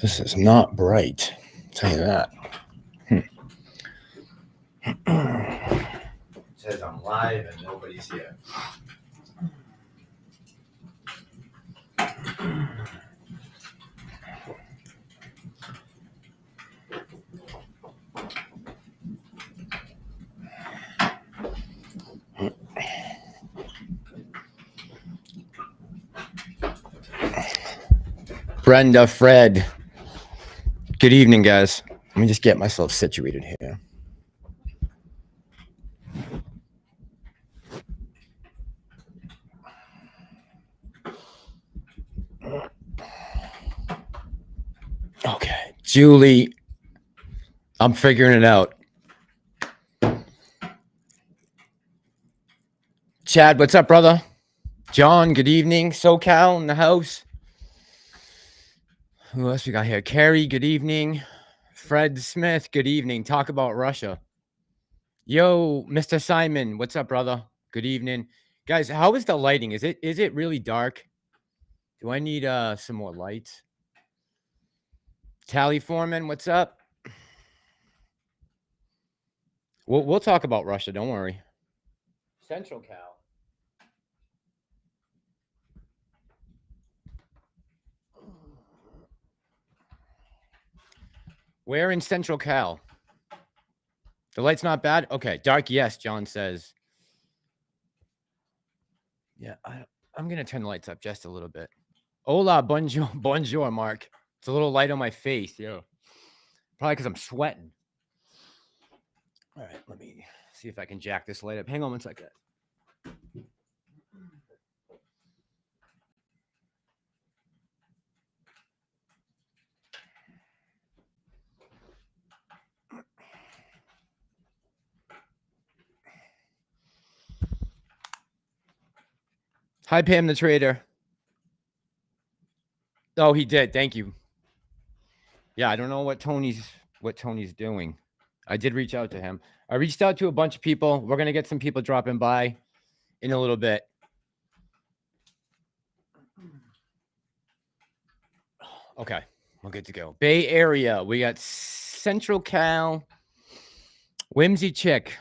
This is not bright. I'll tell you that. It says I'm live and nobody's here. Brenda, Fred. Good evening, guys. Let me just get myself situated here. Okay, Julie, I'm figuring it out. Chad, what's up, brother? John, good evening. SoCal in the house. Who else we got here? Carrie, good evening. Fred Smith, good evening. Talk about Russia. Yo, Mr. Simon, what's up, brother? Good evening. Guys, how is the lighting? Is it really dark? Do I need some more lights? Tally Foreman, what's up? We'll talk about Russia, don't worry. Central Cal. Where in Central Cal? The light's not bad? Okay, dark, yes, John says. Yeah, I'm going to turn the lights up just a little bit. Hola, bonjour, Mark. It's a little light on my face, yeah. Probably because I'm sweating. All right, let me see if I can jack this light up. Hang on one second. Hi, Pam the trader. Oh, he did. Thank you. Yeah, I don't know what Tony's doing. I did reach out to him. I reached out to a bunch of people. We're going to get some people dropping by in a little bit. Okay, we're good to go. Bay Area, we got Central Cal, Whimsy Chick,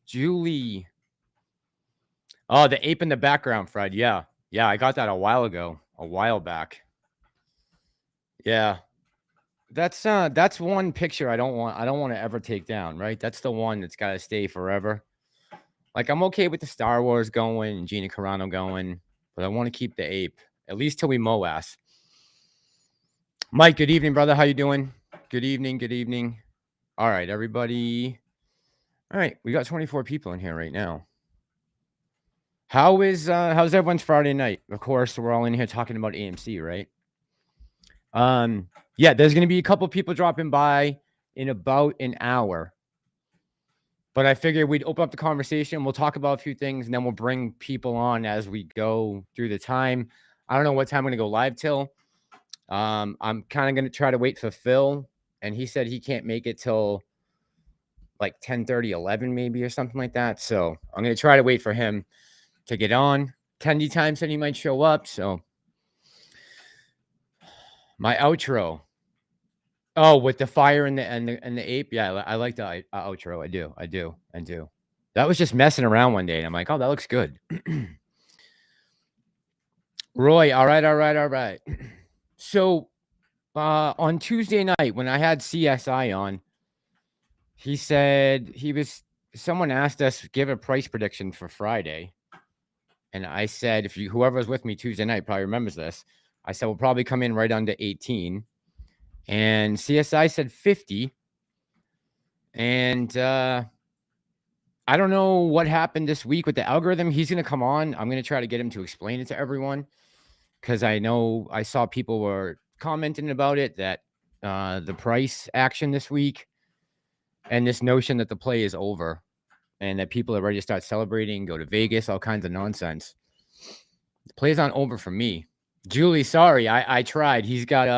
Julie. Oh, the ape in the background, Fred. Yeah, I got that a while back. Yeah, that's one picture I don't want to ever take down, right? That's the one that's got to stay forever. Like, I'm okay with the Star Wars going and Gina Carano going, but I want to keep the ape at least till we mow ass. Mike, good evening, brother. How you doing? Good evening. All right, everybody. All right, we got 24 people in here right now. How's everyone's Friday night? Of course, we're all in here talking about AMC, right? Yeah, there's gonna be a couple people dropping by in about an hour. But I figured we'd open up the conversation. We'll talk about a few things, and then we'll bring people on as we go through the time. I don't know what time I'm gonna go live till. I'm kind of gonna try to wait for Phil, and he said he can't make it till like 10:30, 11 maybe, or something like that. So I'm gonna try to wait for him to get on. Tendie time said he might show up. So my outro. Oh, with the fire and the ape. Yeah, I like the outro. I do. That was just messing around one day, and I'm like, oh, that looks good. Roy, all right. So on Tuesday night when I had CSI on, he said someone asked us give a price prediction for Friday. And I said, whoever was with me Tuesday night probably remembers this. I said, we'll probably come in right under 18. And CSI said 50. And I don't know what happened this week with the algorithm. He's going to come on. I'm going to try to get him to explain it to everyone. Because I know I saw people were commenting about it, that the price action this week and this notion that the play is over and that people are ready to start celebrating, go to Vegas, all kinds of nonsense. The play's not over for me. Julie, sorry, I tried. He's got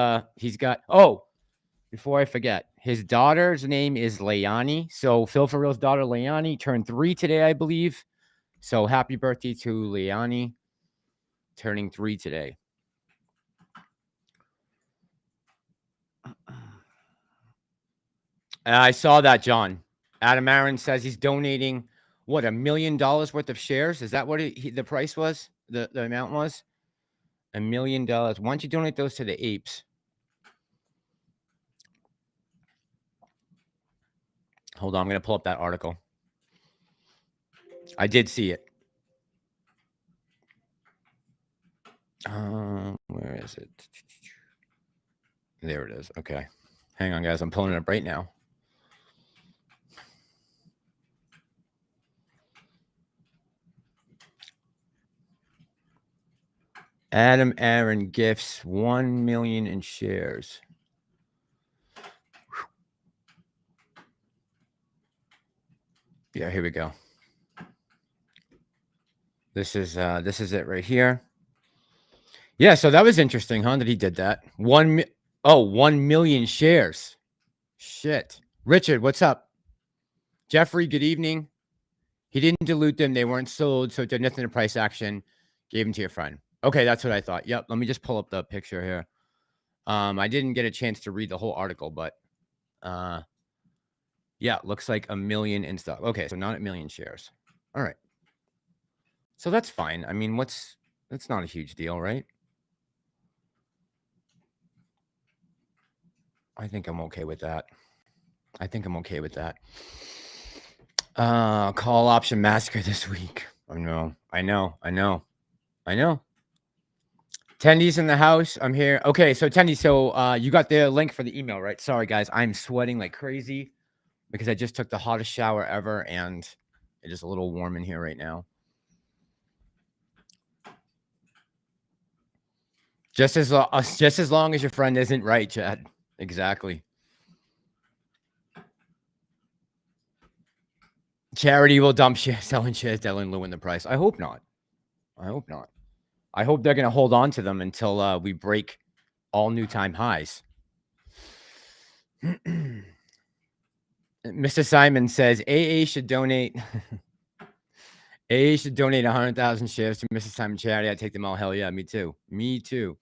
before I forget, his daughter's name is Leilani. So Phil For Real's daughter Leilani turned 3 today, I believe. So happy birthday to Leilani, turning 3 today. I saw that, John. Adam Aaron says he's donating what, $1 million worth of shares? Is that what the price was? The amount was $1 million. Why don't you donate those to the apes? Hold on, I'm gonna pull up that article. I did see it. Where is it? There it is. Okay, hang on, guys. I'm pulling it up right now. Adam Aaron gifts 1 million in shares. Yeah, here we go. This is it right here. Yeah, so that was interesting, huh? That he did that. 1 million shares. Shit. Richard, what's up? Jeffrey, good evening. He didn't dilute them. They weren't sold, so it did nothing to price action. Gave them to your friend. Okay, that's what I thought. Yep. Let me just pull up the picture here. I didn't get a chance to read the whole article, but yeah, looks like 1 million in stock. Okay, so not 1 million shares. All right. So that's fine. I mean, that's not a huge deal, right? I think I'm okay with that. Call option massacre this week. I know. Tendie's in the house. I'm here. Okay, so Tendie, you got the link for the email, right? Sorry, guys. I'm sweating like crazy because I just took the hottest shower ever, and it is a little warm in here right now. Just as long as your friend isn't right, Chad. Exactly. Charity will dump shares, selling shares, Dylan Lou in the price. I hope not. I hope they're going to hold on to them until we break all new time highs. Mr. Simon says AA should donate. AA should donate 100,000 shares to Mr. Simon charity. I take them all. Hell yeah, me too.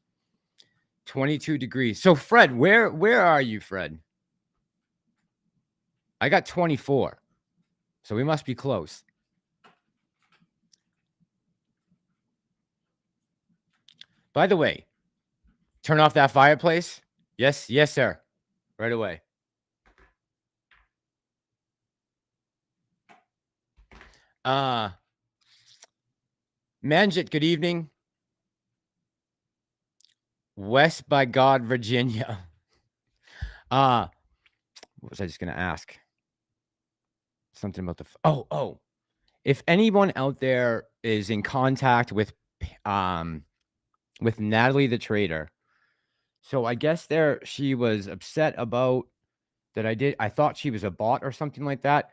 22 degrees. So Fred, where are you, Fred? I got 24. So we must be close. By the way, turn off that fireplace. Yes, sir. Right away. Manjit, good evening. West by God, Virginia. What was I just gonna ask? Something about the if anyone out there is in contact with Natalie the Trader. So I guess she was upset about that I thought she was a bot or something like that.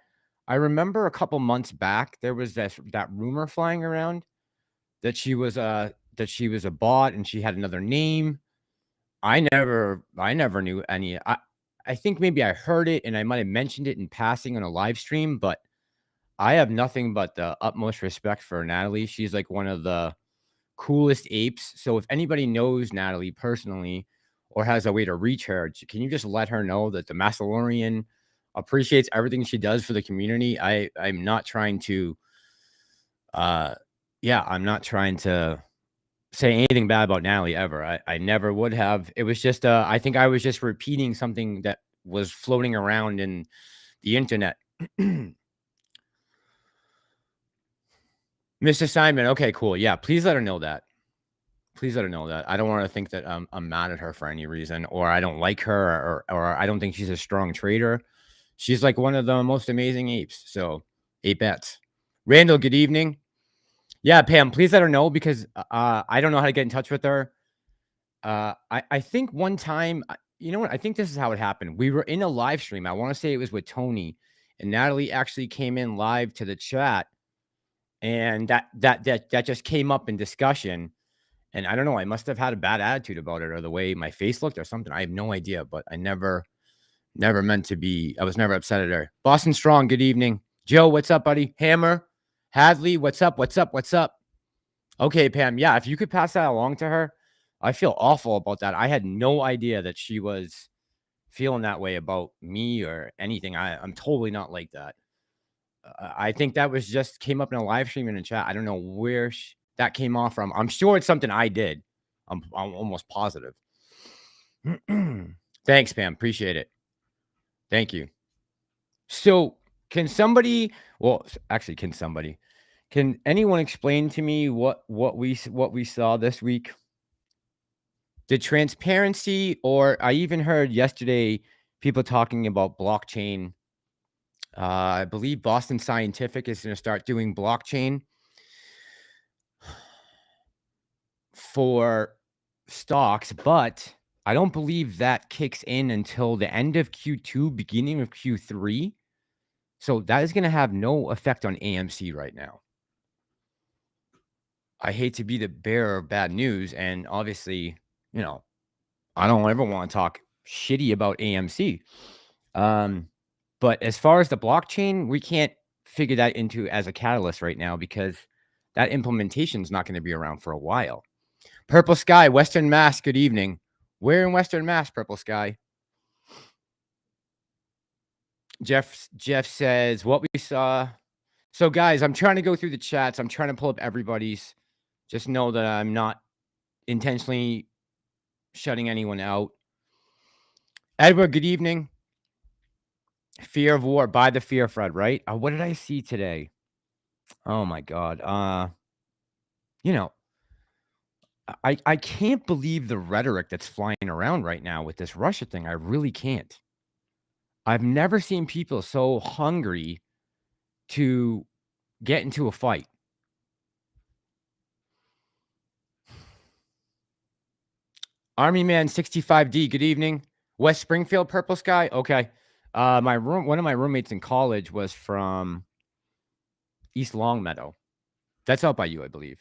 I remember a couple months back there was that rumor flying around that she was a bot and she had another name. I never knew any. I think maybe I heard it and I might have mentioned it in passing on a live stream, but I have nothing but the utmost respect for Natalie. She's like one of the coolest apes. So if anybody knows Natalie personally or has a way to reach her, can you just let her know that the Massalorian appreciates everything she does for the community? I'm not trying to I'm not trying to say anything bad about Natalie ever. I never would have. It was just I think I was just repeating something that was floating around in the internet. Mr. Simon, okay, cool. Yeah, please let her know that. I don't want to think that I'm mad at her for any reason, or I don't like her, or I don't think she's a strong trader. She's like one of the most amazing apes. So 8 bets. Randall, good evening. Yeah, Pam, please let her know because I don't know how to get in touch with her. I think one time, you know what? I think this is how it happened. We were in a live stream. I want to say it was with Tony, and Natalie actually came in live to the chat, and that just came up in discussion. And I don't know, I must have had a bad attitude about it or the way my face looked or something. I have no idea, but I never Never meant to be. I was never upset at her. Boston Strong, good evening. Joe, what's up, buddy? Hammer, Hadley, what's up? What's up? What's up? Okay, Pam. Yeah, if you could pass that along to her, I feel awful about that. I had no idea that she was feeling that way about me or anything. I'm totally not like that. I think that was just came up in a live stream in a chat. I don't know where that came off from. I'm sure it's something I did. I'm almost positive. Thanks, Pam. Appreciate it. Thank you. So, can somebody? Well, actually, Can anyone explain to me what we saw this week? The transparency, or I even heard yesterday people talking about blockchain. I believe Boston Scientific is going to start doing blockchain for stocks, but I don't believe that kicks in until the end of Q2, beginning of Q3. So that is going to have no effect on AMC right now. I hate to be the bearer of bad news, and obviously, I don't ever want to talk shitty about AMC. But as far as the blockchain, we can't figure that into as a catalyst right now because that implementation is not going to be around for a while. Purple Sky, Western Mass, good evening. Where in Western Mass, Purple Sky? Jeff says, what we saw. So, guys, I'm trying to go through the chats. I'm trying to pull up everybody's. Just know that I'm not intentionally shutting anyone out. Edward, good evening. Fear of War, by the Fear Fred, right? What did I see today? Oh, my God. I can't believe the rhetoric that's flying around right now with this Russia thing. I really can't. I've never seen people so hungry to get into a fight. Army Man 65D, good evening. West Springfield, Purple Sky. Okay. One of my roommates in college was from East Longmeadow. That's out by you, I believe.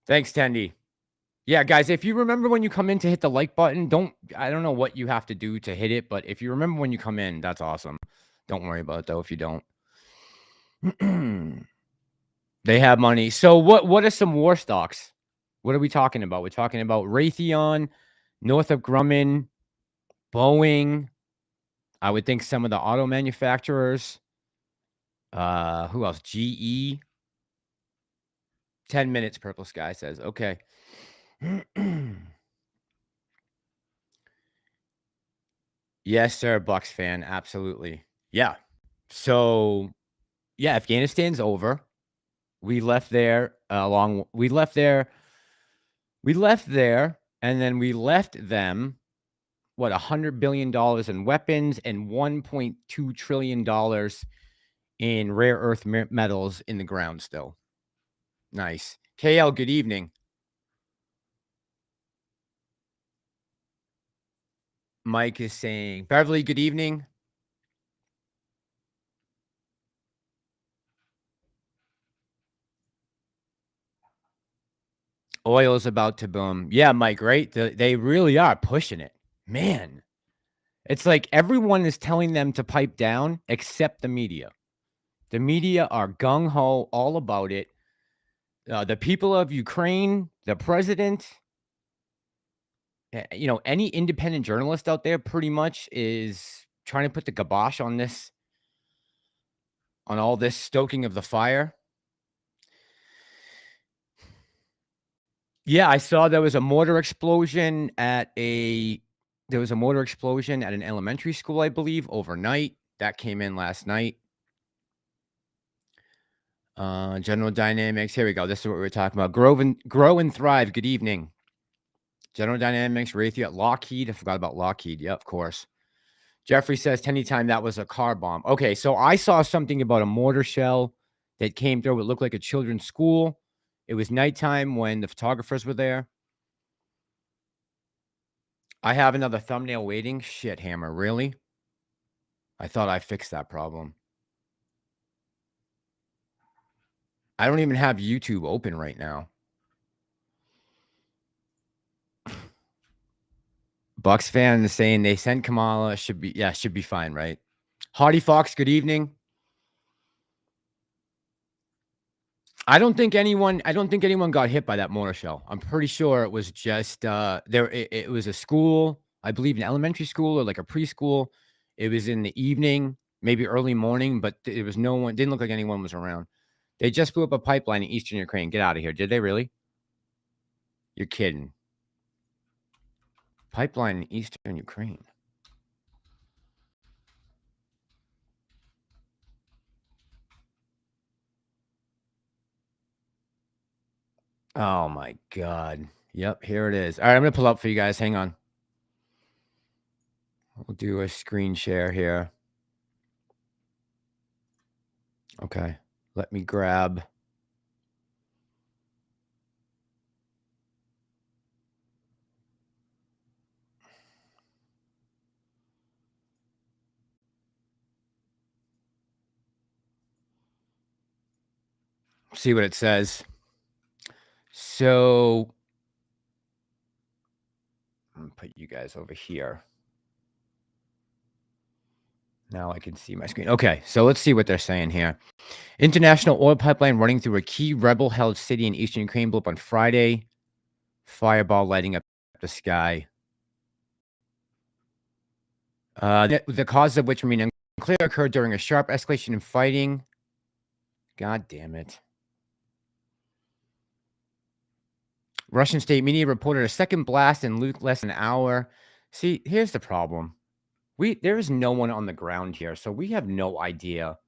Thanks, Tendie. Yeah, guys, if you remember when you come in to hit the like button, I don't know what you have to do to hit it, but if you remember when you come in, that's awesome. Don't worry about it though if you don't. They have money. So what are some war stocks? What are we talking about? We're talking about Raytheon, Northrop Grumman, Boeing. I would think some of the auto manufacturers. Who else? GE. 10 minutes, Purple Sky says. Okay. Yes, sir, Bucks fan. Absolutely. Yeah. So, yeah, Afghanistan's over. We left there, and then we left them, what, $100 billion in weapons and $1.2 trillion in rare earth metals in the ground still. Nice. KL, good evening. Mike is saying, Beverly, good evening. Oil is about to boom. Yeah, Mike, right? They really are pushing it. Man, it's like everyone is telling them to pipe down except the media. The media are gung-ho all about it. The people of Ukraine, the president, any independent journalist out there pretty much is trying to put the kibosh on all this stoking of the fire. Yeah, I saw there was a mortar explosion at an elementary school, I believe, overnight. That came in last night. General Dynamics. Here we go. This is what we were talking about. Grow and thrive. Good evening. General Dynamics, Raytheon, Lockheed. I forgot about Lockheed. Yeah, of course. Jeffrey says, anytime that was a car bomb. Okay, so I saw something about a mortar shell that came through. It looked like a children's school. It was nighttime when the photographers were there. I have another thumbnail waiting. Shit, Hammer, really? I thought I fixed that problem. I don't even have YouTube open right now. Bucks fan is saying they sent Kamala. Should be fine, right? Hardy Fox, good evening. I don't think anyone got hit by that mortar shell. I'm pretty sure it was just it was a school, I believe an elementary school or like a preschool. It was in the evening, maybe early morning, but it was no one, didn't look like anyone was around. They just blew up a pipeline in eastern Ukraine. Get out of here. Did they really? You're kidding. Pipeline in eastern Ukraine. Oh my God. Yep, here it is. All right, I'm gonna pull up for you guys. Hang on. We'll do a screen share here. Okay. Let me grab. See what it says. So I'm gonna put you guys over here. Now I can see my screen. Okay, so let's see what they're saying here. International oil pipeline running through a key rebel-held city in eastern Ukraine blew up on Friday. Fireball lighting up the sky. The cause of which remain unclear occurred during a sharp escalation in fighting. God damn it. Russian state media reported a second blast in less than an hour. See, here's the problem. There is no one on the ground here, so we have no idea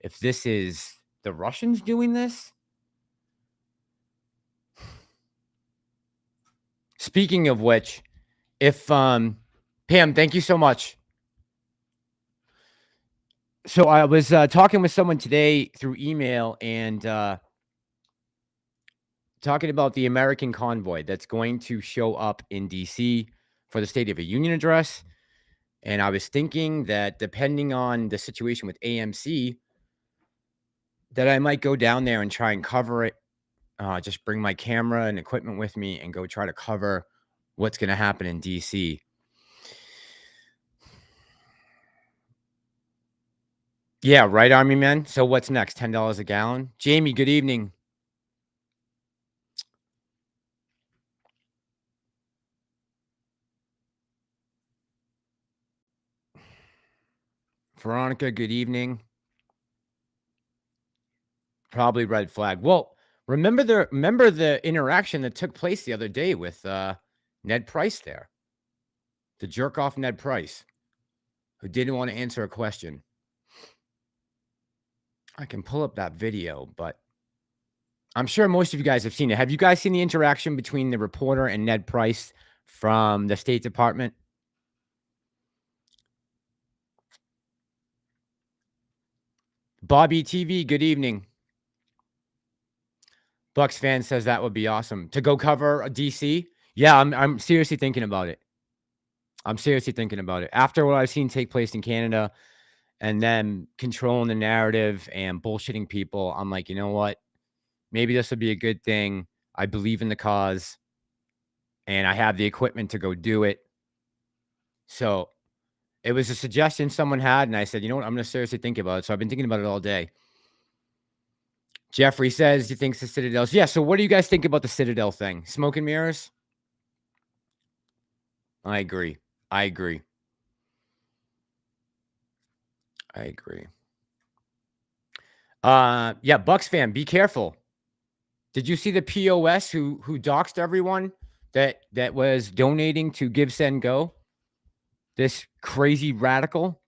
if this is the Russians doing this. Speaking of which, if Pam, thank you so much. So I was talking with someone today through email and talking about the American convoy that's going to show up in DC for the State of the Union address. And I was thinking that depending on the situation with AMC, that I might go down there and try and cover it. Just bring my camera and equipment with me and go try to cover what's going to happen in DC. Yeah, right, Army men. So what's next? $10 a gallon. Jamie, good evening. Veronica, good evening. Probably red flag. Well, remember the interaction that took place the other day with Ned Price there. The jerk off Ned Price, who didn't want to answer a question. I can pull up that video, but I'm sure most of you guys have seen it. Have you guys seen the interaction between the reporter and Ned Price from the State Department? Bobby TV, good evening. Bucks fan says that would be awesome to go cover a DC. Yeah, I'm seriously thinking about it. I'm seriously thinking about it. After what I've seen take place in Canada and then controlling the narrative and bullshitting people, I'm like, you know what? Maybe this would be a good thing. I believe in the cause and I have the equipment to go do it. So it was a suggestion someone had, and I said, you know what? I'm going to seriously think about it. So I've been thinking about it all day. Jeffrey says he thinks the Citadel's. Yeah. So what do you guys think about the Citadel thing? Smoke and mirrors? I agree. I agree. I agree. Yeah, Bucks fan, be careful. Did you see the POS who doxed everyone that was donating to Give Send Go? This crazy radical.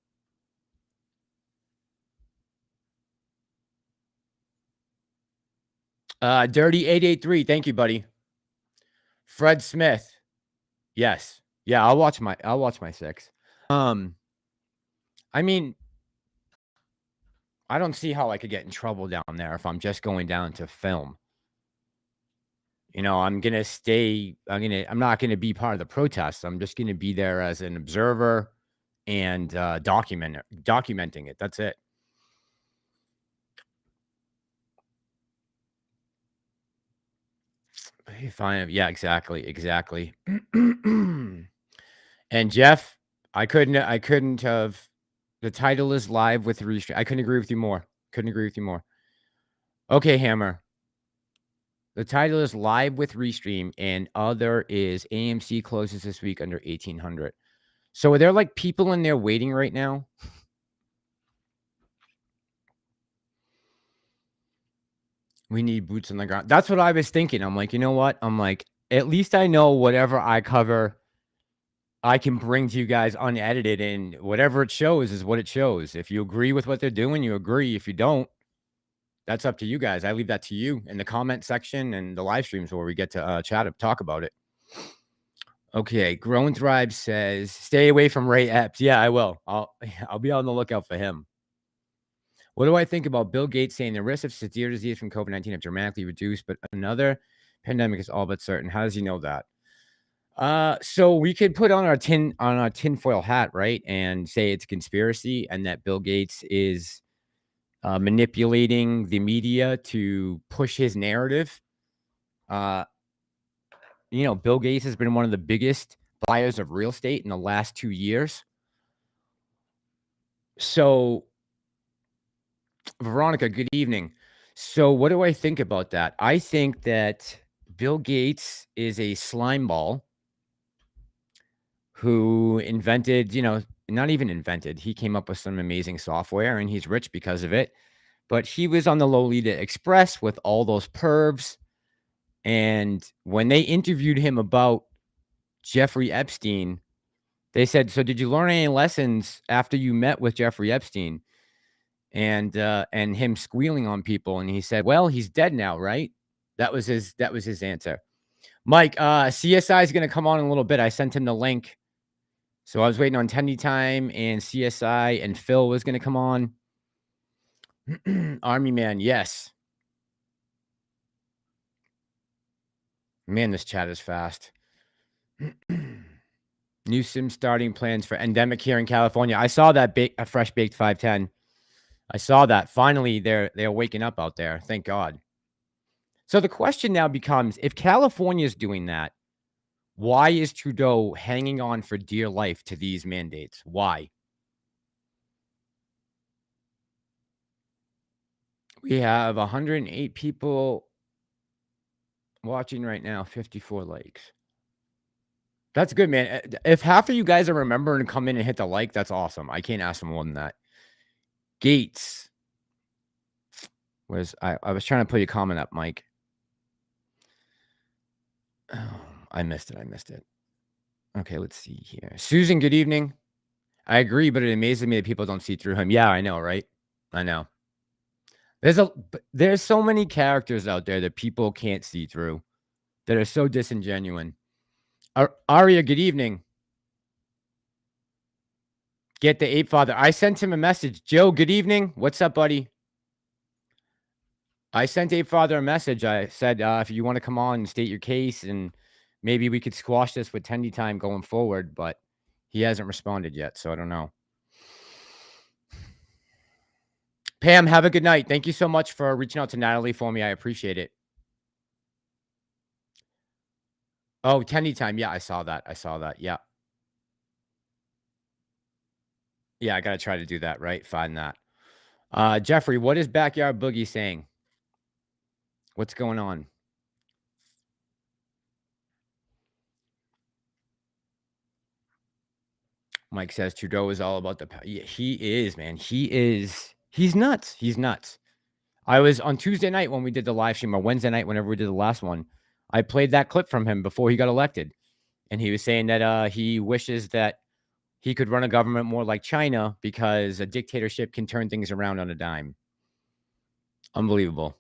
Dirty 883. Thank you, buddy. Fred Smith. Yes. Yeah, I'll watch my 6. I mean, I don't see how I could get in trouble down there if I'm just going down to film. You know, I'm not gonna be part of the protest. I'm just gonna be there as an observer and documenting it. That's it. Fine. Yeah, exactly. And Jeff, I couldn't have. The title is live with Restream. I couldn't agree with you more. Couldn't agree with you more. Okay, Hammer. The title is live with Restream, and other is AMC closes this week under 1800. So are there like people in there waiting right now? We need boots on the ground. That's what I was thinking. I'm like, you know what? I'm like, at least I know whatever I cover, I can bring to you guys unedited, and whatever it shows is what it shows. If you agree with what they're doing, you agree. If you don't, that's up to you guys. I leave that to you in the comment section and the live streams where we get to talk about it. Okay, Grow and Thrive says, stay away from Ray Epps. Yeah, I will. I'll be on the lookout for him. What do I think about Bill Gates saying the risk of severe disease from COVID-19 have dramatically reduced, but another pandemic is all but certain? How does he know that? So we could put on our tinfoil hat, right, and say it's a conspiracy and that Bill Gates is manipulating the media to push his narrative. Bill Gates has been one of the biggest buyers of real estate in the last 2 years. So, Veronica, good evening. So, what do I think about that? I think that Bill Gates is a slime ball who invented, not even invented, he came up with some amazing software and he's rich because of it. But he was on the Lolita Express with all those pervs. And when they interviewed him about Jeffrey Epstein, they said, "So did you learn any lessons after you met with Jeffrey Epstein?" And him squealing on people, and he said, "Well, he's dead now, right?" That was his answer. Mike, CSI is gonna come on in a little bit. I sent him the link. So I was waiting on Tendie time and CSI, and Phil was gonna come on. Army Man, yes. Man, this chat is fast. New sim starting plans for endemic here in California. I saw that a fresh baked 510. I saw that. Finally, they're waking up out there. Thank God. So the question now becomes, if California is doing that, why is Trudeau hanging on for dear life to these mandates? Why? We have 108 people watching right now, 54 likes. That's good, man. If half of you guys are remembering to come in and hit the like, that's awesome. I can't ask for more than that. Gates. I was trying to put your comment up, Mike. Oh, I missed it. Okay, let's see here. Susan, good evening. I agree, but it amazes me that people don't see through him. Yeah, I know, right? I know. There's so many characters out there that people can't see through that are so disingenuous. Aria, good evening. Get the ape father. I sent him a message. Joe, good evening. What's up, buddy? I sent ape father a message. I said, if you want to come on and state your case, and maybe we could squash this with Tendie time going forward, but he hasn't responded yet, so I don't know. Pam, have a good night. Thank you so much for reaching out to Natalie for me. I appreciate it. Oh, Tendie time. Yeah, I saw that. Yeah. Yeah, I got to try to do that, right? Find that. Jeffrey, what is Backyard Boogie saying? What's going on? Mike says Trudeau is all about the yeah, he is, man. He's nuts. He's nuts. I was on Tuesday night when we did the live stream, or Wednesday night, whenever we did the last one. I played that clip from him before he got elected. And he was saying that he wishes that he could run a government more like China because a dictatorship can turn things around on a dime. Unbelievable.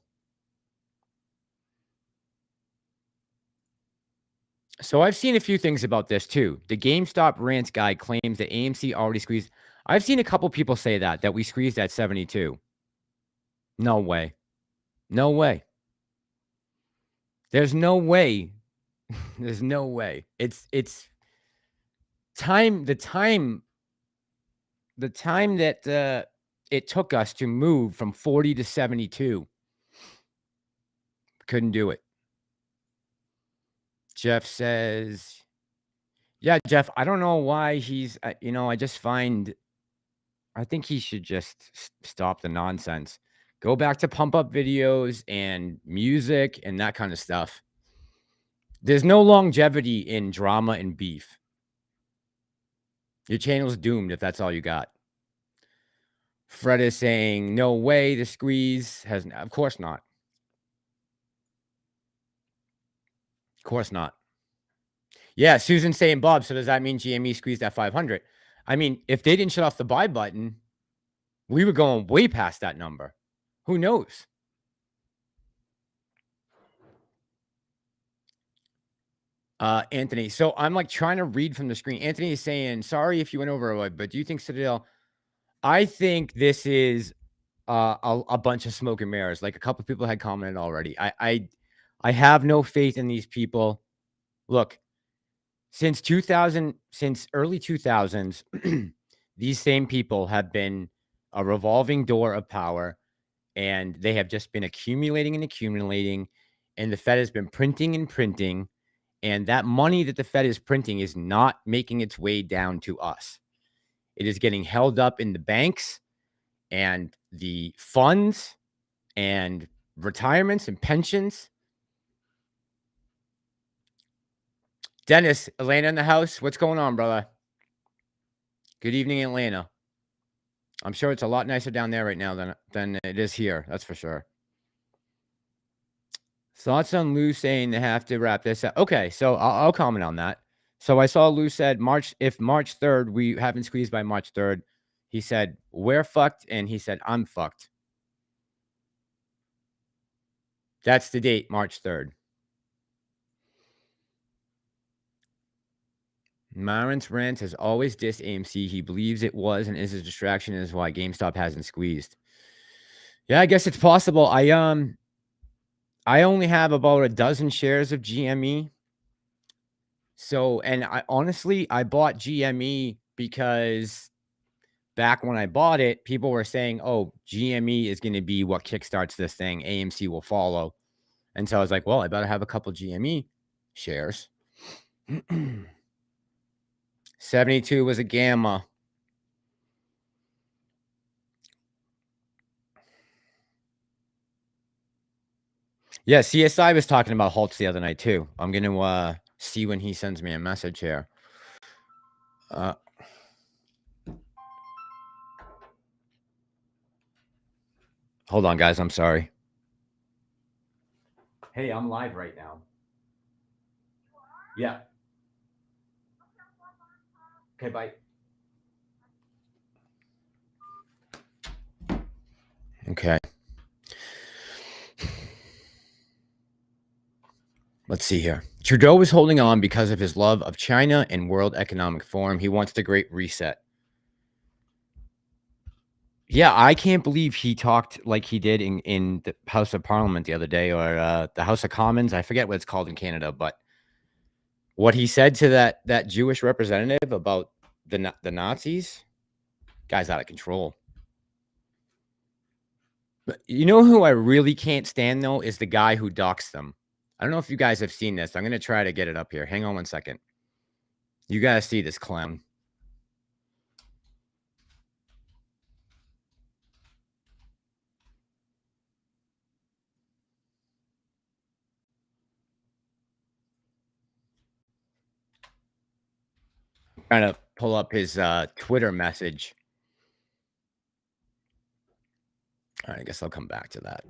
So I've seen a few things about this too. The GameStop rants guy claims that AMC already squeezed. I've seen a couple people say that we squeezed at 72. No way. No way. There's no way. There's no way. It's time. The time that it took us to move from 40 to 72. Couldn't do it. Jeff says Yeah, Jeff, I don't know why he's, I just find, I think he should just stop the nonsense. Go back to pump up videos and music and that kind of stuff. There's no longevity in drama and beef. Your channel's doomed if that's all you got. Fred is saying, no way, the squeeze has, of course not. Of course not. Yeah, Susan's saying, Bob, so does that mean GME squeezed at 500? I mean, if they didn't shut off the buy button, we were going way past that number. Who knows? Anthony, so I'm like trying to read from the screen. Anthony is saying, sorry if you went over, but do you think Citadel? I think this is a bunch of smoke and mirrors. Like a couple of people had commented already. I have no faith in these people. Look, since early 2000s, these same people have been a revolving door of power, and they have just been accumulating and accumulating, and the Fed has been printing and printing, and that money that the Fed is printing is not making its way down to us. It is getting held up in the banks and the funds and retirements and pensions. Dennis, Atlanta in the house. What's going on, brother? Good evening, Atlanta. I'm sure it's a lot nicer down there right now than it is here. That's for sure. Thoughts on Lou saying they have to wrap this up? Okay, so I'll comment on that. So I saw Lou said if March 3rd, we haven't squeezed by March 3rd, he said, we're fucked, and he said, I'm fucked. That's the date, March 3rd. Myron's rant has always dissed AMC. He believes it was and is a distraction, and is why GameStop hasn't squeezed. Yeah, I guess it's possible. I only have about a dozen shares of GME. So, and I honestly, I bought GME because back when I bought it, people were saying, oh, GME is going to be what kickstarts this thing. AMC will follow. And so I was like, well, I better have a couple GME shares. 72 was a gamma. Yeah, CSI was talking about halts the other night too. I'm going to see when he sends me a message here. Hold on, guys. I'm sorry. Hey, I'm live right now. Yeah. Okay, bye. Okay. Let's see here. Trudeau is holding on because of his love of China and World Economic Forum. He wants the Great Reset. Yeah, I can't believe he talked like he did in the House of Parliament the other day, or the House of Commons. I forget what it's called in Canada, but what he said to that Jewish representative about the Nazis, guy's out of control. But you know who I really can't stand, though, is the guy who doxed them. I don't know if you guys have seen this. I'm going to try to get it up here. Hang on one second. You got to see this clown. Trying to pull up his Twitter message. All right, I guess I'll come back to that.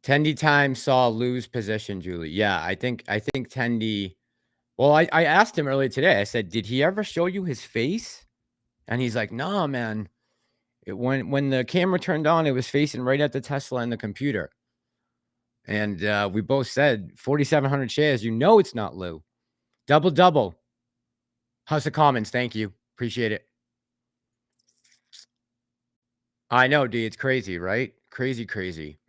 Tendie time saw lose position, Julie. Yeah, I think Tendie. Well, I asked him earlier today. I said, did he ever show you his face? And he's like, no, man. When the camera turned on, it was facing right at the Tesla and the computer. And we both said 4,700 shares. You know it's not Lou. Double. House of Commons. Thank you. Appreciate it. I know, dude. It's crazy, right? Crazy.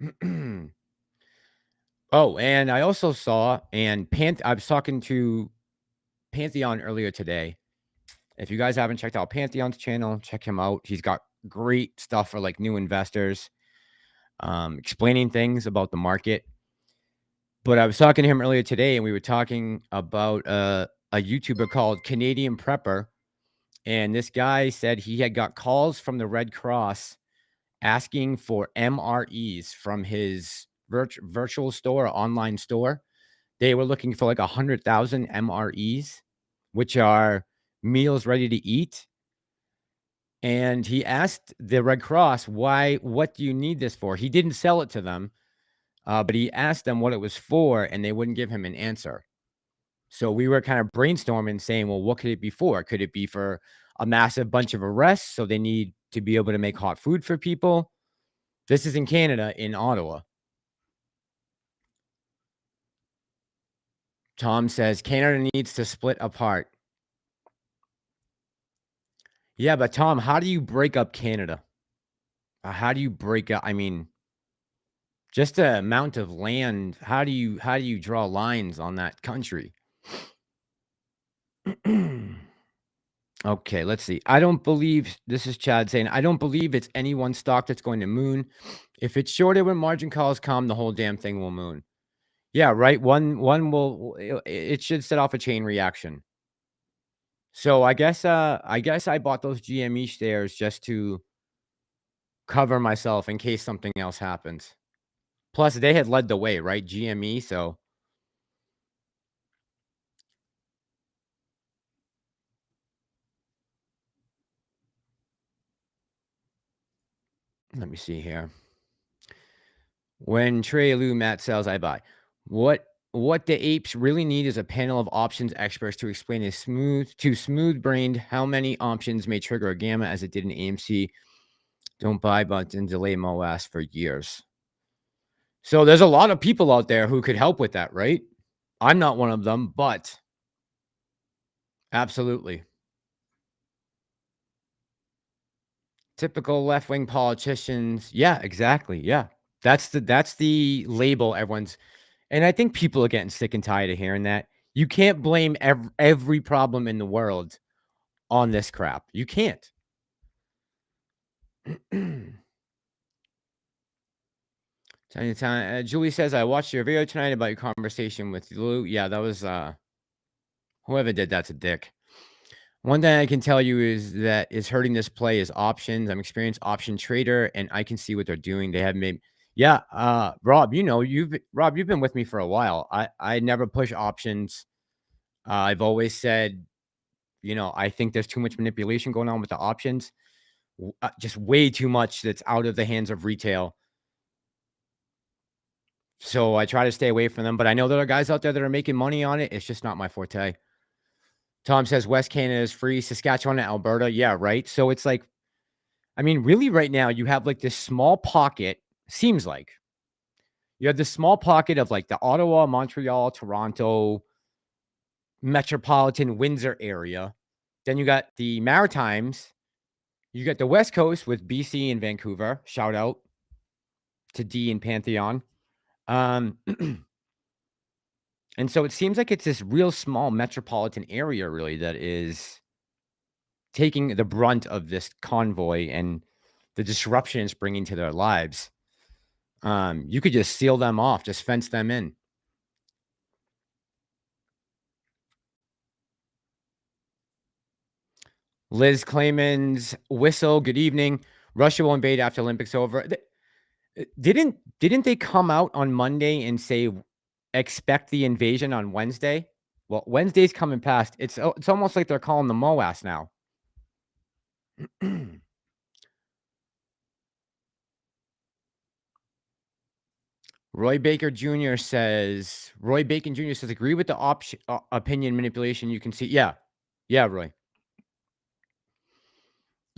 Oh, and I also saw, and I was talking to Pantheon earlier today. If you guys haven't checked out Pantheon's channel, check him out. He's got great stuff for like new investors, explaining things about the market. But I was talking to him earlier today, and we were talking about a YouTuber called Canadian Prepper, and this guy said he had got calls from the Red Cross asking for MREs from his virtual store or online store. They were looking for like 100,000 MREs, which are meals ready to eat. And he asked the Red Cross, what do you need this for? He didn't sell it to them, but he asked them what it was for, and they wouldn't give him an answer. So we were kind of brainstorming, saying, well, what could it be for? Could it be for a massive bunch of arrests? So they need to be able to make hot food for people. This is in Canada, in Ottawa. Tom says Canada needs to split apart. Yeah, but Tom, how do you break up Canada? How do you break up? I mean, just the amount of land. How do you draw lines on that country? Okay, let's see. I don't believe this is Chad saying, I don't believe it's any one stock that's going to moon. If it's shorted when margin calls come, the whole damn thing will moon. Yeah, right. One will it should set off a chain reaction. So I guess I bought those GME shares just to cover myself in case something else happens. Plus, they had led the way, right? GME. So let me see here. When Trey Lou Matt sells, I buy. What the apes really need is a panel of options experts to explain a smooth-brained how many options may trigger a gamma as it did in AMC. Don't buy, but then delay MOS for years. So there's a lot of people out there who could help with that, right? I'm not one of them, but absolutely. Typical left-wing politicians. Yeah, exactly. Yeah. That's the label everyone's, and I think people are getting sick and tired of hearing that. You can't blame every problem in the world on this crap. You can't. Julie says, I watched your video tonight about your conversation with Lou. Yeah, that was whoever did that's a dick. One thing I can tell you is that is hurting this play is options. I'm experienced option trader, and I can see what they're doing. They have made, yeah, Rob. You've been with me for a while. I never push options. I've always said, I think there's too much manipulation going on with the options. Just way too much that's out of the hands of retail. So I try to stay away from them. But I know there are guys out there that are making money on it. It's just not my forte. Tom says West Canada is free. Saskatchewan and Alberta. Yeah, right. So it's like, I mean, really right now you have like this small pocket, seems like. You have this small pocket of like the Ottawa, Montreal, Toronto, metropolitan Windsor area. Then you got the Maritimes. You got the West Coast with BC and Vancouver. Shout out to D and Pantheon. And so it seems like it's this real small metropolitan area really that is taking the brunt of this convoy and the disruption it's bringing to their lives. You could just seal them off, just fence them in. Liz Clayman's whistle. Good evening. Russia will invade after Olympics over. Didn't they come out on Monday and say expect the invasion on Wednesday? Well, Wednesday's coming past. It's almost like they're calling the MOAS now. Roy Bacon Jr. says, agree with the opinion manipulation you can see. Yeah. Yeah, Roy.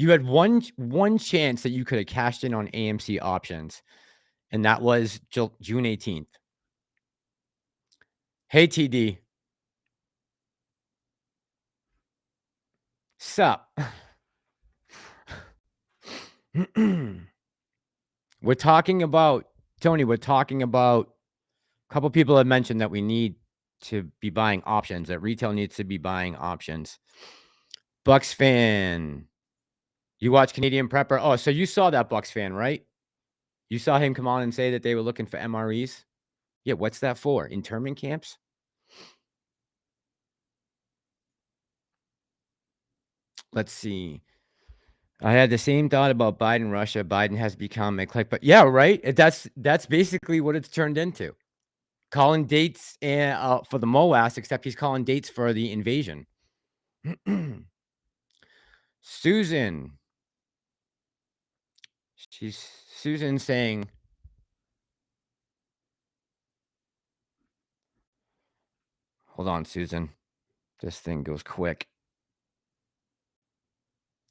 You had one chance that you could have cashed in on AMC options, and that was June 18th. Hey, TD. Sup? We're talking about, Tony, a couple people have mentioned that we need to be buying options, that retail needs to be buying options. Bucks fan. You watch Canadian Prepper? Oh, so you saw that Bucks fan, right? You saw him come on and say that they were looking for MREs? Yeah, what's that for? Internment camps? Let's see. I had the same thought about Biden, Russia. Biden has become a click, but yeah, right. That's basically what it's turned into. Calling dates for the MOAS, except he's calling dates for the invasion. Susan, Susan saying, hold on, Susan. This thing goes quick.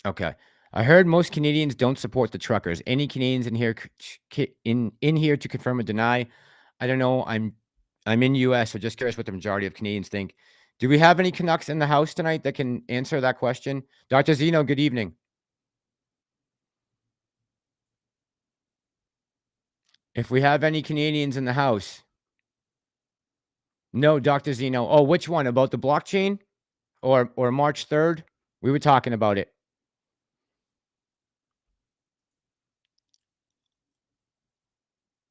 Okay. I heard most Canadians don't support the truckers. Any Canadians in here in here to confirm or deny? I don't know. I'm in US, so just curious what the majority of Canadians think. Do we have any Canucks in the house tonight that can answer that question? Dr. Zeno, good evening. If we have any Canadians in the house. No, Dr. Zeno. Oh, which one? About the blockchain or March 3rd? We were talking about it.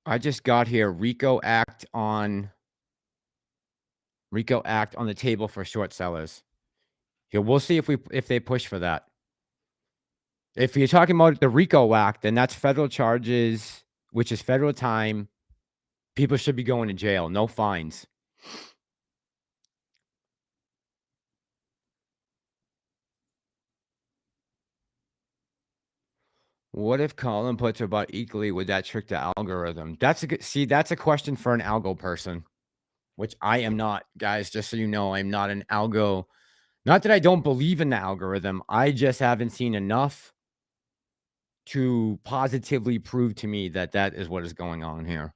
I just got here. RICO Act on the table for short sellers. Yeah, we'll see if they push for that. If you're talking about the RICO Act, then that's federal charges, which is federal time. People should be going to jail. No fines. What if call inputs are about equally? Would that trick the algorithm? That's a question for an algo person, which I am not, guys. Just so you know, I'm not an algo. Not that I don't believe in the algorithm. I just haven't seen enough to positively prove to me that that is what is going on here.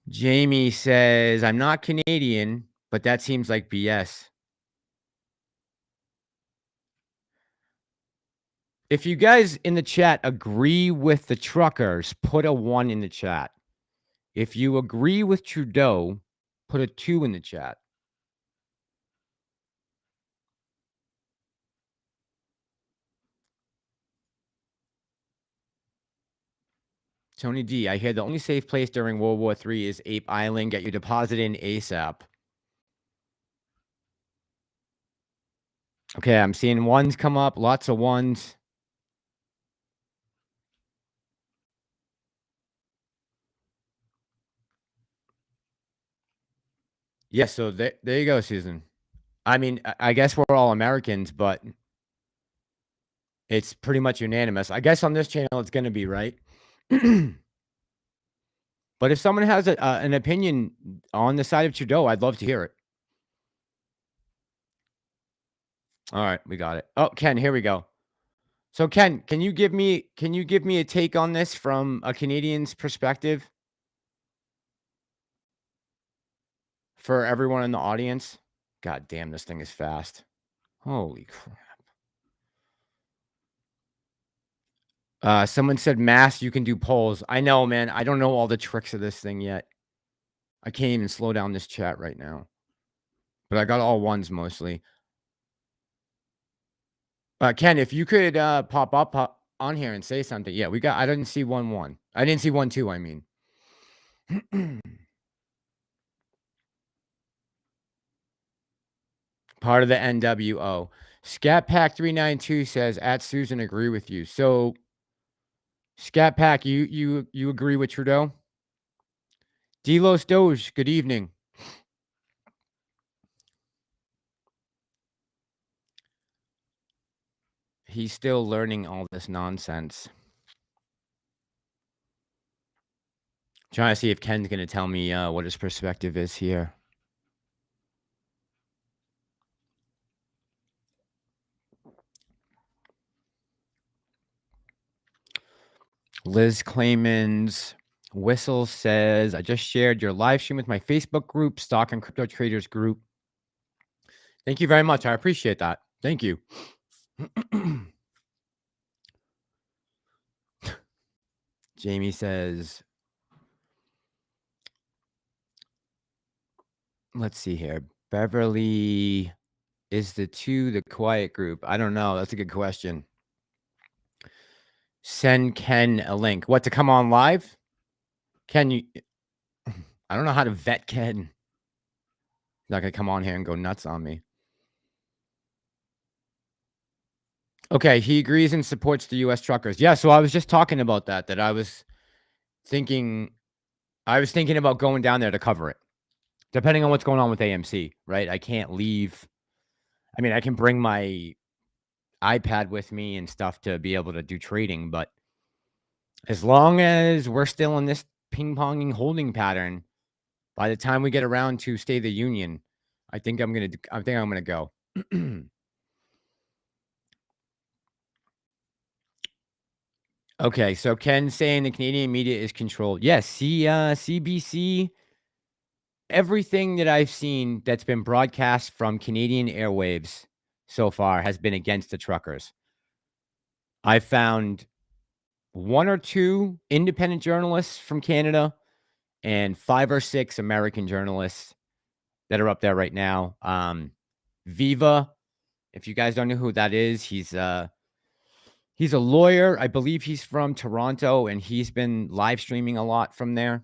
Jamie says, I'm not Canadian, but that seems like BS. If you guys in the chat agree with the truckers, put a 1 in the chat. If you agree with Trudeau, put a 2 in the chat. Tony D, I hear the only safe place during World War III is Ape Island. Get your deposit in ASAP. Okay, I'm seeing 1s come up. Lots of 1s. Yeah, so there you go, Susan. I mean, I guess we're all Americans, but it's pretty much unanimous. I guess on this channel, it's going to be, right? But if someone has an opinion on the side of Trudeau, I'd love to hear it. All right, we got it. Oh, Ken, here we go. So Ken, can you give me a take on this from a Canadian's perspective for everyone in the audience? God damn, this thing is fast. Holy crap. Someone said mass, you can do polls. I know, man. I don't know all the tricks of this thing yet. I can't even slow down this chat right now. But I got all 1s mostly. Ken, if you could pop up on here and say something. Yeah, I didn't see 1-1. I didn't see 1-2, I mean. Part of the NWO. Scat Pack 392 says at Susan agree with you. So Scat Pack, you agree with Trudeau? Delos Doge, good evening. He's still learning all this nonsense. Trying to see if Ken's going to tell me what his perspective is here. Liz Clayman's Whistle says, I just shared your live stream with my Facebook group, Stock and Crypto Traders group. Thank you very much. I appreciate that. Thank you. Jamie says, let's see here. Beverly is the quiet group. I don't know. That's a good question. Send Ken a link. What, to come on live? Ken, you I don't know how to vet Ken. He's not gonna come on here and go nuts on me. Okay, he agrees and supports the US truckers. Yeah, so I was just talking about that thinking I was thinking about going down there to cover it. Depending on what's going on with AMC, right? I can't leave. I mean, I can bring my iPad with me and stuff to be able to do trading, but as long as we're still in this ping-ponging holding pattern, by the time we get around to State of the Union, I think I'm gonna go. Okay, so Ken saying the Canadian media is controlled. Yes, CBC, everything that I've seen that's been broadcast from Canadian airwaves so far has been against the truckers. I found 1 or 2 independent journalists from Canada and 5 or 6 American journalists that are up there right now. Viva, if you guys don't know who that is, he's a lawyer. I believe he's from Toronto, and he's been live streaming a lot from there.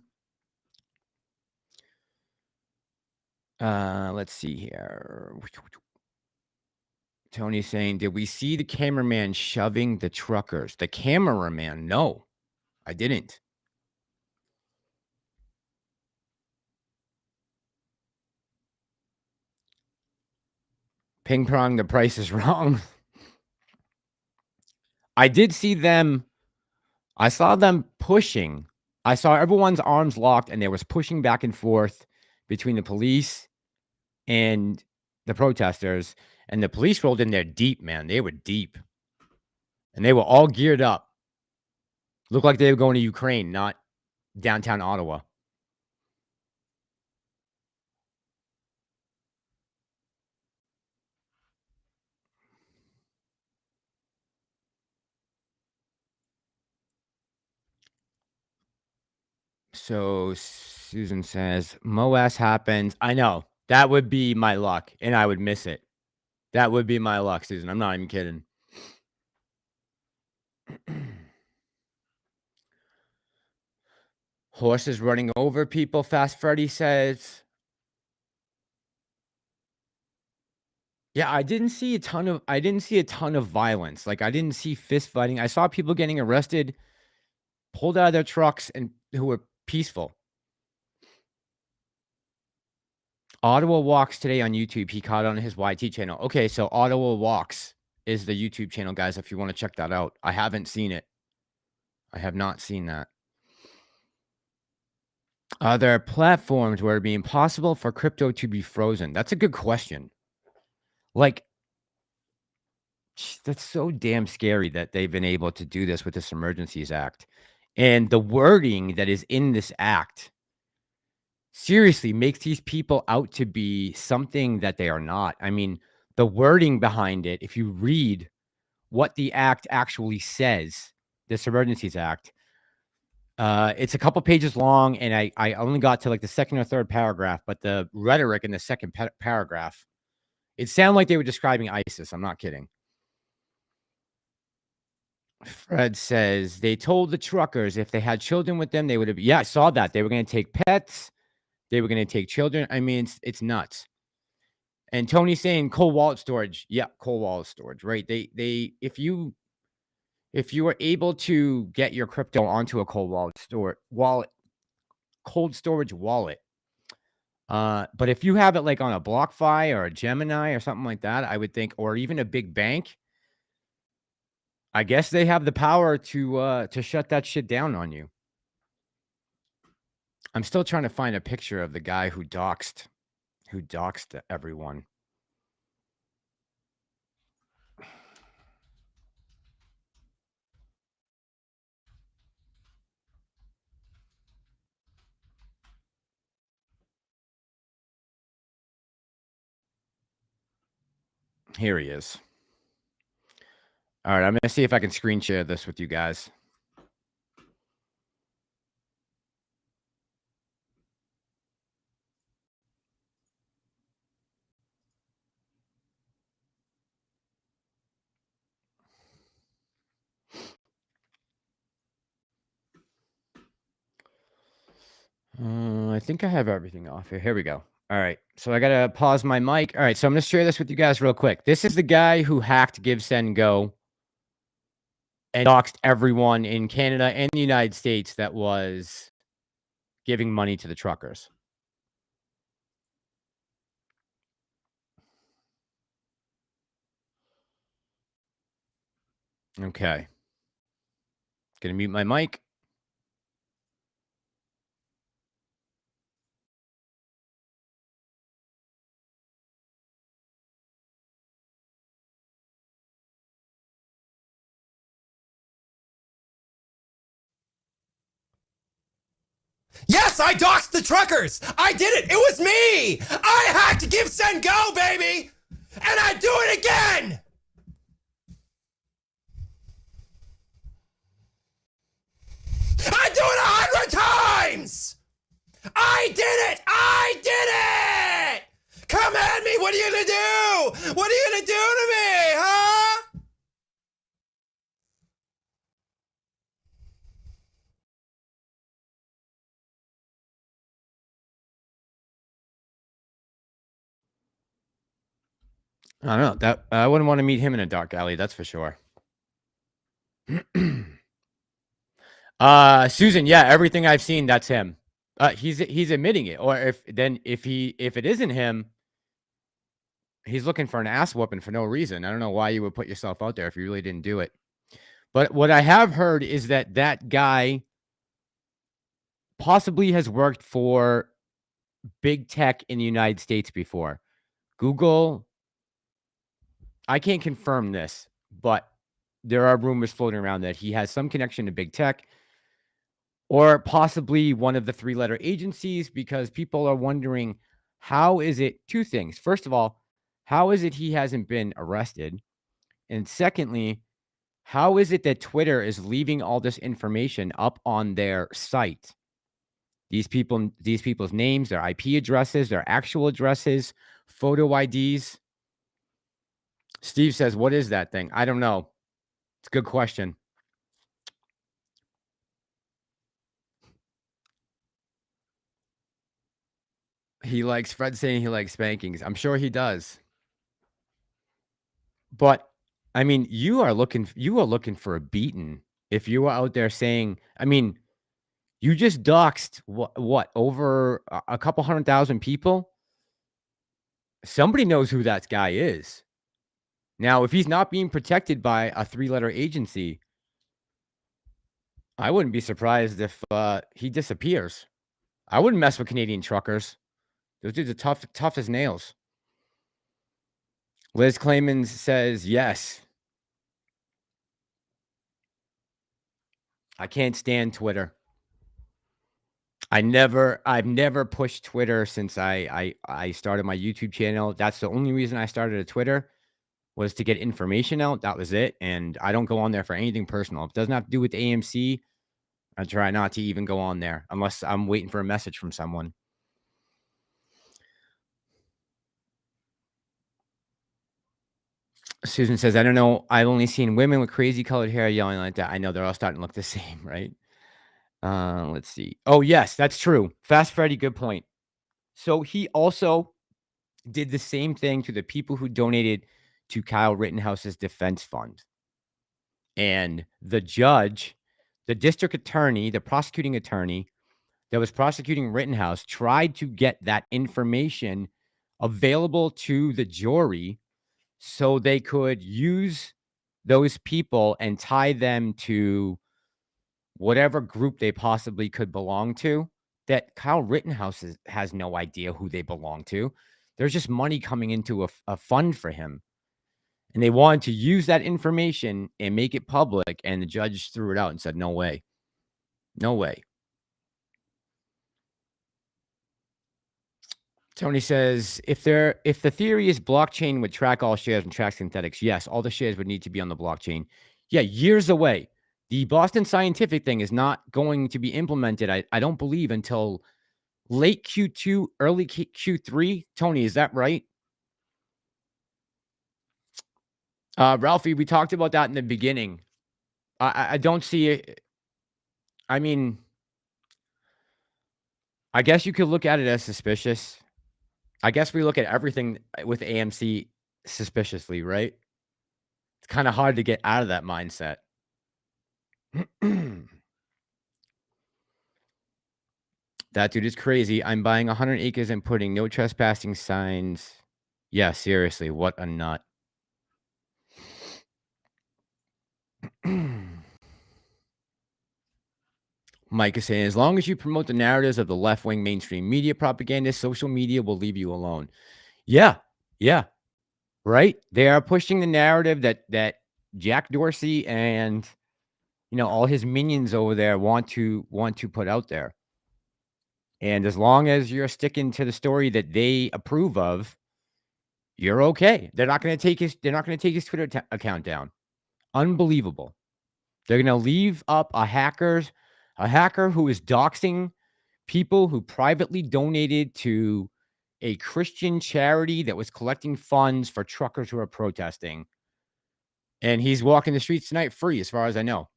Let's see here. Tony's saying, did we see the cameraman shoving the truckers? The cameraman? No, I didn't. Ping pong, the price is wrong. I did see them. I saw them pushing. I saw everyone's arms locked, and there was pushing back and forth between the police and the protesters. And the police rolled in there deep, man. They were deep. And they were all geared up. Looked like they were going to Ukraine, not downtown Ottawa. So Susan says, MOAS happens. I know. That would be my luck, and I would miss it. That would be my luck, Susan. I'm not even kidding. Horses running over people, Fast Freddy says. Yeah, I didn't see a ton of violence. Like, I didn't see fist fighting. I saw people getting arrested, pulled out of their trucks, and who were peaceful. Ottawa Walks today on YouTube. He caught on his YT channel. Okay, so Ottawa Walks is the YouTube channel, guys, if you want to check that out. I haven't seen it. I have not seen that. Are there platforms where it'd be impossible for crypto to be frozen? That's a good question. Like, that's so damn scary that they've been able to do this with this Emergencies Act. And the wording that is in this act seriously makes these people out to be something that they are not. I mean, the wording behind it, if you read what the act actually says, this Emergencies Act, it's a couple pages long, and I only got to like the second or third paragraph, but the rhetoric in the second paragraph, it sounded like they were describing ISIS. I'm not kidding. Fred says they told the truckers if they had children with them, they would have. Yeah, I saw that. They were going to take pets. They were going to take children. I mean, it's nuts. And Tony's saying cold wallet storage. Yeah, cold wallet storage, right? They if you are able to get your crypto onto a cold cold storage wallet. But if you have it like on a BlockFi or a Gemini or something like that, I would think, or even a big bank, I guess they have the power to shut that shit down on you. I'm still trying to find a picture of the guy who doxed everyone. Here he is. All right, I'm gonna see if I can screen share this with you guys. I think I have everything off here. Here we go. All right. So I got to pause my mic. All right. So I'm going to share this with you guys real quick. This is the guy who hacked Give, Send, Go and doxed everyone in Canada and the United States that was giving money to the truckers. Okay. Gonna mute my mic. Yes, I doxed the truckers. I did it. It was me. I hacked Give, Send, Go, baby. And I do it again. I do it 100 times. I did it. I did it. Come at me. What are you going to do? What are you going to do to me, huh? I don't know. That I wouldn't want to meet him in a dark alley, that's for sure. Susan, yeah, everything I've seen, that's him. He's admitting it. Or if it isn't him, he's looking for an ass whooping for no reason. I don't know why you would put yourself out there if you really didn't do it. But what I have heard is that guy possibly has worked for big tech in the United States before. Google, I can't confirm this, but there are rumors floating around that he has some connection to big tech or possibly one of the three-letter agencies, because people are wondering, how is it two things? First of all, how is it he hasn't been arrested? And secondly, how is it that Twitter is leaving all this information up on their site? These people's names, their IP addresses, their actual addresses, photo IDs. Steve says, what is that thing? I don't know. It's a good question. Fred saying he likes spankings. I'm sure he does. But I mean, you are looking for a beating if you were out there saying, I mean, you just doxed what over a couple 100,000 people. Somebody knows who that guy is. Now, if he's not being protected by a three-letter agency, I wouldn't be surprised if he disappears. I wouldn't mess with Canadian truckers. Those dudes are tough as nails. Liz Clemens says yes. I can't stand Twitter. I've never pushed Twitter since I started my YouTube channel. That's the only reason I started a Twitter, was to get information out. That was it. And I don't go on there for anything personal. If it doesn't have to do with the AMC, I try not to even go on there unless I'm waiting for a message from someone. Susan says, I don't know. I've only seen women with crazy colored hair yelling like that. I know they're all starting to look the same, right? Let's see. Oh, yes, that's true. Fast Freddy, good point. So he also did the same thing to the people who donated to Kyle Rittenhouse's defense fund. And the judge, the district attorney, the prosecuting attorney that was prosecuting Rittenhouse tried to get that information available to the jury so they could use those people and tie them to whatever group they possibly could belong to, that Kyle Rittenhouse has no idea who they belong to. There's just money coming into a fund for him. And they wanted to use that information and make it public, and the judge threw it out and said, no way. No way. Tony says, if the theory is blockchain would track all shares and track synthetics, yes, all the shares would need to be on the blockchain. Yeah, years away. The Boston Scientific thing is not going to be implemented, I don't believe, until late Q2, early Q3. Tony, is that right? Ralphie, we talked about that in the beginning. I don't see it. I mean, I guess you could look at it as suspicious. I guess we look at everything with AMC suspiciously, right? It's kind of hard to get out of that mindset. That dude is crazy. I'm buying 100 acres and putting no trespassing signs. Yeah, seriously, what a nut. Mike is saying, as long as you promote the narratives of the left-wing mainstream media propaganda, social media will leave you alone. Yeah, right? They are pushing the narrative that Jack Dorsey and all his minions over there want to put out there. And as long as you're sticking to the story that they approve of, you're okay. They're not going to take his Twitter account down. Unbelievable. They're going to leave up a hacker who is doxing people who privately donated to a Christian charity that was collecting funds for truckers who are protesting. And he's walking the streets tonight free, as far as I know.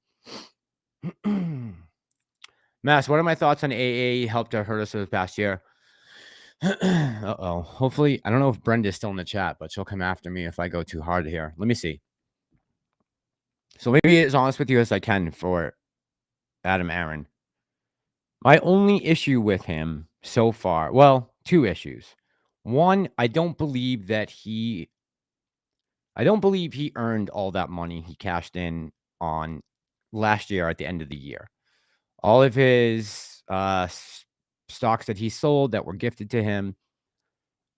Mass, what are my thoughts on AA helped to hurt us over the past year? Uh-oh. Hopefully, I don't know if Brenda's still in the chat, but she'll come after me if I go too hard here. Let me see. So let me be as honest with you as I can for Adam Aaron. My only issue with him so far, well, two issues. One, I don't believe he earned all that money he cashed in on last year at the end of the year. All of his stocks that he sold that were gifted to him,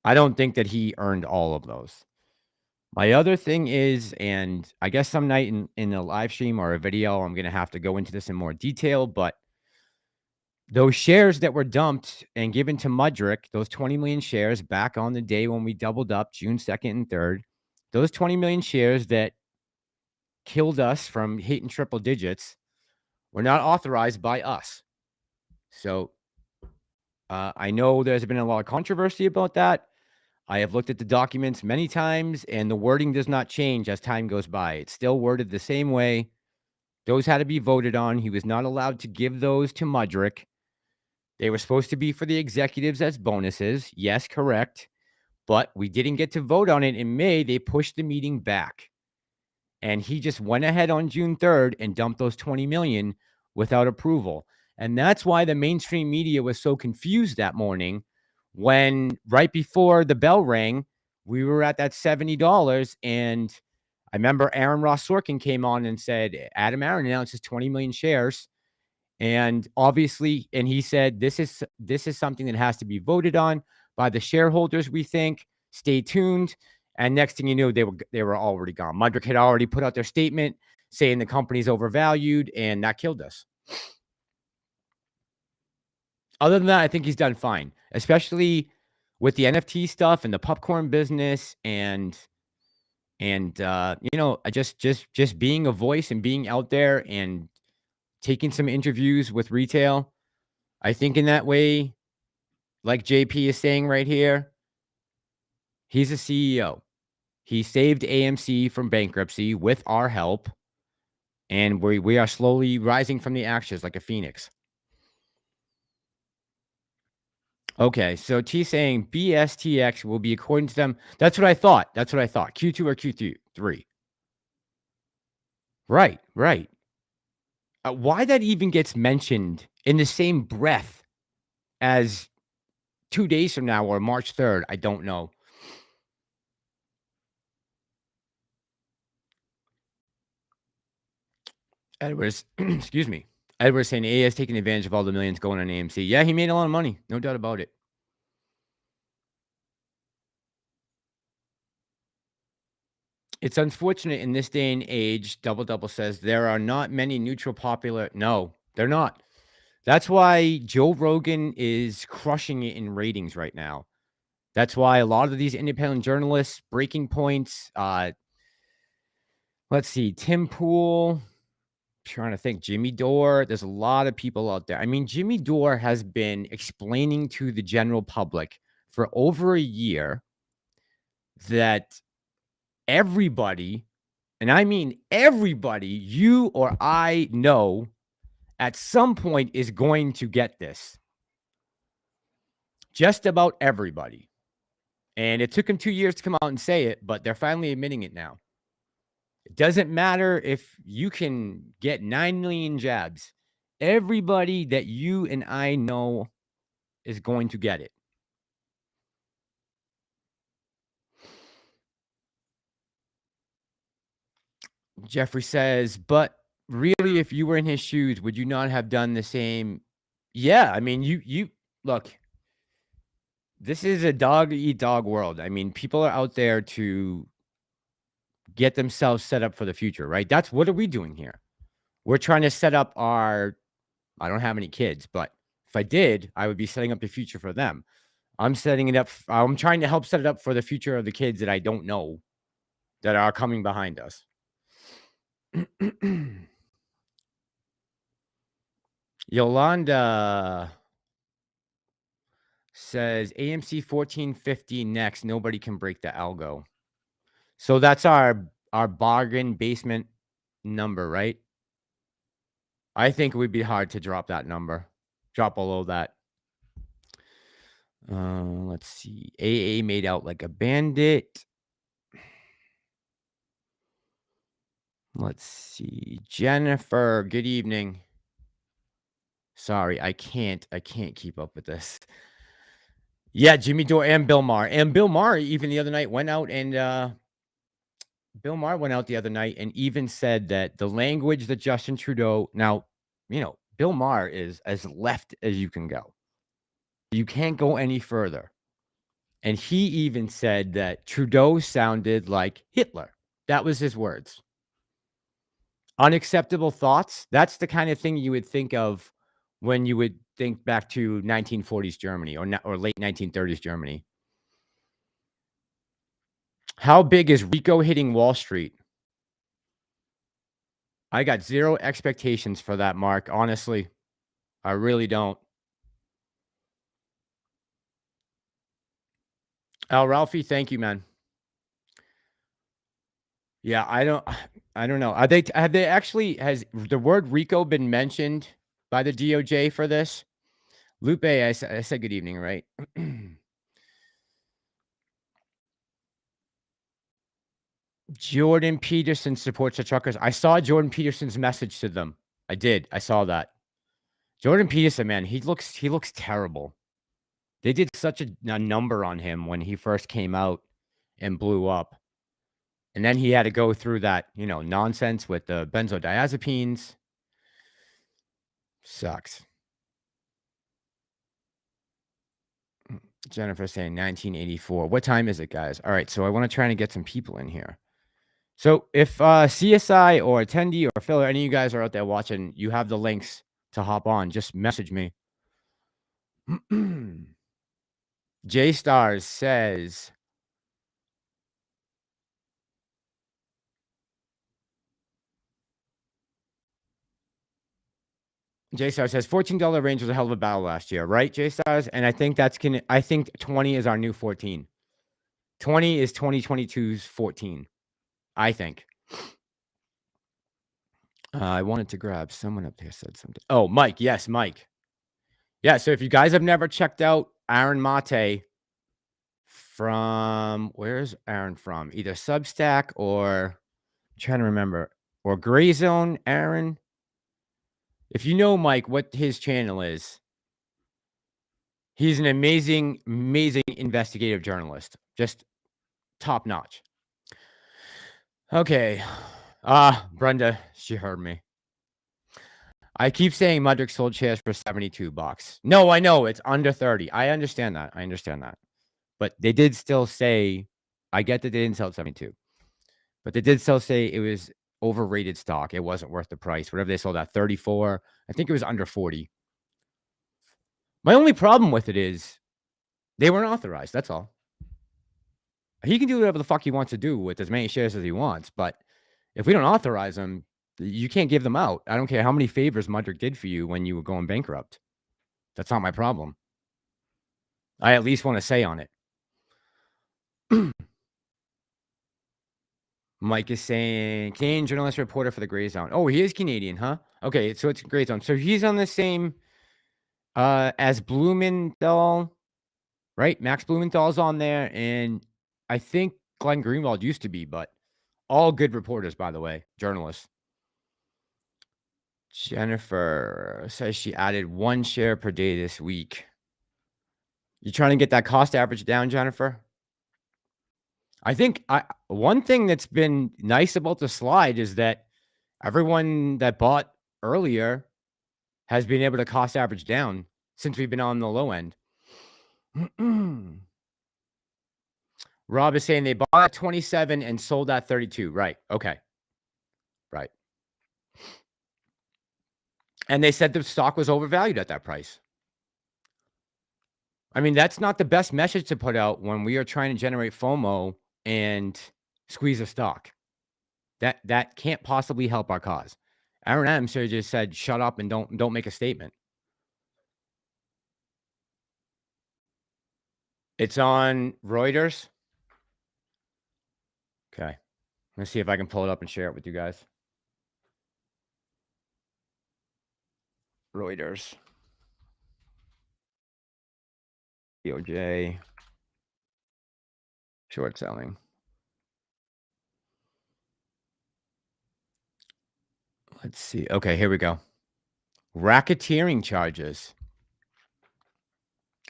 I don't think that he earned all of those. My other thing is, and I guess some night in a live stream or a video, I'm going to have to go into this in more detail, but those shares that were dumped and given to Mudrick, those 20 million shares back on the day when we doubled up, June 2nd and 3rd, those 20 million shares that killed us from hitting triple digits were not authorized by us. So I know there's been a lot of controversy about that. I have looked at the documents many times, and the wording does not change as time goes by. It's still worded the same way. Those had to be voted on. He was not allowed to give those to Mudrick. They were supposed to be for the executives as bonuses. Yes, correct. But we didn't get to vote on it in May. They pushed the meeting back. And he just went ahead on June 3rd and dumped those 20 million without approval. And that's why the mainstream media was so confused that morning when right before the bell rang, we were at that $70. And I remember Aaron Ross Sorkin came on and said, Adam Aaron announces 20 million shares. And obviously, and he said, this is something that has to be voted on by the shareholders, we think. Stay tuned. And next thing you know, they were already gone. Mudrick had already put out their statement saying the company's overvalued, and that killed us. Other than that, I think he's done fine, especially with the NFT stuff and the popcorn business and just being a voice and being out there and taking some interviews with retail. I think in that way, like JP is saying right here, he's a CEO. He saved AMC from bankruptcy with our help, and we are slowly rising from the ashes like a phoenix. Okay, so T saying BSTX will be according to them. That's what I thought. Q2 or Q3. Right. Why that even gets mentioned in the same breath as 2 days from now or March 3rd, I don't know. Edwards, excuse me. Edwards saying AA has taken advantage of all the millions going on AMC. Yeah, he made a lot of money. No doubt about it. It's unfortunate in this day and age, Double says, there are not many neutral popular. No, they're not. That's why Joe Rogan is crushing it in ratings right now. That's why a lot of these independent journalists, Breaking Points, let's see, Tim Pool, trying to think, Jimmy Dore. There's a lot of people out there. I mean, Jimmy Dore has been explaining to the general public for over a year that everybody, and I mean everybody, you or I know, at some point is going to get this. Just about everybody. And it took them 2 years to come out and say it, but they're finally admitting it now. It doesn't matter if you can get 9 million jabs. Everybody that you and I know is going to get it. Jeffrey says, but really, if you were in his shoes, would you not have done the same? Yeah, I mean, you look, this is a dog-eat-dog world. I mean, people are out there to get themselves set up for the future, right? That's what are we doing here? We're trying to set up I don't have any kids, but if I did, I would be setting up the future for them. I'm setting it up. I'm trying to help set it up for the future of the kids that I don't know that are coming behind us. Yolanda says AMC 1450 next. Nobody can break the algo. So that's our bargain basement number, right? I think it would be hard to drop that number. Drop below that. Let's see. AA made out like a bandit. Let's see. Jennifer, good evening. Sorry, I can't keep up with this. Yeah, Jimmy Dore and Bill Maher. And Bill Maher even the other night went out and Bill Maher went out the other night and even said that the language that Justin Trudeau, now, you know, Bill Maher is as left as you can go. You can't go any further. And he even said that Trudeau sounded like Hitler. That was his words. Unacceptable thoughts. That's the kind of thing you would think of when you would think back to 1940s Germany or late 1930s Germany. How big is RICO hitting Wall Street? I got zero expectations for that, Mark. Honestly, I really don't. Al Ralphie, thank you, man. Yeah, I don't know. Have they actually, has the word RICO been mentioned by the DOJ for this? Lupe, I said good evening, right? Jordan Peterson supports the truckers. I saw Jordan Peterson's message to them. I did. I saw that. Jordan Peterson, man, he looks terrible. They did such a number on him when he first came out and blew up. And then he had to go through that, you know, nonsense with the benzodiazepines. Sucks. Jennifer saying 1984. What time is it, guys? All right, so I want to try and get some people in here. So if CSI or Tendie or Phil or any of you guys are out there watching, you have the links to hop on. Just message me. J Stars says, J Stars says $14 range was a hell of a battle last year, right, J Stars? And I think I think 20 is our new 14. 20 is 2022's 14, I think. I wanted to grab someone up there said something. Oh, Mike. Yes, Mike. Yeah, so if you guys have never checked out Aaron Mate from, where's Aaron from? Either Substack or, I'm trying to remember, or Gray Zone Aaron. If you know Mike, what his channel is, he's an amazing, amazing investigative journalist. Just top notch. Okay. Brenda, she heard me. I keep saying Mudrick sold shares for $72. No, I know it's under 30. I understand that. But they did still say, I get that they didn't sell at 72. But they did still say it was overrated stock. It wasn't worth the price. Whatever they sold at 34, I think it was under 40. My only problem with it is they weren't authorized. That's all. He can do whatever the fuck he wants to do with as many shares as he wants. But if we don't authorize them, you can't give them out. I don't care how many favors Mudrick did for you when you were going bankrupt. That's not my problem. I at least want to say on it. Mike is saying, Canadian journalist reporter for the Gray Zone. Oh, he is Canadian, huh? Okay, so it's Gray Zone. So he's on the same as Blumenthal. right? Max Blumenthal's on there, and I think Glenn Greenwald used to be, but all good reporters, by the way, journalists. Jennifer says she added 1 share per day this week. You trying to get that cost average down, Jennifer? I think one thing that's been nice about the slide is that everyone that bought earlier has been able to cost average down since we've been on the low end. Rob is saying they bought at 27 and sold at 32. Right. Okay. Right. And they said the stock was overvalued at that price. I mean, that's not the best message to put out when we are trying to generate FOMO and squeeze a stock. That can't possibly help our cause. Aaron Adams just said, "Shut up and don't make a statement." It's on Reuters. Okay, let's see if I can pull it up and share it with you guys. Reuters. DOJ. Short selling. Let's see. Okay, here we go. Racketeering charges.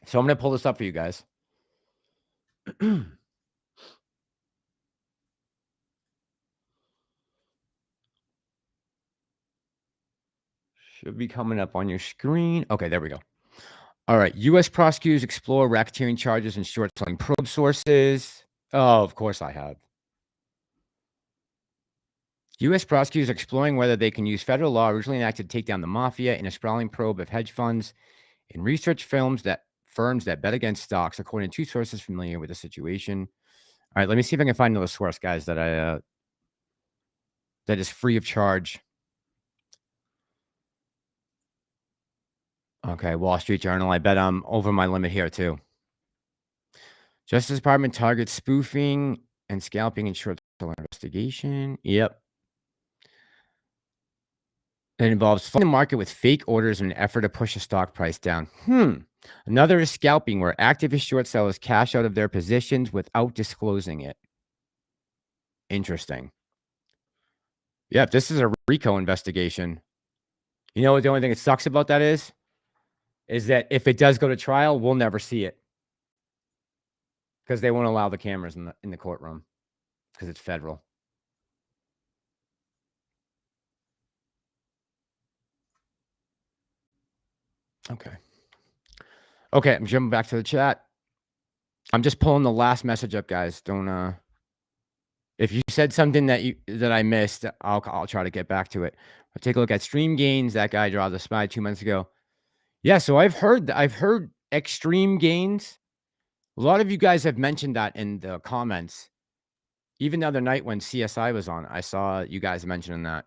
So I'm going to pull this up for you guys. Should be coming up on your screen. Okay, there we go. All right. U.S. prosecutors explore racketeering charges and short selling probe sources. Oh, of course I have. U.S. prosecutors exploring whether they can use federal law originally enacted to take down the mafia in a sprawling probe of hedge funds and research firms that bet against stocks, according to 2 sources familiar with the situation. All right, let me see if I can find another source, guys, that is free of charge. Okay, Wall Street Journal. I bet I'm over my limit here too. Justice Department targets spoofing and scalping in short seller investigation. Yep. It involves flooding the market with fake orders in an effort to push the stock price down. Another is scalping, where activist short sellers cash out of their positions without disclosing it. Interesting. Yep, this is a RICO investigation. You know what the only thing that sucks about that is that if it does go to trial, we'll never see it. Because they won't allow the cameras in the courtroom. Because it's federal. Okay, I'm jumping back to the chat. I'm just pulling the last message up, guys. Don't if you said something that I missed, I'll try to get back to it. I'll take a look at stream gains. That guy dropped the SPY 2 months ago. Yeah, so I've heard extreme gains. A lot of you guys have mentioned that in the comments. Even the other night when CSI was on, I saw you guys mentioning that.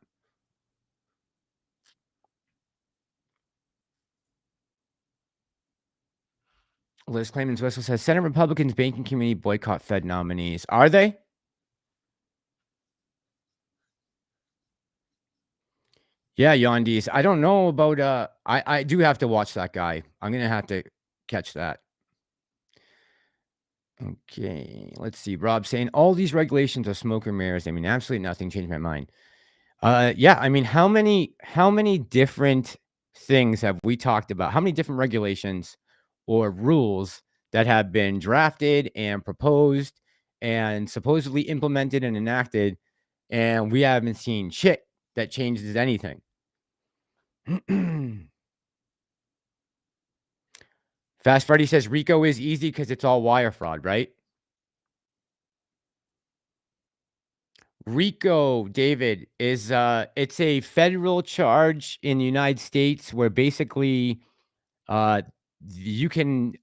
Liz Clayman's Whistle says Senate Republicans banking committee boycott Fed nominees. Are they? Yeah, Yondies. I don't know about I do have to watch that guy. I'm gonna have to catch that. Okay, let's see. Rob saying all these regulations are smoke and mirrors. I mean, absolutely nothing. Changed my mind. Yeah, I mean, how many different things have we talked about? How many different regulations or rules that have been drafted and proposed and supposedly implemented and enacted, and we haven't seen shit that changes anything? Fast Freddy says RICO is easy because it's all wire fraud, right? RICO, David, is it's a federal charge in the United States where basically you can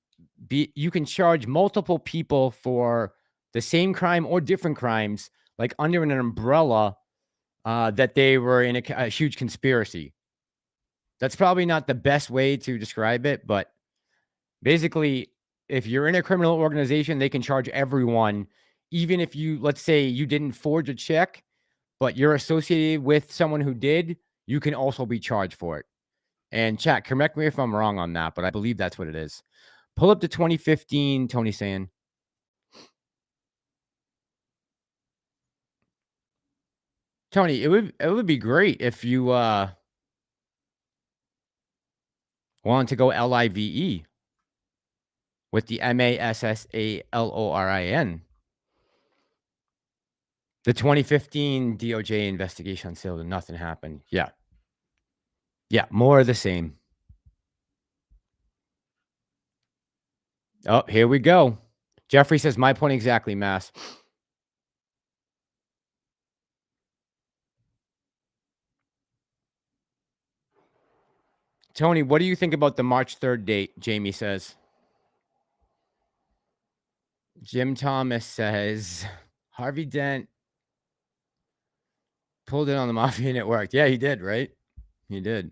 charge multiple people for the same crime or different crimes, like under an umbrella that they were in a huge conspiracy. That's probably not the best way to describe it, but basically, if you're in a criminal organization, they can charge everyone, even if let's say you didn't forge a check, but you're associated with someone who did, you can also be charged for it. And chat, correct me if I'm wrong on that, but I believe that's what it is. Pull up the 2015, Tony saying. Tony, it would be great if you wanted to go LIVE with the MASSALORIN. The 2015 DOJ investigation on sale, nothing happened. Yeah. Yeah, more of the same. Oh, here we go. Jeffrey says, my point exactly, Mass. Tony, what do you think about the March 3rd date? Jamie says. Jim Thomas says, Harvey Dent pulled it on the Mafia and it worked. Yeah, he did, right? He did.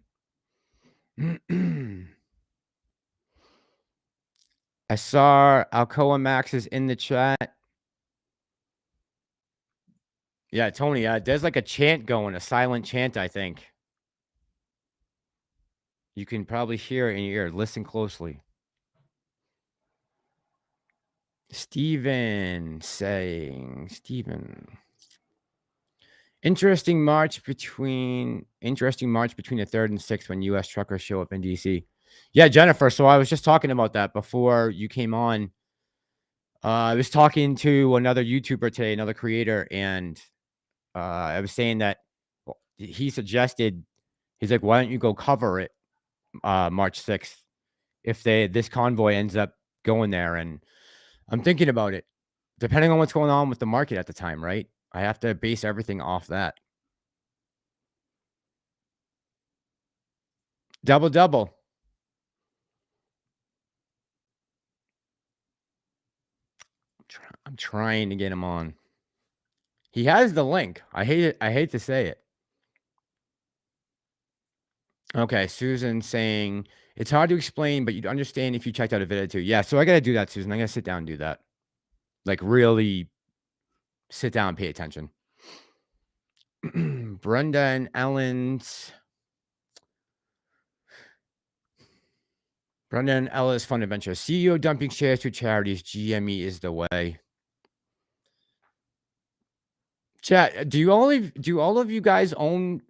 I saw Alcoa Max is in the chat. Yeah, Tony, there's like a chant going, a silent chant, I think. You can probably hear it in your ear. Listen closely. Steven saying, Interesting march between the 3rd and 6th when U.S. truckers show up in D.C. Yeah, Jennifer. So I was just talking about that before you came on. I was talking to another YouTuber today, another creator, and I was saying that he suggested, he's like, why don't you go cover it March 6th if this convoy ends up going there? And I'm thinking about it, depending on what's going on with the market at the time, right? I have to base everything off that. Double. I'm trying to get him on. He has the link. I hate it. I hate to say it. Okay, Susan saying, it's hard to explain, but you'd understand if you checked out a video too. Yeah, so I got to do that, Susan. I got to sit down and do that. Like, really sit down and pay attention. Brenda and Ellen's. Brenda and Ella's Fun Adventure. CEO dumping shares to charities. GME is the way. Chat, do all of you guys own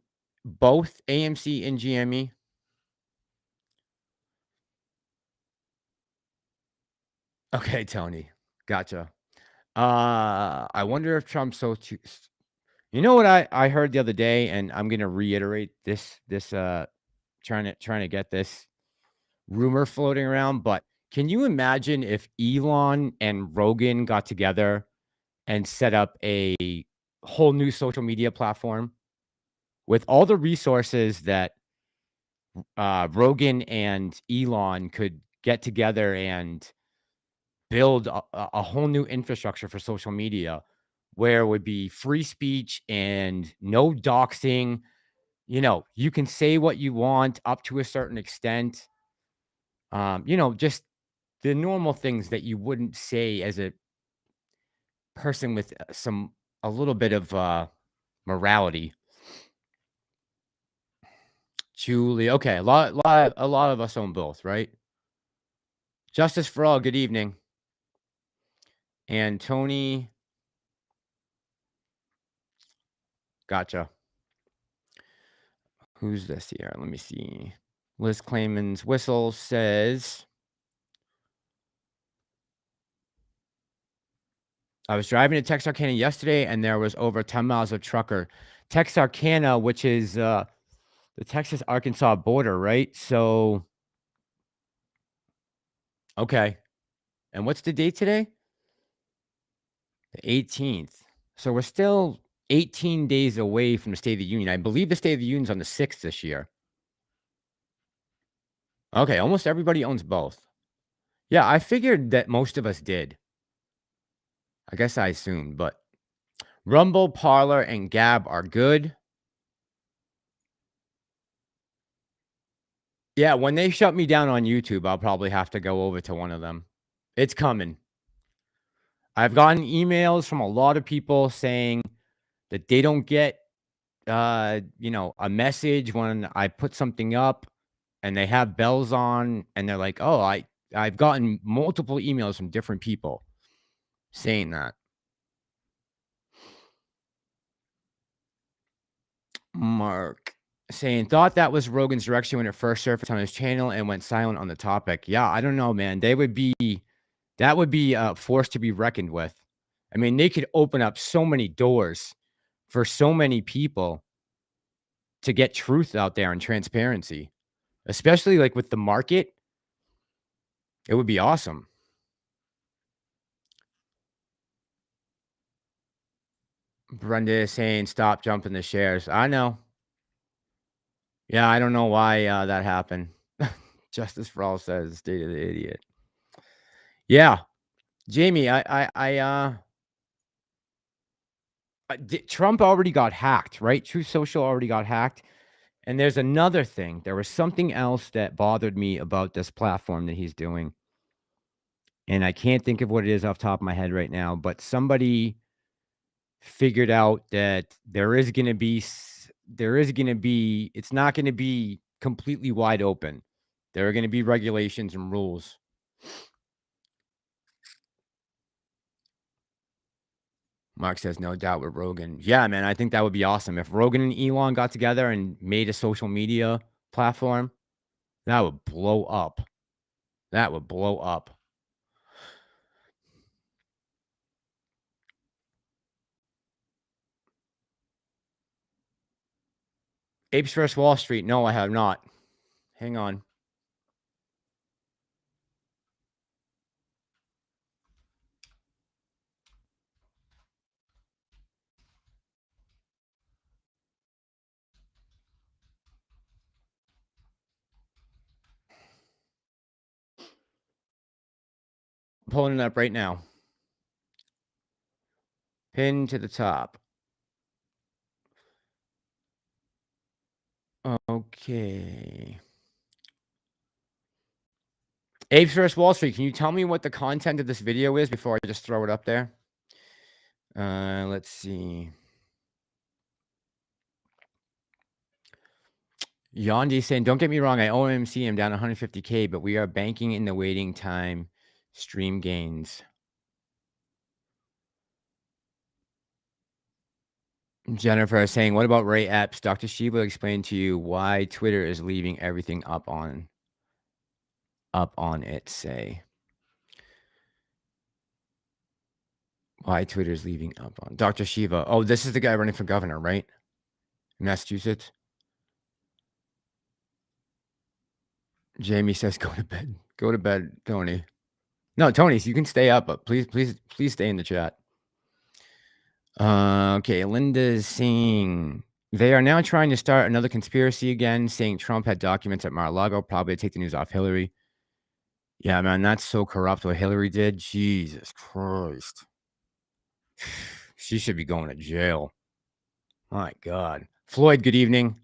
both AMC and GME? Okay, Tony. Gotcha. I wonder if Trump's so too. You know what I heard the other day, and I'm gonna reiterate this trying to get this rumor floating around, but can you imagine if Elon and Rogan got together and set up a whole new social media platform with all the resources that Rogan and Elon could get together and build a whole new infrastructure for social media where it would be free speech and no doxing. You know, you can say what you want up to a certain extent. You know, just the normal things that you wouldn't say as a person with a little bit of morality. Julie, okay, a lot of us own both, right? Justice for all. Good evening. And Tony, gotcha. Who's this here? Let me see. Liz Clayman's whistle says, I was driving to Texarkana yesterday, and there was over 10 miles of trucker. Texarkana, which is the Texas-Arkansas border, right? So, okay. And what's the date today? The 18th. So we're still 18 days away from the State of the Union. I believe the State of the Union's on the 6th this year. Okay, almost everybody owns both. Yeah, I figured that most of us did. I guess I assumed, but Rumble, Parler, and Gab are good. Yeah, when they shut me down on YouTube, I'll probably have to go over to one of them. It's coming. I've gotten emails from a lot of people saying that they don't get, you know, a message when I put something up and they have bells on and they're like, oh, I've gotten multiple emails from different people saying that. Mark saying, thought that was Rogan's direction when it first surfaced on his channel and went silent on the topic. Yeah, I don't know, man. That would be a force to be reckoned with. I mean, they could open up so many doors for so many people to get truth out there and transparency, especially like with the market. It would be awesome. Brenda is saying, stop jumping the shares. I know. Yeah, I don't know why that happened. Justice for All says, state of the idiot. Yeah, Jamie, Trump already got hacked, right? Truth Social already got hacked. And there's another thing. There was something else that bothered me about this platform that he's doing. And I can't think of what it is off the top of my head right now, but somebody figured out that it's not going to be completely wide open. There are going to be regulations and rules. Mark says, no doubt with Rogan. Yeah, man, I think that would be awesome. If Rogan and Elon got together and made a social media platform, that would blow up. That would blow up. Apes vs. Wall Street. No, I have not. Hang on. I'm pulling it up right now. Pin to the top. Okay. Apes vs. Wall Street. Can you tell me what the content of this video is before I just throw it up there? Let's see. Yondi saying, don't get me wrong, I OMC am down 150K, but we are banking in the waiting time. Stream gains. Jennifer is saying, what about Ray Epps? Dr. Shiva explained to you why Twitter is leaving everything up on it, say. Why Twitter is leaving up on. Dr. Shiva. Oh, this is the guy running for governor, right? In Massachusetts. Jamie says, go to bed. Go to bed, Tony. No, Tony, you can stay up, but please stay in the chat. Okay, Linda's saying they are now trying to start another conspiracy again, saying Trump had documents at Mar-a-Lago, probably to take the news off Hillary. Yeah, man, that's so corrupt what Hillary did. Jesus Christ. She should be going to jail. My God. Floyd, good evening.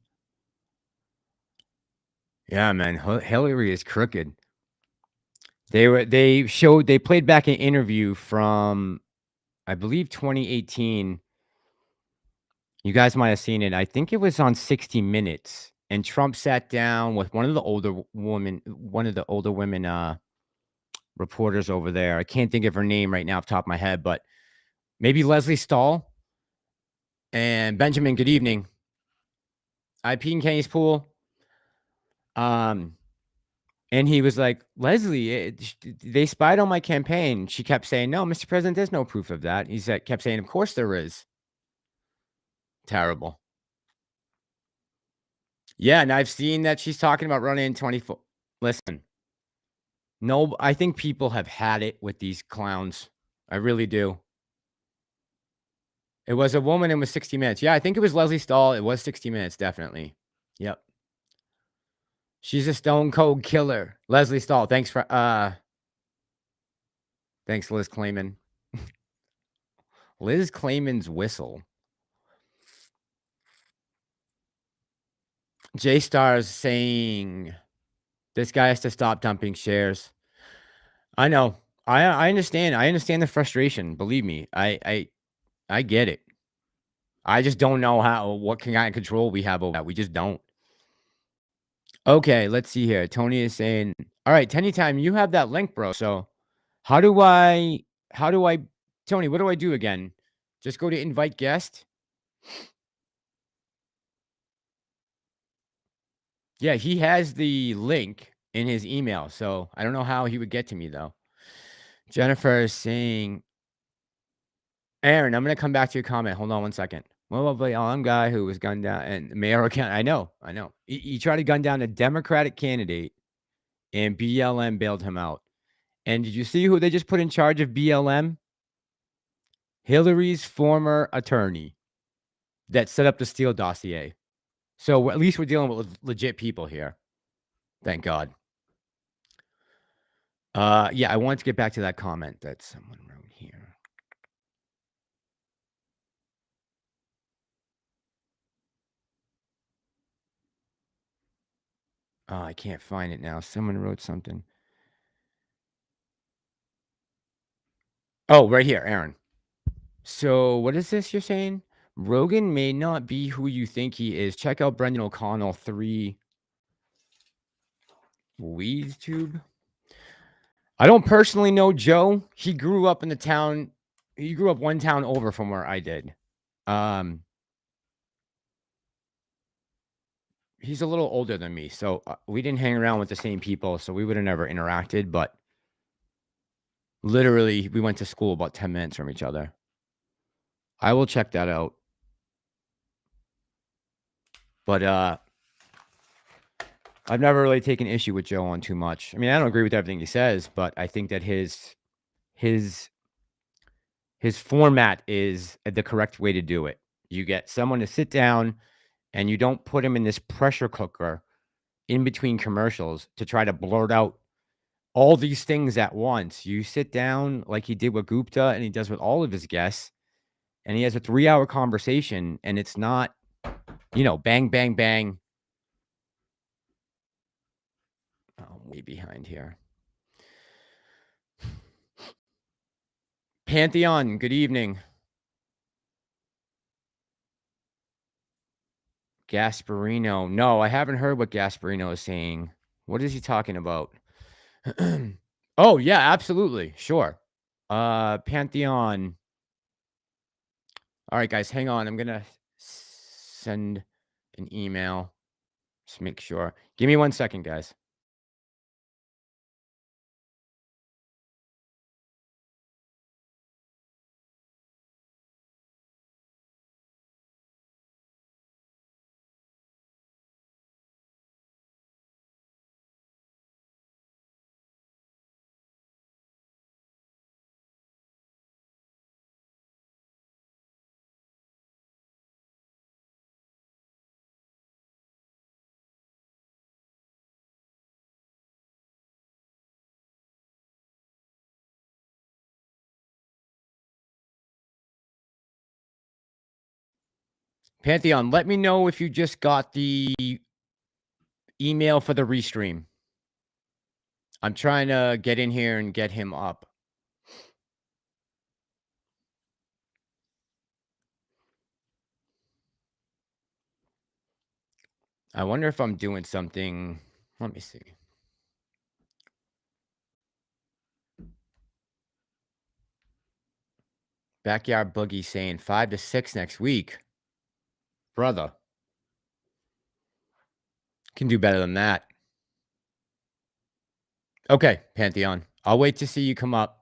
Yeah, man, Hillary is crooked. They played back an interview from, I believe, 2018. You guys might have seen it. I think it was on 60 Minutes. And Trump sat down with one of the older women reporters over there. I can't think of her name right now off the top of my head, but maybe Leslie Stahl. And Benjamin, good evening. I peed in Kenny's pool. And he was like, Leslie, they spied on my campaign. She kept saying, no, Mr. President, there's no proof of that. He kept saying, of course there is. Terrible. Yeah, and I've seen that she's talking about running in 24. Listen, no, I think people have had it with these clowns. I really do. It was a woman and was 60 Minutes. Yeah, I think it was Leslie Stahl. It was 60 Minutes, definitely. Yep. She's a stone cold killer. Leslie Stahl. Thanks, Liz Clayman. Liz Clayman's whistle. J Star's saying this guy has to stop dumping shares. I know. I understand. I understand the frustration. Believe me. I get it. I just don't know what kind of control we have over that. We just don't. Okay, let's see here. Tony is saying, all right, Tendie time, you have that link, bro. So how do I, Tony, what do I do again? Just go to invite guest. Yeah, he has the link in his email. So I don't know how he would get to me though. Jennifer is saying, Aaron, I'm going to come back to your comment. Hold on one second. Well, I'm guy who was gunned down and mayoral county. I know. He tried to gun down a Democratic candidate and BLM bailed him out. And did you see who they just put in charge of BLM? Hillary's former attorney that set up the Steele dossier. So at least we're dealing with legit people here. Thank God. Yeah, I wanted to get back to that comment that someone wrote here. Oh, I can't find it now. Someone wrote something. Oh, right here, Aaron. So what is this you're saying? Rogan may not be who you think he is. Check out Brendan O'Connell 3 Weeds Tube. I don't personally know Joe. He grew up in the town. He grew up one town over from where I did. He's a little older than me, so we didn't hang around with the same people, so we would have never interacted, but literally we went to school about 10 minutes from each other. I will check that out. But I've never really taken issue with Joe on too much. I mean, I don't agree with everything he says, but I think that his format is the correct way to do it. You get someone to sit down and you don't put him in this pressure cooker in between commercials to try to blurt out all these things at once. You sit down like he did with Gupta and he does with all of his guests, and he has a 3-hour conversation, and it's not, bang, bang, bang. Oh, I'm way behind here. Pantheon, good evening. Gasparino. No, I haven't heard what Gasparino is saying. What is he talking about? Oh, yeah, absolutely. Sure. Pantheon. All right, guys, hang on. I'm going to send an email. Just make sure. Give me 1 second, guys. Pantheon, let me know if you just got the email for the restream. I'm trying to get in here and get him up. I wonder if I'm doing something. Let me see. Backyard Boogie saying 5 to 6 next week. Brother. Can do better than that. Okay, Pantheon. I'll wait to see you come up.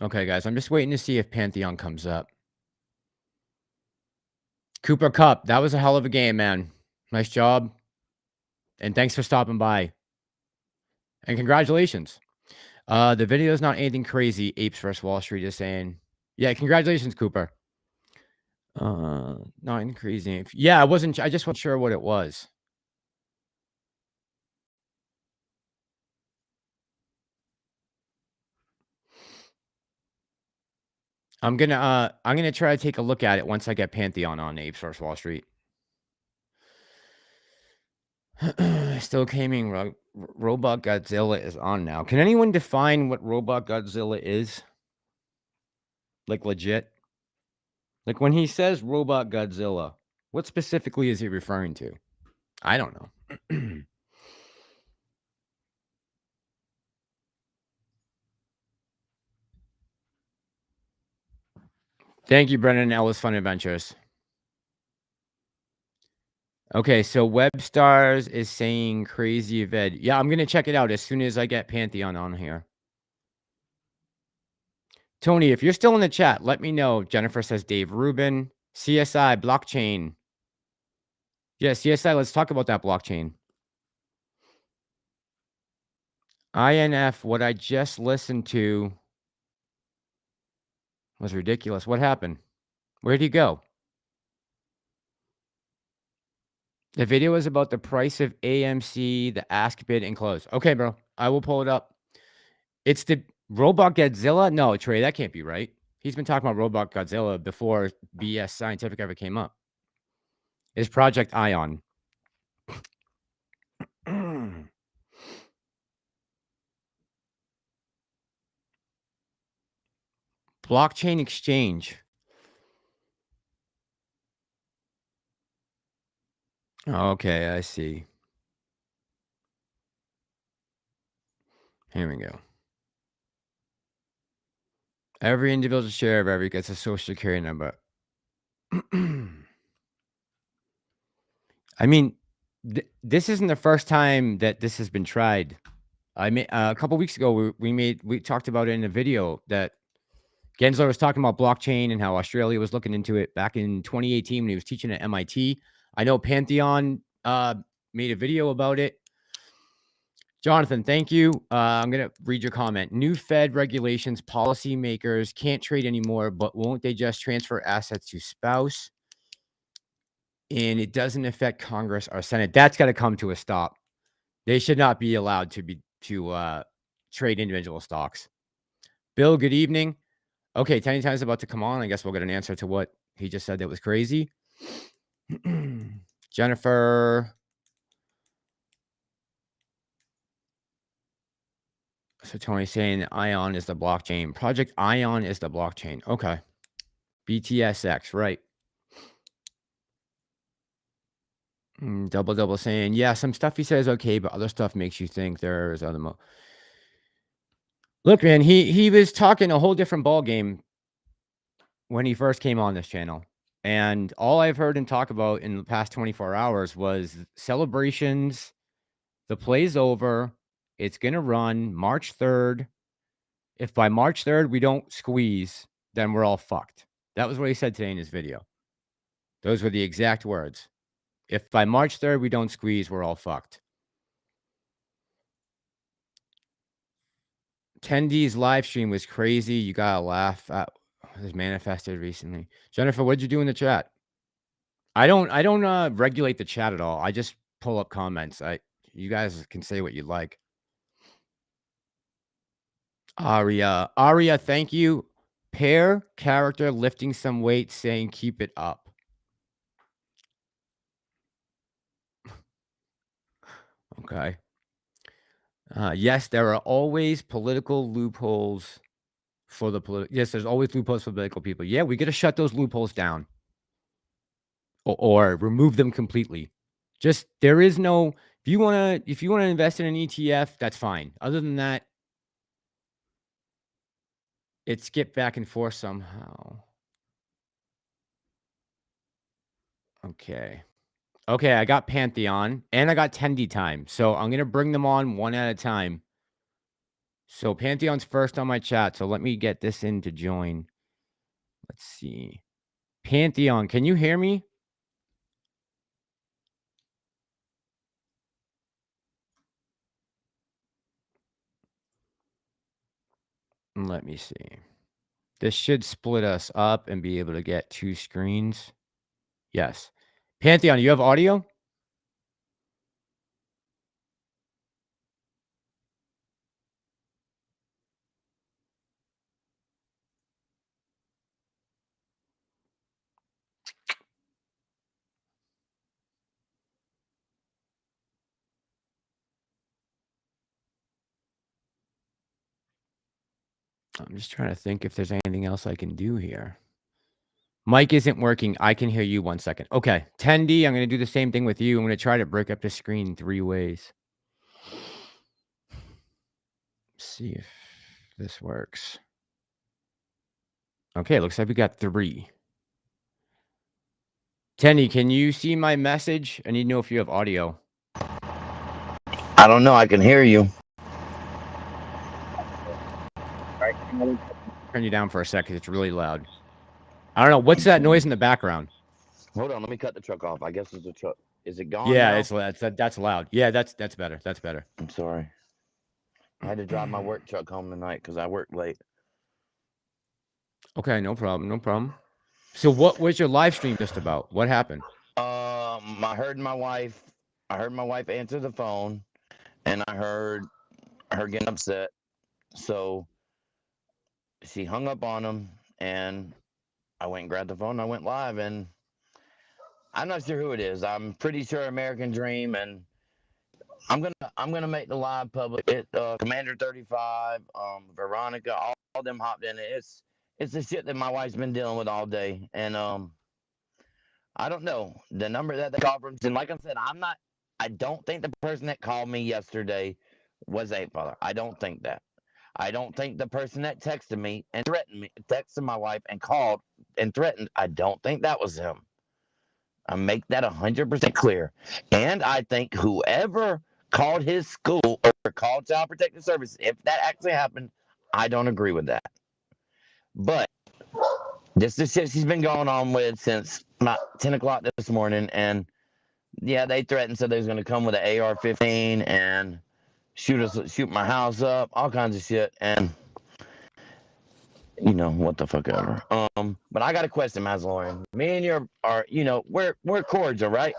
Okay, guys, I'm just waiting to see if Pantheon comes up. Cooper Cup, that was a hell of a game, man. Nice job. And thanks for stopping by. And congratulations. The video is not anything crazy. Apes vs. Wall Street is saying. Yeah, congratulations, Cooper. Not anything crazy. Yeah, I just wasn't sure what it was. I'm gonna try to take a look at it once I get Pantheon on Apes vs. Wall Street. Still gaming. Robot Godzilla is on now. Can anyone define what Robot Godzilla is? Like legit? Like when he says Robot Godzilla, what specifically is he referring to? I don't know. Thank you, Brennan Ellis Fun Adventures. Okay, so Webstars is saying crazy Ved. Yeah, I'm gonna check it out as soon as I get Pantheon on here. Tony, if you're still in the chat, let me know. Jennifer says Dave Rubin, CSI, blockchain. Yeah, CSI, let's talk about that blockchain. INF, what I just listened to was ridiculous. What happened? Where'd he go? The video is about the price of AMC, the ask, bid, and close. Okay, bro. I will pull it up. It's the Robot Godzilla? No, Trey, that can't be right. He's been talking about Robot Godzilla before BS Scientific ever came up. It's Project Ion. Blockchain exchange. Okay, I see. Here we go. Every individual share of every gets a social security number. I mean, this isn't the first time that this has been tried. I mean, a couple weeks ago, we talked about it in a video that Gensler was talking about blockchain and how Australia was looking into it back in 2018 when he was teaching at MIT. I know Pantheon made a video about it. Jonathan, thank you. I'm going to read your comment. New Fed regulations, policymakers can't trade anymore, but won't they just transfer assets to spouse? And it doesn't affect Congress or Senate. That's got to come to a stop. They should not be allowed to trade individual stocks. Bill, good evening. Okay, Tiny Time's about to come on. I guess we'll get an answer to what he just said that was crazy. Jennifer. So Tony's saying Ion is the blockchain. Project Ion is the blockchain. Okay. BTSX, right. Double saying, yeah, some stuff he says okay, but other stuff makes you think there's other Look, man, he was talking a whole different ball game when he first came on this channel. And all I've heard him talk about in the past 24 hours was celebrations. The play's over. It's going to run March 3rd. If by March 3rd we don't squeeze, then we're all fucked. That was what he said today in his video. Those were the exact words. If by March 3rd we don't squeeze, we're all fucked. Tendie's live stream was crazy. You gotta laugh at what was manifested recently. Jennifer, what'd you do in the chat? I don't regulate the chat at all. I just pull up comments. You guys can say what you like. Aria, thank you. Pair character lifting some weight, saying keep it up. Okay. Yes, there are always political loopholes for the political. Yes, there's always loopholes for political people. Yeah, we got to shut those loopholes down or remove them completely. Just there is no. If you want to invest in an ETF, that's fine. Other than that, it skipped back and forth somehow. Okay. Okay, I got Pantheon and I got Tendie time. So I'm going to bring them on one at a time. So Pantheon's first on my chat. So let me get this in to join. Let's see. Pantheon, can you hear me? Let me see. This should split us up and be able to get two screens. Yes. Pantheon, you have audio? I'm just trying to think if there's anything else I can do here. Mic isn't working. I can hear you 1 second. Okay. Tendie, I'm going to do the same thing with you. I'm going to try to break up the screen 3 ways. See if this works. Okay, looks like we got 3. Tendie, can you see my message? I need to know if you have audio. I don't know. I can hear you. Turn you down for a second. It's really loud. I don't know. What's that noise in the background? Hold on. Let me cut the truck off. I guess it's a truck. Is it gone? Yeah, now? that's loud. Yeah, that's better. That's better. I'm sorry. I had to drive my work truck home tonight because I worked late. Okay, no problem. No problem. So what was your live stream just about? What happened? I heard my wife answer the phone, and I heard her getting upset. So she hung up on him, and I went and grabbed the phone. And I went live, and I'm not sure who it is. I'm pretty sure American Dream, and I'm gonna make the live public. It Commander 35, Veronica, all them hopped in it. It's the shit that my wife's been dealing with all day, and I don't know the number that they called from. And like I said, I don't think the person that called me yesterday was a father. I don't think that. I don't think the person that texted me and threatened me, texted my wife and called and threatened, I don't think that was him. I make that 100% clear. And I think whoever called his school or called Child Protective Services, if that actually happened, I don't agree with that. But this is shit she's been going on with since about 10 o'clock this morning. And yeah, they threatened, said they was going to come with an AR-15 and shoot my house up, all kinds of shit. And you know, what the fuck ever. But I got a question, Maslorian. Me and you are, you know, we're cordial, right?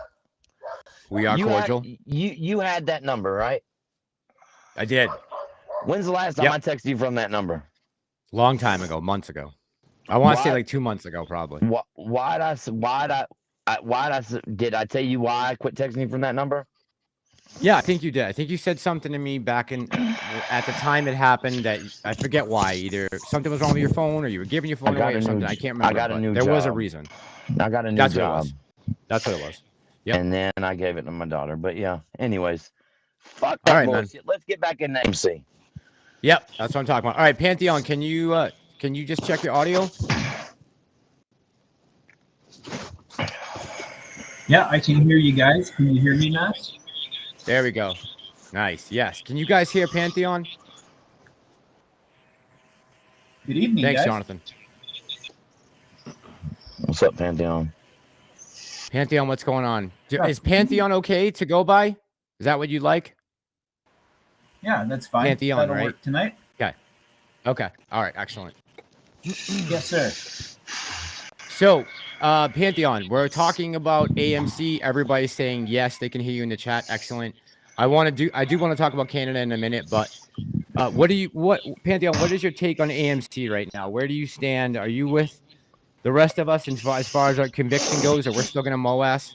We are cordial. You had that number, right? I did. When's the last time I texted you from that number? Long time ago, months ago. I want to say like 2 months ago, probably. Did I tell you why I quit texting you from that number? Yeah, I think you did. I think you said something to me back in at the time it happened that I forget why. Either something was wrong with your phone or you were giving your phone away or something. I can't remember. I got a new there job. was a reason. I got a new job. That's what it was. Yep. And then I gave it to my daughter. But yeah, anyways, fuck that bullshit. Man. Let's get back in the MC. Yep, that's what I'm talking about. All right, Pantheon, can you just check your audio? Yeah, I can hear you guys. Can you hear me now? There we go. Nice. Yes. Can you guys hear Pantheon? Good evening, Thanks, guys. Jonathan. What's up, Pantheon? Pantheon, what's going on? Is Pantheon okay to go by? Is that what you like? Yeah, that's fine. Pantheon, that'll right? Work tonight. Okay. Okay. All right. Excellent. Yes, sir. So, Pantheon, we're talking about AMC. Everybody's saying yes, they can hear you in the chat. Excellent. I do want to talk about Canada in a minute, but Pantheon, what is your take on AMC right now? Where do you stand? Are you with the rest of us as far as our conviction goes, or we're still going to mow ass?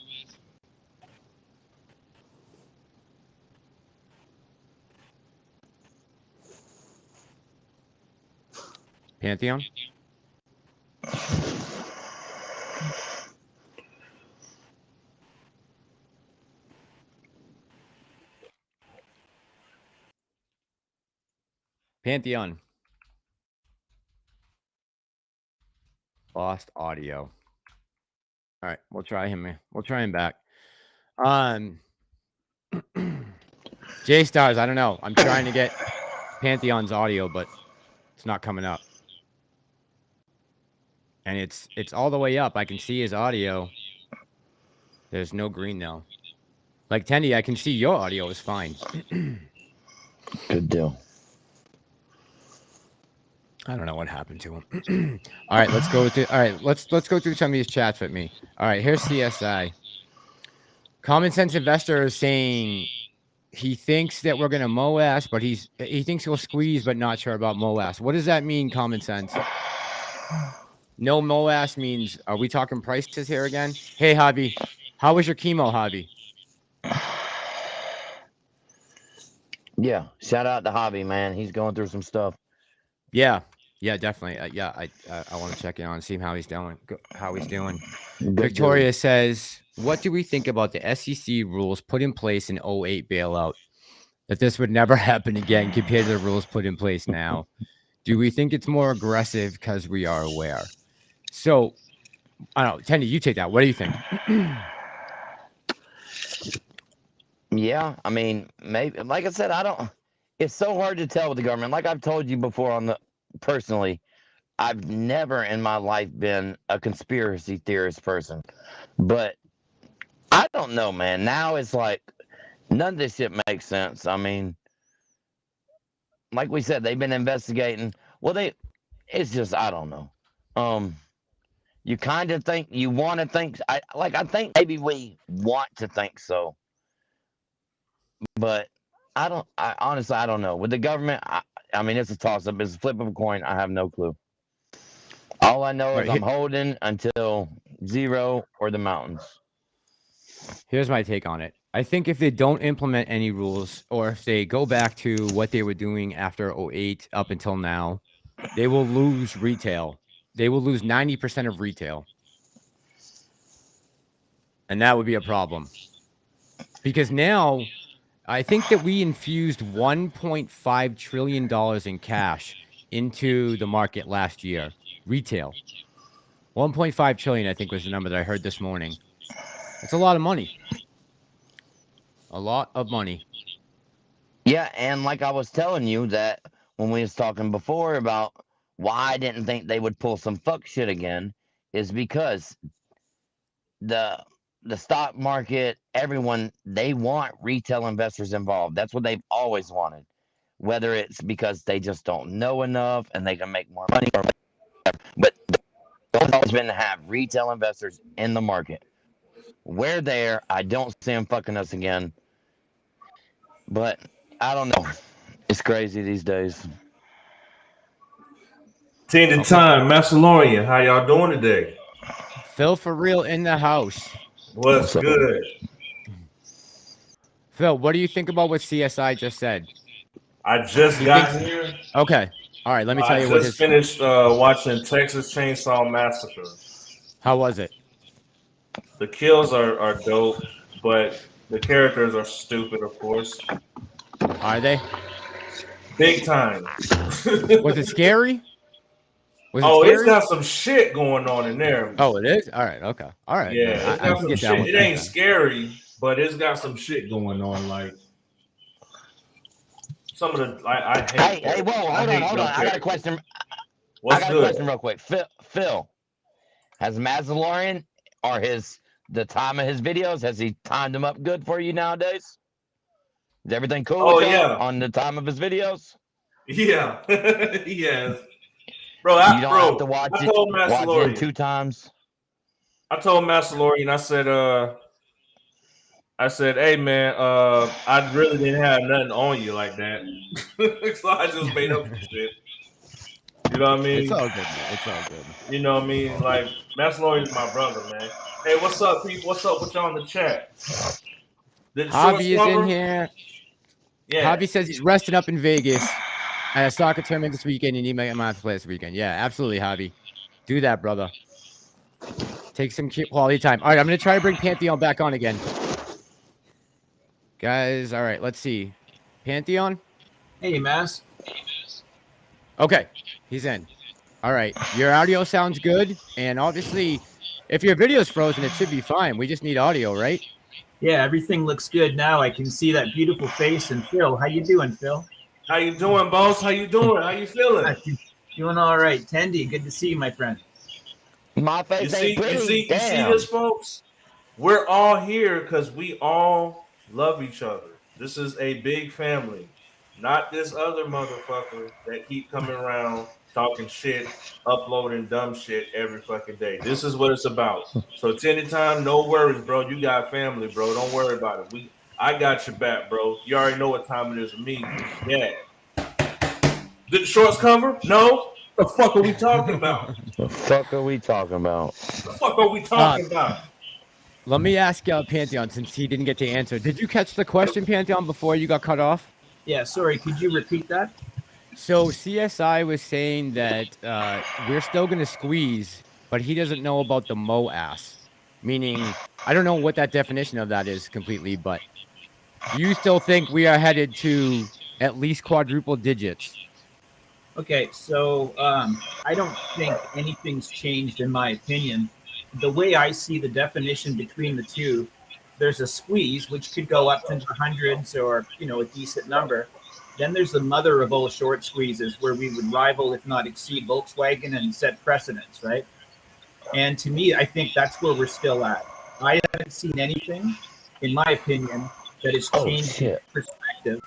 Pantheon? Pantheon. Lost audio. All right, we'll try him. We'll try him back. J Stars, I don't know. I'm trying to get Pantheon's audio, but it's not coming up. And it's all the way up. I can see his audio. There's no green though. Like Tendie, I can see your audio is fine. Good deal. I don't know what happened to him. All right, let's go go through some of these chats with me. All right, here's CSI. Common Sense Investor is saying he thinks that we're gonna mow ass, but he thinks he'll squeeze, but not sure about mow ass. What does that mean, Common Sense? No mow ass means, are we talking prices here again? Hey, Javi, how was your chemo, Javi? Yeah, shout out to Javi, man. He's going through some stuff. Yeah. Yeah, definitely. Yeah, I want to check in on see how he's doing. How he's doing. Good Victoria says, "What do we think about the SEC rules put in place in 08 bailout? That this would never happen again compared to the rules put in place now. Do we think it's more aggressive because we are aware?" So, I don't know. Tendie, you take that. What do you think? Yeah, I mean, maybe. Like I said, I don't. It's so hard to tell with the government. Like I've told you before on the personally, I've never in my life been a conspiracy theorist person, but I don't know, man. Now it's like none of this shit makes sense. I mean, like we said, they've been investigating. Well, it's just I don't know. You kind of think you want to think. I think maybe we want to think so, but I don't. I honestly I don't know. With the government, I mean, it's a toss up. It's a flip of a coin. I have no clue. All I know is I'm holding until zero or the mountains. Here's my take on it. I think if they don't implement any rules, or if they go back to what they were doing after 08 up until now, they will lose retail. They will lose 90% of retail. And that would be a problem. Because now, I think that we infused $1.5 trillion in cash into the market last year. Retail. 1.5 trillion, I think, was the number that I heard this morning. That's a lot of money. A lot of money. Yeah, and like I was telling you that when we was talking before about why I didn't think they would pull some fuck shit again is because the stock market, everyone, they want retail investors involved. That's what they've always wanted. Whether it's because they just don't know enough and they can make more money or whatever. But the goal has always been to have retail investors in the market. We're there. I don't see them fucking us again. But I don't know. It's crazy these days. Tendie time, Macedonian. How y'all doing today? Phil for real in the house. What's good? Phil, what do you think about what CSI just said? I just got here. Okay. All right. Let me tell you what I just finished watching Texas Chainsaw Massacre. How was it? The kills are dope, but the characters are stupid, of course. Are they? Big time. Was it scary? It's got some shit going on in there. Oh, it is? All right. Okay. All right. Yeah, it's got some shit. It ain't scary, but it's got some shit going on. Like some of the I hate. Hey, whoa, hold on. I got a question. What's I got a question real quick. Phil, has Mandalorian or the time of his videos, has he timed them up good for you nowadays? Is everything cool with on the time of his videos? Yeah. Yes. Bro, you don't have to watch it 2 times. I told Mandalorian, I said, hey man, I really didn't have nothing on you like that. So I just made up some shit. You know what I mean? It's all good, man. It's all good. You know what I mean? Like, Mandalorian is my brother, man. Hey, what's up, people? What's up with y'all in the chat? Javi is in here. Yeah. Javi says he's resting up in Vegas at a soccer tournament this weekend. You need my play this weekend. Yeah, absolutely, Javi. Do that, brother. Take some quality time. All right, I'm going to try to bring Pantheon back on again. Guys, all right, let's see. Pantheon? Hey, Mass. Okay, he's in. All right, your audio sounds good. And obviously, if your video's frozen, it should be fine. We just need audio, right? Yeah, everything looks good now. I can see that beautiful face. And Phil, how you doing, Phil? How you doing, boss? How you doing? How you feeling? Doing all right. Tendie, good to see you, my friend. My face ain't pretty. You see this, folks? We're all here because we all love each other. This is a big family. Not this other motherfucker that keep coming around talking shit, uploading dumb shit every fucking day. This is what it's about. So Tendie time, no worries, bro. You got family, bro. Don't worry about it. I got your back, bro. You already know what time it is with me. Yeah. Did the shorts cover? No. The fuck are we talking about? The fuck are we talking about? The fuck are we talking about? Let me ask Pantheon, since he didn't get to answer. Did you catch the question, Pantheon, before you got cut off? Yeah, sorry. Could you repeat that? So CSI was saying that we're still going to squeeze, but he doesn't know about the MOAS, meaning I don't know what that definition of that is completely, but you still think we are headed to at least quadruple digits? Okay, so I don't think anything's changed in my opinion. The way I see the definition between the two, there's a squeeze which could go up into the hundreds or a decent number. Then there's the mother of all short squeezes where we would rival, if not exceed, Volkswagen and set precedents, right? And to me, I think that's where we're still at. I haven't seen anything, in my opinion, that has Oh changed the shit. perspective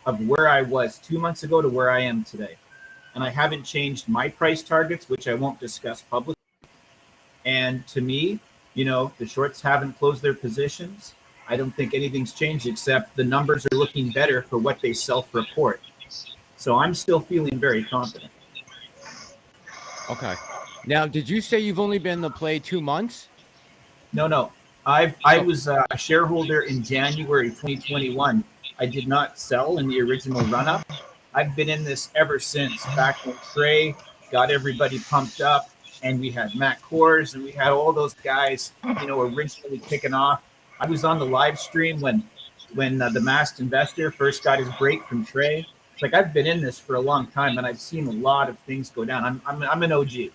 of where I was 2 months ago to where I am today. And I haven't changed my price targets, which I won't discuss publicly. And to me, the shorts haven't closed their positions. I don't think anything's changed except the numbers are looking better for what they self-report. So I'm still feeling very confident. Okay. Now, did you say you've only been in the play 2 months? No. I was a shareholder in January 2021. I did not sell in the original run-up. I've been in this ever since, back when Trey got everybody pumped up, and we had Matt Kors, and we had all those guys, originally kicking off. I was on the live stream when the masked investor first got his break from Trey. It's like I've been in this for a long time, and I've seen a lot of things go down. I'm an OG.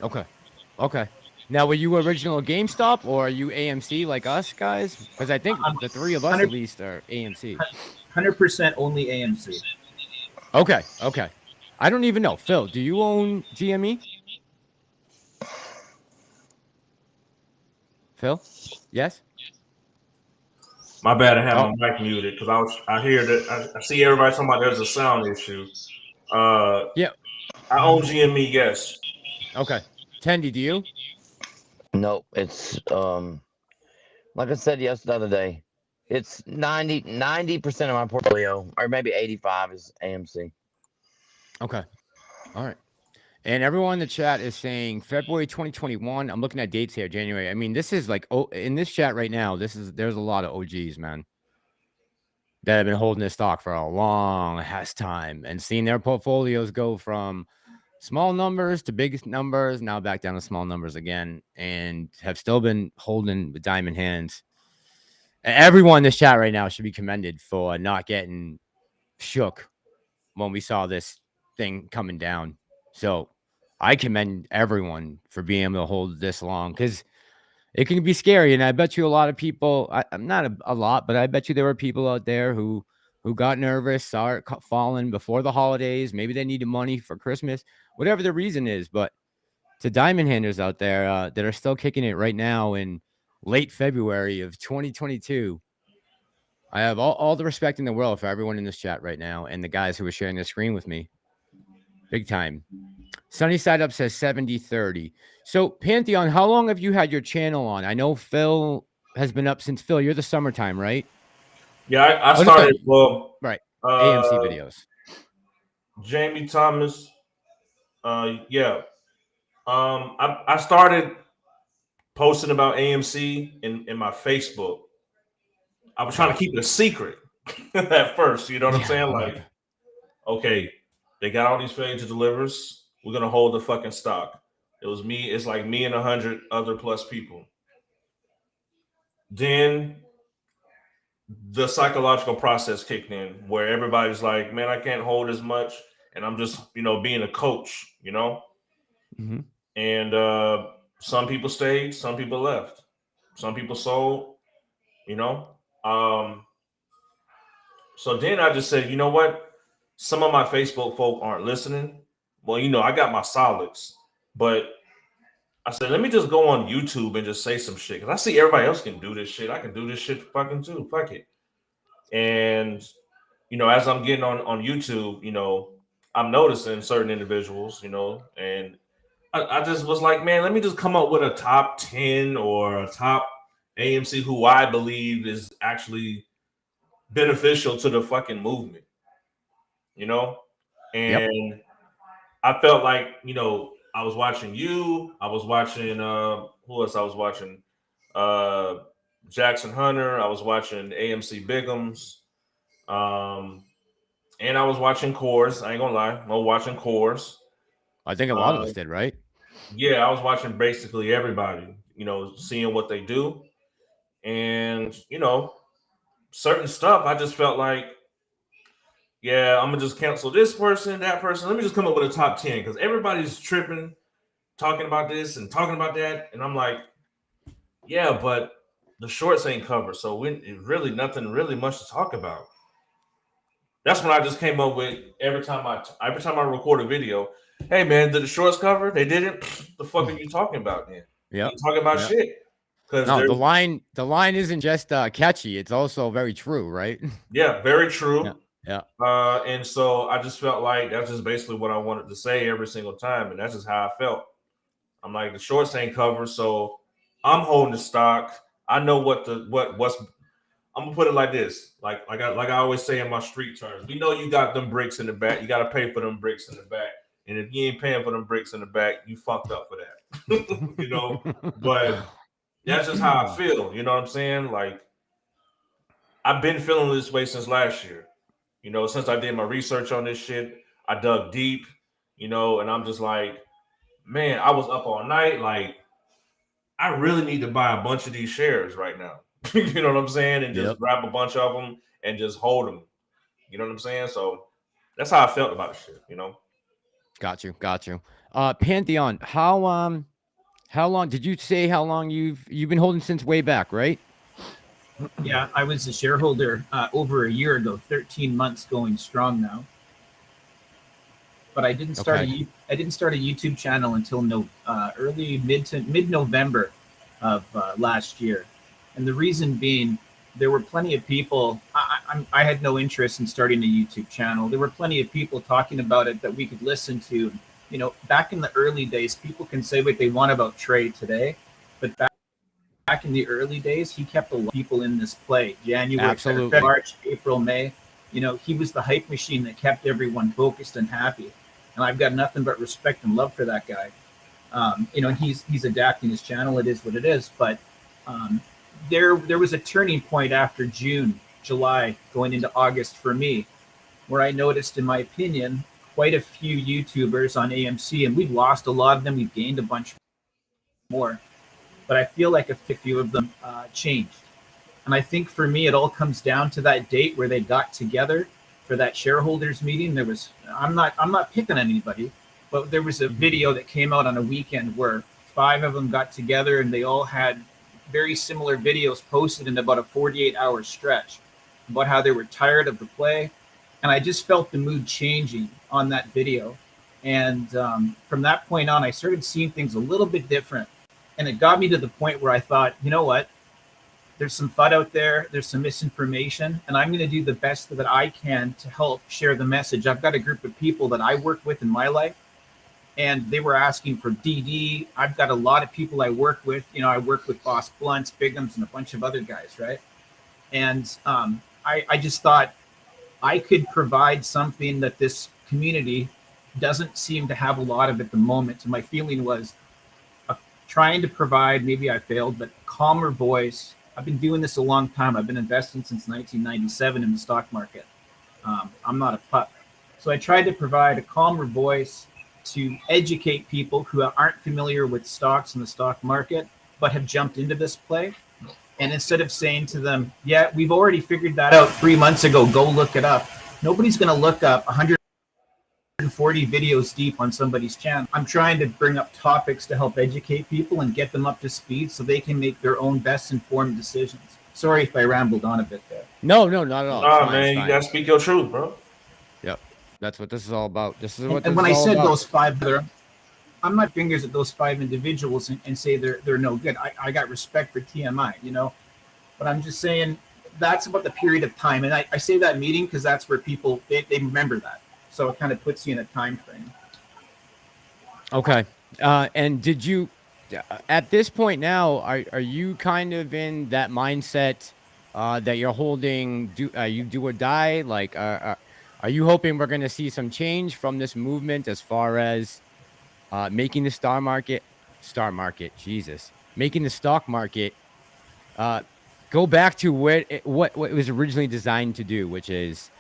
Okay. Now, were you original GameStop or are you AMC like us guys? Because I think the three of us at least are AMC. 100% only AMC. Okay. I don't even know. Phil, do you own GME? Phil? Yes? My bad, I had my mic muted because I hear that I see everybody talking about there's a sound issue. Yeah. I own GME, yes. Okay. Tendie, do you? Nope. It's like I said the other day, it's 90% of my portfolio, or maybe 85 is AMC. Okay. All right. And everyone in the chat is saying February 2021. I'm looking at dates here, January. I mean, this is like, in this chat right now, there's a lot of OGs, man, that have been holding this stock for a long ass time and seeing their portfolios go from small numbers to big numbers, now back down to small numbers again, and have still been holding the diamond hands. And everyone in this chat right now should be commended for not getting shook when we saw this thing coming down. So I commend everyone for being able to hold this long, because it can be scary. And I bet you a lot of people, I'm not a lot, but I bet you there were people out there who got nervous, saw it falling before the holidays. Maybe they needed money for Christmas, whatever the reason is. But to diamond handlers out there that are still kicking it right now in late February of 2022, I have all the respect in the world for everyone in this chat right now and the guys who are sharing the screen with me. Big time. Sunny Side Up says 70-30. So, Pantheon, how long have you had your channel on? I know Phil has been up since. Phil, you're the summertime, right? Yeah, I started, right. AMC videos. Jamie Thomas. Yeah. I started posting about AMC in my Facebook. I was trying to keep it a secret at first. You know what I'm saying? Like, okay, they got all these failure to delivers. We're gonna hold the fucking stock. It was me. It's like me and 100 other plus people. Then the psychological process kicked in where everybody's like, man, I can't hold as much. And I'm just, being a coach, Mm-hmm. And some people stayed, some people left, some people sold, So then I just said, you know what? Some of my Facebook folk aren't listening. Well, I got my solids, but I said, let me just go on YouTube and just say some shit. Because I see everybody else can do this shit. I can do this shit fucking too. Fuck it. And, as I'm getting on YouTube, I'm noticing certain individuals, and I just was like, man, let me just come up with a top 10 or a top AMC who I believe is actually beneficial to the fucking movement, And I felt like, I was watching you. I was watching, who else I was watching? Jackson Hunter. I was watching AMC Bigums. and I was watching Coors. I ain't gonna lie, I was watching Coors. I think a lot of us did, right? Yeah, I was watching basically everybody. You know, seeing what they do, and you know, certain stuff. I just felt like, yeah, I'm gonna just cancel this person, that person. Let me just come up with a top 10 because everybody's tripping, talking about this and talking about that, and I'm like, yeah, but the shorts ain't covered, so really nothing really much to talk about. That's when I just came up with every time I record a video. Hey man, did the shorts cover? They didn't. The fuck are you talking about then? Yeah. You talking about shit? Because No, the line isn't just catchy; it's also very true, right? yeah, very Yeah. true. Yeah. And so I just felt like that's just basically what I wanted to say every single time, and that's just how I felt. I'm like the shorts ain't covered, so I'm holding the stock. I know what's. I'm gonna put it like this, like I always say in my street terms. We know you got them bricks in the back. You got to pay for them bricks in the back, and if you ain't paying for them bricks in the back, you fucked up for that. You know, but that's just how I feel. You know what I'm saying? Like I've been feeling this way since last year. You know, since I did my research on this shit, I dug deep. You know, and I'm just like, man, I was up all night. Like I really need to buy a bunch of these shares right now. You know what I'm saying? And just Yep. grab a bunch of them and just hold them. You know what I'm saying? So that's how I felt about the shit, you know? Got you. Pantheon, how long did you say how long you've been holding since way back, right? Yeah, I was a shareholder over a year ago, 13 months going strong now. But I didn't start I didn't start a YouTube channel until mid November of last year, and the reason being there were plenty of people. I had no interest in starting a YouTube channel. There were plenty of people talking about it that we could listen to. You know, back in the early days, people can say what they want about trade today, but back in the early days, he kept a lot of people in this play. January, February, March, April, May. You know, he was the hype machine that kept everyone focused and happy. And I've got nothing but respect and love for that guy. You know, he's adapting his channel. It is what it is. But there was a turning point after June, July, going into August for me, where I noticed, in my opinion, quite a few YouTubers on AMC, and we've lost a lot of them. We've gained a bunch more. But I feel like a few of them changed. And I think for me, it all comes down to that date where they got together for that shareholders meeting. There was, I'm not picking on anybody, but there was a video that came out on a weekend where 5 of them got together and they all had very similar videos posted in about a 48-hour stretch about how they were tired of the play. And I just felt the mood changing on that video. And from that point on, I started seeing things a little bit different. And it got me to the point where I thought, you know what? There's some FUD out there. There's some misinformation. And I'm going to do the best that I can to help share the message. I've got a group of people that I work with in my life, and they were asking for DD. I've got a lot of people I work with. You know, I work with Boss Blunts, Bigums, and a bunch of other guys, right? And I just thought I could provide something that this community doesn't seem to have a lot of at the moment. And my feeling was, trying to provide, maybe I failed, but calmer voice. I've been doing this a long time. I've been investing since 1997 in the stock market. I'm not a pup. So I tried to provide a calmer voice to educate people who aren't familiar with stocks and the stock market, but have jumped into this play. And instead of saying to them, yeah, we've already figured that out 3 months ago, go look it up. Nobody's going to look up 140 videos deep on somebody's channel. I'm trying to bring up topics to help educate people and get them up to speed so they can make their own best informed decisions. Sorry if I rambled on a bit there. No, not at all. Nah, man, you gotta speak your truth, bro. Yep, that's what this is all about. This is And, what. and when I said those 5, I'm not fingers at those 5 individuals and say they're no good. I got respect for TMI, you know, but I'm just saying that's about the period of time. And I say that meeting because that's where people they remember that. So it kind of puts you in a time frame. Okay. And did you, at this point now, are you kind of in that mindset that you're holding, you do or die? Like, are you hoping we're going to see some change from this movement as far as making the making the stock market go back to what it was originally designed to do, which is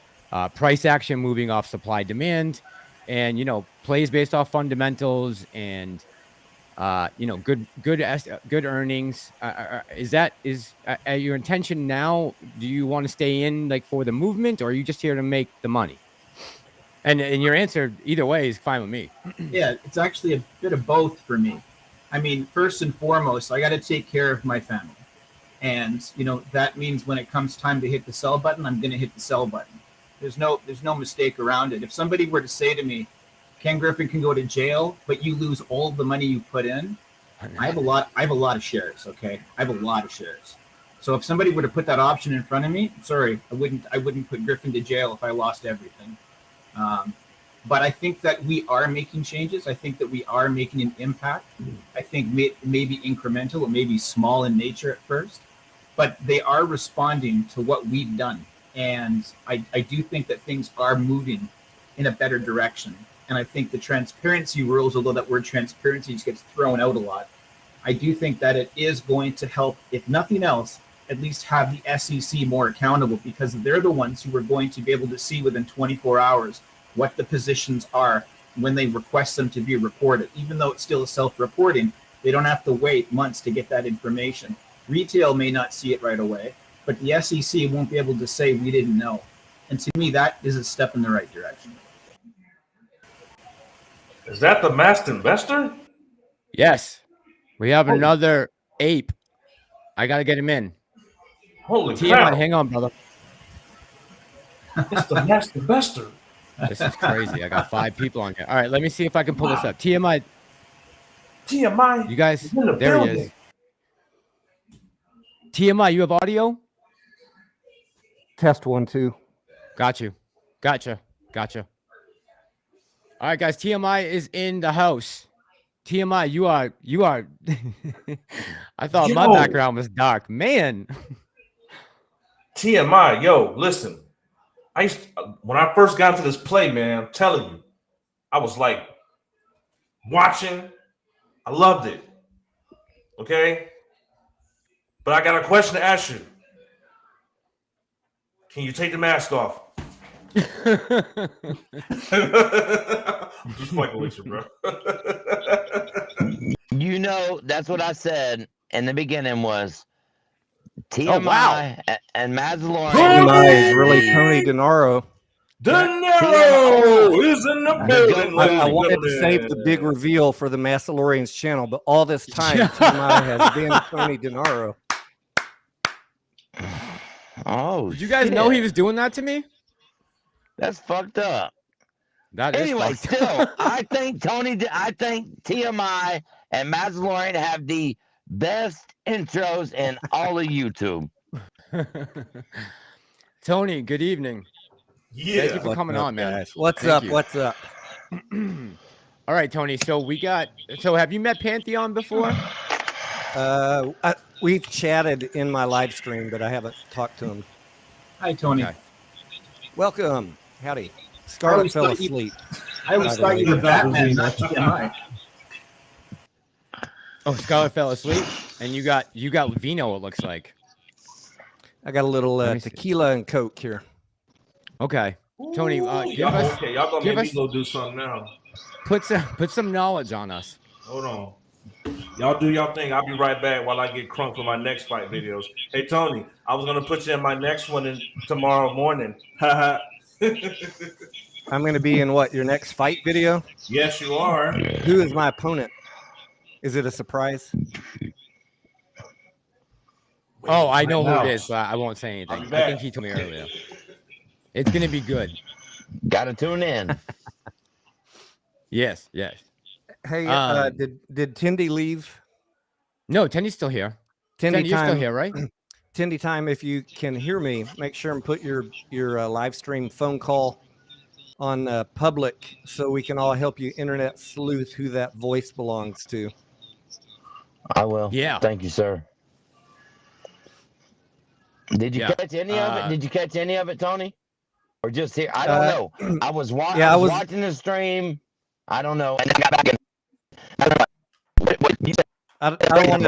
price action moving off supply demand, and plays based off fundamentals and good earnings. Is your intention now? Do you want to stay in like for the movement, or are you just here to make the money? And your answer either way is fine with me. Yeah, it's actually a bit of both for me. I mean, first and foremost, I got to take care of my family. And, that means when it comes time to hit the sell button, I'm going to hit the sell button. There's no mistake around it. If somebody were to say to me, Ken Griffin can go to jail, but you lose all the money you put in, I have a lot of shares, okay? I have a lot of shares. So if somebody were to put that option in front of me, sorry, I wouldn't put Griffin to jail if I lost everything. But I think that we are making changes. I think that we are making an impact. I think maybe incremental or maybe small in nature at first, but they are responding to what we've done. And I do think that things are moving in a better direction. And I think the transparency rules, although that word transparency just gets thrown out a lot, I do think that it is going to help, if nothing else, at least have the SEC more accountable, because they're the ones who are going to be able to see within 24 hours what the positions are when they request them to be reported. Even though it's still a self-reporting, they don't have to wait months to get that information. Retail may not see it right away, but the SEC won't be able to say we didn't know. And to me, that is a step in the right direction. Is that the masked investor? Yes. We have another ape. I got to get him in. Holy TMI, cow. hang on, brother. It's the masked investor. This is crazy. I got 5 people on here. All right, let me see if I can pull this up. TMI, TMI. you guys, is in the there building. he is. TMI, you have audio? Test 1, 2. Got you. Gotcha. All right, guys, TMI is in the house. TMI, you are. I thought my background was dark, man. TMI, yo, listen. When I first got into this play, man, I'm telling you, I was like watching. I loved it. Okay? But I got a question to ask you. Can you take the mask off? I'm just fucking with you, bro. That's what I said in the beginning was TMI and Mazalorian. TMI is really Tony Denaro. Denaro is in the building. I wanted to save the big reveal for the Massalorians channel, but all this time TMI has been Tony Denaro. Oh, did you guys know he was doing that to me? That's fucked up. Anyway, still, I think TMI and Mazalorian have the best intros in all of YouTube. Tony, good evening. Yeah. Thank you for coming on, man. Guys? What's Thank up? you. What's up? All right, Tony. So have you met Pantheon before? We've chatted in my live stream, but I haven't talked to him. Hi, Tony. Okay. Welcome. Howdy. Scarlet fell asleep. I always thought you were Batman, not TMI. Oh, Scarlet fell asleep, and you got vino. It looks like. I got a little tequila and Coke here. Okay, Tony, give us. Okay, y'all gonna make me go do something now. Put some knowledge on us. Hold on. Y'all do y'all thing. I'll be right back while I get crunk for my next fight videos. Hey, Tony, I was going to put you in my next one tomorrow morning. I'm going to be in what, your next fight video? Yes, you are. Who is my opponent? Is it a surprise? Oh, I know who it is, but I won't say anything. I think he told me earlier. It's going to be good. Got to tune in. Yes. Hey, did Tendie leave? No, Tendie's still here. Tendie, you're still here, right? Tendie time, if you can hear me, make sure and put your live stream phone call on public so we can all help you internet sleuth who that voice belongs to. I will. Yeah. Thank you, sir. Did you catch any of it? Did you catch any of it, Tony? Or just here? I don't know. I was watching the stream. I don't know. And then I got back in. I don't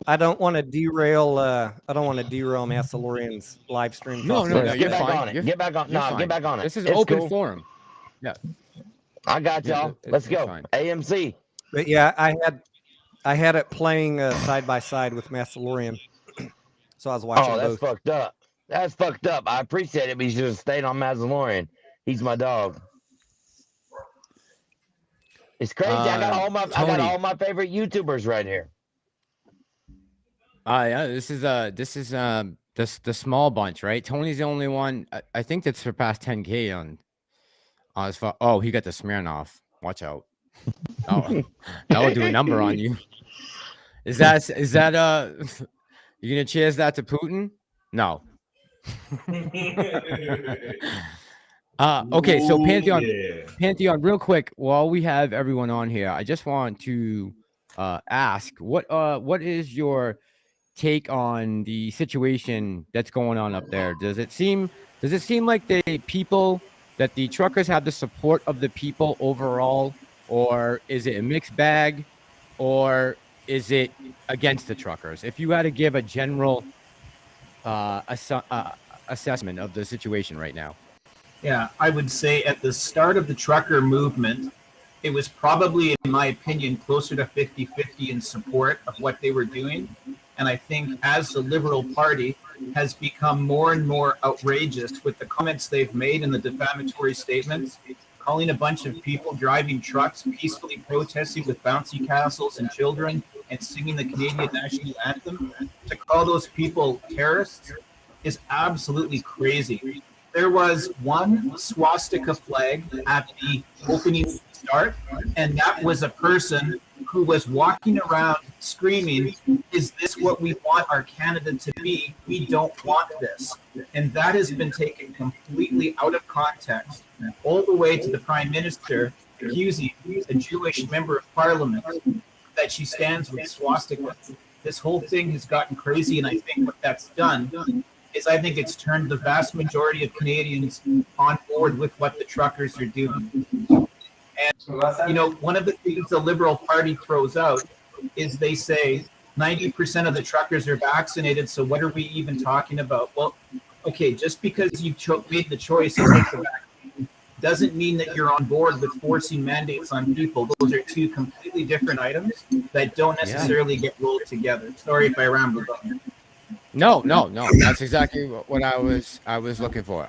I don't want to derail. I don't want to derail Massalorian's live stream. No, talking no, about no. Let's You're get back fine. on it. You're, Get back on. you're No, fine. get back on it. This is It's open cool. forum. Yeah. I got Yeah, y'all. Let's go. fine. AMC. But yeah, I had it playing side by side with Massalorian, so I was watching Oh, that's both. fucked up. That's fucked up. I appreciate it, but you should have stayed on Mandalorian. He's my dog. It's crazy. I got all my favorite YouTubers right here. Yeah, this is the small bunch, right? Tony's the only one I think that surpassed 10K on his phone. Oh, he got the Smirnoff. Watch out. Oh, that will do a number on you. Is that you gonna cheers that to Putin? No. Okay, so Pantheon, real quick, while we have everyone on here, I just want to ask what is your take on the situation that's going on up there? Does it seem like that the truckers have the support of the people overall, or is it a mixed bag, or is it against the truckers? If you had to give a general assessment of the situation right now. Yeah, I would say at the start of the trucker movement, it was probably, in my opinion, closer to 50-50 in support of what they were doing. And I think as the Liberal Party has become more and more outrageous with the comments they've made and the defamatory statements, calling a bunch of people driving trucks, peacefully protesting with bouncy castles and children and singing the Canadian national anthem, to call those people terrorists is absolutely crazy. There was one swastika flag at the opening start, and that was a person who was walking around screaming, "Is this what we want our Canada to be? We don't want this." And that has been taken completely out of context, all the way to the Prime Minister accusing a Jewish member of Parliament that she stands with swastika. This whole thing has gotten crazy, and I think what that's done is I think it's turned the vast majority of Canadians on board with what the truckers are doing. And, you know, one of the things the Liberal Party throws out is they say 90% of the truckers are vaccinated, so what are we even talking about? Well, okay, just because you've made the choice to take the vaccine doesn't mean that you're on board with forcing mandates on people. Those are two completely different items that don't necessarily get rolled together. Sorry if I rambled on. No. That's exactly what I was looking for.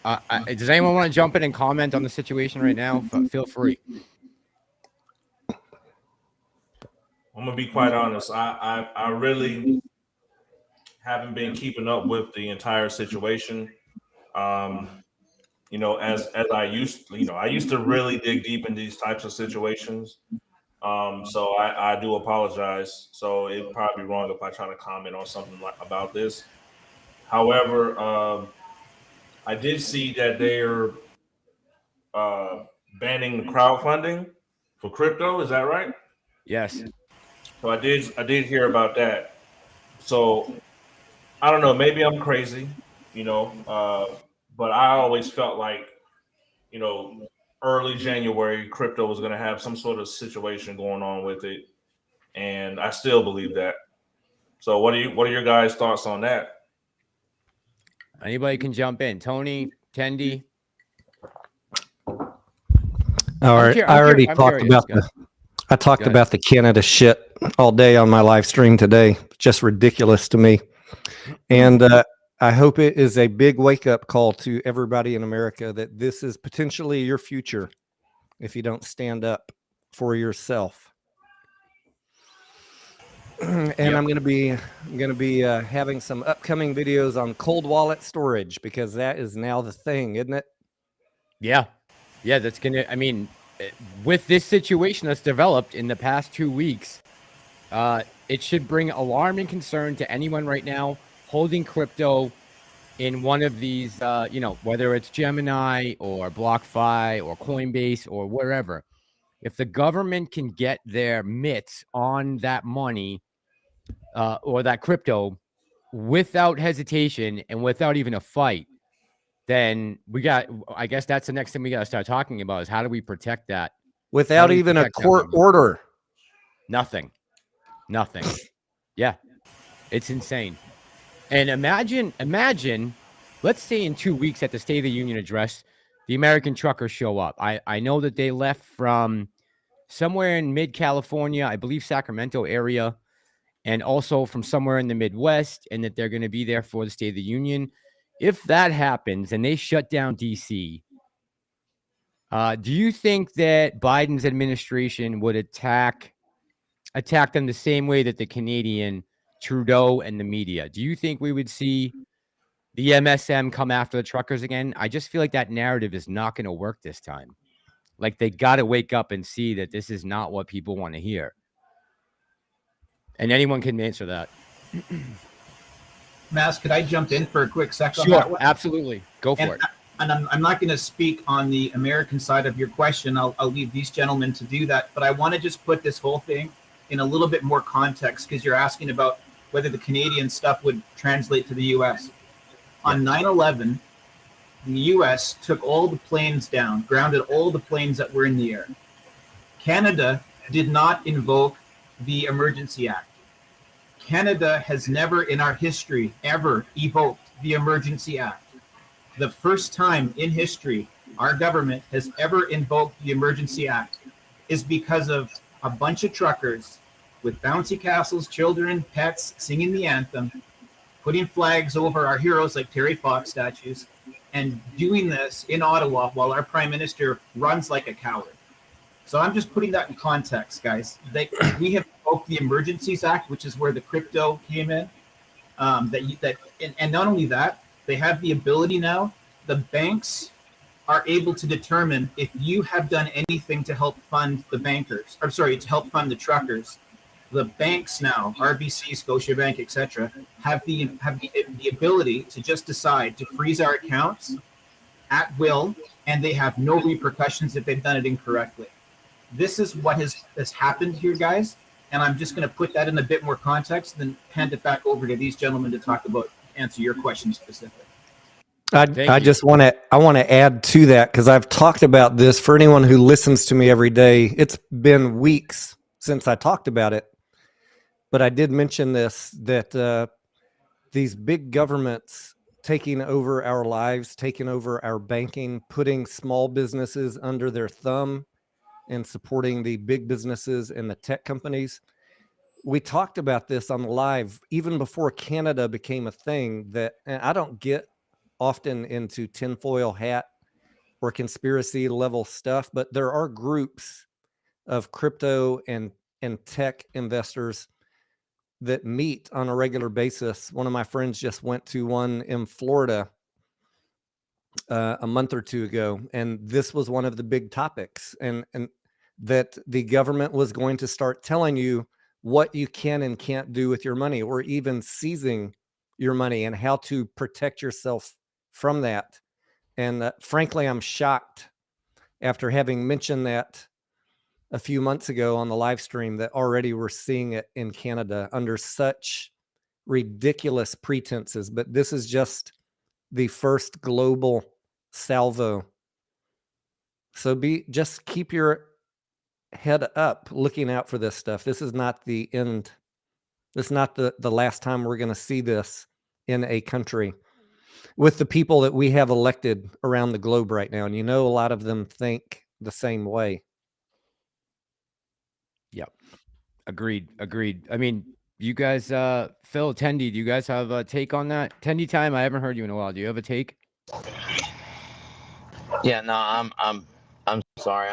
Does anyone want to jump in and comment on the situation right now? Feel free. I'm gonna be quite honest. I really haven't been keeping up with the entire situation. You know, as I used to really dig deep in these types of situations. So I do apologize. So it'd probably be wrong if I try to comment on something about this. However, I did see that they're banning the crowdfunding for crypto. Is that right? Yes. So I did hear about that. So I don't know. Maybe I'm crazy, but I always felt like, early January, crypto was going to have some sort of situation going on with it, and I still believe that. So, what are your guys' thoughts on that? Anybody can jump in. Tony, Tendie. All right, I already talked about the Canada shit all day on my live stream today. Just ridiculous to me, and I hope it is a big wake-up call to everybody in America that this is potentially your future if you don't stand up for yourself. And yep. I'm going to be having some upcoming videos on cold wallet storage, because that is now the thing, isn't it? Yeah, that's going to. I mean, with this situation that's developed in the past 2 weeks, it should bring alarm and concern to anyone right now holding crypto in one of these, whether it's Gemini or BlockFi or Coinbase or wherever. If the government can get their mitts on that money or that crypto without hesitation and without even a fight, then I guess that's the next thing we got to start talking about, is how do we protect that? Without even a court order. Nothing. Yeah, it's insane. And imagine, let's say in 2 weeks at the State of the Union address, the American truckers show up. I know that they left from somewhere in mid-California, I believe Sacramento area, and also from somewhere in the Midwest, and that they're going to be there for the State of the Union. If that happens and they shut down D.C., do you think that Biden's administration would attack them the same way that the Canadian Trudeau and the media? Do you think we would see the MSM come after the truckers again? I just feel like that narrative is not going to work this time. Like, they got to wake up and see that this is not what people want to hear. And anyone can answer that. Mas, could I jump in for a quick second? Sure, absolutely. Go for it. And I'm not going to speak on the American side of your question. I'll leave these gentlemen to do that. But I want to just put this whole thing in a little bit more context, because you're asking about whether the Canadian stuff would translate to the U.S. On 9/11, the U.S. took all the planes down, grounded all the planes that were in the air. Canada did not invoke the Emergency Act. Canada has never in our history ever evoked the Emergency Act. The first time in history our government has ever invoked the Emergency Act is because of a bunch of truckers with bouncy castles, children, pets, singing the anthem, putting flags over our heroes like Terry Fox statues, and doing this in Ottawa while our prime minister runs like a coward. So I'm just putting that in context, guys. We have invoked the Emergencies Act, which is where the crypto came in. And not only that, they have the ability now. The banks are able to determine if you have done anything to help fund the bankers. I'm sorry, to help fund the truckers. The banks now, RBC, Scotiabank, etc., have the ability to just decide to freeze our accounts at will, and they have no repercussions if they've done it incorrectly. This is what has happened here, guys, and I'm just going to put that in a bit more context, then hand it back over to these gentlemen to answer your question specifically. I just want to add to that, because I've talked about this for anyone who listens to me every day. It's been weeks since I talked about it, but I did mention this, that these big governments taking over our lives, taking over our banking, putting small businesses under their thumb and supporting the big businesses and the tech companies. We talked about this on the live even before Canada became a thing, that, and I don't get often into tinfoil hat or conspiracy level stuff, but there are groups of crypto and tech investors that meet on a regular basis. One of my friends just went to one in Florida a month or two ago, and this was one of the big topics, and that the government was going to start telling you what you can and can't do with your money, or even seizing your money and how to protect yourself from that. And frankly, I'm shocked, after having mentioned that a few months ago on the live stream, that already we're seeing it in Canada under such ridiculous pretenses. But this is just the first global salvo. So just keep your head up, looking out for this stuff. This is not the end. This is not the last time we're going to see this in a country with the people that we have elected around the globe right now. And a lot of them think the same way. Yep. Agreed. I mean, you guys, Phil, Tendie, do you guys have a take on that? Tendie time, I haven't heard you in a while. Do you have a take? Yeah, no, I'm sorry.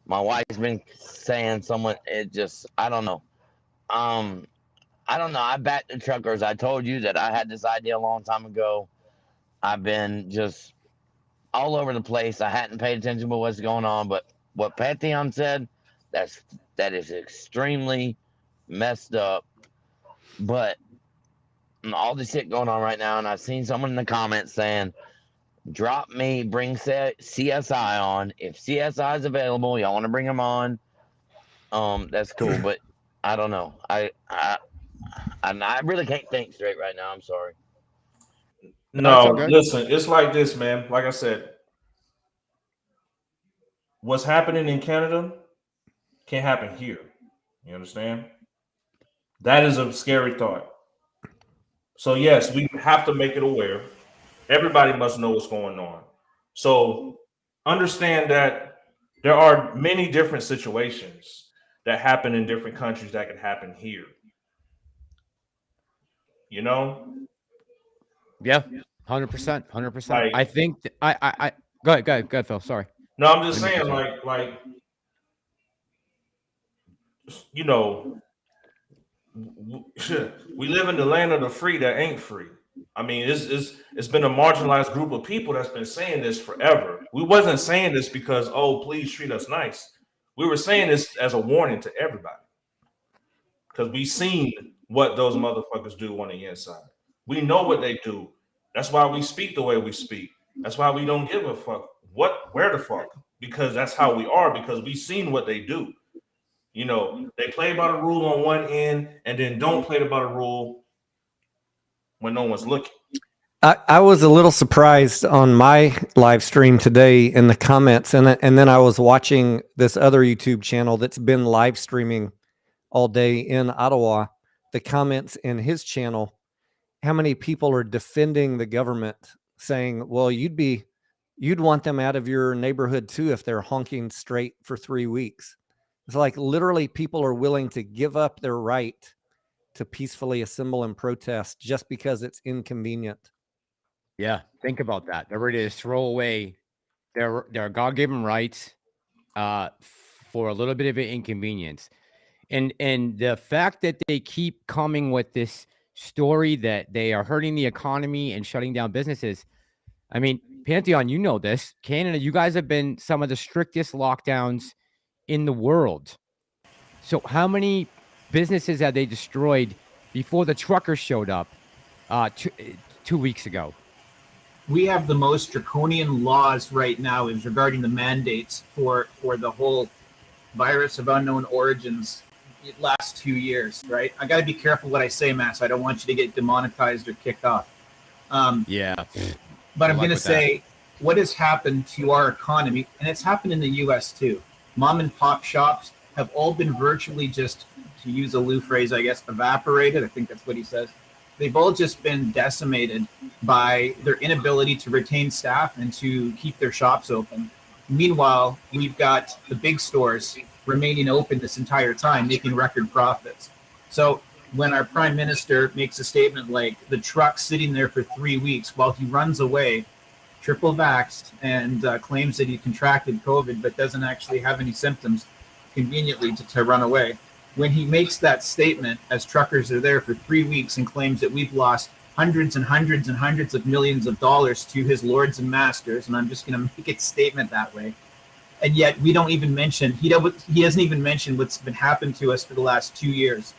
My wife's been saying someone. I don't know. I don't know. I back the truckers. I told you that I had this idea a long time ago. I've been just all over the place. I hadn't paid attention to what's going on, but what Pantheon said, that is extremely messed up. But all this shit going on right now, and I've seen someone in the comments saying, drop me, bring CSI on. If CSI is available, y'all want to bring them on, that's cool. But I don't know. I really can't think straight right now. I'm sorry. No, listen, it's like this, man. Like I said, what's happening in Canada can't happen here. You understand? That is a scary thought. So yes, we have to make it aware. Everybody must know what's going on. So understand that there are many different situations that happen in different countries that can happen here. You know? Yeah, 100%, 100%. Like, I think I go ahead, Phil. Sorry. no, I'm just saying, like, you know, we live in the land of the free that ain't free. I mean, it's been a marginalized group of people that's been saying this forever. We wasn't saying this because, oh, please treat us nice. We were saying this as a warning to everybody because we seen what those motherfuckers do on the inside. We know what they do. That's why we speak the way we speak. That's why we don't give a fuck where the fuck, because that's how we are, because we seen what they do. You know, they play by the rule on one end and then don't play by the rule when no one's looking. I was a little surprised on my live stream today in the comments, and then I was watching this other YouTube channel that's been live streaming all day in Ottawa. The comments in his channel, how many people are defending the government, saying, well, you'd want them out of your neighborhood too if they're honking straight for 3 weeks. It's like literally people are willing to give up their right to peacefully assemble and protest just because it's inconvenient. Yeah, think about that. They're ready to throw away their God-given rights for a little bit of an inconvenience. And the fact that they keep coming with this story that they are hurting the economy and shutting down businesses. I mean, Pantheon, you know this. Canada, you guys have been some of the strictest lockdowns in the world. So how many businesses have they destroyed before the truckers showed up 2 weeks ago? We have the most draconian laws right now is regarding the mandates for the whole virus of unknown origins last 2 years, right? I got to be careful what I say, Matt. So I don't want you to get demonetized or kicked off. Yeah. But I'm going to say what has happened to our economy, and it's happened in the U.S. too. Mom and pop shops have all been virtually just, to use a Lou phrase, I guess, evaporated. I think that's what he says. They've all just been decimated by their inability to retain staff and to keep their shops open. Meanwhile, we've got the big stores remaining open this entire time, making record profits. So when our prime minister makes a statement like the truck sitting there for 3 weeks while he runs away, triple vaxxed, and claims that he contracted COVID but doesn't actually have any symptoms, conveniently to run away. When he makes that statement as truckers are there for 3 weeks and claims that we've lost hundreds and hundreds and hundreds of millions of dollars to his lords and masters, and I'm just going to make a statement that way. And yet we don't even mention, he doesn't even mention what's been happened to us for the last 2 years.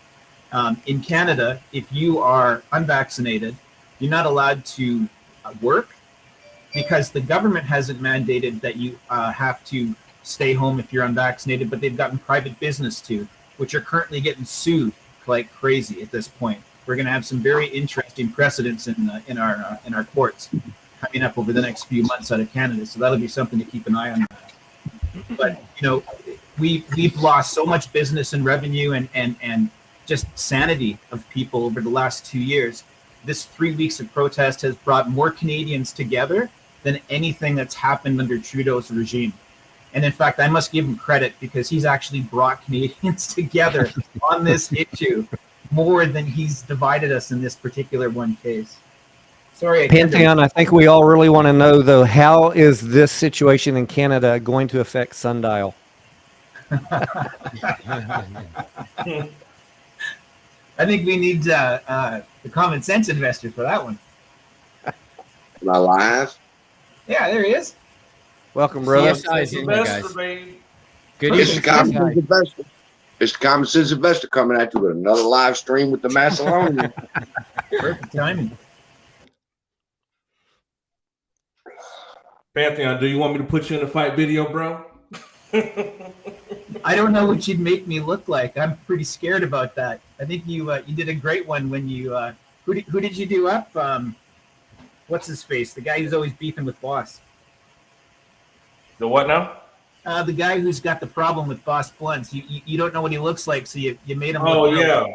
In Canada, if you are unvaccinated, you're not allowed to work because the government hasn't mandated that you have to stay home if you're unvaccinated, but they've gotten private business to, which are currently getting sued like crazy at this point. We're going to have some very interesting precedents in our courts coming up over the next few months out of Canada. So that'll be something to keep an eye on. But you know, we've lost so much business and revenue and just sanity of people over the last 2 years. This 3 weeks of protest has brought more Canadians together than anything that's happened under Trudeau's regime. And in fact, I must give him credit because he's actually brought Canadians together on this issue more than he's divided us in this particular one case. Sorry, Pantheon, I think we all really want to know, though, how is this situation in Canada going to affect Sundial? I think we need the common sense investor for that one. Am I live? Yeah, there he is. Welcome, brother. CSI is in there, guys. Good It's evening, the Common CSI. Sense Investor. It's the Common Sense Investor coming at you with another live stream with the Macedonian. Perfect timing. Pantheon, do you want me to put you in the fight video, bro? I don't know what you'd make me look like. I'm pretty scared about that. I think you did a great one when you who did you do up? What's his face? The guy who's always beefing with Boss. The what now? The guy who's got the problem with Boss Blunts. You don't know what he looks like, so you made him. Oh look yeah.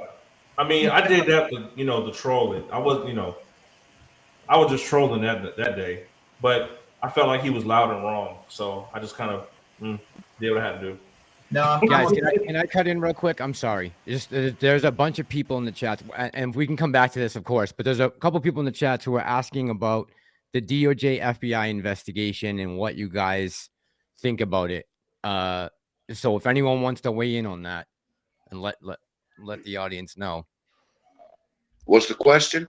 I mean, I did that to, to troll it. I was just trolling that day, but I felt like he was loud and wrong, so I just kind of did what I had to do. No, guys, can I cut in real quick? I'm sorry. There's a bunch of people in the chat, and we can come back to this, of course. But there's a couple people in the chat who are asking about the DOJ FBI investigation and what you guys think about it. So if anyone wants to weigh in on that, and let the audience know. What's the question?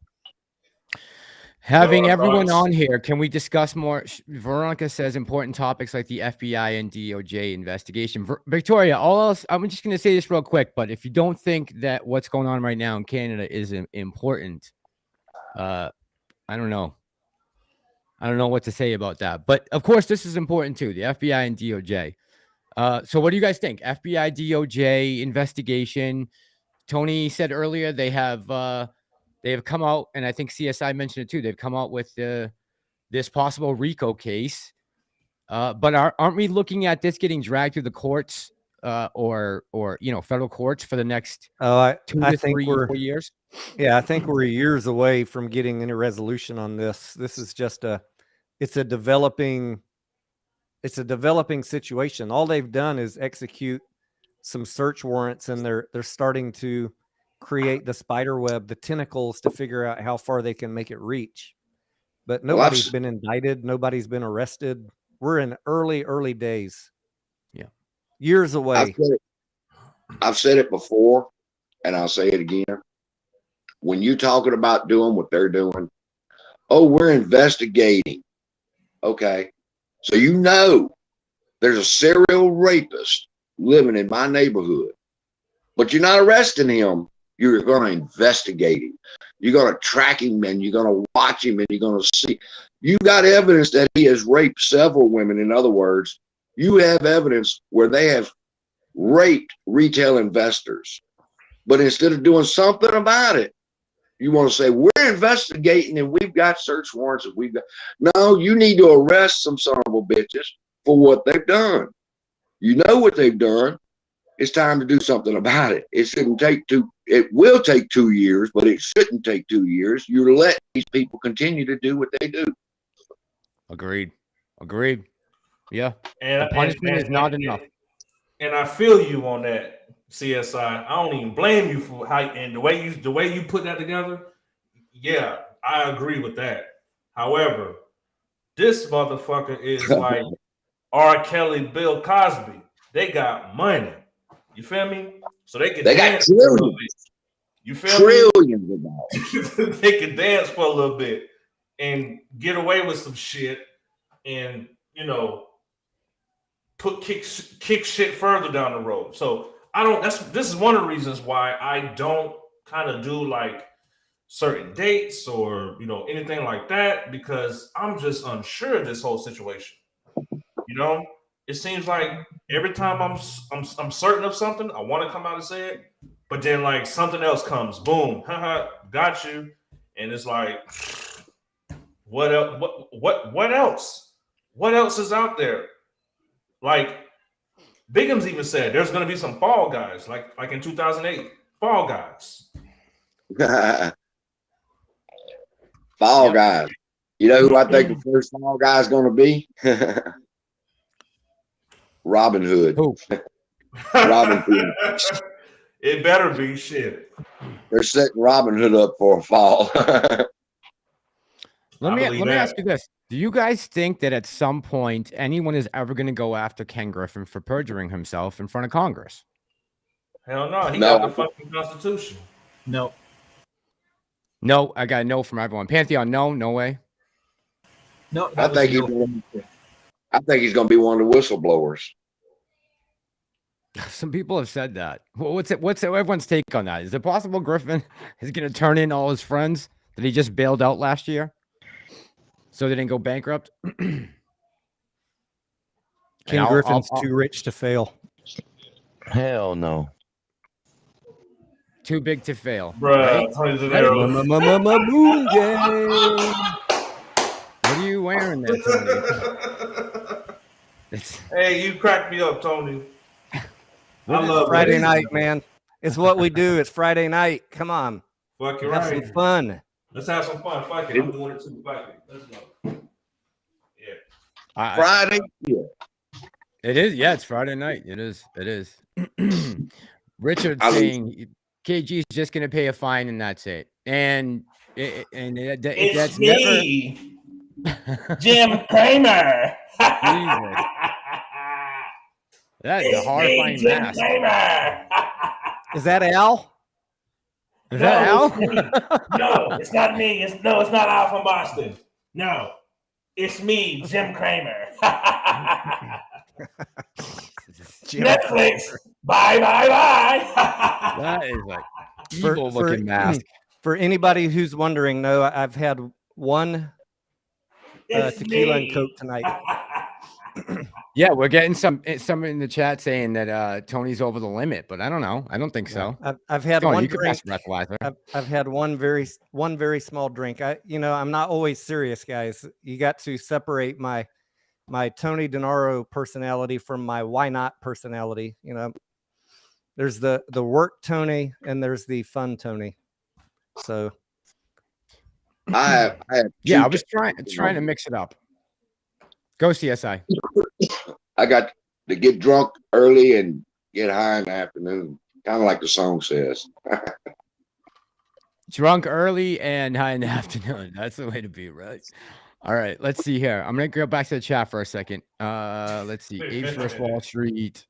Having everyone on here, can we discuss more? Veronica says important topics like the FBI and DOJ investigation. Victoria, all else, I'm just going to say this real quick, but if you don't think that what's going on right now in Canada is important, I don't know. I don't know what to say about that. But of course, this is important too, the FBI and DOJ. So what do you guys think? FBI, DOJ investigation. Tony said earlier they have come out, and I think CSI mentioned it too. They've come out with this possible RICO case. But aren't we looking at this getting dragged through the courts or federal courts for the next 2 to 3 or 4 years? Yeah, I think we're years away from getting any resolution on this. This is just it's a developing situation. All they've done is execute some search warrants, and they're starting to create the spider web, the tentacles, to figure out how far they can make it reach. But nobody's been indicted. Nobody's been arrested. We're in early days. Yeah. Years away. I've said it before, and I'll say it again. When you're talking about doing what they're doing, we're investigating. Okay. So there's a serial rapist living in my neighborhood, but you're not arresting him. You're going to investigate him. You're going to track him, and you're going to watch him, and you're going to see. You got evidence that he has raped several women. In other words, you have evidence where they have raped retail investors. But instead of doing something about it, you want to say, we're investigating and we've got search warrants. No, you need to arrest some son of a bitches for what they've done. You know what they've done. It's time to do something about it. It will take 2 years, but it shouldn't take 2 years. You let these people continue to do what they do. Agreed. Yeah. And the punishment is not enough. And I feel you on that, CSI. I don't even blame you for how and the way you put that together. Yeah, I agree with that. However, this motherfucker is like R. Kelly, Bill Cosby. They got money. You feel me? So they got trillions. You feel trillions me? Of dollars. They can dance for a little bit and get away with some shit, and kick shit further down the road. So this is one of the reasons why I don't kind of do like certain dates or anything like that, because I'm just unsure of this whole situation. It seems like every time I'm certain of something, I want to come out and say it, but then like something else comes, boom, haha, got you, and it's like, what else? What else? What else is out there? Like Bigum's even said, there's going to be some fall guys, like in 2008, fall guys. Fall guys. You know who I think the first fall guy is going to be? Robin Hood. Who? Robin Hood. It better be shit. They're setting Robin Hood up for a fall. Let me ask you this. Do you guys think that at some point anyone is ever going to go after Ken Griffin for perjuring himself in front of Congress? Hell no. He got the fucking Constitution. No. No, I got a no from everyone. Pantheon, no way. No, I think he's going to be one of the whistleblowers. Some people have said that. What's everyone's take on that? Is it possible Griffin is going to turn in all his friends that he just bailed out last year so they didn't go bankrupt? Ken Griffin's too rich to fail. Hell no. Too big to fail. Bruh, What are you wearing there, Tony? Hey, you cracked me up, Tony. I love Friday night, man. It's what we do. It's Friday night. Come on. Fuck, you're Have right. some fun. Let's have some fun. Fuck it. I'm doing it too. Fuck it. Let's go. Yeah. Friday? Yeah. It is. Yeah, it's Friday night. It is. It is. Richard I mean- saying KG's just going to pay a fine and that's it. And It's that's me, Jim Cramer. That is a horrifying Jim mask. Cramer. Is that Al? Is that Al? No, it's not me. It's not Al from Boston. No, it's me, Jim Cramer. Netflix. Bye. That is like evil looking mask. For anybody who's wondering, no, I've had one tequila and Coke tonight. Yeah, we're getting some in the chat saying that Tony's over the limit, but I don't know. I don't think so. I've had Tony, one you could pass drink. the breathalyzer. I've had one very small drink. I'm not always serious, guys. You got to separate my Tony Denaro personality from my why not personality. There's the work Tony and there's the fun Tony. So I have yeah, I was trying to mix it up. Go CSI. I got to get drunk early and get high in the afternoon, kind of like the song says. Drunk early and high in the afternoon. That's the way to be, right? All right, let's see here. I'm gonna go back to the chat for a second. Let's see. Apes vs. Wall Street.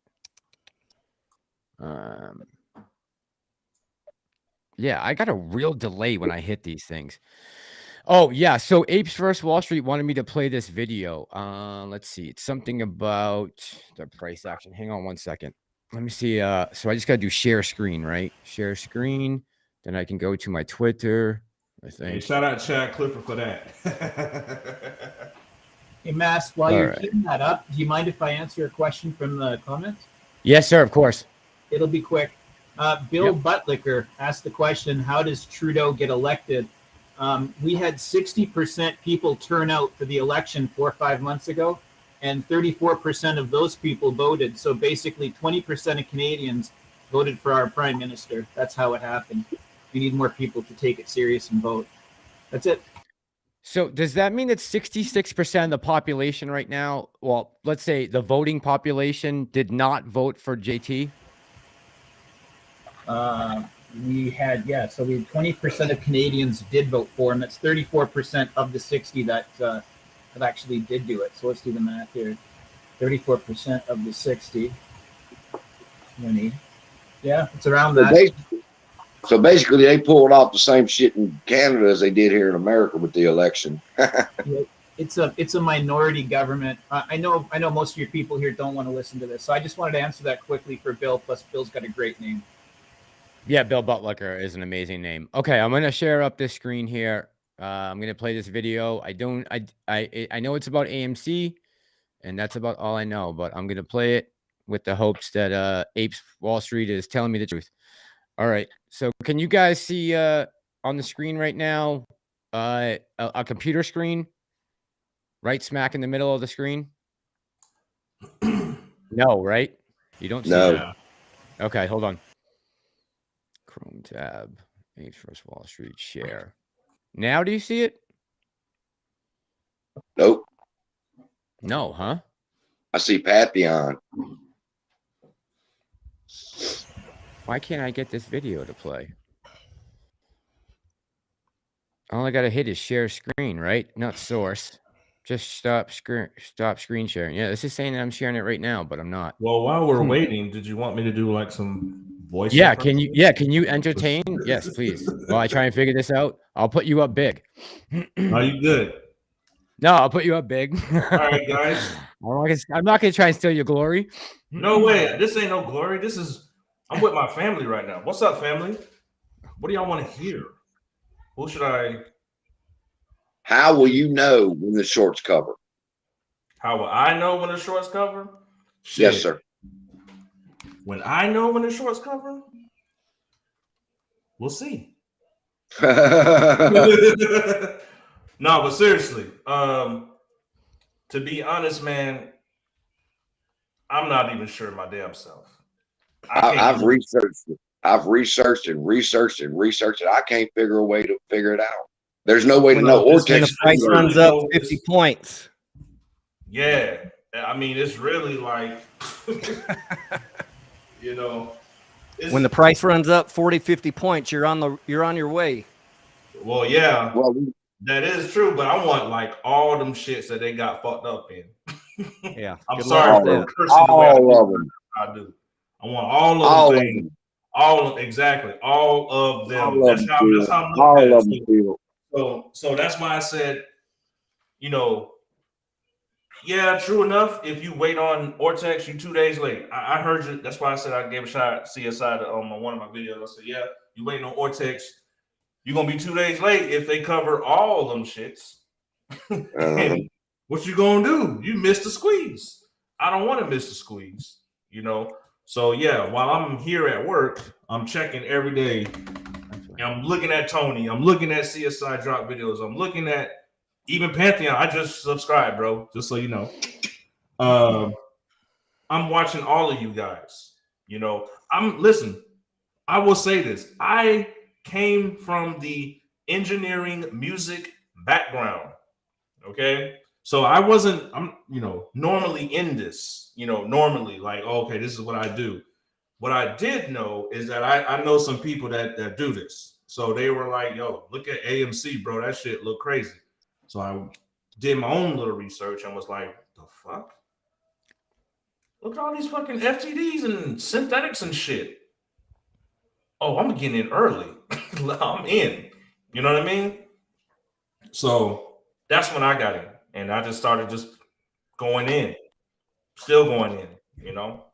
Yeah, I got a real delay when I hit these things. Oh, yeah. So Apes vs. Wall Street wanted me to play this video. Let's see. It's something about the price action. Hang on one second. Let me see. So I just got to do share screen, right? Share screen. Then I can go to my Twitter. I think. Hey, shout out Chad Clifford for that. Hey, Mass, while you're keeping that up, do you mind if I answer a question from the comments? Yes, sir. Of course. It'll be quick. Bill Buttlicker asked the question, how does Trudeau get elected? We had 60% people turn out for the election 4 or 5 months ago, and 34% of those people voted. So basically 20% of Canadians voted for our prime minister. That's how it happened. We need more people to take it serious and vote. That's it. So does that mean that 66% of the population right now, well, let's say the voting population did not vote for JT? We had 20% of Canadians did vote for him. That's 34% of the 60 that actually did do it. So let's do the math here. 34% of the 60. 20. Yeah, it's around that. So basically, they pulled off the same shit in Canada as they did here in America with the election. It's a minority government. I know most of your people here don't want to listen to this, so I just wanted to answer that quickly for Bill. Plus, Bill's got a great name. Yeah, Bill Buttlicker is an amazing name. Okay, I'm gonna share up this screen here. I'm gonna play this video. I know it's about AMC, and that's about all I know. But I'm gonna play it with the hopes that Apes Wall Street is telling me the truth. All right. So can you guys see on the screen right now a computer screen right smack in the middle of the screen? No, right? You don't see that? Okay, hold on. Chrome tab, Apes vs. Wall Street, share. Now do you see it? Nope. No, huh? I see Pantheon. Why can't I get this video to play? All I gotta hit is share screen, right? Not source. Just stop screen sharing. Yeah, this is saying that I'm sharing it right now, but I'm not. Well, while we're waiting, did you want me to do like some voice? Yeah, can you entertain? Yes, please. While I try and figure this out, I'll put you up big. Are you good? No, I'll put you up big. All right, guys. I'm not gonna try and steal your glory. No way. This ain't no glory. I'm with my family right now. What's up, family? What do y'all want to hear? Who should I? How will you know when the shorts cover? How will I know when the shorts cover? Shit. Yes, sir. When I know when the shorts cover, we'll see. No, but seriously, to be honest, man, I'm not even sure my damn self. I've researched it. I've researched and researched and researched, and I can't figure a way to figure it out. There's no way to know. Or when the price runs up 50 points. Yeah, I mean, it's really like, you know, when the price runs up 40, 50 points, you're on your way. Well, yeah, that is true, but I want like all them shits that they got fucked up in. Yeah, I'm sorry for cursing the way I do. I want all of them things. All exactly, all of them. That's how I'm looking at it. So that's why I said, you know, yeah, true enough. If you wait on Ortex, you 2 days late. I heard you. That's why I said I gave a shot at CSI on one of my videos. I said, yeah, you waiting on Ortex, you're gonna be 2 days late if they cover all them shits. What you gonna do? You missed the squeeze. I don't want to miss the squeeze, you know. So yeah, while I'm here at work, I'm checking every day. And I'm looking at Tony. I'm looking at CSI drop videos. I'm looking at even Pantheon. I just subscribed, bro. Just so you know. I'm watching all of you guys. You know, listen. I will say this. I came from the engineering music background. Okay. So I'm, you know, normally in this, you know, normally like, okay, this is what I do. What I did know is that I know some people that do this. So they were like, yo, look at AMC, bro. That shit look crazy. So I did my own little research and was like, the fuck? Look at all these fucking FTDs and synthetics and shit. Oh, I'm getting in early. I'm in. You know what I mean? So that's when I got in. And I just started just going in. Still going in, you know?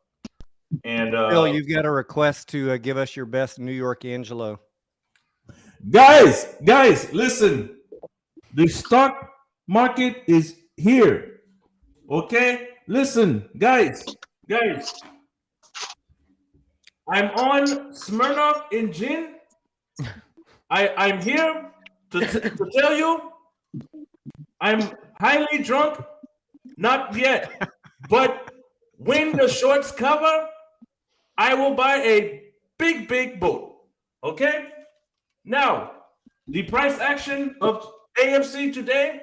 And Phil, you've got a request to give us your best New York Angelo. Guys, listen. The stock market is here. Okay? Listen, guys. I'm on Smirnoff and gin. I'm here to tell you I'm highly drunk. Not yet. But when the shorts cover, I will buy a big boat. Okay? Now, the price action of AMC today,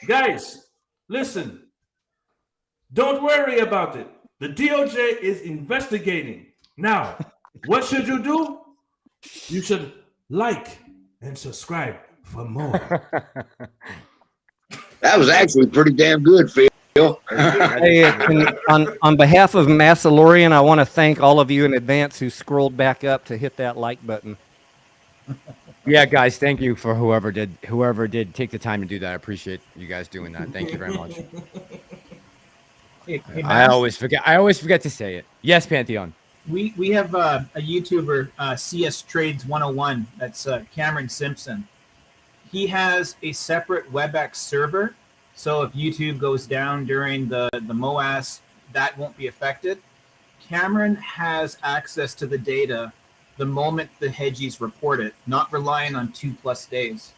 guys, listen. Don't worry about it. The DOJ is investigating. Now, what should you do? You should like and subscribe for more. That was actually pretty damn good, Phil. Hey, on behalf of Massalorian, I want to thank all of you in advance who scrolled back up to hit that like button. Yeah, guys, thank you for whoever did take the time to do that. I appreciate you guys doing that. Thank you very much. Hey, I always forget to say it. Yes, Pantheon. We have a YouTuber, CS Trades 101. That's Cameron Simpson. He has a separate WebEx server, so if YouTube goes down during the MOAS, that won't be affected. Cameron has access to the data the moment the hedgies report it, not relying on 2+ days.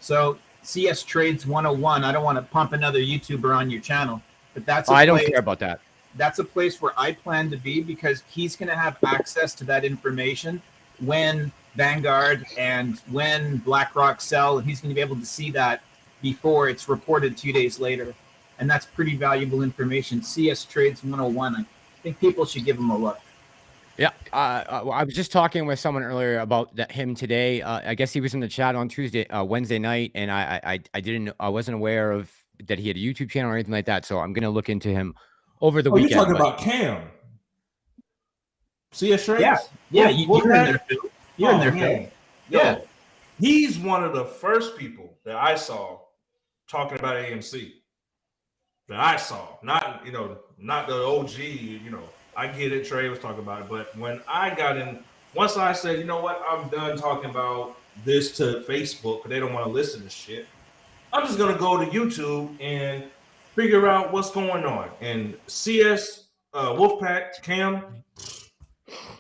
So CS Trades 101, I don't want to pump another YouTuber on your channel, but I don't care about that. That's a place where I plan to be because he's going to have access to that information when Vanguard and when BlackRock sell, and he's going to be able to see that before it's reported 2 days later. And that's pretty valuable information. CS Trades 101. I think people should give him a look. Yeah, I was just talking with someone earlier about him today. I guess he was in the chat on Wednesday night, and I wasn't aware of that he had a YouTube channel or anything like that. So I'm gonna look into him over the weekend. You're talking about Cam? CS Trades? Yeah, you're in there, Phil. You're in there, Phil. Yeah, he's one of the first people that I saw talking about AMC. That I saw, not the OG, I get it, Trey was talking about it, but when I got in, once I said, you know what, I'm done talking about this to Facebook, because they don't want to listen to shit, I'm just going to go to YouTube and figure out what's going on. And CS, Wolfpack, Cam,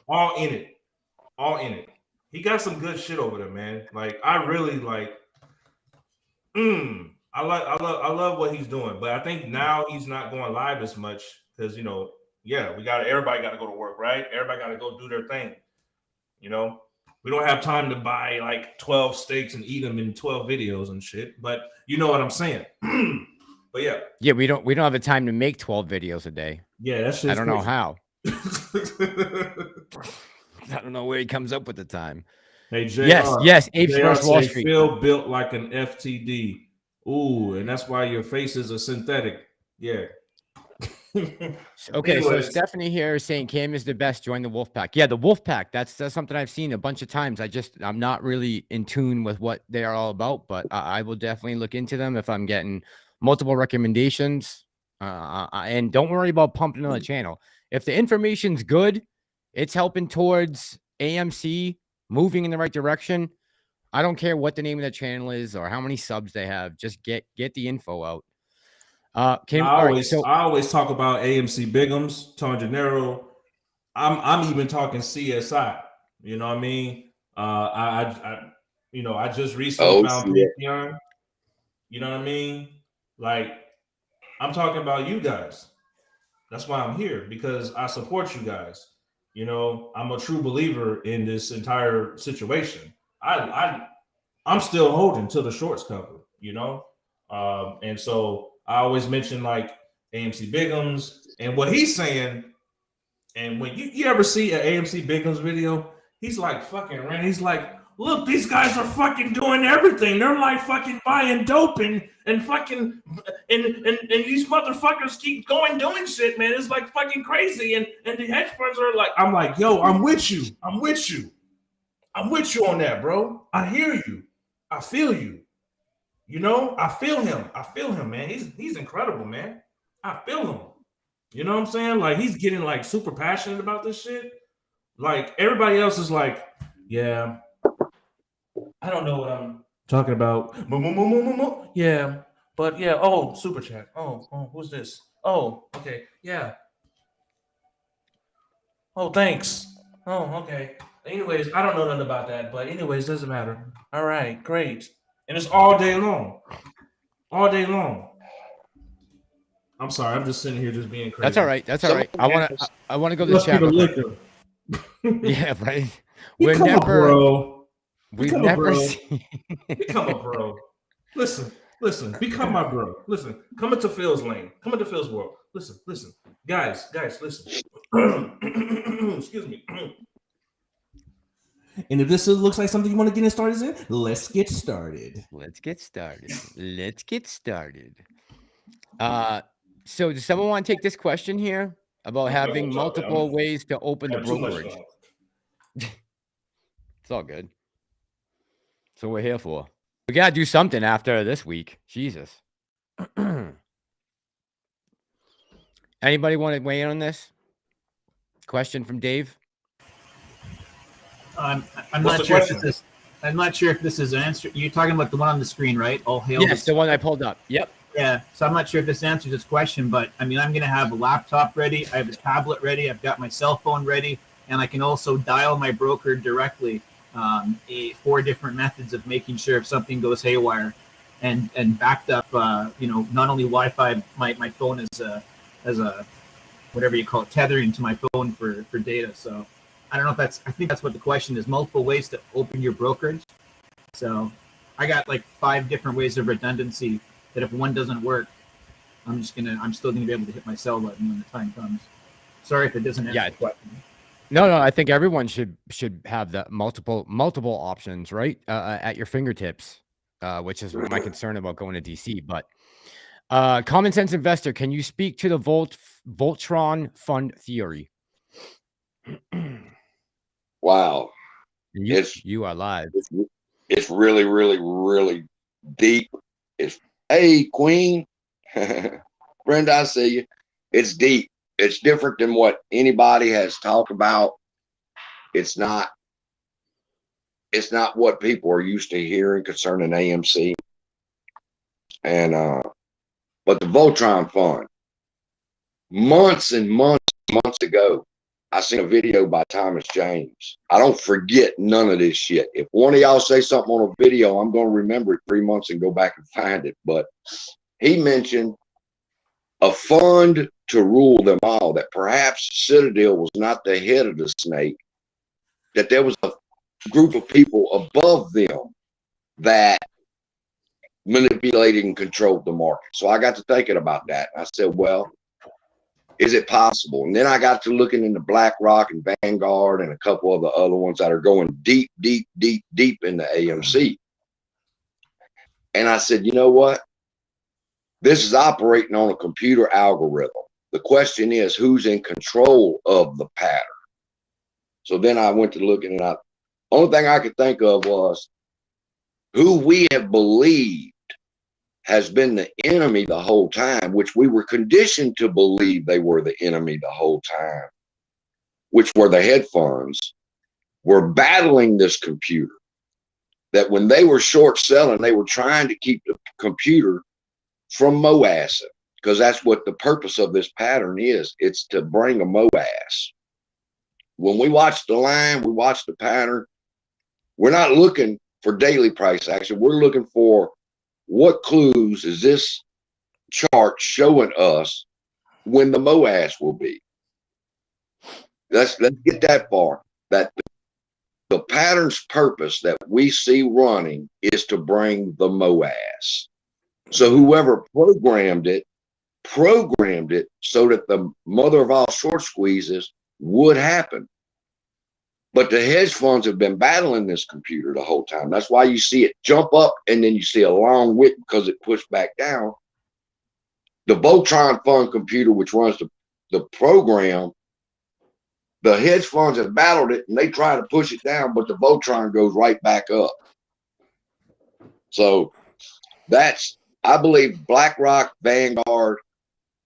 all in it. He got some good shit over there, man. Like, I really like, I love what he's doing, but I think now he's not going live as much because everybody got to go to work, right? Everybody got to go do their thing. You know, we don't have time to buy like 12 steaks and eat them in 12 videos and shit. But you know what I'm saying. But yeah. Yeah, we don't have the time to make 12 videos a day. Yeah, that's just I don't know crazy. how. I don't know where he comes up with the time. Hey, JR, yes, Apes vs. Wall Street. Phil built like an FTD. Ooh, and that's why your faces are synthetic. Yeah. Okay, so Stephanie here is saying Cam is the best. Join the wolf pack. Yeah, the wolf pack. That's something I've seen a bunch of times. I'm not really in tune with what they are all about, but I will definitely look into them if I'm getting multiple recommendations. And don't worry about pumping on the channel. If the information's good, it's helping towards AMC moving in the right direction. I don't care what the name of the channel is or how many subs they have. Just get the info out. I always talk about AMC Bigums, Tony Denaro. I'm even talking CSI. You know what I mean? I just recently found Pantheon. You know what I mean? Like, I'm talking about you guys. That's why I'm here, because I support you guys. You know, I'm a true believer in this entire situation. I'm still holding till the shorts cover, you know? And so I always mention like AMC Bigums and what he's saying. And when you ever see an AMC Bigums video, he's like fucking ran. He's like, look, these guys are fucking doing everything. They're like fucking buying dope and fucking and these motherfuckers keep doing shit, man. It's like fucking crazy. And the hedge funds are like, I'm like, yo, I'm with you. I'm with you on that, bro. I hear you. I feel you. You know, I feel him, man. He's incredible, man. I feel him. You know what I'm saying? Like, he's getting like super passionate about this shit. Like, everybody else is like, yeah, I don't know what I'm talking about. Yeah, but yeah. Oh, super chat. Oh, who's this? Oh, okay. Yeah. Oh, thanks. Oh, okay. Anyways, I don't know nothing about that, but anyways, doesn't matter. All right, great. And it's all day long. All day long. I'm sorry, I'm just sitting here just being crazy. That's all right. That's all right. I want to go to the chat. Yeah, right. We've never seen. Become a bro. Listen. Become my bro. Listen. Come into Phil's lane. Come into Phil's world. Listen. Guys, listen. Excuse me. And if this looks like something you want to get started in, let's get started. So does someone want to take this question here about having multiple ways to open the brokerage? It's all good. So we're here for. We got to do something after this week. Jesus. Anybody want to weigh in on this? Question from Dave. I'm not sure if this is answered. You're talking about the one on the screen, right? All hail. Yes, the one I pulled up. Yep. Yeah. So I'm not sure if this answers this question, but I mean, I'm going to have a laptop ready. I have a tablet ready. I've got my cell phone ready, and I can also dial my broker directly. 4 different methods of making sure if something goes haywire, and backed up. Not only Wi-Fi, my phone is as a whatever you call it, tethering to my phone for data. So I don't know if I think that's what the question is. Multiple ways to open your brokerage. So I got like 5 different ways of redundancy that if one doesn't work, I'm still gonna be able to hit my sell button when the time comes. Sorry if it doesn't answer the question. No, I think everyone should have the multiple options, right? At your fingertips, which is my concern about going to DC. But Common Sense Investor, can you speak to the Voltron fund theory? Wow. You are live. It's really, really, really deep. Hey, Queen. Brenda, I see you. It's deep. It's different than what anybody has talked about. It's not what people are used to hearing concerning AMC. And but the Voltron fund, months and months ago, I seen a video by Thomas James. I don't forget none of this shit. If one of y'all say something on a video, I'm going to remember it 3 months and go back and find it. But he mentioned a fund to rule them all, that perhaps Citadel was not the head of the snake, that there was a group of people above them that manipulated and controlled the market. So I got to thinking about that. I said, well, is it possible? And then I got to looking into BlackRock and Vanguard and a couple of the other ones that are going deep, deep, deep, deep into AMC. And I said, you know what? This is operating on a computer algorithm. The question is, who's in control of the pattern? So then I went to looking, and the only thing I could think of was who we have believed has been the enemy the whole time, which we were conditioned to believe they were the enemy the whole time, which were the hedge funds, were battling this computer. That when they were short selling, they were trying to keep the computer from MOASing, because that's what the purpose of this pattern is. It's to bring a MOAS. When we watch the line, we watch the pattern, we're not looking for daily price action. We're looking for what clues is this chart showing us when the MOAS will be. Let's get that far. That the pattern's purpose that we see running is to bring the MOAS. So whoever programmed it so that the mother of all short squeezes would happen. But the hedge funds have been battling this computer the whole time. That's why you see it jump up and then you see a long wick because it pushed back down. The Voltron fund computer, which runs the program, the hedge funds have battled it and they try to push it down, but the Voltron goes right back up. So that's, I believe BlackRock, Vanguard,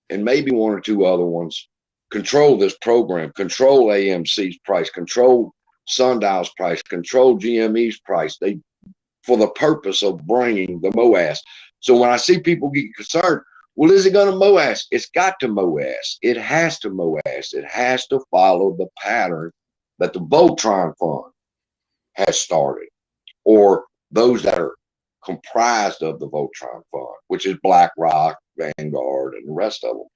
and maybe one or two other ones control this program, control AMC's price, control Sundial's price, control GME's price. They, for the purpose of bringing the MOAS. So when I see people get concerned, well, is it going to MOAS? It's got to MOAS. It has to MOAS. It has to follow the pattern that the Voltron fund has started, or those that are comprised of the Voltron fund, which is BlackRock, Vanguard, and the rest of them.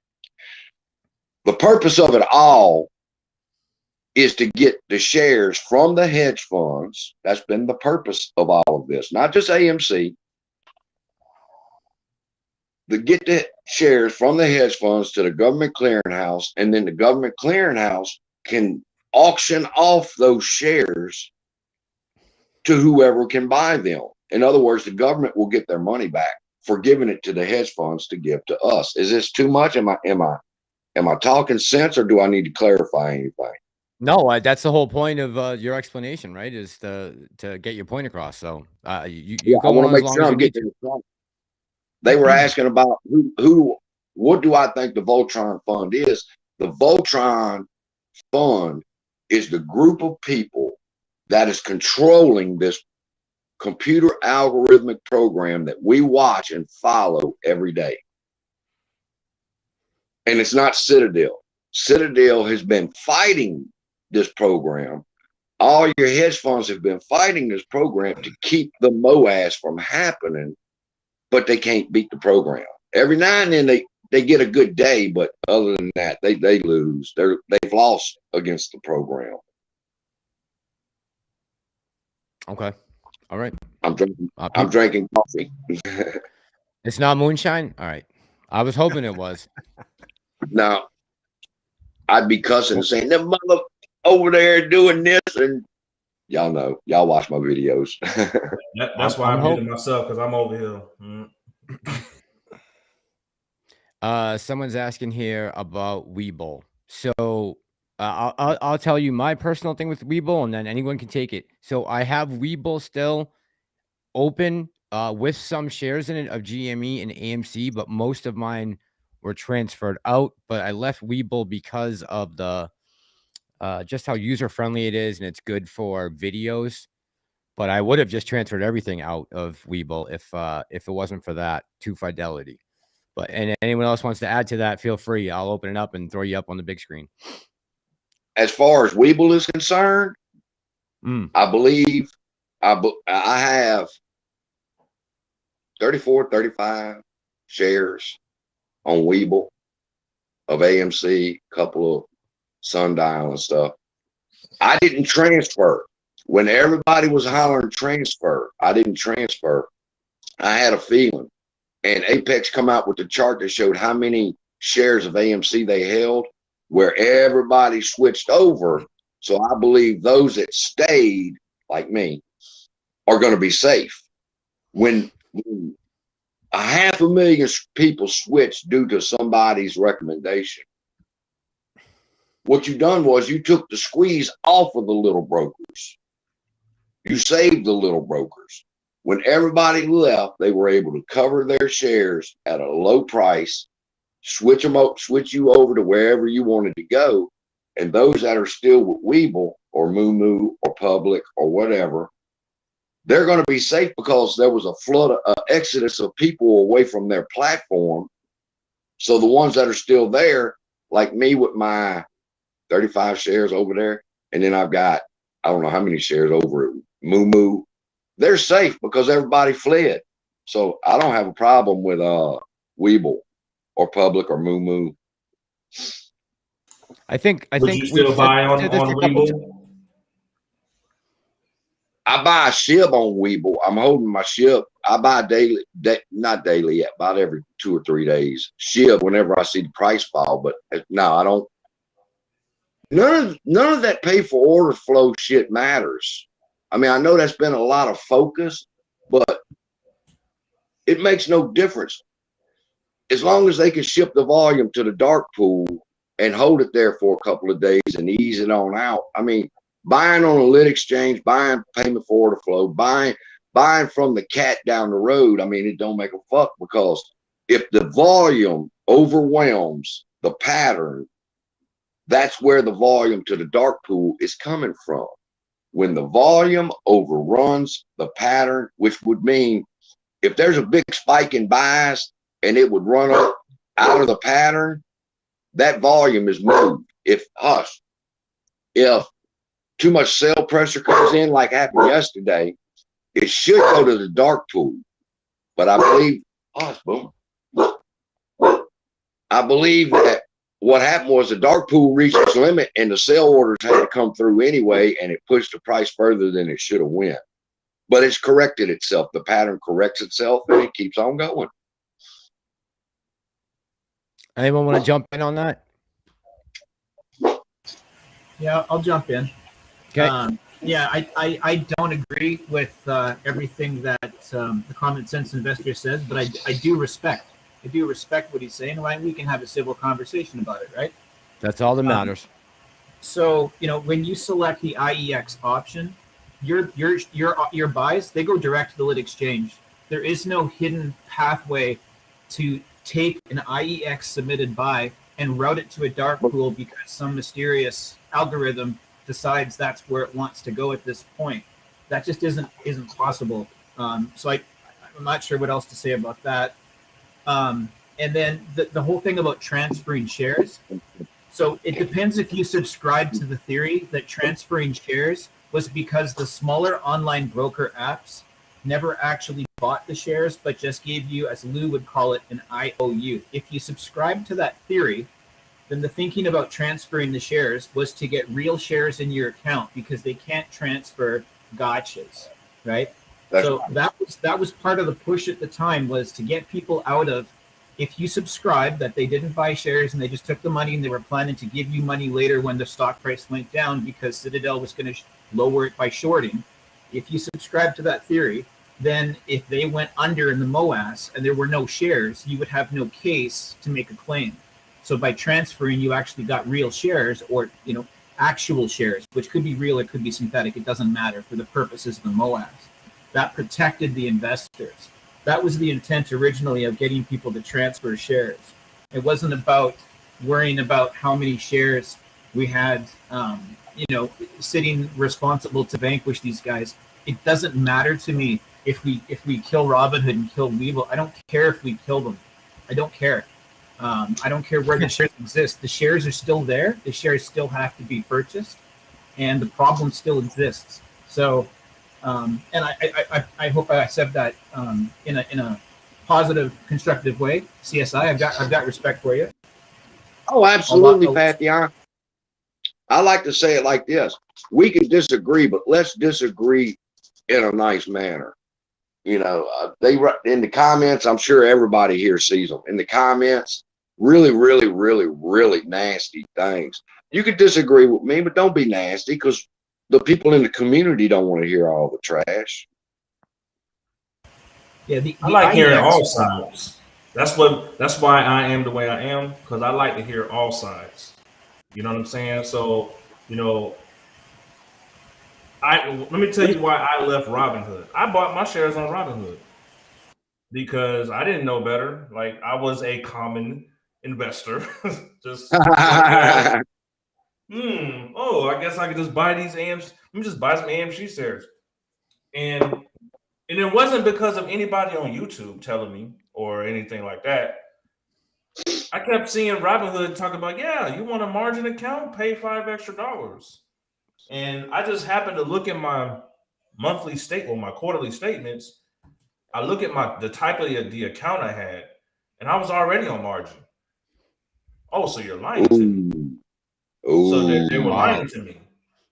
The purpose of it all is to get the shares from the hedge funds. That's been the purpose of all of this, not just AMC. To get the shares from the hedge funds to the government clearinghouse, and then the government clearinghouse can auction off those shares to whoever can buy them. In other words, the government will get their money back for giving it to the hedge funds to give to us. Is this too much? Am I talking sense, or do I need to clarify anything? No, that's the whole point of your explanation, right? Is to get your point across. So you I want to make sure I'm getting it right. They were asking about what do I think the Voltron fund is? The Voltron fund is the group of people that is controlling this computer algorithmic program that we watch and follow every day. And it's not Citadel. Citadel has been fighting this program. All your hedge funds have been fighting this program to keep the MOAS from happening, but they can't beat the program. Every now and then they get a good day, but other than that, they lose. They've lost against the program. Okay. All right. I'm drinking coffee. It's not moonshine? All right. I was hoping it was. Now, I'd be cussing and saying, "Them mother over there doing this," and y'all know, y'all watch my videos. That's why I'm muting myself, because I'm over here. Someone's asking here about Webull. So I'll tell you my personal thing with Webull, and then anyone can take it. So I have Webull still open with some shares in it of GME and AMC, but most of mine were transferred out. But I left Webull because of the just how user friendly it is, and it's good for videos. But I would have just transferred everything out of Webull if it wasn't for that to Fidelity. But and anyone else wants to add to that, feel free. I'll open it up and throw you up on the big screen. As far as Webull is concerned, I believe I have 34, 35 shares on Webull of AMC, couple of Sundial and stuff. I didn't transfer. When everybody was hollering transfer, I didn't transfer. I had a feeling. And Apex come out with the chart that showed how many shares of AMC they held, where everybody switched over. So I believe those that stayed, like me, are going to be safe. When 500,000 people switched due to somebody's recommendation, what you done was you took the squeeze off of the little brokers. You saved the little brokers. When everybody left, they were able to cover their shares at a low price, switch you over to wherever you wanted to go. And those that are still with Webull or Moo or Public or whatever, they're going to be safe because there was a flood, exodus of people away from their platform. So the ones that are still there, like me with my 35 shares over there, and then I've got, I don't know how many shares over at Moo, they're safe because everybody fled. So I don't have a problem with Webull or Public or Moo. I think Would you still buy on Webull? I buy a SHIB on Webull. I'm holding my SHIB. I buy daily, not daily yet, about every 2 or 3 days. SHIB whenever I see the price fall, but no, I don't. None of that pay for order flow shit matters. I mean, I know that's been a lot of focus, but it makes no difference. As long as they can ship the volume to the dark pool and hold it there for a couple of days and ease it on out. I mean, buying on a lit exchange, buying payment for order flow, buying from the cat down the road. I mean, it don't make a fuck, because if the volume overwhelms the pattern, that's where the volume to the dark pool is coming from. When the volume overruns the pattern, which would mean if there's a big spike in buys and it would run up out of the pattern, that volume is moved. If too much sell pressure comes in, like happened yesterday, it should go to the dark pool. But I believe, I believe that what happened was the dark pool reached its limit and the sell orders had to come through anyway, and it pushed the price further than it should have went. But it's corrected itself. The pattern corrects itself and it keeps on going. Anyone want to jump in on that? Yeah, I'll jump in. Okay. Yeah, I don't agree with everything that the common sense investor says, but I do respect. I do respect what he's saying. Right? We can have a civil conversation about it, right? That's all that matters. So, when you select the IEX option, your buys, they go direct to the lit exchange. There is no hidden pathway to take an IEX submitted buy and route it to a dark pool because some mysterious algorithm decides that's where it wants to go at this point. That just isn't possible. So I'm not sure what else to say about that. And then the whole thing about transferring shares. So it depends if you subscribe to the theory that transferring shares was because the smaller online broker apps never actually bought the shares, but just gave you, as Lou would call it, an IOU. If you subscribe to that theory, then the thinking about transferring the shares was to get real shares in your account, because they can't transfer gotchas, right? So that was part of the push at the time, was to get people out of, if you subscribe that they didn't buy shares and they just took the money and they were planning to give you money later when the stock price went down because Citadel was going to lower it by shorting. If you subscribe to that theory, then if they went under in the MOAS and there were no shares, you would have no case to make a claim. So by transferring, you actually got real shares, or actual shares, which could be real, it could be synthetic. It doesn't matter for the purposes of the MOAS. That protected the investors. That was the intent originally of getting people to transfer shares. It wasn't about worrying about how many shares we had, sitting responsible to vanquish these guys. It doesn't matter to me if we kill Robinhood and kill Webull. I don't care if we kill them. I don't care. I don't care where the shares exist. The shares are still there. The shares still have to be purchased, and the problem still exists. So, and I hope I said that in a positive, constructive way. CSI, I've got respect for you. Oh, absolutely, Pantheon. I like to say it like this. We can disagree, but let's disagree in a nice manner. You know, they in the comments, I'm sure everybody here sees them. In the comments, really, really, really, really nasty things. You can disagree with me, but don't be nasty, because the people in the community don't want to hear all the trash. Yeah, I like hearing all sides. That's why I am the way I am, because I like to hear all sides. You know what I'm saying? So, you know, let me tell you why I left Robinhood. I bought my shares on Robinhood because I didn't know better. Like, I was a common investor. just like, oh, I guess I could just buy these AMC. Let me just buy some AMC shares. And it wasn't because of anybody on YouTube telling me or anything like that. I kept seeing Robinhood talk about, yeah, you want a margin account? Pay $5 extra. And I just happened to look at my monthly statement, my quarterly statements. I look at the type of the account I had, and I was already on margin. Oh, so you're lying to me. So they were lying to me.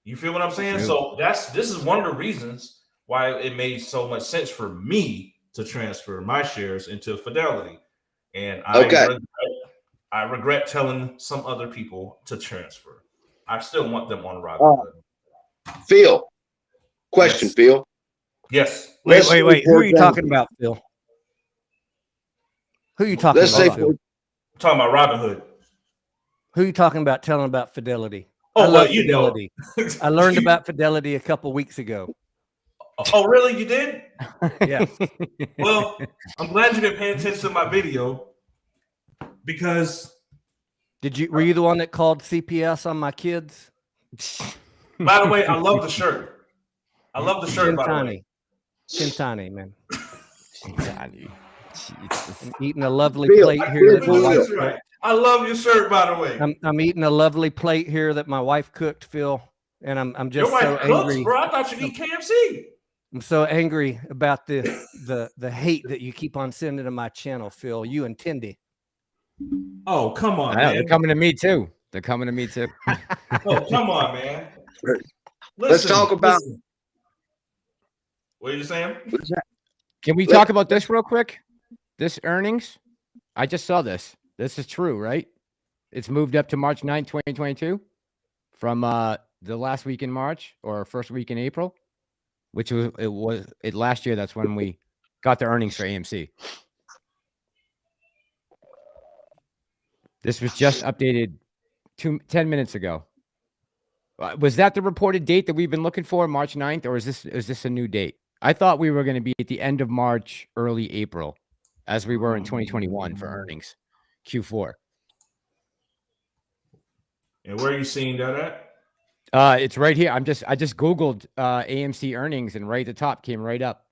You feel what I'm saying? So this is one of the reasons why it made so much sense for me to transfer my shares into Fidelity. And I regret telling some other people to transfer. I still want them on Robinhood. Phil, question, yes. Phil. Yes. Wait. Who are you talking about, Phil? Who are you talking about, Phil? I'm talking about Robinhood. Who are you talking about telling about Fidelity? Oh, I love you Fidelity. know. I learned about Fidelity a couple weeks ago. Oh, really? You did? Yeah. Well, I'm glad you didn't pay attention to my video because. Were you the one that called CPS on my kids? By the way, I love the shirt. I love the shirt, by the way. Chintani, man. Chintani. I'm eating a lovely plate here that my wife cooked. I love your shirt, by the way. I'm eating a lovely plate here that my wife cooked, Phil, and I'm just so angry. Bro, I thought you eat KFC. I'm so angry about the hate that you keep on sending to my channel, Phil. You and Tendie. Oh, come on, man. They're coming to me too. Oh, come on, man. Let's talk about. What are you saying? Can we talk about this real quick? This earnings? I just saw this. This is true, right? It's moved up to March 9th, 2022 from the last week in March or first week in April, which was last year. That's when we got the earnings for AMC. This was just updated 10 minutes ago. Was that the reported date that we've been looking for, March 9th, or is this a new date? I thought we were going to be at the end of March, early April, as we were in 2021 for earnings, Q4. And where are you seeing that at? It's right here. I just Googled AMC earnings, and right at the top came right up,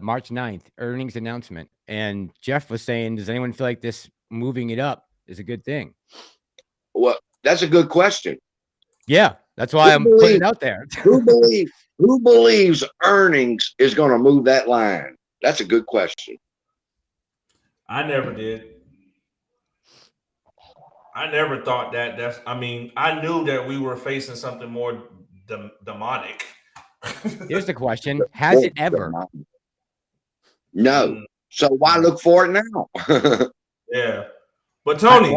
March 9th, earnings announcement. And Jeff was saying, does anyone feel like this moving it up is a good thing? Well, that's a good question. Yeah, that's why I'm putting it out there. Who believes earnings is going to move that line? That's a good question. I never did. I never thought that. I knew that we were facing something more demonic. Here's the question: has it ever? No. So why look for it now? Yeah. But Tony,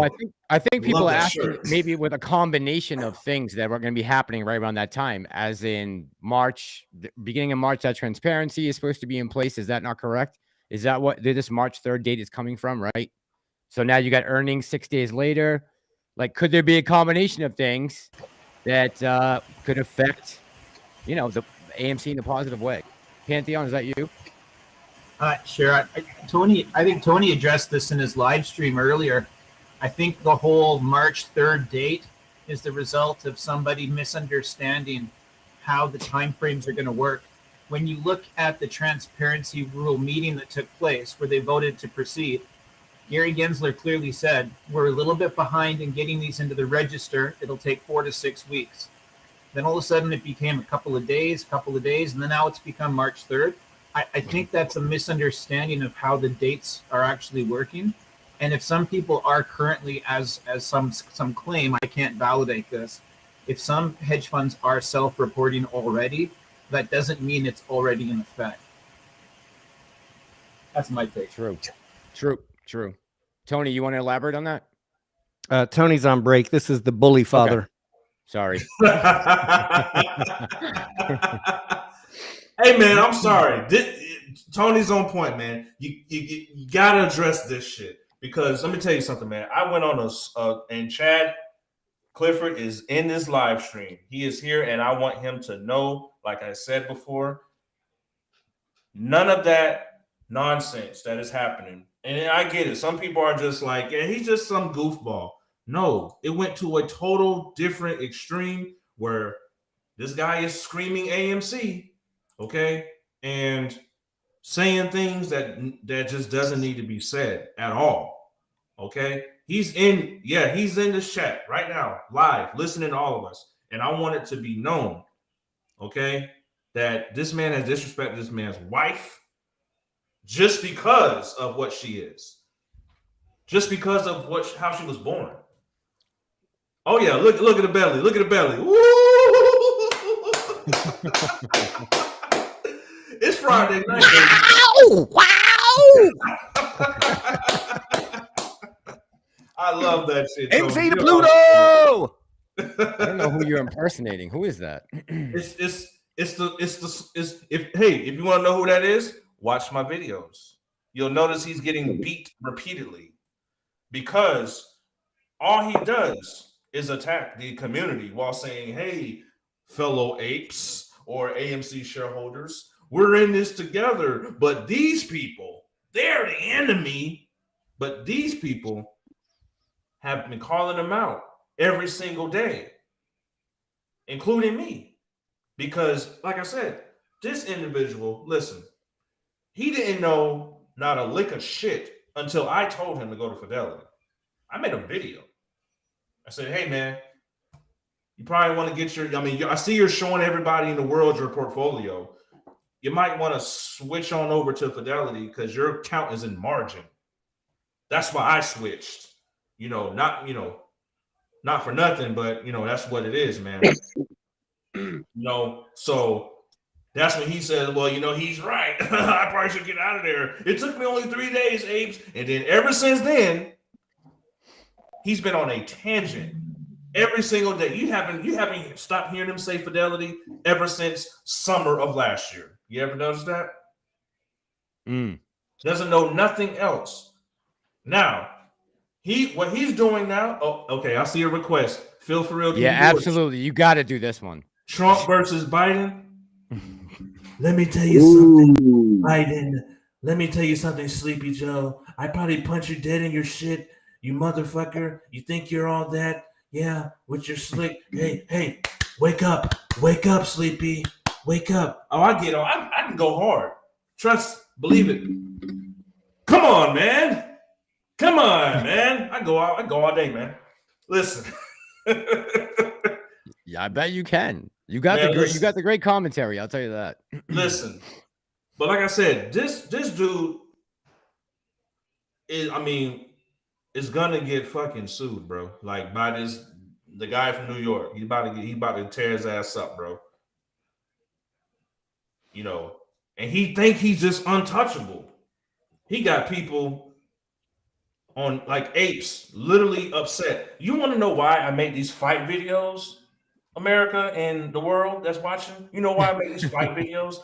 I think people are asking maybe with a combination of things that were going to be happening right around that time, as in March, beginning of March, that transparency is supposed to be in place. Is that not correct? Is that what this March 3rd date is coming from, right? So now you got earnings 6 days later. Like, could there be a combination of things that could affect, the AMC in a positive way? Pantheon, is that you? Sure. I think Tony addressed this in his live stream earlier. I think the whole March 3rd date is the result of somebody misunderstanding how the timeframes are going to work. When you look at the transparency rule meeting that took place where they voted to proceed, Gary Gensler clearly said, we're a little bit behind in getting these into the register. It'll take 4 to 6 weeks. Then all of a sudden it became a couple of days, and then now it's become March 3rd. I think that's a misunderstanding of how the dates are actually working. And if some people are currently, as some claim, I can't validate this, if some hedge funds are self-reporting already, that doesn't mean it's already in effect. That's my take. True. Tony, you want to elaborate on that? Tony's on break. This is the bully father. Okay. Sorry. Hey man, I'm sorry. Tony's on point, man. You gotta address this shit, because let me tell you something, man. I went on and Chad Clifford is in this live stream. He is here, and I want him to know, like I said before, none of that nonsense that is happening. And I get it. Some people are just like, yeah, he's just some goofball. No, it went to a total different extreme where this guy is screaming AMC, okay, and saying things that just doesn't need to be said at all, okay? He's in this chat right now, live, listening to all of us, and I want it to be known, okay, that this man has disrespected this man's wife just because of what she is, just because of how she was born. Oh yeah, look at the belly. Look at the belly. Woo! It's Friday night. Wow! I love that shit. MC to Pluto. I don't know who you're impersonating. Who is that? If you want to know who that is, watch my videos. You'll notice he's getting beat repeatedly because all he does is attack the community while saying, hey, fellow apes or AMC shareholders, we're in this together. But these people, they're the enemy. But these people have been calling him out every single day, including me. Because, like I said, this individual, listen, he didn't know not a lick of shit until I told him to go to Fidelity. I made a video. I said, hey, man, you probably want to get I see you're showing everybody in the world your portfolio. You might want to switch on over to Fidelity because your account is in margin. That's why I switched. Not for nothing, but, that's what it is, man. So that's when he said, well, he's right. I probably should get out of there. It took me only 3 days, Apes. And then ever since then, he's been on a tangent every single day. You haven't stopped hearing him say Fidelity ever since summer of last year. You ever notice that? Doesn't know nothing else. Now, what he's doing now. Oh, okay. I see a request. Phil for real. Yeah, absolutely. You got to do this one. Trump versus Biden. Let me tell you something, Biden. Let me tell you something, Sleepy Joe. I probably punch you dead in your shit. You motherfucker, you think you're all that? Yeah, with your slick. Hey, wake up, Sleepy, wake up. Oh, I get on. I can go hard. Believe it. Come on, man. I go all day, man. Listen. Yeah, I bet you can. You got the great commentary. I'll tell you that. Listen, but like I said, this dude is gonna get fucking sued, bro. Like by the guy from New York. He about to tear his ass up, bro. And he think he's just untouchable. He got people on like apes, literally upset. You want to know why I make these fight videos, America and the world that's watching? You know why I make these fight videos?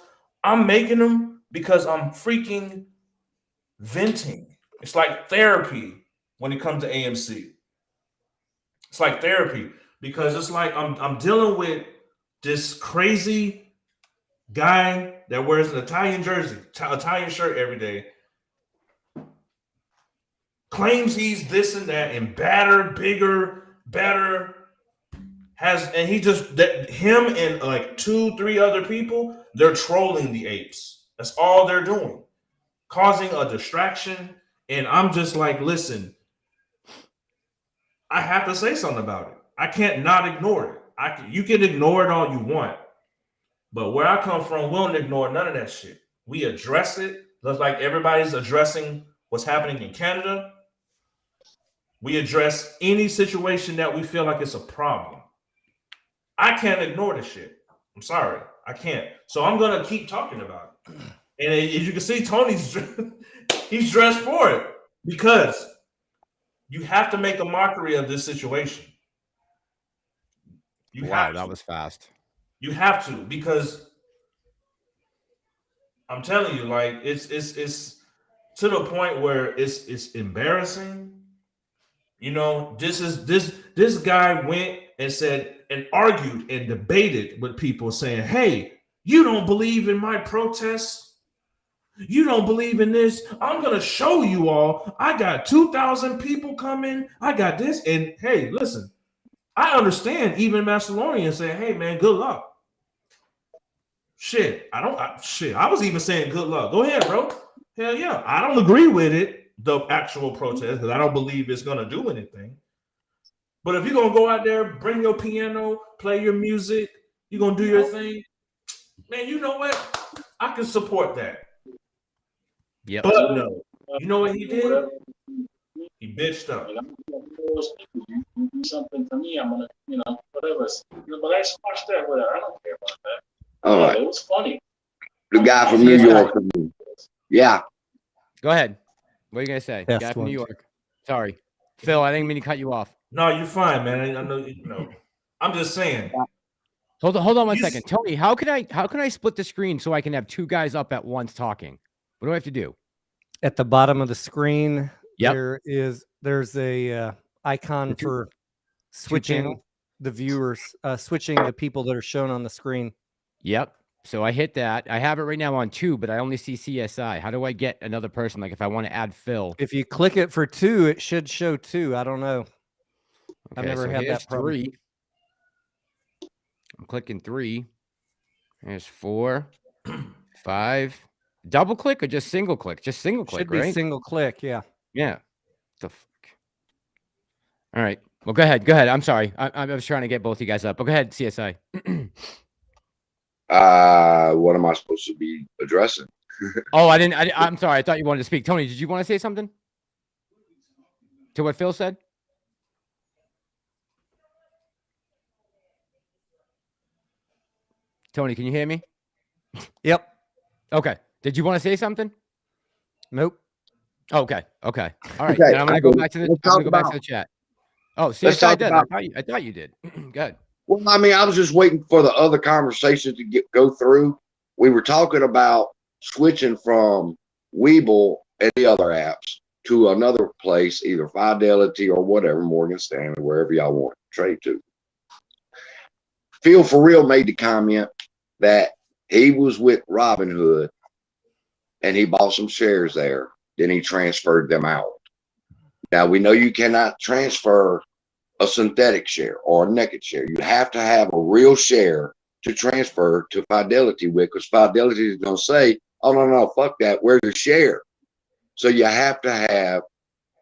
I'm making them because I'm freaking venting. It's like therapy when it comes to AMC. It's like therapy because it's like I'm dealing with this crazy guy that wears an Italian jersey, Italian shirt every day, claims he's this and that and bigger, better, him and like 2-3 other people, they're trolling the apes. That's all they're doing, causing a distraction. And I'm just like, listen, I have to say something about it. I can't not ignore it. You can ignore it all you want. But where I come from, we don't ignore none of that shit. We address it. Looks like everybody's addressing what's happening in Canada. We address any situation that we feel like it's a problem. I can't ignore this shit. I'm sorry, I can't. So I'm gonna keep talking about it. And as you can see, Tony's he's dressed for it because you have to make a mockery of this situation. Wow, that was fast. You have to, because I'm telling you, like it's to the point where it's embarrassing. You know, this guy went and said and argued and debated with people saying, "Hey, you don't believe in my protests? You don't believe in this? I'm gonna show you all. I got 2,000 people coming. I got this." And hey, listen, I understand even Macedonians saying, "Hey, man, good luck." Shit, I was even saying good luck. Go ahead, bro. Hell yeah. I don't agree with it, the actual protest, because I don't believe it's gonna do anything. But if you're gonna go out there, bring your piano, play your music, you're gonna do your thing, man, you know what? I can support that. Yep. But no, you know what he did? He bitched up. You do something for me, I'm gonna, whatever. But I squashed that with her. I don't care about that. All right. It was funny. The guy from New York. Yeah. Go ahead. What are you gonna say? Yes, Guy from New York. Sorry, Phil. I didn't mean to cut you off. No, you're fine, man. I know. You know. I'm just saying. Hold on one second. Tony, how can I split the screen so I can have two guys up at once talking? What do I have to do? At the bottom of the screen, yep. there's a icon for switching the viewers, switching the people that are shown on the screen. Yep. So I hit that. I have it right now on 2, but I only see CSI. How do I get another person? Like if I want to add Phil. If you click it for 2, it should show 2. I don't know. Okay, I've never had that problem. 3. I'm clicking 3. There's 4, 5. Double click or just single click? Just single click, right? Should be single click, yeah. Yeah. The fuck. All right. Well, go ahead. I'm sorry. I was trying to get both of you guys up. But go ahead, CSI. What am I supposed to be addressing? Oh, I'm sorry. I thought you wanted to speak. Tony, did you want to say something to what Phil said? Tony, can you hear me? Yep. Okay. Did you want to say something? Nope. Okay. All right. Okay, Then I'm going to go back to the chat. Oh, CSI did. I thought you did. Good. Well, I mean, I was just waiting for the other conversations to go through. We were talking about switching from Webull and the other apps to another place, either Fidelity or whatever, Morgan Stanley, wherever y'all want to trade to. Phil for real made the comment that he was with Robinhood and he bought some shares there. Then he transferred them out. Now we know you cannot transfer a synthetic share or a naked share. You have to have a real share to transfer to Fidelity with, because Fidelity is going to say, oh, no, fuck that. Where's the share? So you have to have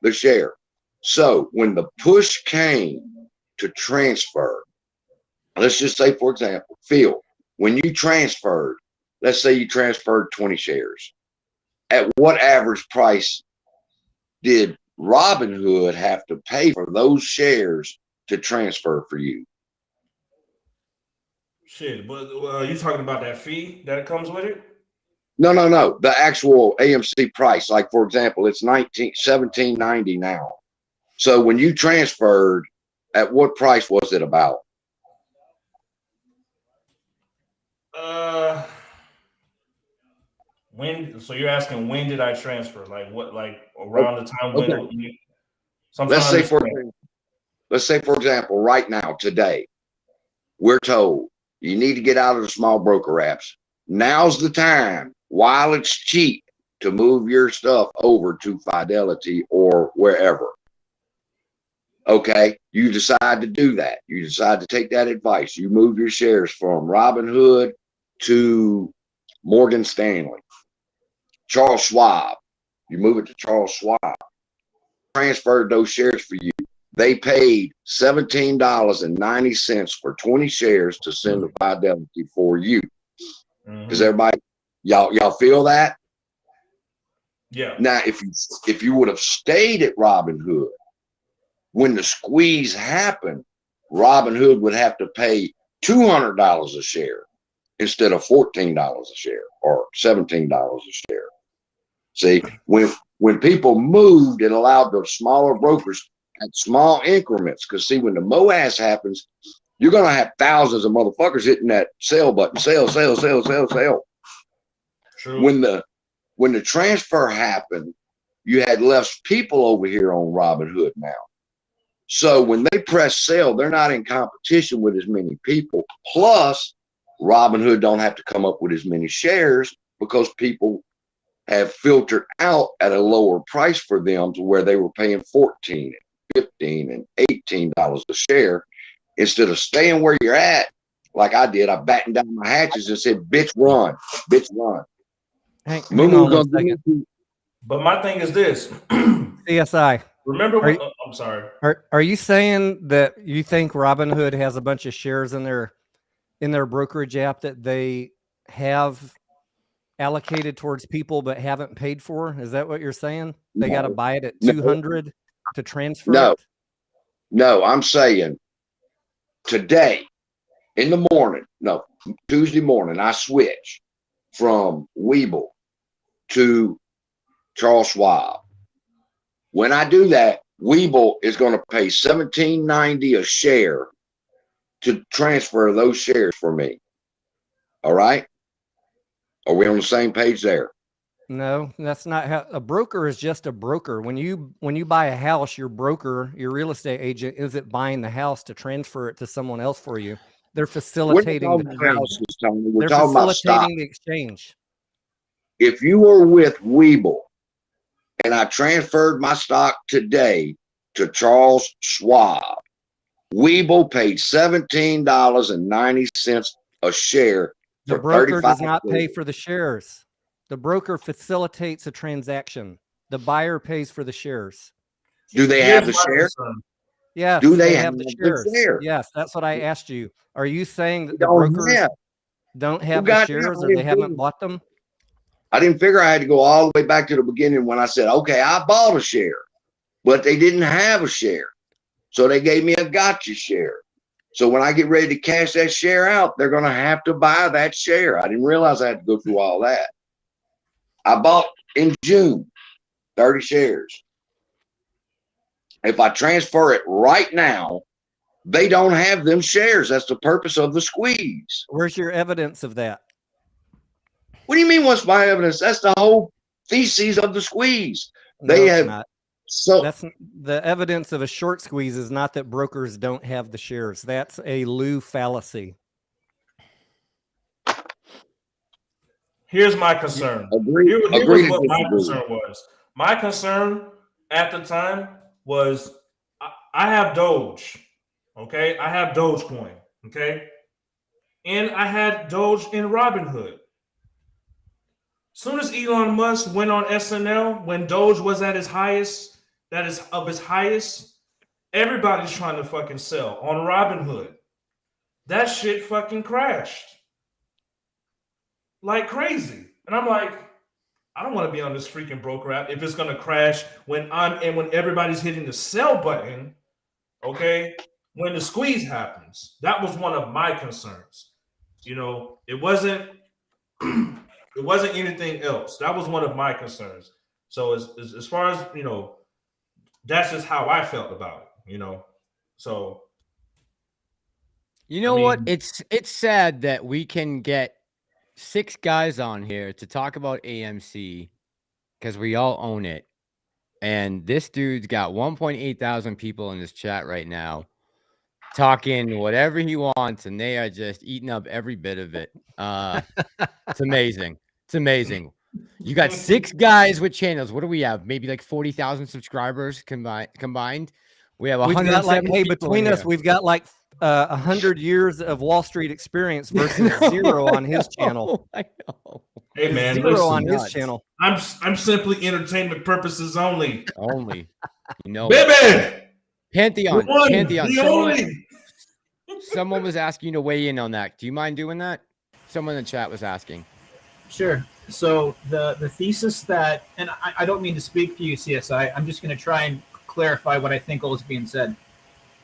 the share. So when the push came to transfer, let's just say, for example, Phil, when you transferred, let's say you transferred 20 shares. At what average price did Robinhood have to pay for those shares to transfer for you? Shit, but you talking about that fee that comes with it? No. The actual AMC price. Like, for example, it's $17.90 now. So when you transferred, at what price was it about? When? So you're asking when did I transfer? Like what? Like around the time when? Okay. Let's say for example, right now, today, we're told you need to get out of the small broker apps. Now's the time, while it's cheap, to move your stuff over to Fidelity or wherever. Okay, you decide to do that. You decide to take that advice. You move your shares from Robinhood to Morgan Stanley, Charles Schwab. You move it to Charles Schwab. Transferred those shares for you. They paid $17.90 for 20 shares to send to Fidelity for you. Because everybody, y'all feel that? Yeah. Now, if you would have stayed at Robinhood, when the squeeze happened, Robinhood would have to pay $200 a share instead of $14 a share or $17 a share. See, when people moved, it allowed the smaller brokers at small increments. Because see, when the MOAS happens, you're gonna have thousands of motherfuckers hitting that sell button, sell. True. When the transfer happened, you had less people over here on Robinhood now. So when they press sell, they're not in competition with as many people. Plus, Robinhood don't have to come up with as many shares because people have filtered out at a lower price for them to where they were paying $14, $15, and $18 a share instead of staying where you're at. Like I did, I battened down my hatches and said, "Bitch, run, bitch, run." Hang on one second. But my thing is this. CSI. Remember when, I'm sorry. Are you saying that you think Robinhood has a bunch of shares in their brokerage app that they have allocated towards people but haven't paid for? Is that what you're saying? They got to buy it at 200 to transfer it? No, I'm saying today in the morning, Tuesday morning, I switch from Webull to Charles Schwab. When I do that, Webull is going to pay $17.90 a share to transfer those shares for me. All right? Are we on the same page there? No, that's not how a broker is. Just a broker. When you buy a house, your broker, your real estate agent, isn't buying the house to transfer it to someone else for you. They're facilitating the trade. We're talking about stock. The exchange. If you were with Webull and I transferred my stock today to Charles Schwab, Webull paid $17.90 a share. The broker does not pay for the shares. The broker facilitates a transaction. The buyer pays for the shares. Do they have the shares? Yes. Do they have the shares? Yes, that's what I asked you. Are you saying that the brokers don't have the shares or they haven't bought them? I didn't figure I had to go all the way back to the beginning when I said, okay, I bought a share, but they didn't have a share. So they gave me a gotcha share. So when I get ready to cash that share out, they're going to have to buy that share. I didn't realize I had to go through all that. I bought in June 30 shares. If I transfer it right now, they don't have them shares. That's the purpose of the squeeze. Where's your evidence of that? What do you mean, what's my evidence? That's the whole thesis of the squeeze. They have not. That's the evidence of a short squeeze is not that brokers don't have the shares. That's a Lou fallacy. Here's my concern. Here's what my concern was. My concern at the time was I have Doge, okay? I have Dogecoin, okay? And I had Doge in Robinhood. Soon as Elon Musk went on SNL, when Doge was at his highest, that is of his highest, everybody's trying to fucking sell on Robinhood. That shit fucking crashed like crazy. And I'm like, I don't want to be on this freaking broker app if it's gonna crash when everybody's hitting the sell button, okay? When the squeeze happens. That was one of my concerns. You know, it wasn't anything else. That was one of my concerns. So as far as, you know, that's just how I felt about it, you know. So you know what? It's sad that we can get 6 guys on here to talk about AMC because we all own it. And this dude's got 1.8 thousand people in this chat right now talking whatever he wants, and they are just eating up every bit of it. It's amazing. It's amazing. You got 6 guys with channels. What do we have? Maybe like 40,000 subscribers combined. We have 170 between us. We've got like 100 years of Wall Street experience versus 0 on his channel. I know. Hey man, 0 on his channel. I'm simply entertainment purposes only. Only. You know, baby. Pantheon. Someone was asking you to weigh in on that. Do you mind doing that? Someone in the chat was asking. Sure. So the thesis that, and I don't mean to speak for you, CSI. I'm just going to try and clarify what I think is being said.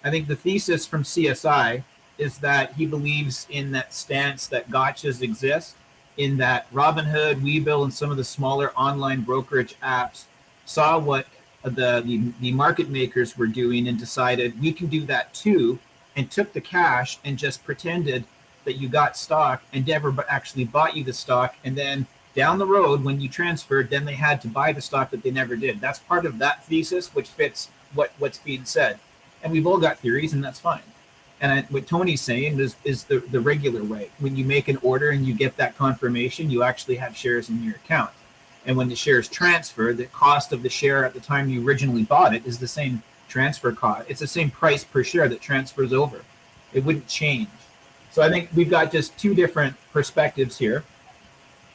I think the thesis from CSI is that he believes in that stance that gotchas exist, in that Robinhood, Webull, and some of the smaller online brokerage apps saw what the market makers were doing and decided we can do that too, and took the cash and just pretended that you got stock and never actually bought you the stock. And then down the road, when you transferred, then they had to buy the stock that they never did. That's part of that thesis, which fits what's being said. And we've all got theories, and that's fine. And what Tony's saying is the regular way. When you make an order and you get that confirmation, you actually have shares in your account. And when the shares transfer, the cost of the share at the time you originally bought it is the same transfer cost. It's the same price per share that transfers over. It wouldn't change. So I think we've got just two different perspectives here.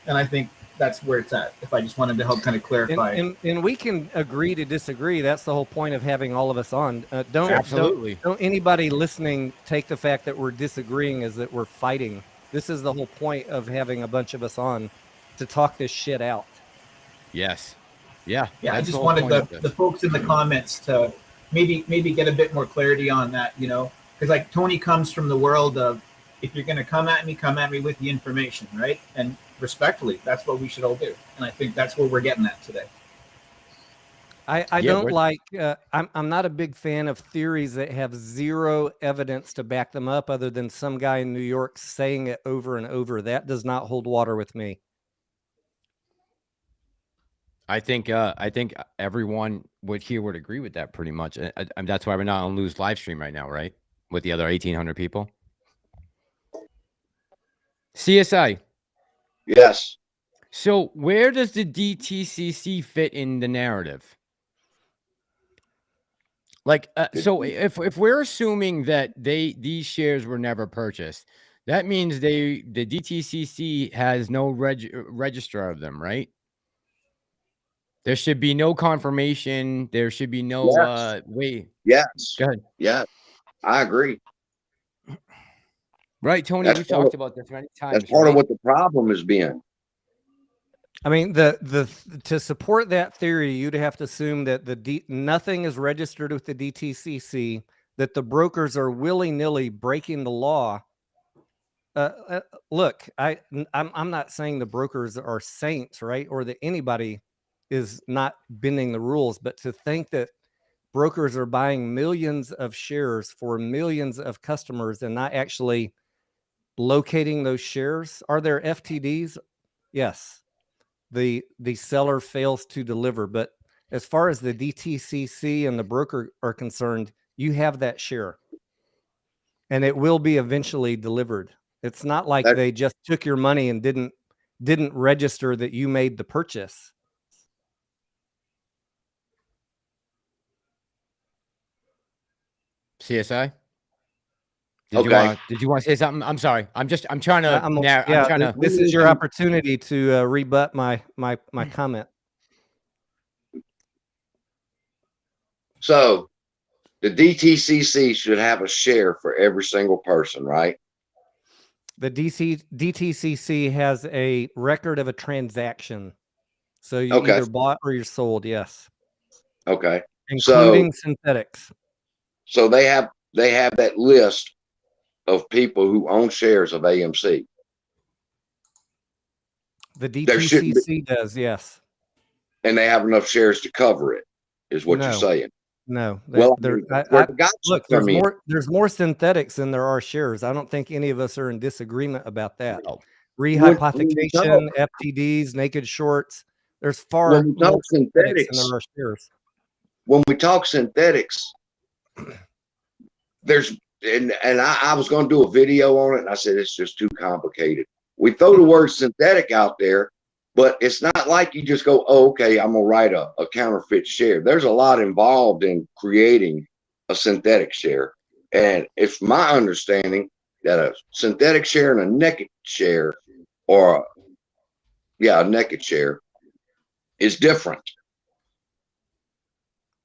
And I think that's where it's at, if I just wanted to help kind of clarify. And we can agree to disagree. That's the whole point of having all of us on. Don't anybody listening take the fact that we're disagreeing as that we're fighting. This is the whole point of having a bunch of us on, to talk this shit out. Yes. Yeah. I just wanted the folks in the comments to maybe get a bit more clarity on that, because like Tony comes from the world of, if you're going to come at me with the information, right? And respectfully, that's what we should all do. And I think that's where we're getting at today. I'm not a big fan of theories that have zero evidence to back them up other than some guy in New York saying it over and over. That does not hold water with me. I think everyone would agree with that pretty much. And that's why we're not on Lou's live stream right now, right? With the other 1,800 people. CSI. Yes. So where does the DTCC fit in the narrative? Like, so if we're assuming that these shares were never purchased, that means the DTCC has no register of them, right? There should be no confirmation. There should be no wait. Yes. Go ahead. Yeah, I agree. Right, Tony, we've talked about this many times. That's part of what the problem has been. I mean, to support that theory, you'd have to assume that nothing is registered with the DTCC, that the brokers are willy-nilly breaking the law. Look, I'm not saying the brokers are saints, right? Or that anybody is not bending the rules, but to think that brokers are buying millions of shares for millions of customers and not actually locating those shares. Are there FTDs? Yes. The seller fails to deliver, but as far as the DTCC and the broker are concerned, you have that share and it will be eventually delivered. It's not like they just took your money and didn't register that you made the purchase. CSI. Did you want to say something? I'm sorry. I'm trying to. This is your opportunity to rebut my comment. So the DTCC should have a share for every single person, right? The DTCC has a record of a transaction. So you either bought or you're sold, yes. Okay. Including synthetics. So they have that list of people who own shares of AMC. The DTCC does, yes. And they have enough shares to cover it, is what you're saying. No. Look, there's more synthetics than there are shares. I don't think any of us are in disagreement about that. No. Rehypothecation, FTDs, naked shorts. There's far more synthetics than there are shares. When we talk synthetics, I was going to do a video on it, and I said it's just too complicated. We throw the word synthetic out there, but it's not like you just go, oh, okay, I'm going to write a counterfeit share. There's a lot involved in creating a synthetic share. And it's my understanding that a synthetic share and a naked share, a naked share is different.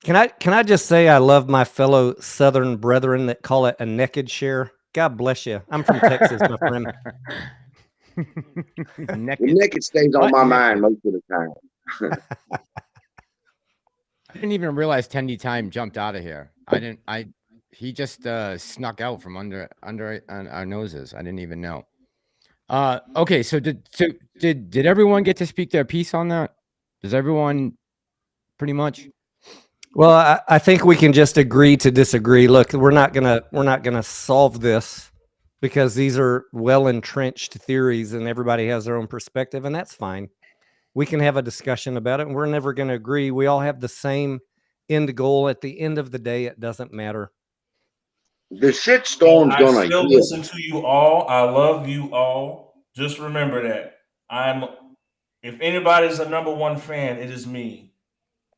Can I just say I love my fellow Southern brethren that call it a naked share? God bless you. I'm from Texas, my friend. Naked stays on my mind most of the time. I didn't even realize Tendie time jumped out of here. he just snuck out from under our noses. I didn't even know. Okay, so did everyone get to speak their piece on that? Does everyone pretty much? Well, I think we can just agree to disagree. Look, we're not gonna solve this because these are well entrenched theories and everybody has their own perspective, and that's fine. We can have a discussion about it, and we're never going to agree. We all have the same end goal. At the end of the day, it doesn't matter. The shitstorm's I gonna still hit. listen to you all. I love you all. Just remember that if anybody's a number one fan, it is me.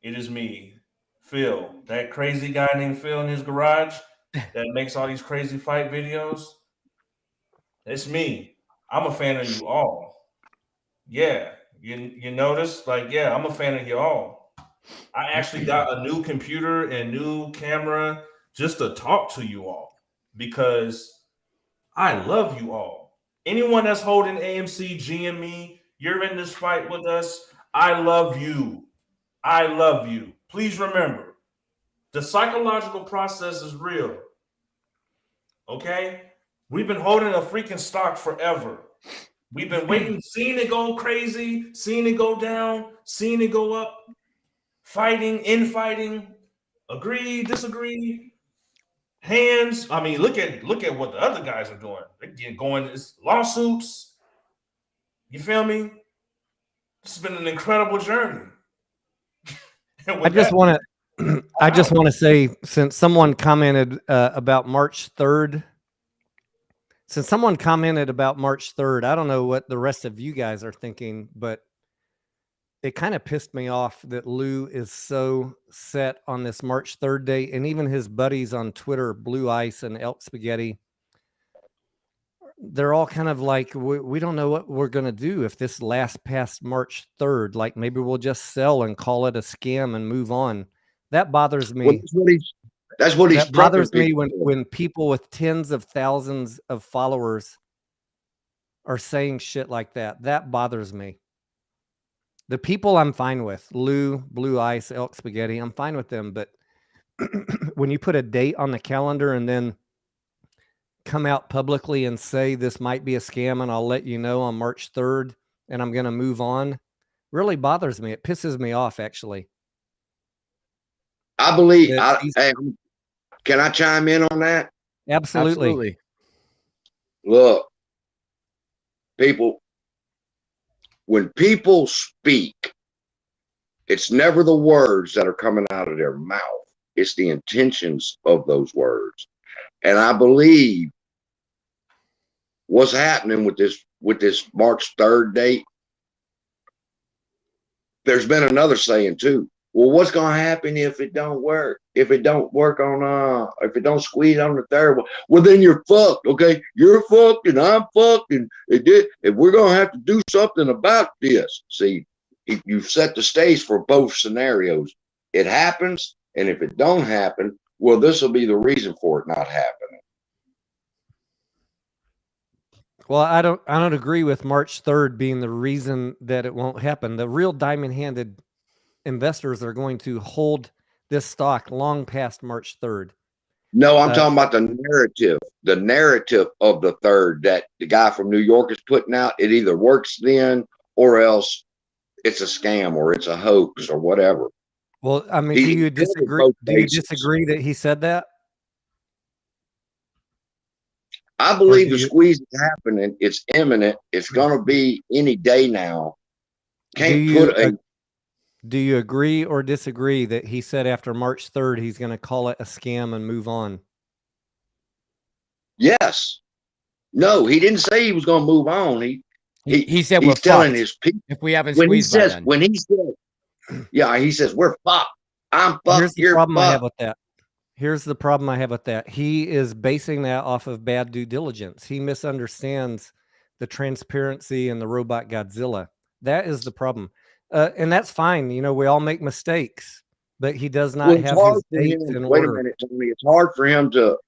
It is me, Phil. That crazy guy named Phil in his garage that makes all these crazy fight videos. It's me. I'm a fan of you all. Yeah, you notice? Like, yeah, I'm a fan of you all. I actually got a new computer and new camera just to talk to you all because I love you all. Anyone that's holding AMC, GME, you're in this fight with us. I love you. I love you. Please remember, the psychological process is real. Okay? We've been holding a freaking stock forever. We've been waiting, seeing it go crazy, seeing it go down, seeing it go up, fighting, infighting, agree, disagree, hands. I mean, look at what the other guys are doing. They're getting going, it's lawsuits. You feel me? It's been an incredible journey. I just want to say, since someone commented about March 3rd, I don't know what the rest of you guys are thinking, but it kind of pissed me off that Lou is so set on this March 3rd date, and even his buddies on Twitter, Blue Ice and Elk Spaghetti, they're all kind of like, we don't know what we're going to do if this lasts past March 3rd. Like, maybe we'll just sell and call it a scam and move on. That bothers me. Well, that's what he's that bothers me when people with tens of thousands of followers are saying shit like that. That bothers me. The people I'm fine with, Lou, Blue Ice, Elk Spaghetti, I'm fine with them. But when you put a date on the calendar and then come out publicly and say this might be a scam and I'll let you know on March 3rd and I'm going to move on, really bothers me. It pisses me off, actually. I believe, can I chime in on that? Absolutely. Look, people, when people speak, it's never the words that are coming out of their mouth. It's the intentions of those words. And I believe what's happening with this March 3rd date, there's been another saying too. Well, what's going to happen if it don't work? If it don't work if it don't squeeze on the 3rd, well, then you're fucked, okay? You're fucked and I'm fucked and we're going to have to do something about this. See, you've set the stage for both scenarios. It happens, and if it don't happen, well, this will be the reason for it not happening. Well, I don't agree with March 3rd being the reason that it won't happen. The real diamond-handed investors are going to hold this stock long past March 3rd. No, I'm talking about the narrative of the 3rd that the guy from New York is putting out. It either works then or else it's a scam or it's a hoax or whatever. Well, I mean, do you disagree? Do you disagree that he said that? I believe the squeeze is happening. It's imminent. It's going to be any day now. Do you agree or disagree that he said after March 3rd he's going to call it a scam and move on? Yes. No, he didn't say he was going to move on. He said he's telling his people if we haven't squeezed by then. When he said, yeah, he says we're fucked. I'm fucked. Here's the problem I have with that. Here's the problem I have with that. He is basing that off of bad due diligence. He misunderstands the transparency and the robot Godzilla. That is the problem. And that's fine. You know, we all make mistakes, but he does not have his dates in order. Wait a minute, Tony. It's hard for him to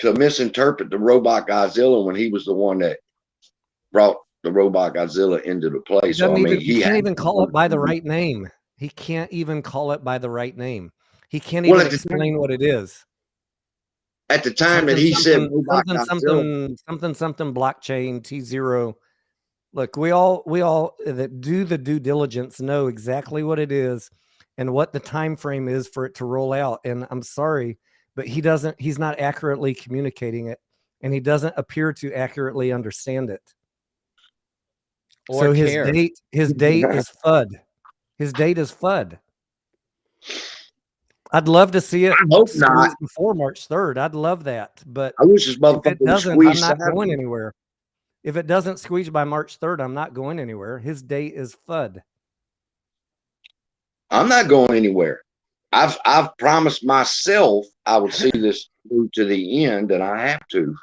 misinterpret the robot Godzilla when he was the one that brought the robot Godzilla into the play. So I mean, he can't even call it by the right name. He can't even call it by the right name. He can't even explain what it is. At the time that he said something blockchain T0. Look, we all that do the due diligence know exactly what it is and what the time frame is for it to roll out. And I'm sorry, but he's not accurately communicating it, and he doesn't appear to accurately understand it. Or so care. his date is FUD. His date is FUD. I'd love to see it I hope not. before March 3rd. I'd love that. But I wish this motherfucker if it doesn't, squeeze I'm not going anywhere. If it doesn't squeeze by March 3rd, I'm not going anywhere. His date is FUD. I'm not going anywhere. I've promised myself I would see this through to the end, and I have to.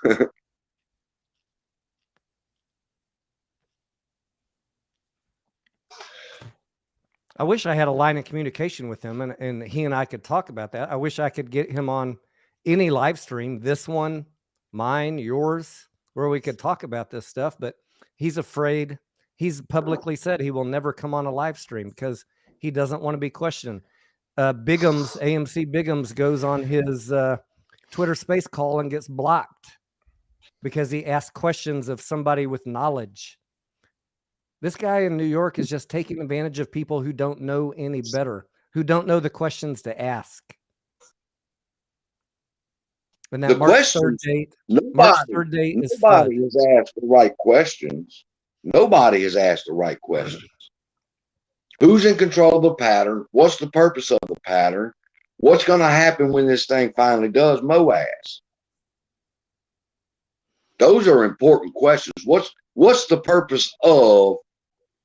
I wish I had a line of communication with him, and he and I could talk about that. I wish I could get him on any live stream, this one, mine, yours, where we could talk about this stuff, but he's afraid. He's publicly said he will never come on a live stream because he doesn't want to be questioned. Biggums, AMC Biggums, goes on his Twitter space call and gets blocked because he asked questions of somebody with knowledge. This guy in New York is just taking advantage of people who don't know any better, who don't know the questions to ask. And that The March question- 3rd date, Nobody is has asked the right questions. Nobody has asked the right questions. Who's in control of the pattern? What's the purpose of the pattern? What's going to happen when this thing finally does MOAS? Those are important questions. What's the purpose of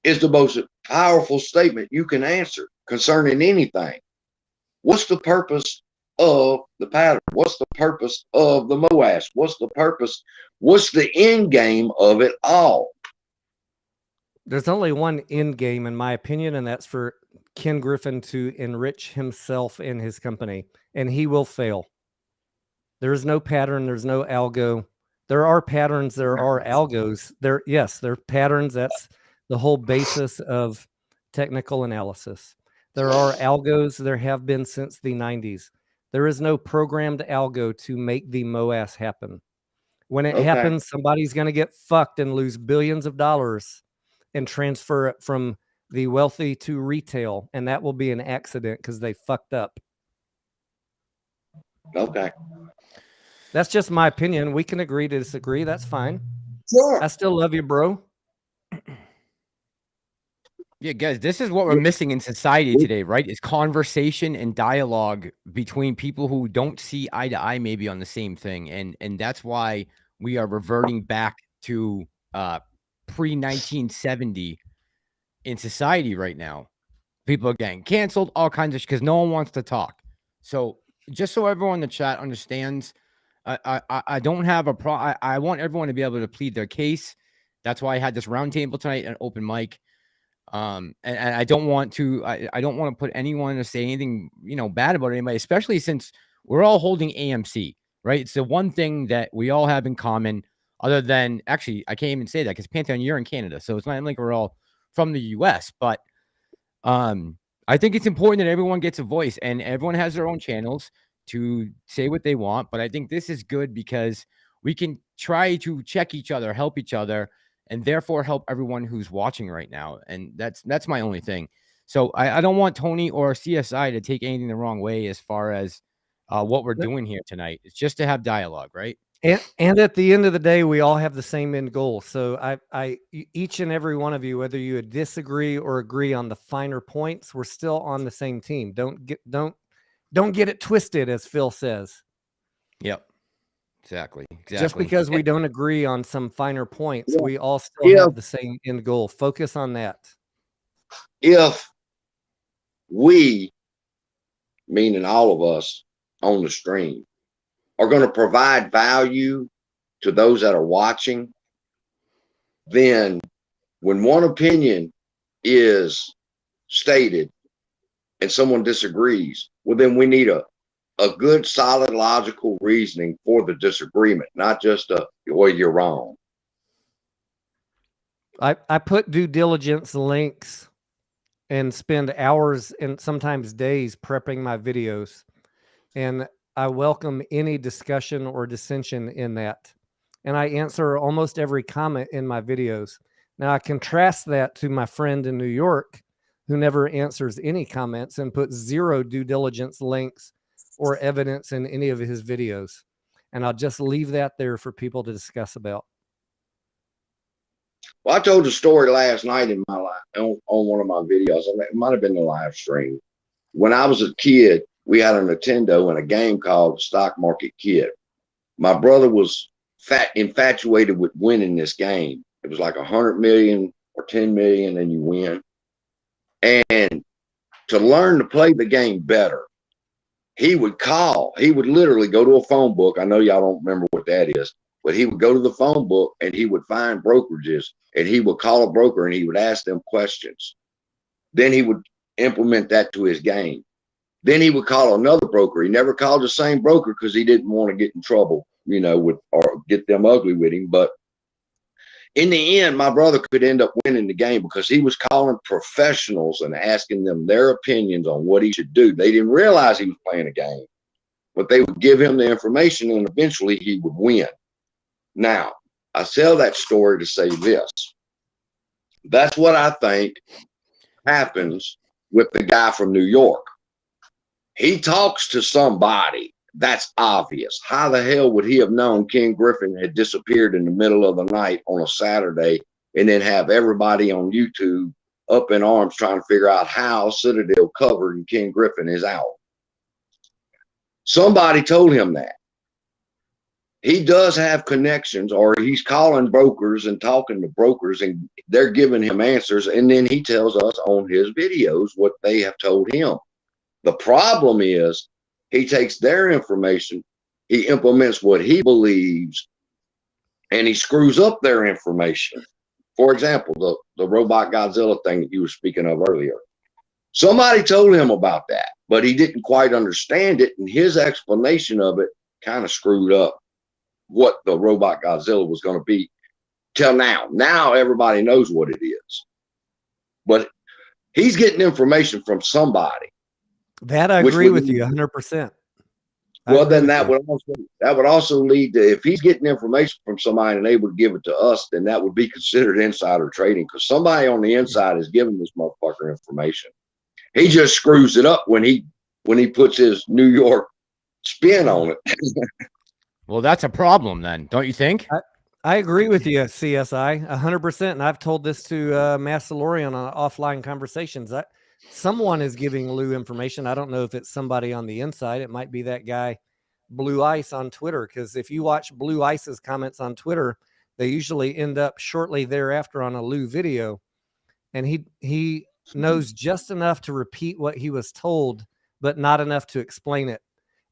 is the most powerful statement you can answer concerning anything. What's the purpose of the pattern? What's the purpose of the MOAS? What's the purpose? What's the end game of it all? There's only one end game, in my opinion, and that's for Ken Griffin to enrich himself and his company, and he will fail. There is no pattern. There's no algo. There are patterns. There are algos. There are patterns. That's the whole basis of technical analysis. There are algos. There have been since the 90s. There is no programmed algo to make the MOAS happen. When it happens, somebody's going to get fucked and lose billions of dollars and transfer it from the wealthy to retail. And that will be an accident because they fucked up. Okay. That's just my opinion. We can agree to disagree. That's fine. Sure. I still love you, bro. Yeah, guys, this is what we're missing in society today, right? Is conversation and dialogue between people who don't see eye to eye maybe on the same thing. And that's why we are reverting back to pre-1970 in society right now. People are getting canceled, all kinds of because no one wants to talk. So just so everyone in the chat understands, I don't have a problem. I want everyone to be able to plead their case. That's why I had this roundtable tonight, an open mic. And I don't want to. I don't want to put anyone to say anything, bad about anybody, especially since we're all holding AMC, right? It's the one thing that we all have in common. Other than actually, I can't even say that because Pantheon, you're in Canada, so it's not like we're all from the U.S. But I think it's important that everyone gets a voice and everyone has their own channels to say what they want. But I think this is good because we can try to check each other, help each other, and therefore help everyone who's watching right now. And that's my only thing. So I don't want Tony or CSI to take anything the wrong way as far as what we're doing here tonight. It's just to have dialogue, right? And at the end of the day, we all have the same end goal. So each and every one of you, whether you disagree or agree on the finer points, we're still on the same team. Don't get it twisted, as Phil says. Yep. Exactly. Just because we don't agree on some finer points, we all still have the same end goal. Focus on that. If we, meaning all of us on the stream, are going to provide value to those that are watching, then when one opinion is stated and someone disagrees, well, then we need a good, solid, logical reasoning for the disagreement, not just well, you're wrong. I put due diligence links and spend hours and sometimes days prepping my videos. And I welcome any discussion or dissension in that. And I answer almost every comment in my videos. Now, I contrast that to my friend in New York who never answers any comments and puts zero due diligence links or evidence in any of his videos. And I'll just leave that there for people to discuss about. Well, I told a story last night in my life on one of my videos. It might have been the live stream. When I was a kid, we had a Nintendo and a game called Stock Market Kid. My brother was infatuated with winning this game. It was like 100 million or 10 million and you win. And to learn to play the game better, he would literally go to a phone book. I know y'all don't remember what that is, but he would go to the phone book and he would find brokerages and he would call a broker and he would ask them questions. Then he would implement that to his game. Then he would call another broker. He never called the same broker because he didn't want to get in trouble, or get them ugly with him. But in the end, my brother could end up winning the game because he was calling professionals and asking them their opinions on what he should do. They didn't realize he was playing a game, but they would give him the information and eventually he would win. Now, I tell that story to say this. That's what I think happens with the guy from New York. He talks to somebody. That's obvious. How the hell would he have known Ken Griffin had disappeared in the middle of the night on a Saturday and then have everybody on YouTube up in arms trying to figure out how Citadel covered and Ken Griffin is out? Somebody told him that. He does have connections, or he's calling brokers and talking to brokers and they're giving him answers. And then he tells us on his videos what they have told him. The problem is he takes their information, he implements what he believes, and he screws up their information. For example, the Robot Godzilla thing that you were speaking of earlier. Somebody told him about that, but he didn't quite understand it, and his explanation of it kind of screwed up what the Robot Godzilla was going to be till now. Now everybody knows what it is. But he's getting information from somebody. That I agree with you 100%. Well, then that would also lead to, if he's getting information from somebody and they would give it to us, then that would be considered insider trading because somebody on the inside is giving this motherfucker information. He just screws it up when he puts his New York spin on it. Well, that's a problem then, don't you think? I agree with you, CSI, 100%. And I've told this to Massalorian on offline conversations. Someone is giving Lou information. I don't know if it's somebody on the inside. It might be that guy, Blue Ice, on Twitter. Because if you watch Blue Ice's comments on Twitter, they usually end up shortly thereafter on a Lou video. And he knows just enough to repeat what he was told, but not enough to explain it.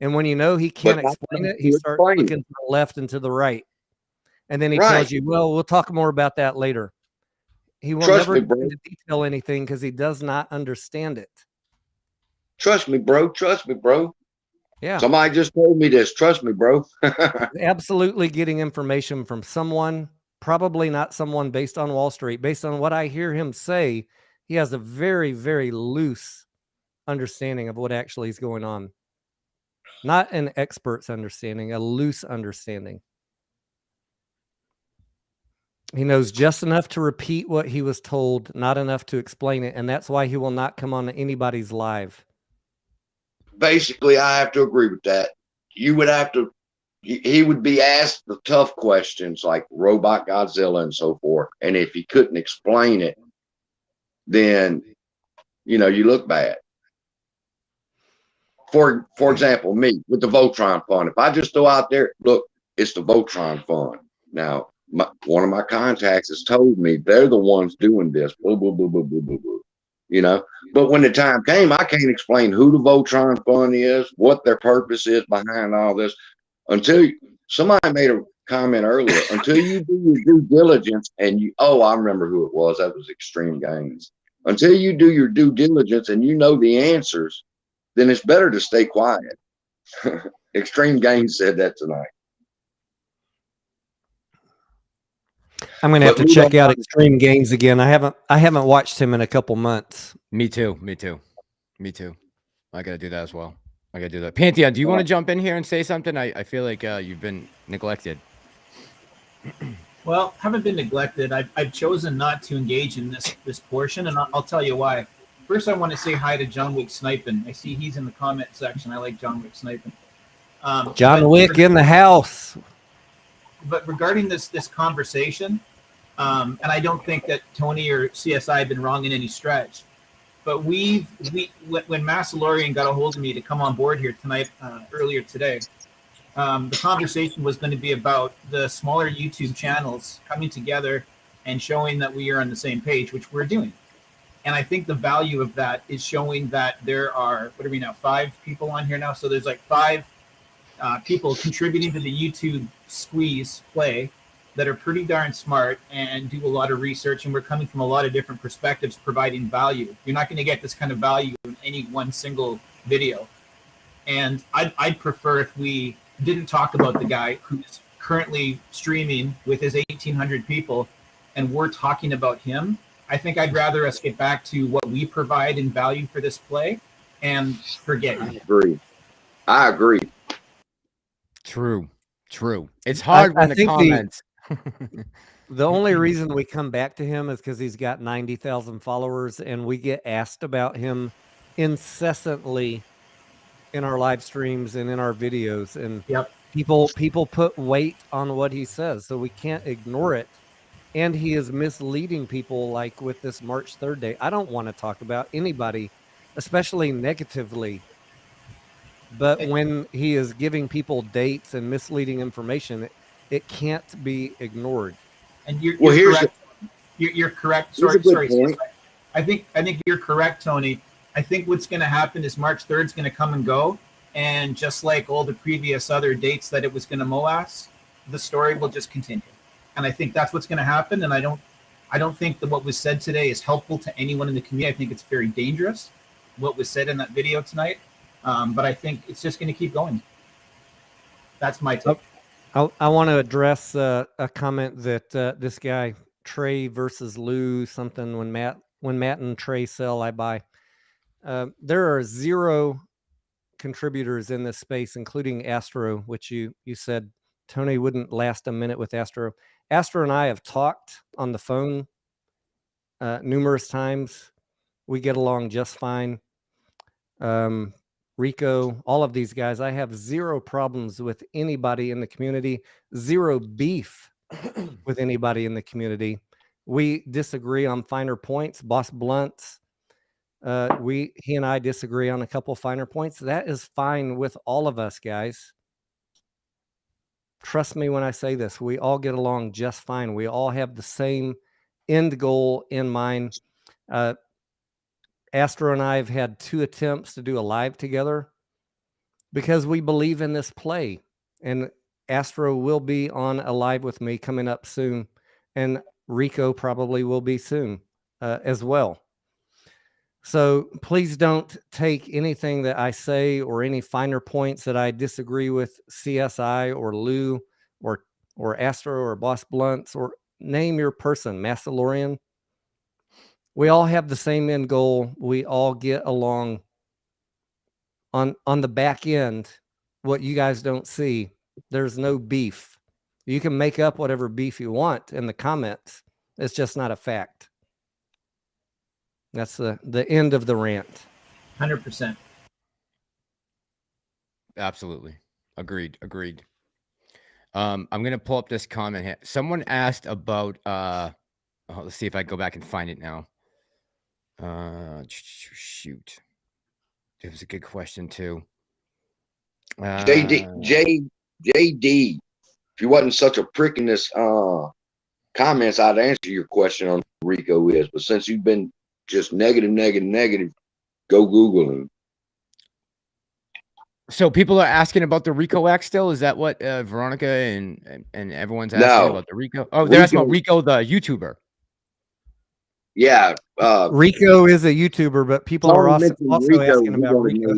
And when you know he can't explain it, he starts looking to the left and to the right. And then he tells you, well, we'll talk more about that later. He will never go into detail anything because he does not understand it. Trust me, bro. Trust me, bro. Yeah. Somebody just told me this. Trust me, bro. Absolutely getting information from someone, probably not someone based on Wall Street. Based on what I hear him say, he has a very, very loose understanding of what actually is going on. Not an expert's understanding, a loose understanding. He knows just enough to repeat what he was told, not enough to explain it. And that's why he will not come on anybody's live. Basically, I have to agree with that. He would be asked the tough questions like Robot Godzilla and so forth. And if he couldn't explain it, then, you look bad. For example, me with the Voltron Fund. If I just throw out there, look, it's the Voltron Fund. Now, one of my contacts has told me they're the ones doing this. Boo, boo, boo, boo, boo, boo, boo. But when the time came, I can't explain who the Voltron Fund is, what their purpose is behind all this. Until somebody made a comment earlier, until you do your due diligence and I remember who it was. That was Extreme Gains. Until you do your due diligence and you know the answers, then it's better to stay quiet. Extreme Gains said that tonight. I'm going to have to check out Extreme Gains again. I haven't watched him in a couple months. Me too. I got to do that as well. I gotta do that. Pantheon, do you want to jump in here and say something? I feel like you've been neglected. Well, haven't been neglected. I've chosen not to engage in this portion, and I'll tell you why. First, I want to say hi to John Wick Sniping. I see he's in the comment section. I like John Wick Sniping. John Wick in the house. But regarding this conversation, and I don't think that Tony or CSI have been wrong in any stretch, but when Massalorian got a hold of me to come on board here tonight, earlier today, the conversation was going to be about the smaller YouTube channels coming together and showing that we are on the same page, which we're doing. And I think the value of that is showing that there are, what are we now, 5 people on here now? So there's like 5 people contributing to the YouTube squeeze play that are pretty darn smart and do a lot of research. And we're coming from a lot of different perspectives, providing value. You're not going to get this kind of value in any one single video. And I'd prefer if we didn't talk about the guy who's currently streaming with his 1,800 people and we're talking about him. I think I'd rather us get back to what we provide in value for this play and forget it. I agree. True. It's hard when the comments. The only reason we come back to him is because he's got 90,000 followers, and we get asked about him incessantly in our live streams and in our videos. And people put weight on what he says, so we can't ignore it. And he is misleading people, like with this March 3rd day. I don't want to talk about anybody, especially negatively. But when he is giving people dates and misleading information, it can't be ignored. And you're correct. You're correct. Sorry. I think you're correct, Tony. I think what's going to happen is March 3rd is going to come and go. And just like all the previous other dates that it was going to moass, the story will just continue. And I think that's what's going to happen. And I don't think that what was said today is helpful to anyone in the community. I think it's very dangerous, what was said in that video tonight. But I think it's just going to keep going. That's my take. I want to address a comment that this guy, Trey versus Lou, something when Matt and Trey sell, I buy. There are 0 contributors in this space, including Astro, which you said Tony wouldn't last a minute with Astro. Astro and I have talked on the phone numerous times. We get along just fine. Rico, all of these guys, I have 0 problems with anybody in the community, 0 beef with anybody in the community. We disagree on finer points. Boss Blunts, he and I disagree on a couple finer points. That is fine with all of us, guys. Trust me when I say this. We all get along just fine. We all have the same end goal in mind. Astro and I have had 2 attempts to do a live together because we believe in this play. And Astro will be on a live with me coming up soon. And Rico probably will be soon as well. So please don't take anything that I say or any finer points that I disagree with CSI or Lou or Astro or Boss Blunts or name your person, Massalorian. We all have the same end goal. We all get along on the back end. What you guys don't see, there's no beef. You can make up whatever beef you want in the comments. It's just not a fact. That's the end of the rant. 100%. Absolutely. Agreed. I'm going to pull up this comment here. Someone asked about, let's see if I go back and find it now. Shoot. It was a good question too. JD, if you wasn't such a prick in this comments, I'd answer your question on who Rico is. But since you've been just negative, go Google him. So people are asking about the Rico act still? Is that what Veronica and everyone's asking about the Rico? Oh, they're asking about Rico, the YouTuber. Yeah. Rico is a YouTuber, but people are also asking about Rico.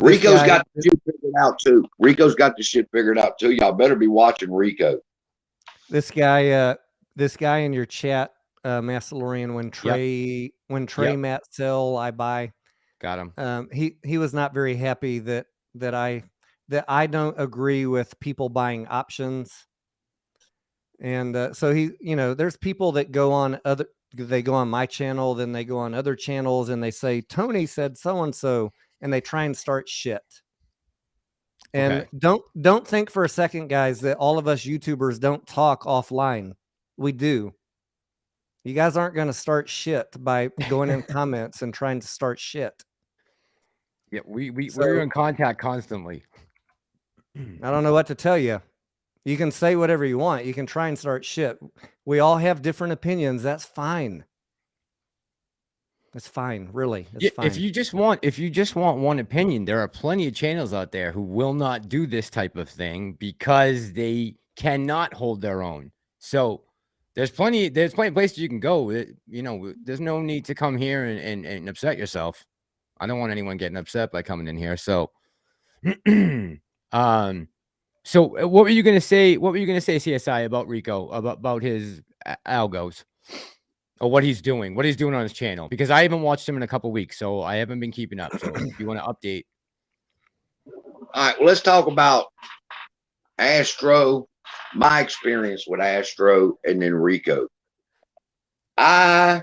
Rico's got the shit figured out too. Rico's got the shit figured out too. Y'all better be watching Rico. This guy in your chat, Massalorian, when Trey Matt sell, I buy. Got him. He was not very happy that I don't agree with people buying options. And so there's people that go on my channel, then they go on other channels and they say, Tony said so-and-so, and they try and start shit. And don't think for a second, guys, that all of us YouTubers don't talk offline. We do. You guys aren't going to start shit by going in comments and trying to start shit. Yeah, we're in contact constantly. I don't know what to tell you. You can say whatever you want. You can try and start shit. We all have different opinions. That's fine. It's fine, really. It's fine. If you just want one opinion, there are plenty of channels out there who will not do this type of thing because they cannot hold their own. So there's plenty of places you can go. There's no need to come here and upset yourself. I don't want anyone getting upset by coming in here. So, so what were you gonna say? What were you gonna say, CSI, about Rico, about his algos, or what he's doing on his channel? Because I haven't watched him in a couple weeks, so I haven't been keeping up. So if you want to update. All right, well, let's talk about Astro, my experience with Astro, and then Rico. I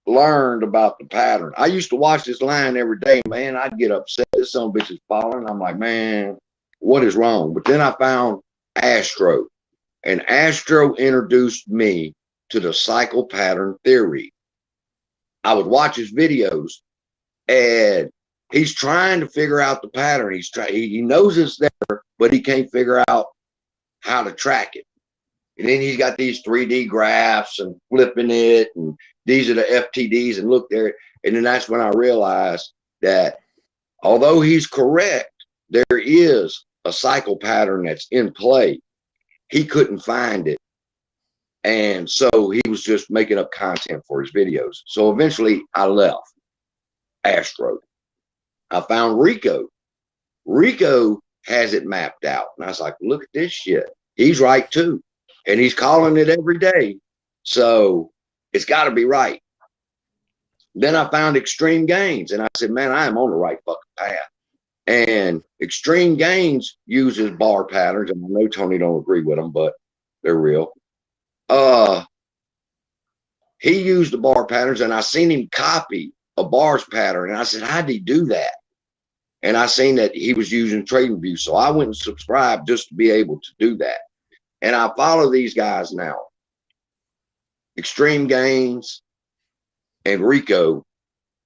learned about the pattern. I used to watch this line every day, man. I'd get upset. This son of a bitch is falling. I'm like, man, what is wrong? But then I found Astro, and Astro introduced me to the cycle pattern theory. I would watch his videos, and he's trying to figure out the pattern. He knows it's there, but he can't figure out how to track it. And then he's got these 3D graphs and flipping it, and these are the FTDs, and look there. And then that's when I realized that although he's correct, there is a cycle pattern that's in play. He couldn't find it. And so he was just making up content for his videos. So eventually I left Astro. I found Rico. Rico has it mapped out. And I was like, look at this shit. He's right too. And he's calling it every day. So it's got to be right. Then I found Extreme Gains. And I said, man, I am on the right fucking path. And Extreme Gains uses bar patterns. And I know Tony don't agree with them, but they're real. He used the bar patterns, and I seen him copy a bars pattern. And I said, how'd he do that? And I seen that he was using TradingView. So I went and subscribed just to be able to do that. And I follow these guys now, Extreme Gains and Rico,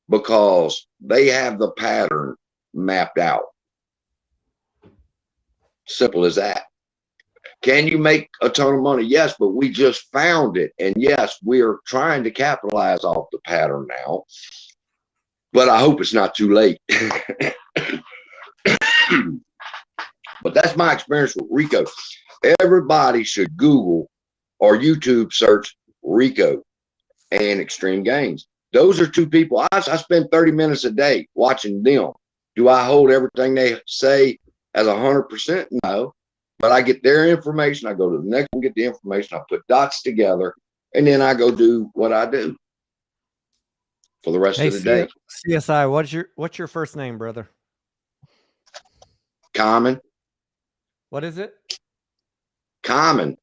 because they have the pattern mapped out. Simple as that. Can you make a ton of money? Yes, but we just found it. And yes, we are trying to capitalize off the pattern now. But I hope it's not too late. But that's my experience with Rico. Everybody should Google or YouTube search Rico and Extreme Gains. Those are two people. I spend 30 minutes a day watching them. Do I hold everything they say as 100%? No. But I get their information. I go to the next one, get the information. I put dots together, and then I go do what I do for the rest of the day. CSI, what's your first name, brother? Common. What is it? Common.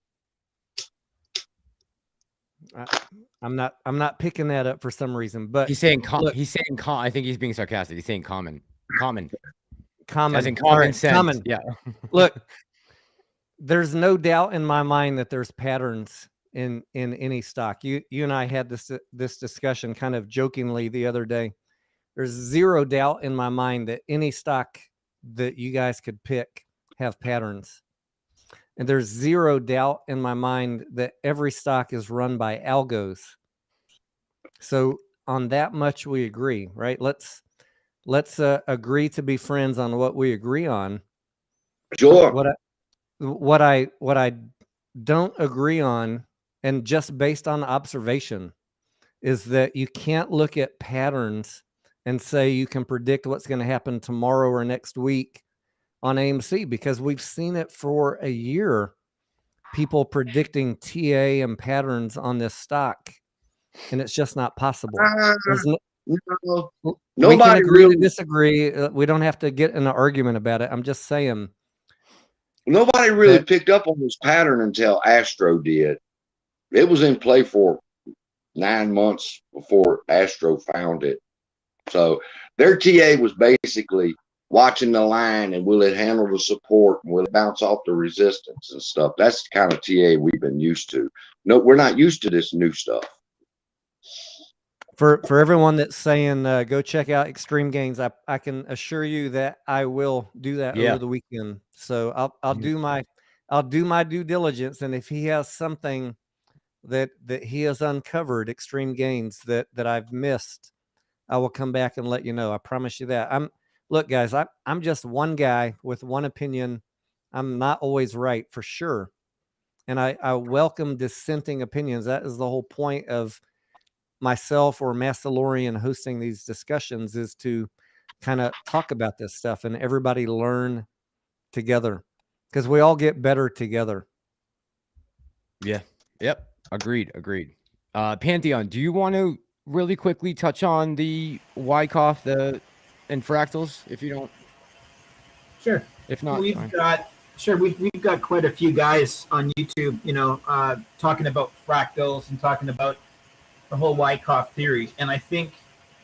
I'm not picking that up for some reason, but he's saying I think he's being sarcastic. He's saying common. As in common sense. Common. Yeah. Look, there's no doubt in my mind that there's patterns in any stock. You and I had this discussion kind of jokingly the other day. There's zero doubt in my mind that any stock that you guys could pick have patterns. And there's zero doubt in my mind that every stock is run by algos. So on that much we agree, right? Let's agree to be friends on what we agree on. Sure. What I don't agree on, and just based on observation, is that you can't look at patterns and say you can predict what's going to happen tomorrow or next week on AMC, because we've seen it for a year, people predicting TA and patterns on this stock, and it's just not possible. No, We can nobody agree really, to disagree. We don't have to get in an argument about it. I'm just saying nobody really that picked up on this pattern until Astro did. It was in play for 9 months before Astro found it. So their TA was basically watching the line and will it handle the support and will it bounce off the resistance and stuff. That's the kind of TA we've been used to. No, we're not used to this new stuff. for everyone that's saying go check out Extreme Gains, I can assure you that I will do that over the weekend. So I'll do my due diligence, and if he has something that he has uncovered, Extreme Gains, that I've missed, I will come back and let you know. I promise you that. Look, guys, I'm just one guy with one opinion. I'm not always right, for sure. And I welcome dissenting opinions. That is the whole point of myself or Mastalorian hosting these discussions, is to kind of talk about this stuff and everybody learn together, because we all get better together. Yeah. Yep. Agreed. Pantheon, do you want to really quickly touch on the Wyckoff, and fractals, if you don't? Sure. If not, we've got quite a few guys on YouTube, talking about fractals and talking about the whole Wyckoff theory. And I think,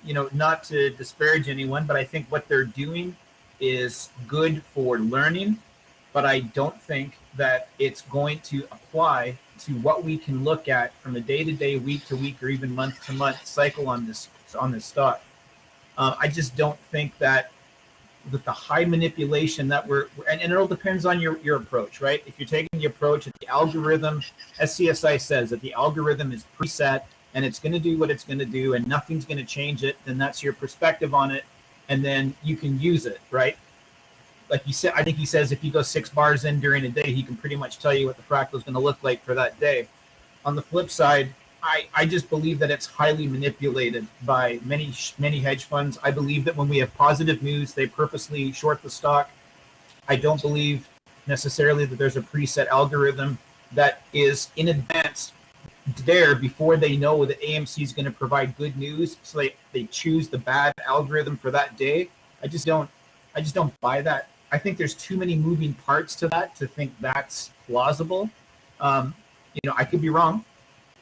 not to disparage anyone, but I think what they're doing is good for learning, but I don't think that it's going to apply to what we can look at from a day-to-day, week-to-week, or even month-to-month cycle on this stock. I just don't think that with the high manipulation that and it all depends on your approach, right? If you're taking the approach that the algorithm, as CSI says, that the algorithm is preset and it's going to do what it's going to do and nothing's going to change it, then that's your perspective on it, and then you can use it, right? Like you said, I think he says if you go 6 bars in during a day, he can pretty much tell you what the fractal is going to look like for that day. On the flip side, I just believe that it's highly manipulated by many hedge funds. I believe that when we have positive news, they purposely short the stock. I don't believe necessarily that there's a preset algorithm that is in advance there before they know that AMC is going to provide good news, so they choose the bad algorithm for that day. I just don't buy that. I think there's too many moving parts to that to think that's plausible. I could be wrong,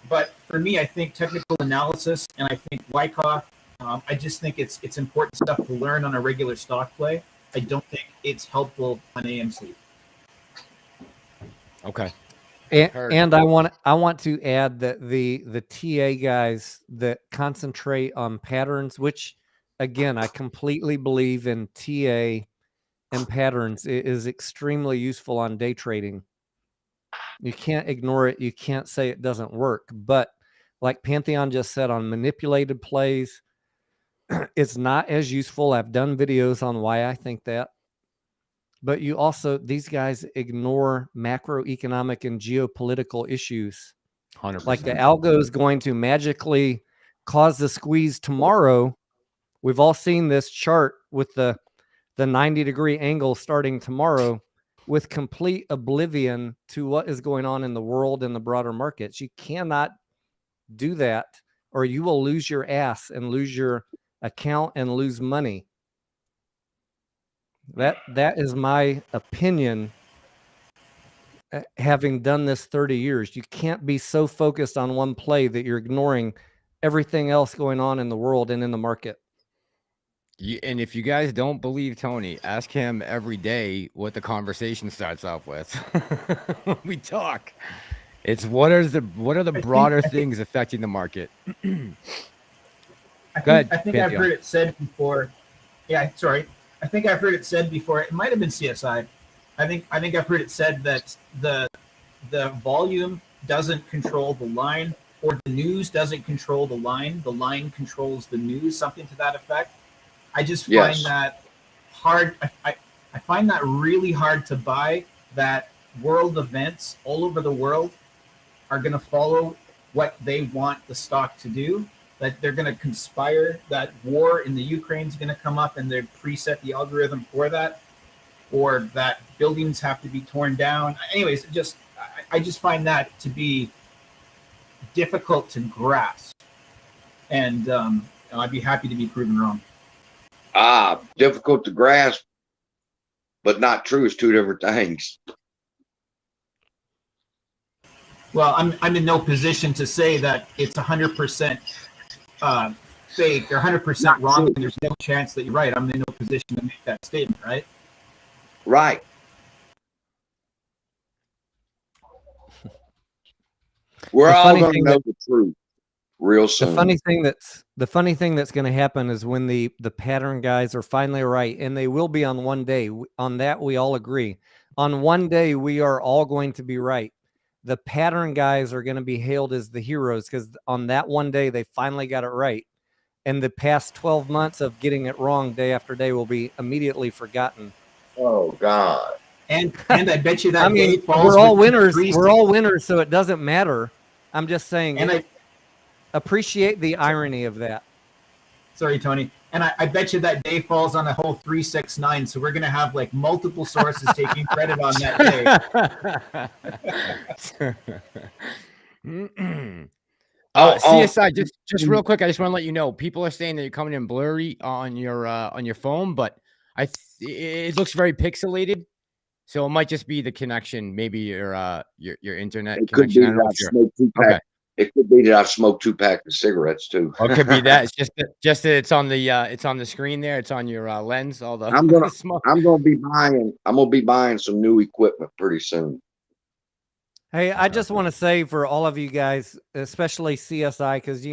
but for me, I think technical analysis and I think Wyckoff, I just think it's important stuff to learn on a regular stock play. I don't think it's helpful on AMC. Okay. And I want to add that the TA guys that concentrate on patterns, which again, I completely believe in TA and patterns, is extremely useful on day trading. You can't ignore it. You can't say it doesn't work. But like Pantheon just said, on manipulated plays, it's not as useful. I've done videos on why I think that. But these guys ignore macroeconomic and geopolitical issues. 100%. Like the algo is going to magically cause the squeeze tomorrow. We've all seen this chart with the 90-degree angle starting tomorrow, with complete oblivion to what is going on in the world and the broader markets. You cannot do that, or you will lose your ass and lose your account and lose money. That is my opinion, having done this 30 years. You can't be so focused on one play that you're ignoring everything else going on in the world and in the market. And if you guys don't believe Tony, ask him every day what the conversation starts off with. When we talk, it's what are the broader things affecting the market? I think I've heard it said before. Yeah, sorry. I think I've heard it said before. It might have been CSI. I think I've heard it said that the volume doesn't control the line, or the news doesn't control the line. The line controls the news, something to that effect. I just find that hard. I find that really hard to buy, that world events all over the world are going to follow what they want the stock to do, that they're going to conspire, that war in the Ukraine is going to come up and they preset the algorithm for that, or that buildings have to be torn down. Anyways, I just find that to be difficult to grasp. And I'd be happy to be proven wrong. Difficult to grasp, but not true is two different things. Well, I'm in no position to say that it's 100% fake or 100% wrong, and there's no chance that you're right. I'm in no position to make that statement, right? Right. We're all going to know the truth real soon. The funny thing that's going to happen is when the pattern guys are finally right, and they will be on one day. On that, we all agree. On one day, we are all going to be right. The pattern guys are going to be hailed as the heroes because on that one day, they finally got it right. And the past 12 months of getting it wrong day after day will be immediately forgotten. Oh, God. And I bet you that I mean, we're all winners. We're all winners, so it doesn't matter. I'm just saying, and I appreciate the irony of that. Sorry, Tony. And I bet you that day falls on a whole 369. So we're going to have like multiple sources taking credit on that day. CSI, just real quick, I just want to let you know, people are saying that you're coming in blurry on your phone, but it looks very pixelated, so it might just be the connection, maybe your internet connection. I don't know if you're, it could be that I've smoked 2 packs of cigarettes too. Or it could be that. It's just that it's on the screen there. It's on your lens. All the I'm gonna be buying some new equipment pretty soon. Hey, I just want to say for all of you guys, especially CSI, because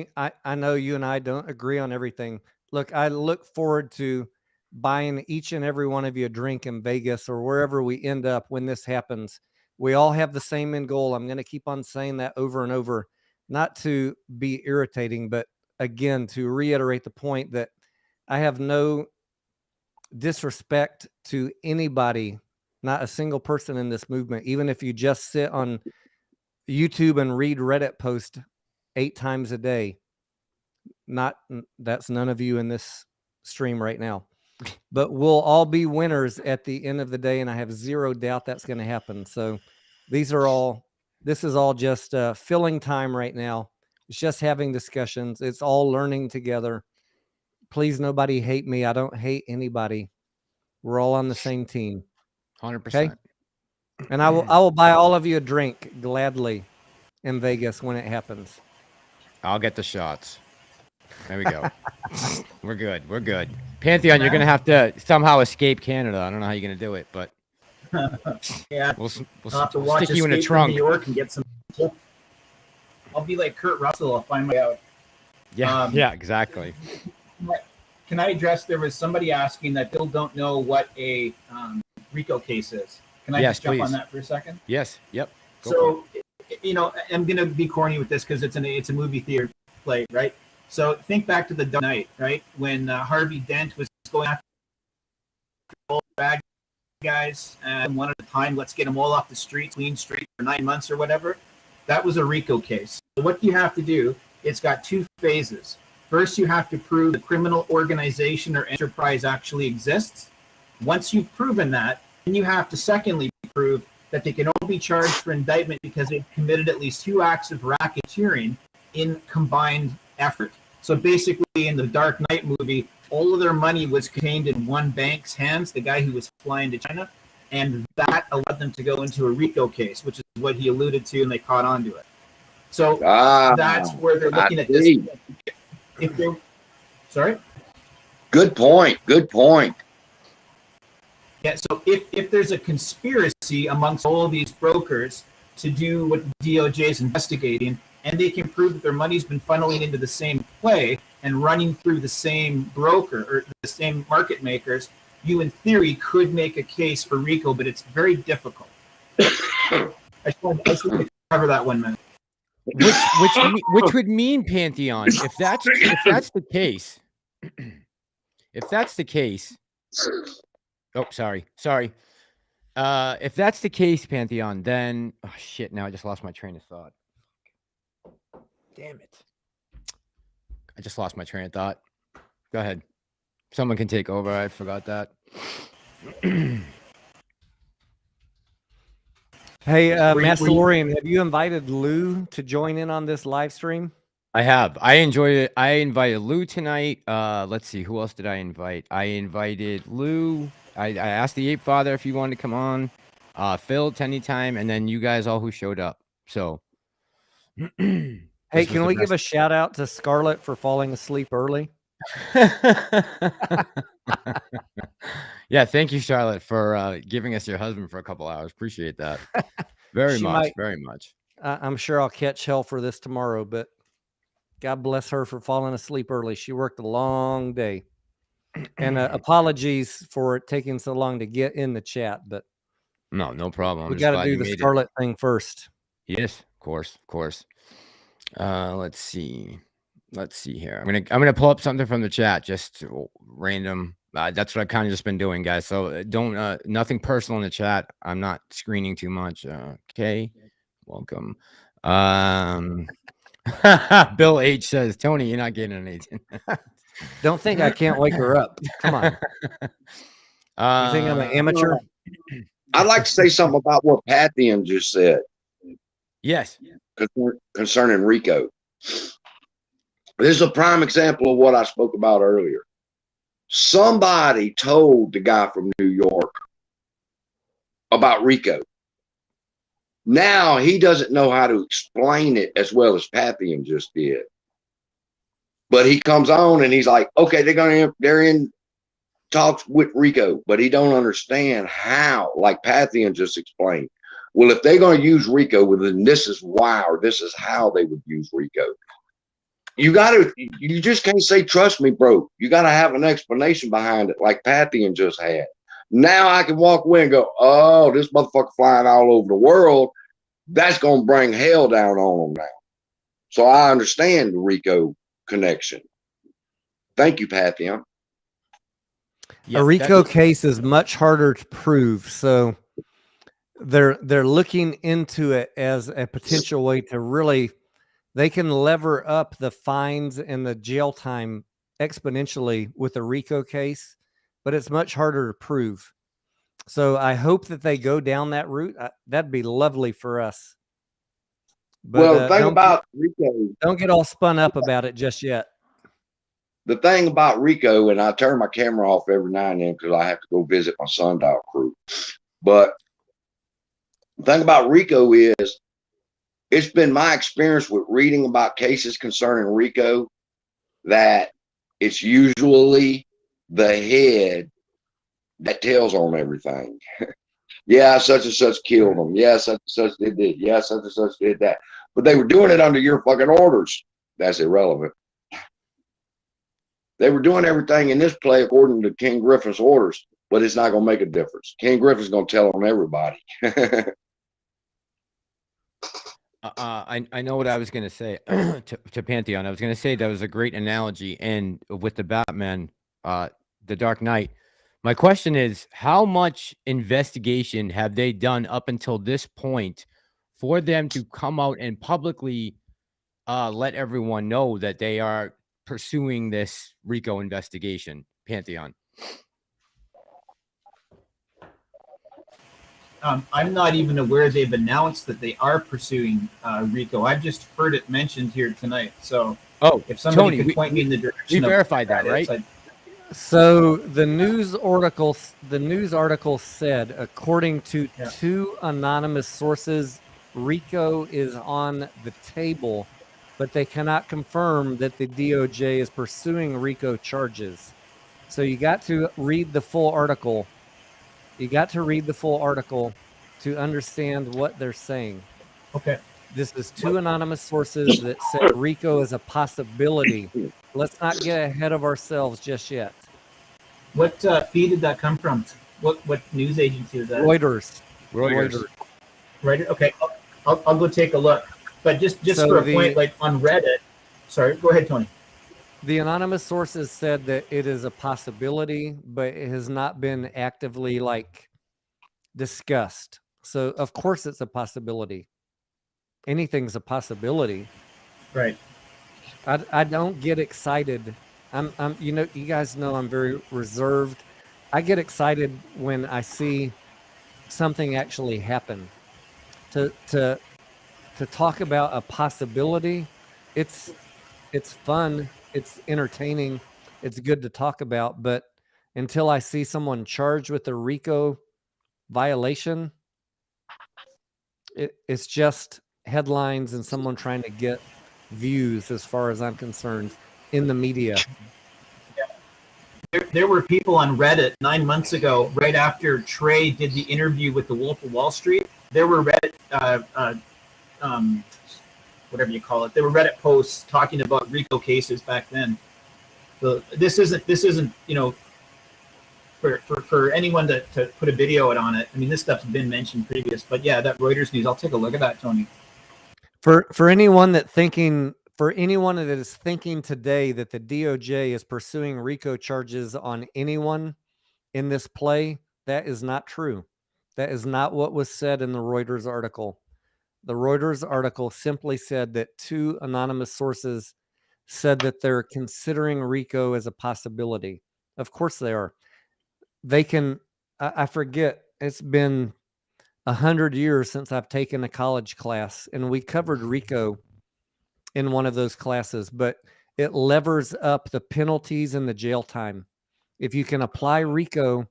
I know you and I don't agree on everything. Look, I look forward to buying each and every one of you a drink in Vegas or wherever we end up when this happens. We all have the same end goal. I'm going to keep on saying that over and over, not to be irritating, but again, to reiterate the point that I have no disrespect to anybody, not a single person in this movement. Even if you just sit on YouTube and read Reddit posts 8 times a day, that's none of you in this stream right now, but we'll all be winners at the end of the day. And I have zero doubt that's going to happen. So this is all just filling time right now. It's just having discussions. It's all learning together. Please, nobody hate me. I don't hate anybody. We're all on the same team. 100%. Okay? And I will buy all of you a drink gladly in Vegas when it happens. I'll get the shots. There we go. We're good. We're good. Pantheon, you're gonna have to somehow escape Canada. I don't know how you're gonna do it, but yeah, we'll have to watch stick you in a trunk. New York and get some. I'll be like Kurt Russell. I'll find my way out. Yeah, yeah, exactly. Can I address? There was somebody asking that Bill don't know what a RICO case is. Can I just jump on that for a second? Yes. Yep. So, I'm gonna be corny with this because it's a movie theater play, right? So think back to the Dark Knight, right? When Harvey Dent was going after all the bad guys, and one at a time, let's get them all off the street, clean street for 9 months or whatever. That was a RICO case. So what you have to do, it's got 2 phases. First, you have to prove the criminal organization or enterprise actually exists. Once you've proven that, then you have to secondly prove that they can only be charged for indictment because they've committed at least 2 acts of racketeering in combined effort. So basically, in the Dark Knight movie, all of their money was contained in one bank's hands, the guy who was flying to China, and that allowed them to go into a RICO case, which is what he alluded to, and they caught on to it. So that's where they're looking at this. If they're, sorry? Good point. Good point. Yeah, so if there's a conspiracy amongst all of these brokers to do what the DOJ is investigating, and they can prove that their money's been funneling into the same play and running through the same broker or the same market makers, you in theory could make a case for RICO, but it's very difficult. I just want to cover that 1 minute. Which would mean, Pantheon, if that's the case, oh, sorry. If that's the case, Pantheon, then shit. Now I just lost my train of thought. Damn it! I just lost my train of thought. Go ahead. Someone can take over. I forgot that. Hey, Mandalorian, have you invited Lou to join in on this live stream? I have. I enjoyed it. I invited Lou tonight. Let's see, who else did I invite? I invited Lou. I asked the Ape Father if he wanted to come on. Phil, Tendie time, and then you guys all who showed up. So, hey, can we give a shout out to Scarlett for falling asleep early? Yeah, thank you, Charlotte, for giving us your husband for a couple hours. Appreciate that very much. I'm sure I'll catch hell for this tomorrow, but God bless her for falling asleep early. She worked a long day. And apologies for it taking so long to get in the chat, but no problem. We got to do the Scarlet thing first. Yes, of course. Let's see here. I'm gonna pull up something from the chat, just random. That's what I've kind of just been doing, guys. So don't nothing personal in the chat. I'm not screening too much. Okay, welcome. Bill H says, Tony, you're not getting anything. Don't think I can't wake her up. Come on. You think I'm an amateur? I'd like to say something about what Pantheon just said. Yes. Concerning RICO. This is a prime example of what I spoke about earlier. Somebody told the guy from New York about RICO. Now he doesn't know how to explain it as well as Pantheon just did. But he comes on and he's like, okay, they're in talks with RICO, but he don't understand how, like Pantheon just explained. Well, if they're going to use RICO, well, then this is why, or this is how they would use RICO. You just can't say, trust me, bro. You got to have an explanation behind it, like Pantheon just had. Now I can walk away and go, oh, this motherfucker flying all over the world. That's going to bring hell down on them now. So I understand the RICO connection. Thank you, Pantheon. A RICO case is much harder to prove, so they're looking into it as a potential way to really, they can lever up the fines and the jail time exponentially with a RICO case, but it's much harder to prove. So I hope that they go down that route. That'd be lovely for us. But, well, the thing about RICO, don't get all spun up about it just yet. The thing about RICO, and I turn my camera off every now and then because I have to go visit my sundial crew. But the thing about RICO is, it's been my experience with reading about cases concerning RICO that it's usually the head that tells on everything. Yeah, such and such killed them. Yeah, such and such did this. Yeah, such and such did that. But they were doing it under your fucking orders. That's irrelevant. They were doing everything in this play according to King Griffin's orders, but it's not going to make a difference. King Griffin's going to tell on everybody. I know what I was going to say to Pantheon. I was going to say that was a great analogy. And with the Batman, the Dark Knight, my question is, how much investigation have they done up until this point for them to come out and publicly let everyone know that they are pursuing this RICO investigation? Pantheon. I'm not even aware they've announced that they are pursuing RICO. I've just heard it mentioned here tonight. So, if somebody could point me in the direction, we verified that, right? So the news article said, according to two anonymous sources, RICO is on the table, but they cannot confirm that the DOJ is pursuing RICO charges. So you got to read the full article. You got to read the full article to understand what they're saying. Okay. This is two anonymous sources that said RICO is a possibility. Let's not get ahead of ourselves just yet. What feed did that come from? What news agency is that? Reuters. Okay, I'll go take a look. But just so for a point, like on Reddit. Sorry, go ahead, Tony. The anonymous sources said that it is a possibility, but it has not been actively discussed. So of course it's a possibility. Anything's a possibility. Right. I don't get excited. I'm you guys know I'm very reserved. I get excited when I see something actually happen. To talk about a possibility, it's it's fun, it's entertaining, it's good to talk about, but until I see someone charged with a RICO violation, it's just headlines and someone trying to get views, as far as I'm concerned, in the media. There were people on Reddit 9 months ago, right after Trey did the interview with the Wolf of Wall Street. There were Reddit, whatever you call it. There were Reddit posts talking about RICO cases back then. So this isn't for anyone to put a video on it. I mean, this stuff's been mentioned previous, but yeah, that Reuters news. I'll take a look at that, Tony. For anyone that is thinking today that the DOJ is pursuing RICO charges on anyone in this play, that is not true. That is not what was said in the Reuters article. The Reuters article simply said that 2 anonymous sources said that they're considering RICO as a possibility. Of course they are. They can, I forget, it's been 100 years since I've taken a college class, and we covered RICO in one of those classes, but it levers up the penalties and the jail time. If you can apply RICO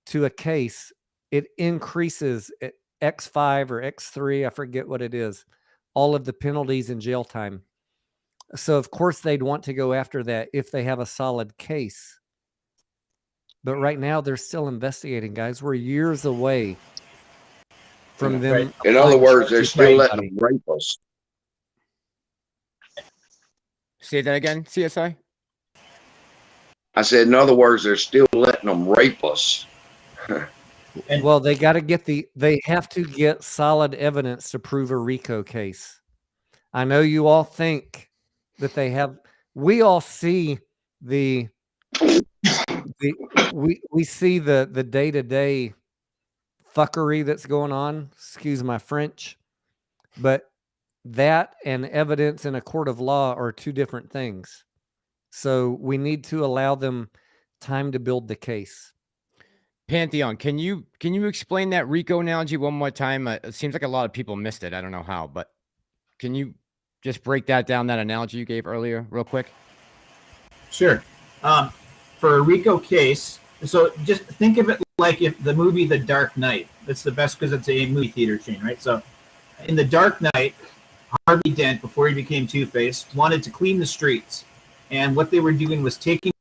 to a case, it increases at X5 or X3, I forget what it is, all of the penalties and jail time. So of course they'd want to go after that if they have a solid case. But right now they're still investigating, guys. We're years away from them. Right. In other words, they're still letting them rape us. Say that again, CSI? I said, in other words, they're still letting them rape us. And well, they have to get solid evidence to prove a RICO case. I know you all think that they have. We all see we see the day-to-day fuckery that's going on. Excuse my French, but that and evidence in a court of law are 2 different things. So we need to allow them time to build the case. Pantheon, can you explain that RICO analogy one more time? It seems like a lot of people missed it. I don't know how, but can you just break that down, that analogy you gave earlier, real quick? Sure. For a RICO case, so just think of it like if the movie The Dark Knight. That's the best because it's a movie theater chain, right? So in The Dark Knight, Harvey Dent, before he became Two-Face, wanted to clean the streets. And what they were doing was taking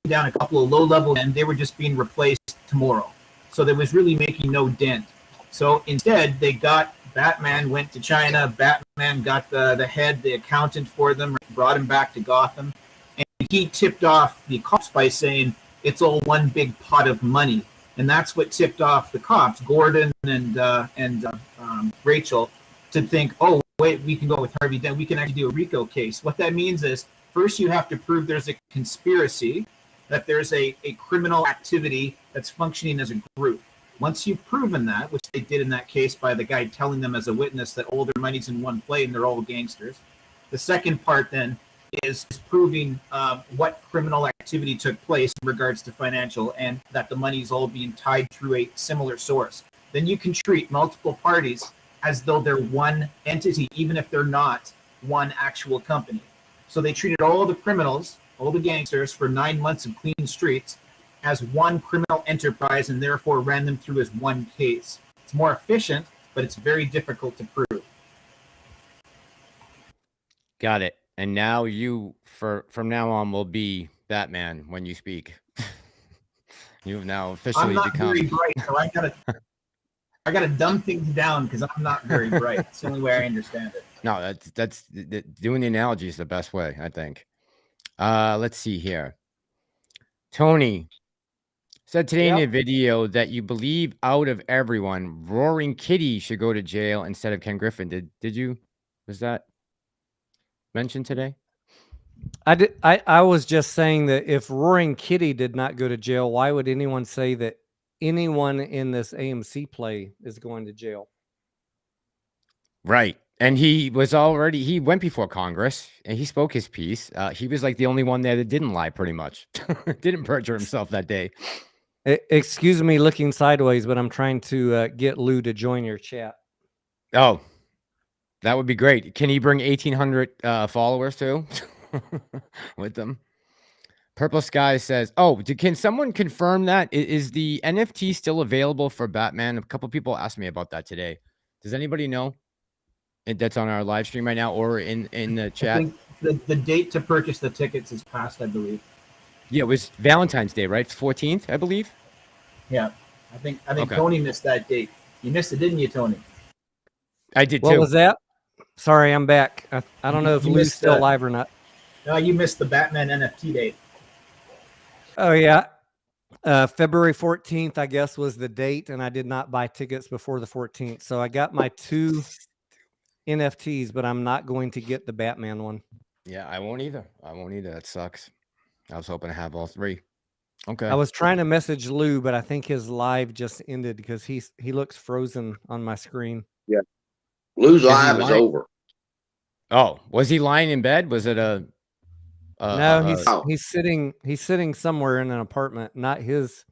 down a couple of low-level men. They were just being replaced tomorrow. So there was really making no dent. So instead, they got Batman, went to China. Batman got the head, the accountant for them, brought him back to Gotham. And he tipped off the cops by saying, it's all one big pot of money. And that's what tipped off the cops, Gordon and Rachel, to think, oh, wait, we can go with Harvey Dent. We can actually do a RICO case. What that means is, first you have to prove there's a conspiracy, that there's a criminal activity that's functioning as a group. Once you've proven that, which they did in that case by the guy telling them as a witness that all their money's in one play and they're all gangsters, the second part then is proving what criminal activity took place in regards to financial and that the money's all being tied through a similar source. Then you can treat multiple parties as though they're one entity, even if they're not one actual company. So they treated all the criminals, all the gangsters, for 9 months of clean streets as one criminal enterprise and therefore ran them through as one case. It's more efficient, but it's very difficult to prove. Got it. And now you, from now on, will be Batman when you speak. You've now officially become. I'm not very bright, so I gotta dumb things down because I'm not very bright. It's the only way I understand it. No, that's doing the analogy is the best way, I think. Let's see here. Tony said today in a video that you believe out of everyone, Roaring Kitty should go to jail instead of Ken Griffin. Did you? Was that mentioned today? I did. I was just saying that if Roaring Kitty did not go to jail, why would anyone say that anyone in this AMC play is going to jail? Right. And he went before Congress and he spoke his piece. He was like the only one there that didn't lie, pretty much. Didn't perjure himself that day. Excuse me looking sideways, but I'm trying to get Lou to join your chat. Oh, that would be great. Can he bring 1,800 followers too? with them. Purple Sky says, "Oh, can someone confirm that is the NFT still available for Batman?" A couple people asked me about that today. Does anybody know? That's on our live stream right now, or in the chat. I think the date to purchase the tickets is passed, I believe. Yeah, it was Valentine's Day, right? It's 14th, I believe. Yeah, I think Okay. Tony missed that date. You missed it, didn't you, Tony? I did What too. was that? Sorry, I'm back. I don't know if Lou's still live or not. No, you missed the Batman NFT date. Oh yeah, February 14th, I guess, was the date, and I did not buy tickets before the 14th. So I got my 2 NFTs, but I'm not going to get the Batman one. Yeah, I won't either. That sucks. I was hoping to have all 3. Okay. I was trying to message Lou, but I think his live just ended because he looks frozen on my screen. Yeah, Lou's live is over. Oh, was he lying in bed? Was it a? No, he's sitting somewhere in an apartment, not his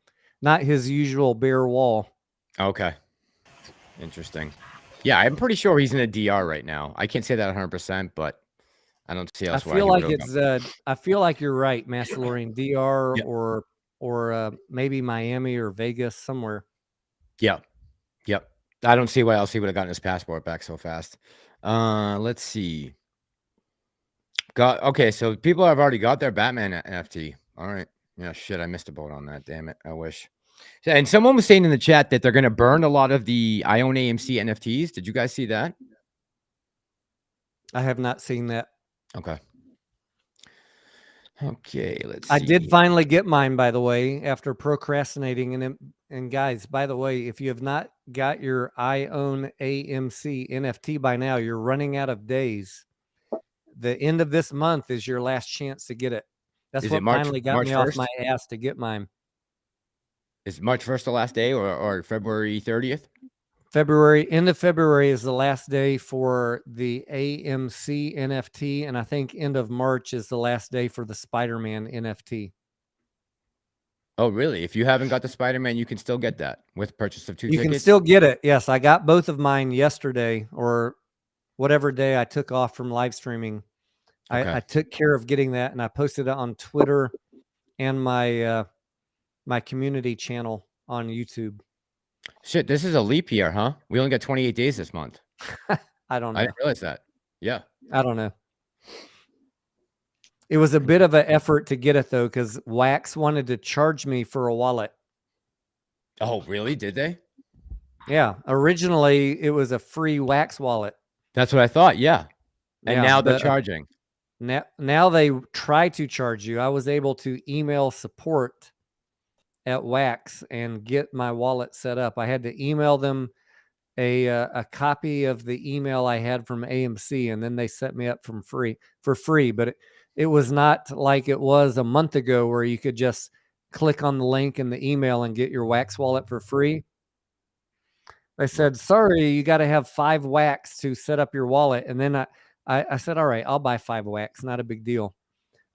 usual bare wall. Okay, interesting. Yeah, I'm pretty sure he's in a DR right now. I can't say that 100%, but I don't see else. I feel like it's. I feel like you're right, Master Lorraine. DR or maybe Miami or Vegas somewhere. Yep. I don't see why else he would have gotten his passport back so fast. Let's see. Okay, so people have already got their Batman NFT. All right. Yeah, shit, I missed a boat on that. Damn it. I wish. And someone was saying in the chat that they're going to burn a lot of the I Own AMC NFTs. Did you guys see that? I have not seen that. Okay, let's see. I did finally get mine, by the way, after procrastinating. And guys, by the way, if you have not got your I Own AMC NFT by now, you're running out of days. The end of this month is your last chance to get it. That's what finally got me off my ass to get mine. Is March 1st the last day, or February 30th? End of February is the last day for the AMC NFT, and I think end of March is the last day for the Spider-Man NFT. Oh, really? If you haven't got the Spider-Man, you can still get that with purchase of 2 tickets? You can still get it. Yes, I got both of mine yesterday or whatever day I took off from live streaming. Okay. I took care of getting that, and I posted it on Twitter and my my community channel on YouTube. Shit, this is a leap year, huh? We only got 28 days this month. I don't know. I didn't realize that. Yeah. I don't know. It was a bit of an effort to get it, though, because Wax wanted to charge me for a wallet. Oh, really? Did they? Yeah. Originally, it was a free Wax wallet. That's what I thought. Yeah. And now they're charging. Now they try to charge you. I was able to email support at Wax and get my wallet set up. I had to email them a copy of the email I had from AMC, and then they set me up for free. But it was not like it was a month ago where you could just click on the link in the email and get your Wax wallet for free. They said, sorry, you got to have 5 Wax to set up your wallet. And then I said, all right, I'll buy 5 Wax. Not a big deal.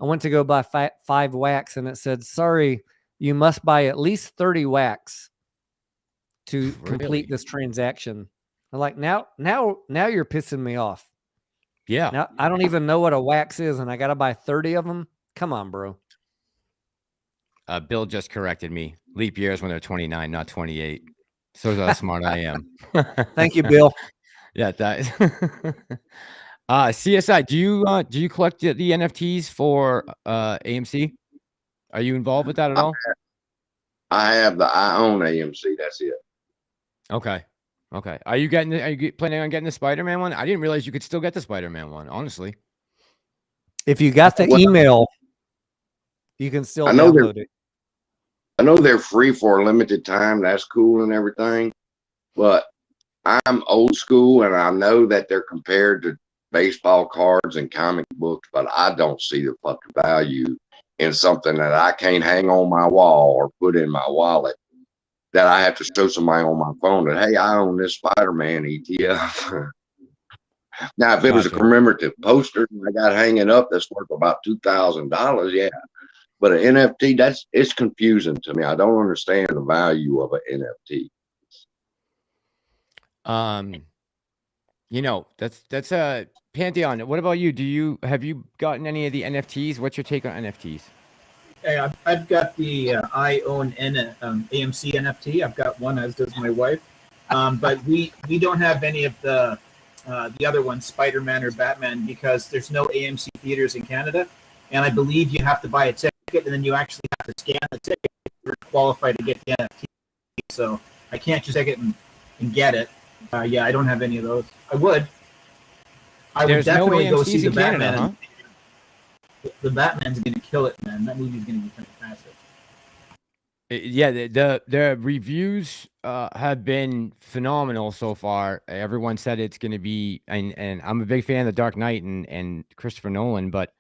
I went to go buy 5 Wax, and it said, sorry, you must buy at least 30 Wax to complete this transaction. I'm like, now you're pissing me off. Yeah. Now I don't even know what a Wax is, and I got to buy 30 of them. Come on, bro. Bill just corrected me. Leap years when they're 29, not 28. So how smart I am. Thank you, Bill. Yeah, that. CSI, do you collect the NFTs for AMC? Are you involved with that at all? I own AMC. That's it. Okay. Are you planning on getting the Spider-Man one? I didn't realize you could still get the Spider-Man one, honestly. If you got the email, you can still download it. I know they're free for a limited time. That's cool and everything. But I'm old school, and I know that they're compared to baseball cards and comic books, but I don't see the fucking value in something that I can't hang on my wall or put in my wallet, that I have to show somebody on my phone that, hey, I own this Spider-Man ETF. Now, if it was a commemorative poster I got hanging up that's worth about $2,000, yeah. But an NFT, it's confusing to me. I don't understand the value of an NFT. You know, that's a Pantheon. What about you? Have you gotten any of the NFTs? What's your take on NFTs? Hey, I've got the I own AMC NFT. I've got one, as does my wife. But we don't have any of the other ones, Spider-Man or Batman, because there's no AMC theaters in Canada, and I believe you have to buy a ticket, and then you actually have to scan the ticket to qualify to get the NFT. So I can't just take it and get it. Yeah, I don't have any of those. I would definitely go see the Batman. Canada, huh? The Batman's going to kill it, man. That movie's going to be fantastic. Yeah, the reviews have been phenomenal so far. Everyone said it's going to be, and I'm a big fan of the Dark Knight and Christopher Nolan, but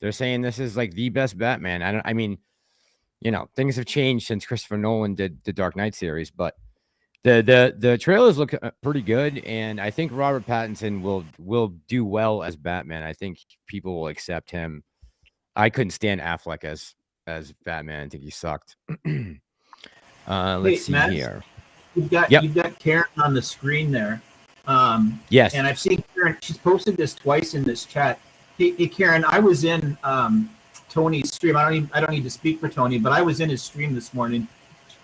they're saying this is like the best Batman. I mean, you know, things have changed since Christopher Nolan did the Dark Knight series, but the trailers look pretty good, and I think Robert Pattinson will do well as Batman. I think people will accept him. I couldn't stand Affleck as Batman. I think he sucked. Let's see Matt, here. You've got Karen on the screen there. Yes. And I've seen Karen. She's posted this twice in this chat. Hey, Karen, I was in Tony's stream. I don't need to speak for Tony, but I was in his stream this morning,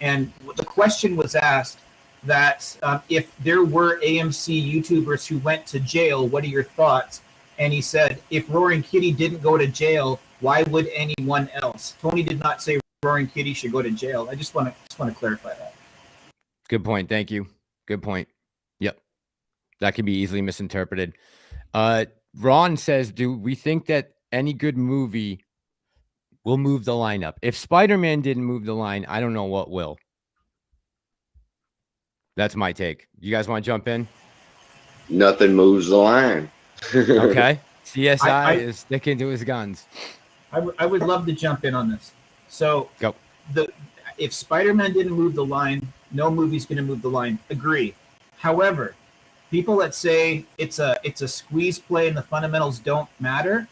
and the question was asked that if there were AMC YouTubers who went to jail, what are your thoughts? And he said, if Roaring Kitty didn't go to jail, why would anyone else? Tony did not say Roaring Kitty should go to jail. I just want to clarify that. Good point. Thank you. Good point. Yep. That can be easily misinterpreted. Ron says, do we think that any good movie will move the line up? If Spider-Man didn't move the line, I don't know what will. That's my take. You guys want to jump in? Nothing moves the line. Okay. CSI is sticking to his guns. I would love to jump in on this. So go. If Spider-Man didn't move the line, no movie's going to move the line. Agree. However, people that say it's a squeeze play and the fundamentals don't matter,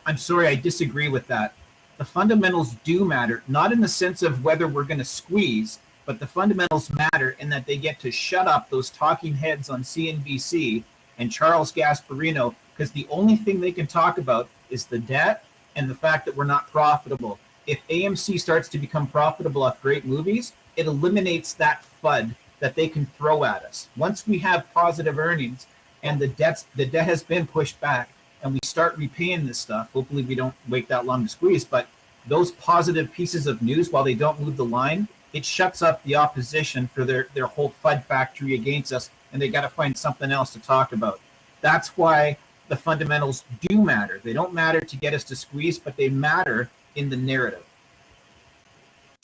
I'm sorry, I disagree with that. The fundamentals do matter, not in the sense of whether we're going to squeeze, but the fundamentals matter in that they get to shut up those talking heads on CNBC and Charles Gasparino, because the only thing they can talk about is the debt and the fact that we're not profitable. If AMC starts to become profitable off great movies, it eliminates that FUD that they can throw at us. Once we have positive earnings and the debt has been pushed back and we start repaying this stuff, hopefully we don't wait that long to squeeze, but those positive pieces of news, while they don't move the line, it shuts up the opposition for their whole FUD factory against us, and they got to find something else to talk about. That's why the fundamentals do matter. They don't matter to get us to squeeze, but they matter in the narrative.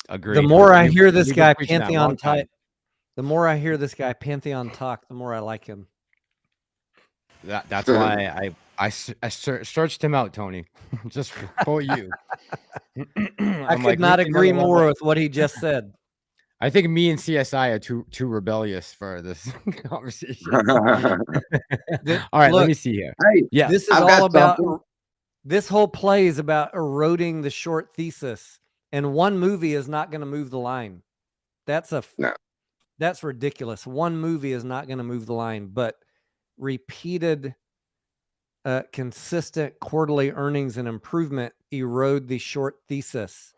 Agreed. The more I hear this guy Pantheon talk, the more the more I like him. That's why I searched him out, Tony, just for you. I could not agree more with what he just said. I think me and CSI are too rebellious for this conversation. All right, let me see here. Hey, yeah, this is all about. This whole play is about eroding the short thesis, and one movie is not going to move the line. That's ridiculous. One movie is not going to move the line, but repeated, consistent quarterly earnings and improvement erode the short thesis,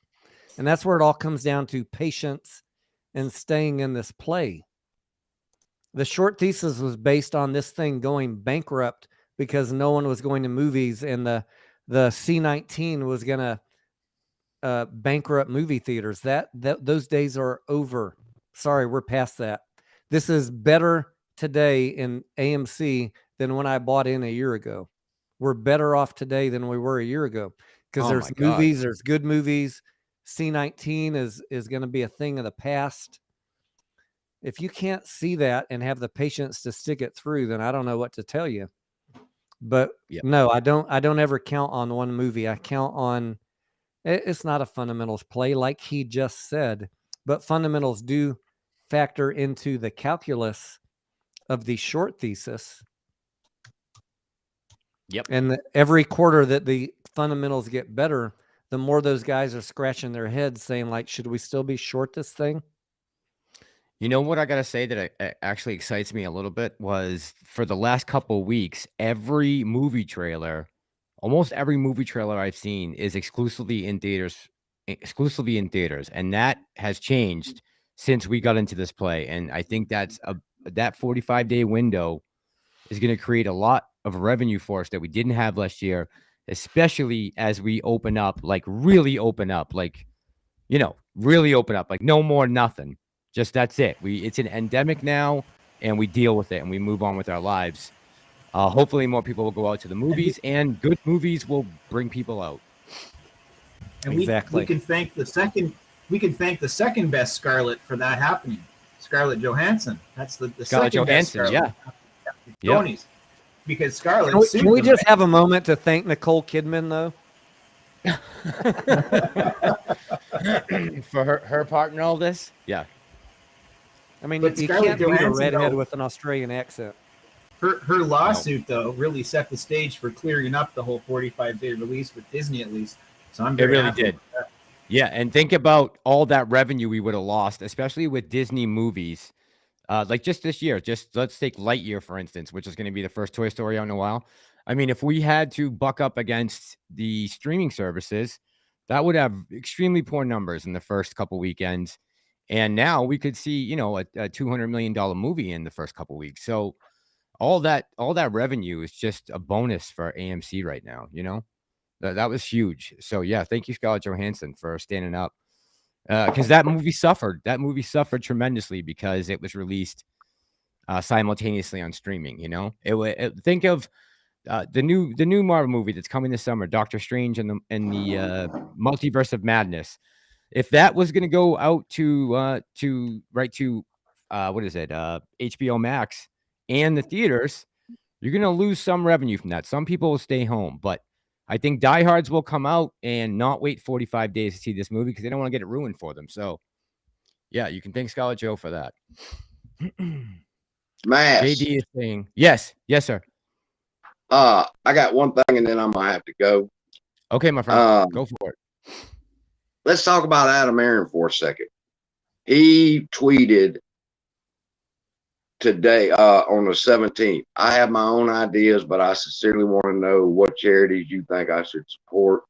and that's where it all comes down to patience and staying in this play. The short thesis was based on this thing going bankrupt because no one was going to movies, and the C-19 was going to bankrupt movie theaters. Those days are over. Sorry, we're past that. This is better today in AMC than when I bought in a year ago. We're better off today than we were a year ago because there's movies, there's good movies. C-19 is going to be a thing of the past. If you can't see that and have the patience to stick it through, then I don't know what to tell you. But no, I don't ever count on one movie. I count on, it's not a fundamentals play like he just said, but fundamentals do factor into the calculus of the short thesis. Yep. And every quarter that the fundamentals get better, the more those guys are scratching their heads saying, like, should we still be short this thing? You know what I gotta say that actually excites me a little bit was for the last couple of weeks, almost every movie trailer I've seen is exclusively in theaters, and that has changed since we got into this play. And I think that 45-day window is going to create a lot of revenue for us that we didn't have last year, especially as we open up, like really open up, like really open up, like no more nothing. Just that's it. It's an endemic now, and we deal with it and we move on with our lives. Hopefully, more people will go out to the movies, and good movies will bring people out. And exactly. we can thank the second best Scarlett for that happening. Scarlett Johansson. That's the Scarlett second Johansson, best Scarlett. Yeah. Tony's. Because Scarlett. Can we just have a moment to thank Nicole Kidman though? For her part in all this? Yeah. I mean, you can't beat a redhead with an Australian accent. Her lawsuit, though, really set the stage for clearing up the whole 45-day release with Disney, at least. So I'm very happy with that. Yeah, and think about all that revenue we would have lost, especially with Disney movies. Like just this year, let's take Lightyear, for instance, which is going to be the first Toy Story out in a while. I mean, if we had to buck up against the streaming services, that would have extremely poor numbers in the first couple weekends. And now we could see, a $200 million movie in the first couple weeks. So all that revenue is just a bonus for AMC right now. That was huge. So yeah, thank you, Scarlett Johansson, for standing up. Because that movie suffered. That movie suffered tremendously because it was released simultaneously on streaming. Think of the new Marvel movie that's coming this summer, Doctor Strange and the Multiverse of Madness. If that was going to go out to HBO Max and the theaters, you're going to lose some revenue from that. Some people will stay home, but I think diehards will come out and not wait 45 days to see this movie because they don't want to get it ruined for them. So, yeah, you can thank Scarlett Joe for that. Mass. JD is saying, yes, sir. I got one thing, and then I'm gonna have to go. Okay, my friend, go for it. Let's talk about Adam Aaron for a second. He tweeted today on the 17th. I have my own ideas, but I sincerely want to know what charities you think I should support.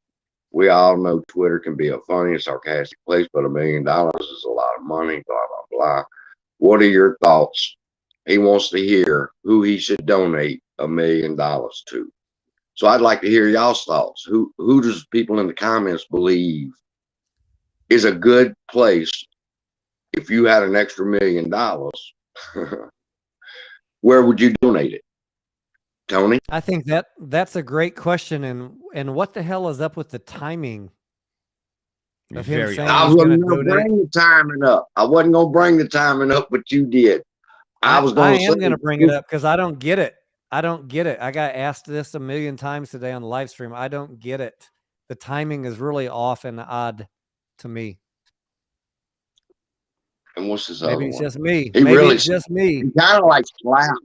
We all know Twitter can be a funny and sarcastic place, but $1 million is a lot of money, blah, blah, blah. What are your thoughts? He wants to hear who he should donate $1 million to. So I'd like to hear y'all's thoughts. Who does people in the comments believe is a good place if you had an extra $1 million? Where would you donate it, Tony? I think that's a great question, and what the hell is up with the timing of him saying I wasn't going to bring the timing up. I wasn't going to bring the timing up, but you did. I am going to bring it up because I don't get it. I got asked this 1 million times today on the live stream. I don't get it. The timing is really off and odd to me. And what's his Maybe it's just me. It's just me. He kind of like slapped.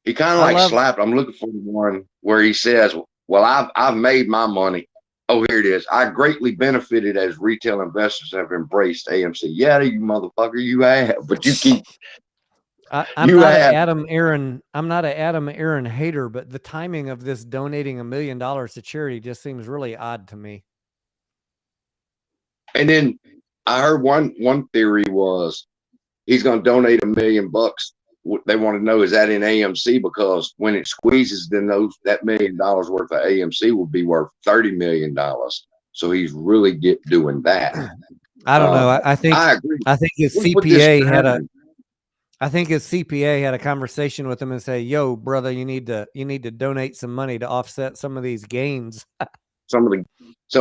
He kind of like slapped. I'm looking for the one where he says, well, I've made my money. Oh, here it is. I greatly benefited as retail investors have embraced AMC. Yeah, you motherfucker, you have. But you keep. I'm not an Adam Aaron hater, but the timing of this donating $1 million to charity just seems really odd to me. And then I heard one theory was he's going to donate $1 million. They want to know, is that in AMC? Because when it squeezes, then that $1 million worth of AMC will be worth $30 million. So he's really doing that. I don't know. I think his CPA had a conversation with him and say, "Yo, brother, you need to donate some money to offset some of these gains." some of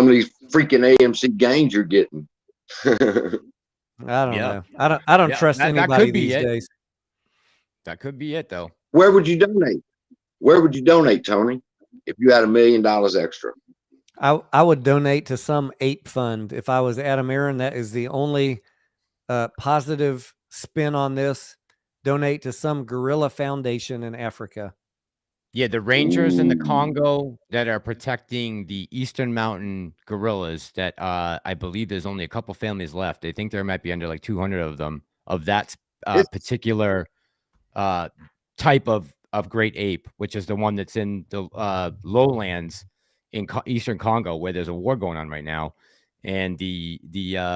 these freaking AMC gains you're getting. I don't know. I don't trust anybody these days. That could be it, though. Where would you donate? Where would you donate, Tony, if you had $1 million extra? I would donate to some ape fund. If I was Adam Aaron, that is the only positive spin on this. Donate to some gorilla foundation in Africa. Yeah, the rangers in the Congo that are protecting the Eastern Mountain gorillas that I believe there's only a couple families left. I think there might be under like 200 of them that particular type of great ape, which is the one that's in the lowlands in eastern Congo, where there's a war going on right now, and the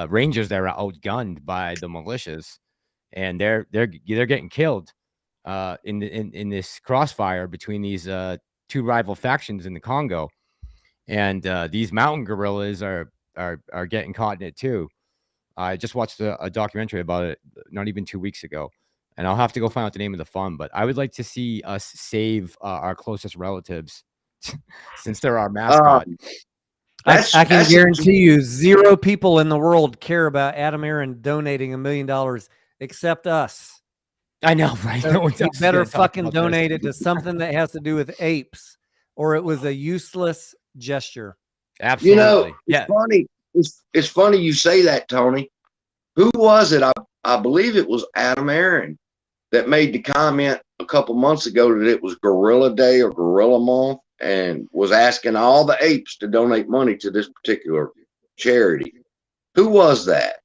rangers there are outgunned by the militias, and they're getting killed in this crossfire between these two rival factions in the Congo, and these mountain gorillas are getting caught in it too. I just watched a documentary about it not even 2 weeks ago, and I'll have to go find out the name of the fund. But I would like to see us save our closest relatives since they're our mascot. I can guarantee you 0 people in the world care about Adam Aaron donating $1 million except us. I know, right? So No, you better fucking donate it to something that has to do with apes, or it was a useless gesture. Absolutely. You know, it's funny. It's funny you say that, Tony. Who was it? I believe it was Adam Aaron that made the comment a couple months ago that it was Gorilla Day or Gorilla Month, and was asking all the apes to donate money to this particular charity. Who was that?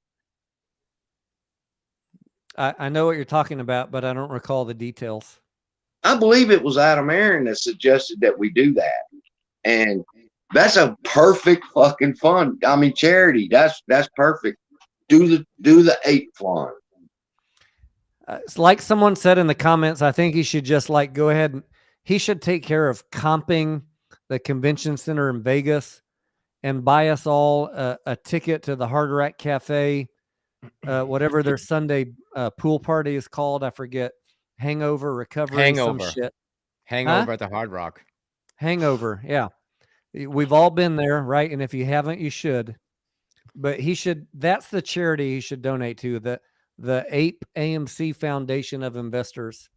I know what you're talking about, but I don't recall the details. I believe it was Adam Aaron that suggested that we do that. And that's a perfect fucking fund. I mean, charity. That's perfect. Do the ape fund. It's like someone said in the comments. I think he should just go ahead. He should take care of comping the convention center in Vegas and buy us all a ticket to the Hard Rock Cafe, whatever their Sunday pool party is called. I forget. Hangover, recovery, some shit. Hangover at the Hard Rock. Hangover, yeah. We've all been there, right? And if you haven't, you should. But he should. That's the charity he should donate to, the Ape AMC Foundation of Investors.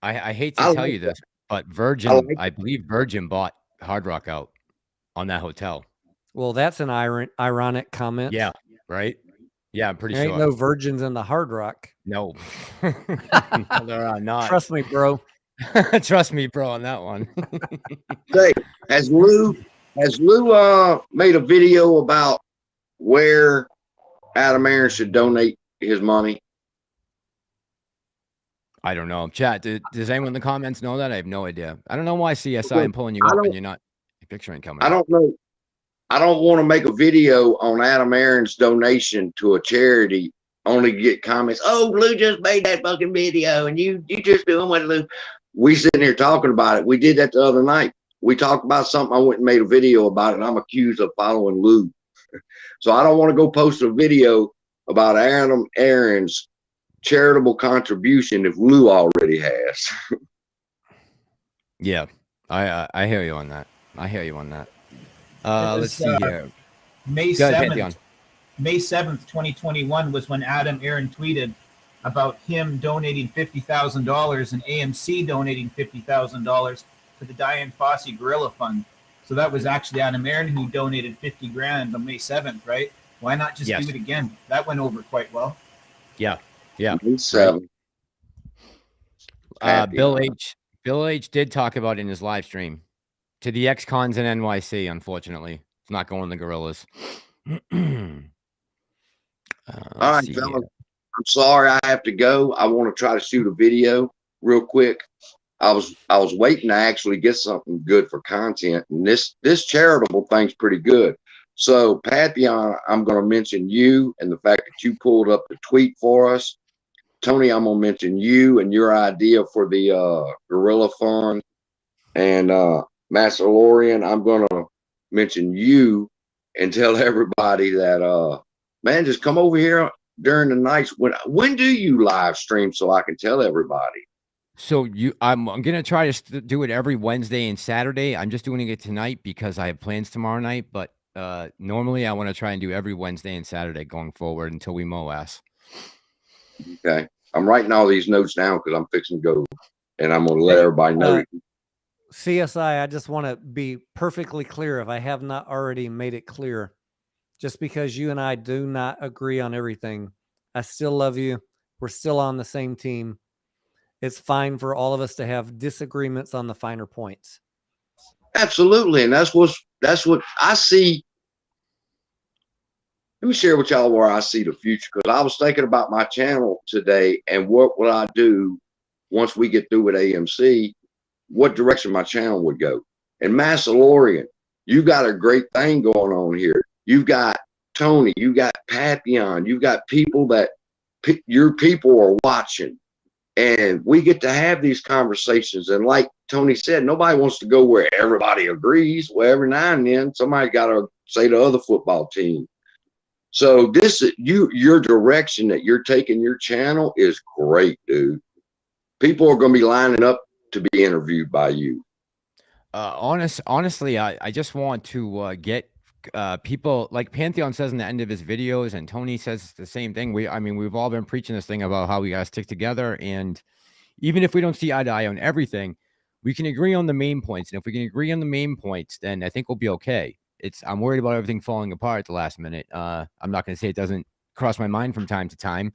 I hate to tell you this, but Virgin, I believe Virgin bought Hard Rock out on that hotel. Well, that's an ironic comment. Yeah, right? Yeah, I'm pretty sure. There ain't no virgins in the Hard Rock. No. No, there are not. Trust me, bro. Trust me, bro, on that one. Say, has Lou made a video about where Adam Aaron should donate his money? I don't know. Chat, does anyone in the comments know that? I have no idea. I don't know why CSI I'm pulling you up and you're not picturing coming. I don't know. I don't want to make a video on Adam Aaron's donation to a charity only to get comments. Oh, Lou just made that fucking video and you just doing what Lou. We sitting here talking about it. We did that the other night. We talked about something. I went and made a video about it. And I'm accused of following Lou. So I don't want to go post a video about Adam Aaron's charitable contribution if Lou already has. Yeah, I hear you on that. Let's see here. May 7th, 2021 was when Adam Aaron tweeted about him donating $50,000 and AMC donating $50,000 to the Diane Fossey Gorilla Fund. So that was actually Adam Aaron who donated $50,000 on May 7th, right? Why not just do it again? That went over quite well. Yeah. May 7th. Bill H did talk about it in his live stream to the ex-cons in NYC. Unfortunately, it's not going to the gorillas. All right, fellas. I'm sorry I have to go. I want to try to shoot a video real quick. I was waiting to actually get something good for content, and this charitable thing's pretty good. So Pantheon, I'm going to mention you and the fact that you pulled up the tweet for us. Tony, I'm going to mention you and your idea for the Gorilla Fund. And Master Lorian, I'm going to mention you and tell everybody that, man, just come over here during the nights. When do you live stream so I can tell everybody? So I'm gonna try to do it every Wednesday and Saturday. I'm just doing it tonight because I have plans tomorrow night. But normally I want to try and do every Wednesday and Saturday going forward until we mow ass. Okay, I'm writing all these notes down because I'm fixing to go, and I'm gonna let everybody know. CSI, I just want to be perfectly clear if I have not already made it clear. Just because you and I do not agree on everything, I still love you. We're still on the same team. It's fine for all of us to have disagreements on the finer points. Absolutely. And that's what I see. let me share with y'all where I see the future, because I was thinking about my channel today and what will I do once we get through with AMC, what direction my channel would go. And Massalorian, you got a great thing going on here. You've got Tony, you got Pantheon, you got people that your people are watching, and we get to have these conversations. And like Tony said, nobody wants to go where everybody agrees. Well, every now and then somebody got to say the other football team. So this is your direction that you're taking your channel is great, dude. People are going to be lining up to be interviewed by you. Honestly, I just want to get people, like Pantheon says in the end of his videos, and Tony says the same thing. We've all been preaching this thing about how we gotta stick together, and even if we don't see eye to eye on everything, we can agree on the main points. And if we can agree on the main points, then I think we'll be okay. I'm worried about everything falling apart at the last minute. I'm not going to say it doesn't cross my mind from time to time,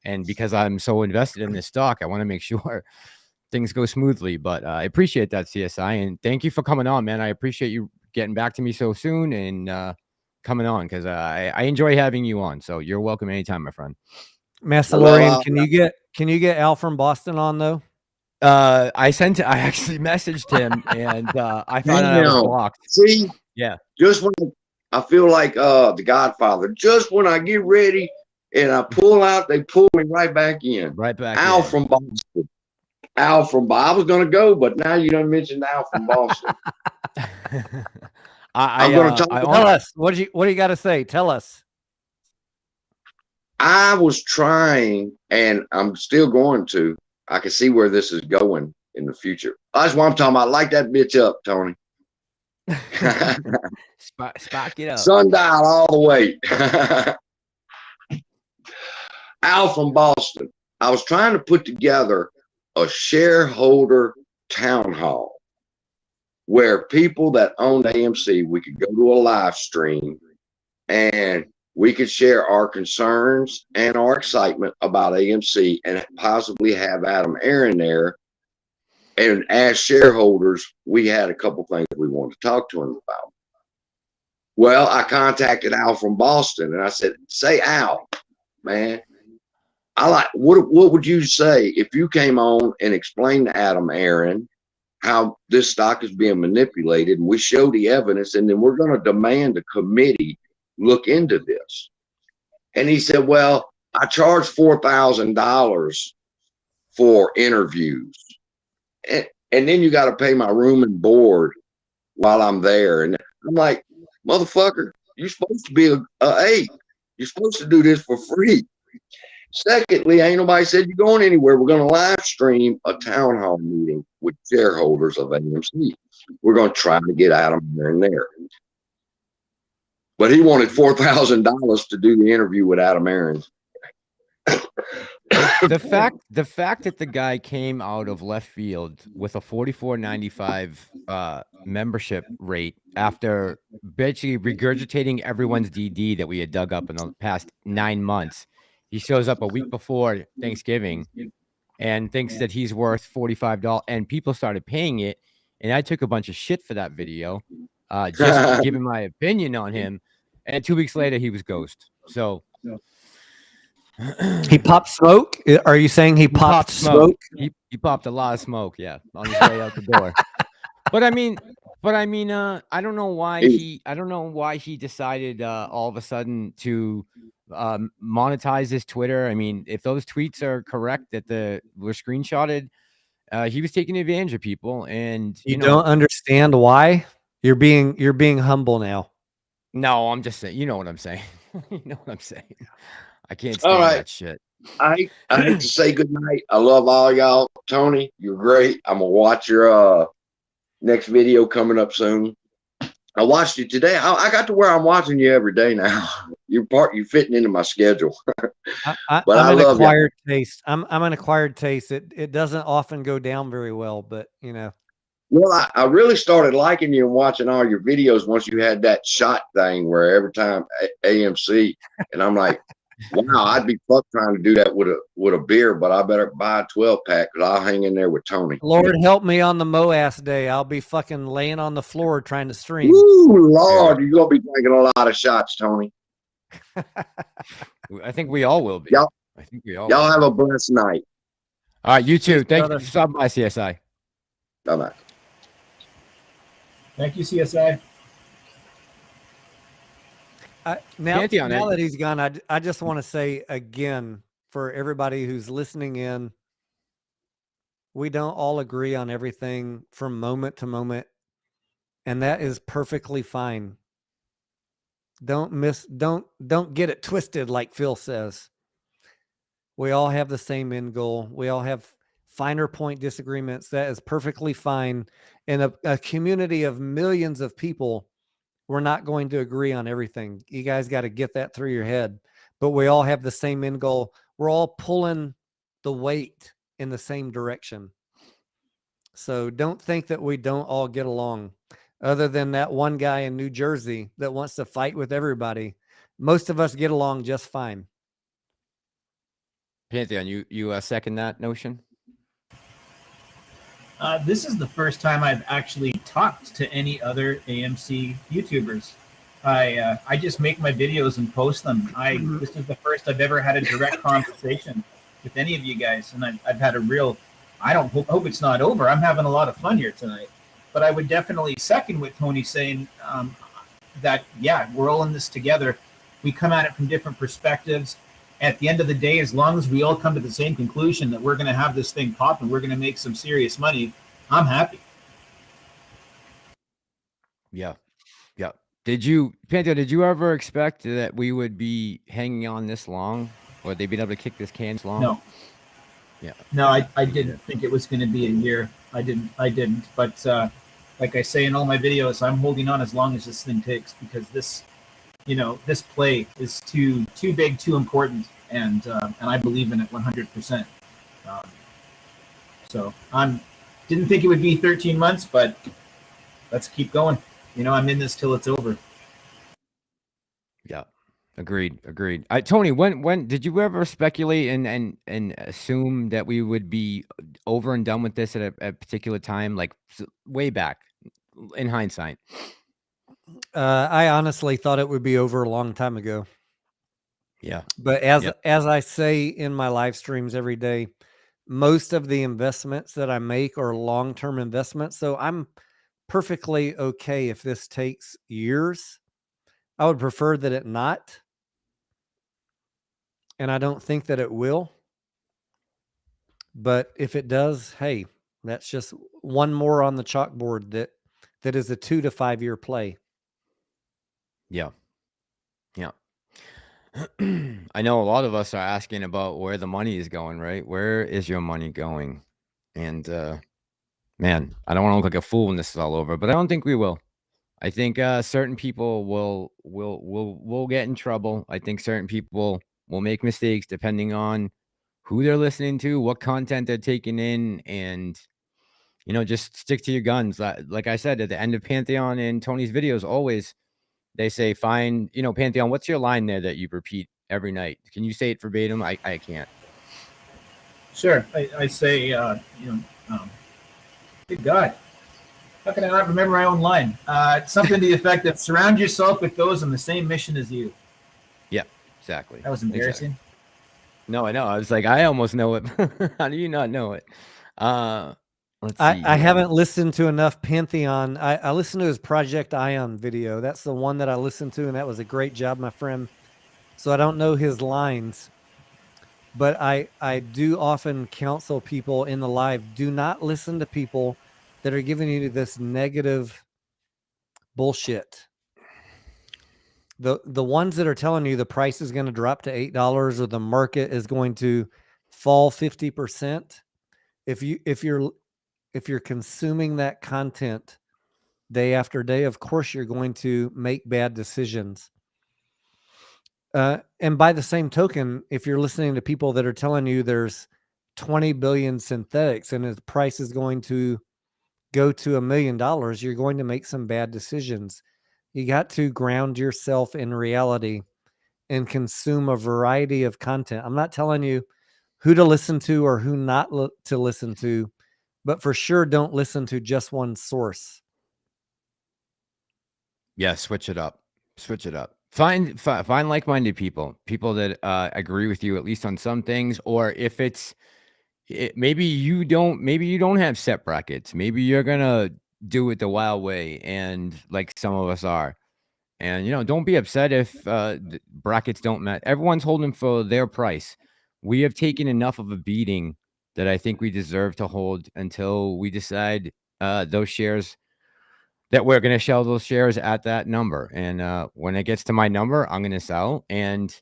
and because I'm so invested in this stock, I want to make sure things go smoothly. But I appreciate that, CSI, and thank you for coming on, man. I appreciate you getting back to me so soon and coming on, because I enjoy having you on. So you're welcome anytime, my friend. Massalorian, can you get Al from Boston on though? I actually messaged him, and I found out I was blocked. See, yeah, just when I feel like the Godfather, just when I get ready and I pull out, they pull me right back in. Right back. Al from Boston. Al from Boston. I was gonna go, but now you done mentioned Al from Boston. I'm going to tell us. What do you got to say? Tell us. I was trying, and I'm still going to. I can see where this is going in the future. That's what I'm talking about. Light that bitch up, Tony. Spark it up. Sundial all the way. Al from Boston. I was trying to put together a shareholder town hall where people that owned AMC, we could go to a live stream and we could share our concerns and our excitement about AMC, and possibly have Adam Aaron there. And as shareholders, we had a couple things we wanted to talk to him about. Well, I contacted Al from Boston, and I said, say, Al, man, what would you say if you came on and explained to Adam Aaron how this stock is being manipulated, and we show the evidence, and then we're going to demand a committee look into this? And he said, well, I charge $4,000 for interviews, and then you got to pay my room and board while I'm there. And I'm like, motherfucker, you're supposed to be a ape. You're supposed to do this for free. Secondly, ain't nobody said you're going anywhere. We're going to live stream a town hall meeting with shareholders of AMC. We're going to try to get Adam in there. But he wanted $4,000 to do the interview with Adam Aaron. The fact that the guy came out of left field with a $44.95 membership rate after basically regurgitating everyone's DD that we had dug up in the past 9 months. He shows up a week before Thanksgiving and thinks that he's worth $45, and people started paying it. And I took a bunch of shit for that video, just giving my opinion on him. And 2 weeks later, he was ghost. So he popped smoke. Are you saying he popped smoke? He popped a lot of smoke. Yeah, on his way out the door. But I mean, I don't know why he decided all of a sudden to monetize his Twitter. I mean, if those tweets are correct that were screenshotted, he was taking advantage of people, and you don't understand why. You're being humble now. No, I'm just saying. You know what I'm saying. You know what I'm saying. I can't stand that shit. I hate to say goodnight. I love all y'all. Tony, you're great. I'm gonna watch your next video coming up soon. I watched you today. I got to where I'm watching you every day now. You're fitting into my schedule. I'm an acquired taste. I'm an acquired taste. It doesn't often go down very well, but you know. Well, I really started liking you and watching all your videos once you had that shot thing where every time AMC, and I'm like, wow, I'd be fucked trying to do that with a beer, but I better buy a 12-pack because I'll hang in there with Tony. Lord help me on the Moass day. I'll be fucking laying on the floor trying to stream. Ooh, Lord, you're going to be taking a lot of shots, Tony. I think we all will be. Y'all, I think we all. y'all have a blessed night. All right, you too. Peace, Thank brother. you for stopping by, CSI. Bye bye. Thank you, CSI. Now Pantheon, that he's gone, I just want to say again for everybody who's listening in, we don't all agree on everything from moment to moment, and that is perfectly fine. Don't get it twisted, like Phil says. We all have the same end goal. We all have finer point disagreements. That is perfectly fine. In a community of millions of people, we're not going to agree on everything. You guys got to get that through your head. But we all have the same end goal. We're all pulling the weight in the same direction. So don't think that we don't all get along. Other than that one guy in New Jersey that wants to fight with everybody, most of us get along just fine. Pantheon, you second that notion? This is the first time I've actually talked to any other AMC YouTubers. I just make my videos and post them. This is the first I've ever had a direct conversation with any of you guys, and I've had a real. I don't hope it's not over. I'm having a lot of fun here tonight, but I would definitely second what Tony's saying. That yeah, we're all in this together. We come at it from different perspectives. At the end of the day, as long as we all come to the same conclusion that we're going to have this thing pop and we're going to make some serious money, I'm happy. Yeah. Yeah. Pantheon, did you ever expect that we would be hanging on this long, or they'd been able to kick this can this long? No. Yeah. No, I didn't think it was going to be a year. I didn't. But like I say in all my videos, I'm holding on as long as this thing takes, because this play is too big, too important, and I believe in it 100%. So didn't think it would be 13 months, but let's keep going. I'm in this till it's over. Yeah. Agreed. Tony, when did you ever speculate and assume that we would be over and done with this at a particular time, like way back in hindsight? I honestly thought it would be over a long time ago. Yeah. But as I say in my live streams every day, most of the investments that I make are long-term investments. So I'm perfectly okay if this takes years. I would prefer that it not. And I don't think that it will. But if it does, hey, that's just one more on the chalkboard that is a 2 to 5 year play. Yeah. Yeah. I know a lot of us are asking about where the money is going, right? Where is your money going? And man, I don't want to look like a fool when this is all over, but I don't think we will. I think certain people will get in trouble. I think certain people will make mistakes depending on who they're listening to, what content they're taking in, and just stick to your guns. Like I said at the end of Pantheon and Tony's videos, always they say, "Fine, Pantheon, what's your line there that you repeat every night? Can you say it verbatim?" I can't. Sure, I say, good God, how can I not remember my own line? It's something to the effect of surround yourself with those on the same mission as you. Yeah, exactly. That was embarrassing. Exactly. No, I know. I was like, I almost know it. How do you not know it? Let's see. I haven't listened to enough Pantheon. I listened to his Project Ion video. That's the one that I listened to, and that was a great job, my friend. So I don't know his lines, but I do often counsel people in the live, do not listen to people that are giving you this negative bullshit. The ones that are telling you the price is going to drop to $8 or the market is going to fall 50%. If you're consuming that content day after day, of course you're going to make bad decisions. And by the same token, if you're listening to people that are telling you there's 20 billion synthetics and the price is going to go to $1 million, you're going to make some bad decisions. You got to ground yourself in reality and consume a variety of content. I'm not telling you who to listen to or who not to listen to, but for sure, don't listen to just one source. Yeah, switch it up. Switch it up. Find like-minded people that agree with you at least on some things, or if maybe you don't have set brackets. Maybe you're gonna do it the wild way, and like some of us are. And don't be upset if brackets don't match. Everyone's holding for their price. We have taken enough of a beating that I think we deserve to hold until we decide those shares, that we're going to sell those shares at that number. And when it gets to my number, I'm going to sell. And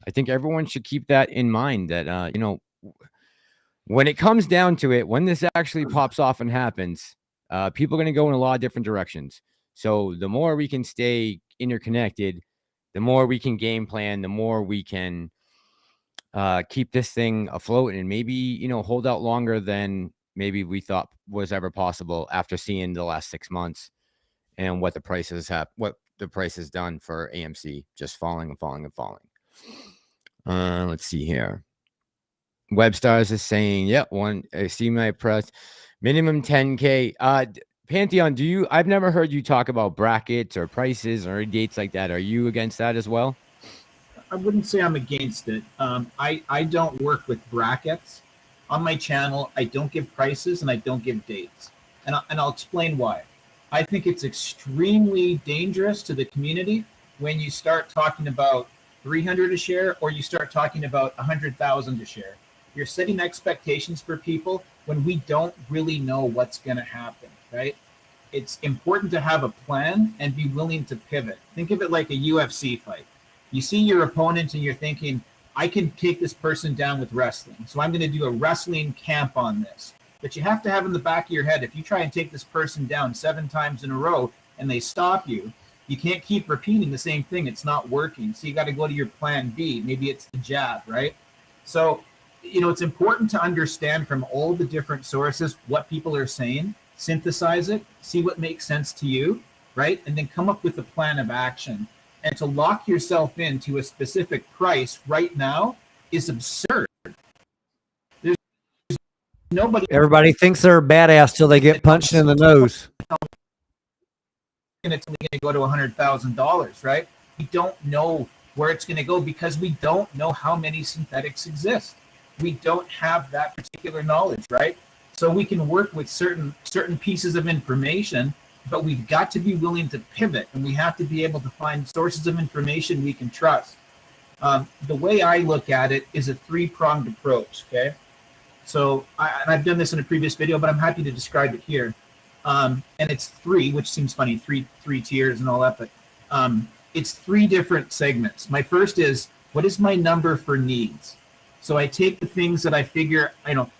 I think everyone should keep that in mind, that, when it comes down to it, when this actually pops off and happens, people are going to go in a lot of different directions. So the more we can stay interconnected, the more we can game plan, the more we can keep this thing afloat, and maybe, hold out longer than maybe we thought was ever possible after seeing the last 6 months and what the price has done for AMC, just falling and falling and falling. Let's see here. Webstars is saying, yeah, I see my press minimum 10K. Pantheon, I've never heard you talk about brackets or prices or dates like that. Are you against that as well? I wouldn't say I'm against it. I don't work with brackets on my channel. I don't give prices and I don't give dates, and I'll explain why. I think it's extremely dangerous to the community when you start talking about 300 a share, or you start talking about 100,000 a share. You're setting expectations for people when we don't really know what's going to happen, right? It's important to have a plan and be willing to pivot. Think of it like a UFC fight. You see your opponent and you're thinking, I can take this person down with wrestling, so I'm going to do a wrestling camp on this. But you have to have in the back of your head, if you try and take this person down 7 times in a row and they stop you, you can't keep repeating the same thing. It's not working. So you got to go to your plan B. Maybe it's the jab, right? So, it's important to understand from all the different sources what people are saying, synthesize it, see what makes sense to you, right? And then come up with a plan of action. And to lock yourself into a specific price right now is absurd. Nobody. Everybody thinks they're a badass till they get punched in the nose. And it's only going to go to $100,000, right? We don't know where it's going to go because we don't know how many synthetics exist. We don't have that particular knowledge, right? So we can work with certain pieces of information, but we've got to be willing to pivot, and we have to be able to find sources of information we can trust. The way I look at it is a 3-pronged approach, okay? So I've done this in a previous video, but I'm happy to describe it here. And it's 3, which seems funny, three tiers and all that, but it's 3 different segments. My first is, what is my number for needs? So I take the things that I figure,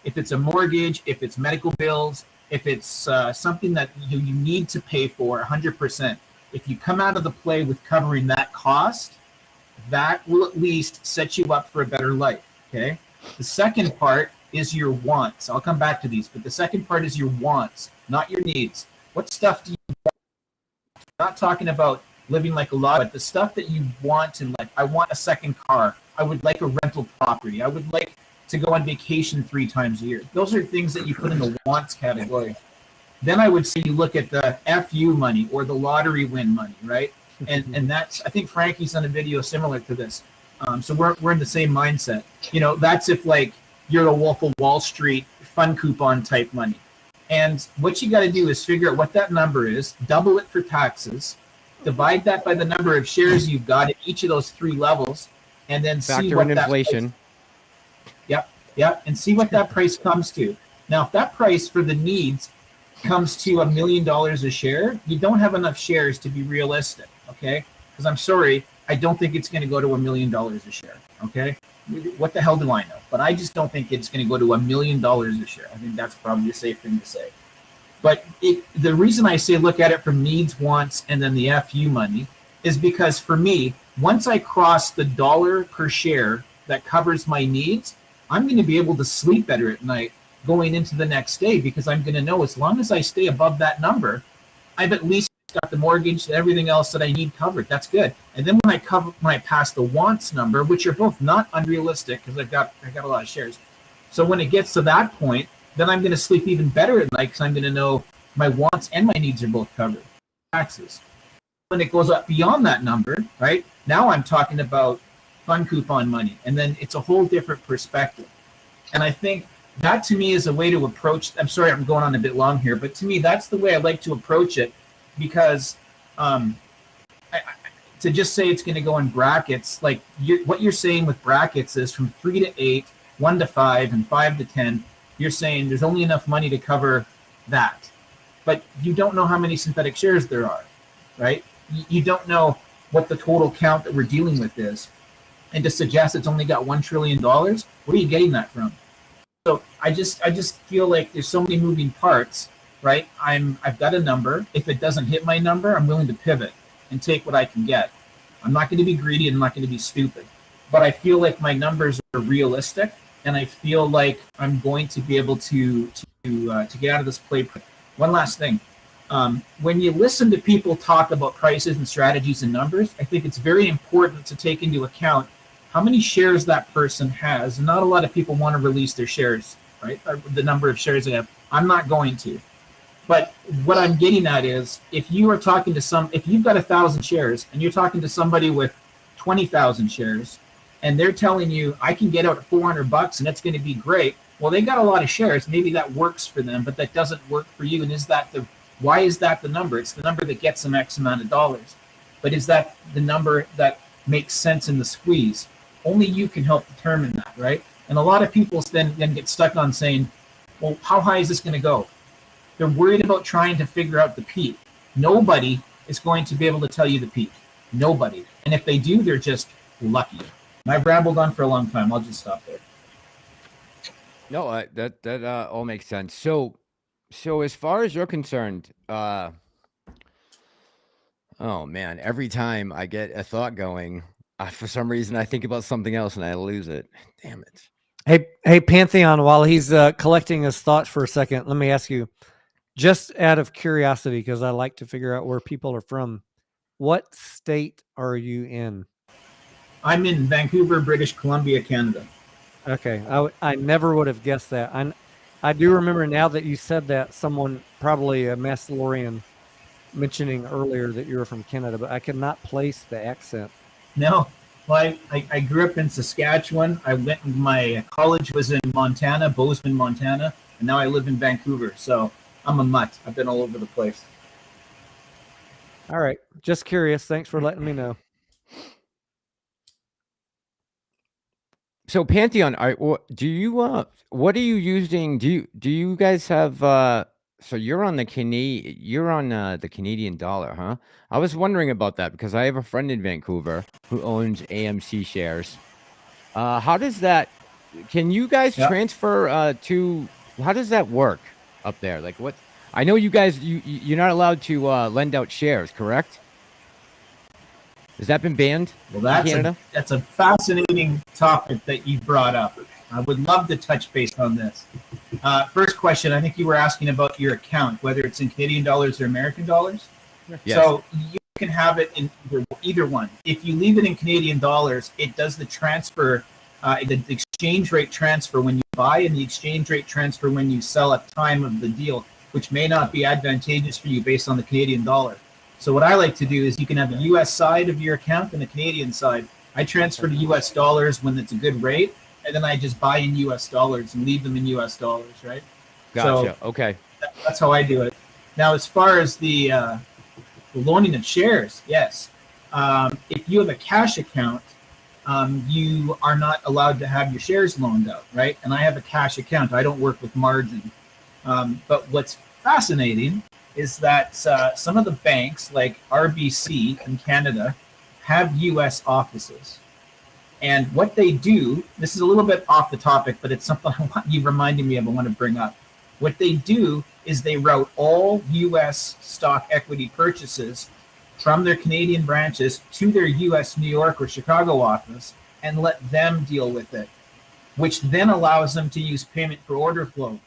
if it's a mortgage, if it's medical bills, if it's something that you need to pay for 100%, if you come out of the play with covering that cost, that will at least set you up for a better life, okay? The second part is your wants. I'll come back to these, but the second part is your wants, not your needs. What stuff do you want? I'm not talking about living like a lot, but the stuff that you want in life. I want a second car. I would like a rental property. I would like to go on vacation 3 times a year. Those are things that you put in the wants category. Then I would say you look at the FU money or the lottery win money, right? And that's, I think Frankie's done a video similar to this. So we're in the same mindset. That's if like you're a Wolf of Wall Street fun coupon type money. And what you got to do is figure out what that number is, double it for taxes, divide that by the number of shares you've got at each of those 3 levels, and then see what in that inflation. Yep, and see what that price comes to. Now, if that price for the needs comes to $1 million a share, you don't have enough shares to be realistic, okay? Because I'm sorry, I don't think it's going to go to $1 million a share, okay? What the hell do I know? But I just don't think it's going to go to $1 million a share. I think that's probably a safe thing to say. But the reason I say look at it from needs, wants, and then the FU money is because for me, once I cross the $1 per share that covers my needs, I'm going to be able to sleep better at night going into the next day, because I'm going to know as long as I stay above that number, I've at least got the mortgage and everything else that I need covered. That's good. And then when I pass the wants number, which are both not unrealistic because I got a lot of shares. So when it gets to that point, then I'm going to sleep even better at night because I'm going to know my wants and my needs are both covered. Taxes. when it goes up beyond that number, right? Now I'm talking about fun coupon money, and then it's a whole different perspective. And I think that to me is a way to approach. I'm sorry, I'm going on a bit long here, but to me, that's the way I like to approach it, because to just say it's going to go in brackets, like what you're saying with brackets is from 3 to 8, 1 to 5, and 5 to 10. You're saying there's only enough money to cover that, but you don't know how many synthetic shares there are, right? You don't know what the total count that we're dealing with is, and to suggest it's only got $1 trillion, where are you getting that from? So I just feel like there's so many moving parts, right? I've got a number. If it doesn't hit my number, I'm willing to pivot and take what I can get. I'm not going to be greedy, and I'm not going to be stupid, but I feel like my numbers are realistic, and I feel like I'm going to be able to get out of this play. One last thing. When you listen to people talk about prices and strategies and numbers, I think it's very important to take into account how many shares that person has. And not a lot of people want to release their shares, right? Or the number of shares they have. I'm not going to. But what I'm getting at is, if you are talking to if you've got 1,000 shares and you're talking to somebody with 20,000 shares, and they're telling you, I can get out at $400 and it's going to be great. Well, they got a lot of shares. Maybe that works for them, but that doesn't work for you. And why is that the number? It's the number that gets them X amount of dollars. But is that the number that makes sense in the squeeze? Only you can help determine that, right? And a lot of people then get stuck on saying, well, how high is this going to go? They're worried about trying to figure out the peak. Nobody is going to be able to tell you the peak. Nobody. And if they do, they're just lucky. And I've rambled on for a long time. I'll just stop there. No, that all makes sense. So as far as you're concerned, oh man, every time I get a thought going, for some reason I think about something else and I lose it. Damn it. Hey, Pantheon, while he's collecting his thoughts for a second, let me ask you, just out of curiosity, because I like to figure out where people are from, what state are you in? I'm in Vancouver, British Columbia, Canada. Okay, I never would have guessed that. I do remember now that you said that, someone, probably a Mastalorian, mentioning earlier that you were from Canada, but I could not place the accent. No, well, I grew up in Saskatchewan. My college was in Montana, Bozeman, Montana, and now I live in Vancouver. So I'm a mutt. I've been all over the place. All right, just curious. Thanks for letting me know. So Pantheon, do you what are you using? Do you guys have so you're on the Canadian dollar, huh? I was wondering about that because I have a friend in Vancouver who owns AMC shares. How does that? Can you guys transfer to? How does that work up there? Like what? I know you guys you're not allowed to lend out shares, correct? Has that been banned in Canada? That's a fascinating topic that you brought up. I would love to touch base on this. First question, I think you were asking about your account, whether it's in Canadian dollars or American dollars. Yes. So you can have it in either one. If you leave it in Canadian dollars, it does the transfer, the exchange rate transfer when you buy and the exchange rate transfer when you sell at time of the deal, which may not be advantageous for you based on the Canadian dollar. So what I like to do is you can have the U.S. side of your account and the Canadian side. I transfer to U.S. dollars when it's a good rate, and then I just buy in U.S. dollars and leave them in U.S. dollars, right? Gotcha. So okay. That's how I do it. Now, as far as the loaning of shares, yes. If you have a cash account, you are not allowed to have your shares loaned out, right? And I have a cash account. I don't work with margin. But what's fascinating is that some of the banks, like RBC in Canada, have U.S. offices. And what they do, this is a little bit off the topic, but it's something you reminded me of, I want to bring up. What they do is they route all U.S. stock equity purchases from their Canadian branches to their U.S. New York or Chicago office and let them deal with it, which then allows them to use payment for order flow.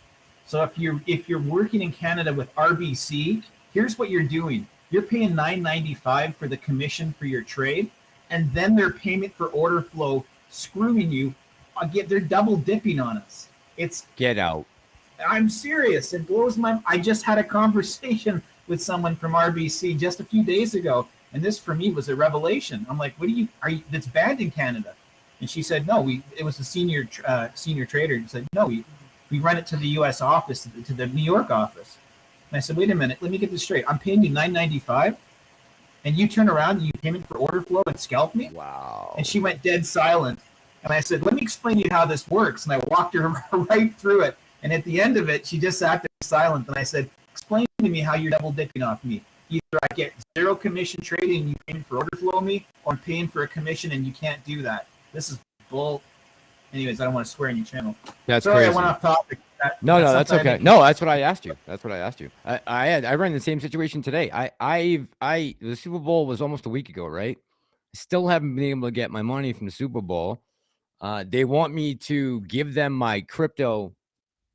So if you're working in Canada with RBC, here's what you're doing. You're paying $9.95 for the commission for your trade, and then their payment for order flow screwing you. They're double dipping on us. Get out. I'm serious. It blows my. I just had a conversation with someone from RBC just a few days ago, And this for me was a revelation. I'm like, that's banned in Canada? And she said, no, it was the senior trader. He said, no, we run it to the U.S. office, to the New York office. And I said, wait a minute, let me get this straight. I'm paying you $9.95, and you turn around and you came in for order flow and scalped me? Wow. And she went dead silent. And I said, let me explain to you how this works. And I walked her right through it. And at the end of it, she just sat there silent. And I said, explain to me how you're double dipping off me. Either I get zero commission trading and you pay for order flow me, or I'm paying for a commission and you can't do that. This is bull. Anyways, I don't want to swear on your channel. That's Sorry, crazy. I went off topic. No, that's okay. No, that's what I asked you. I ran the same situation today. The Super Bowl was almost a week ago, right? Still haven't been able to get my money from the Super Bowl. They want me to give them my crypto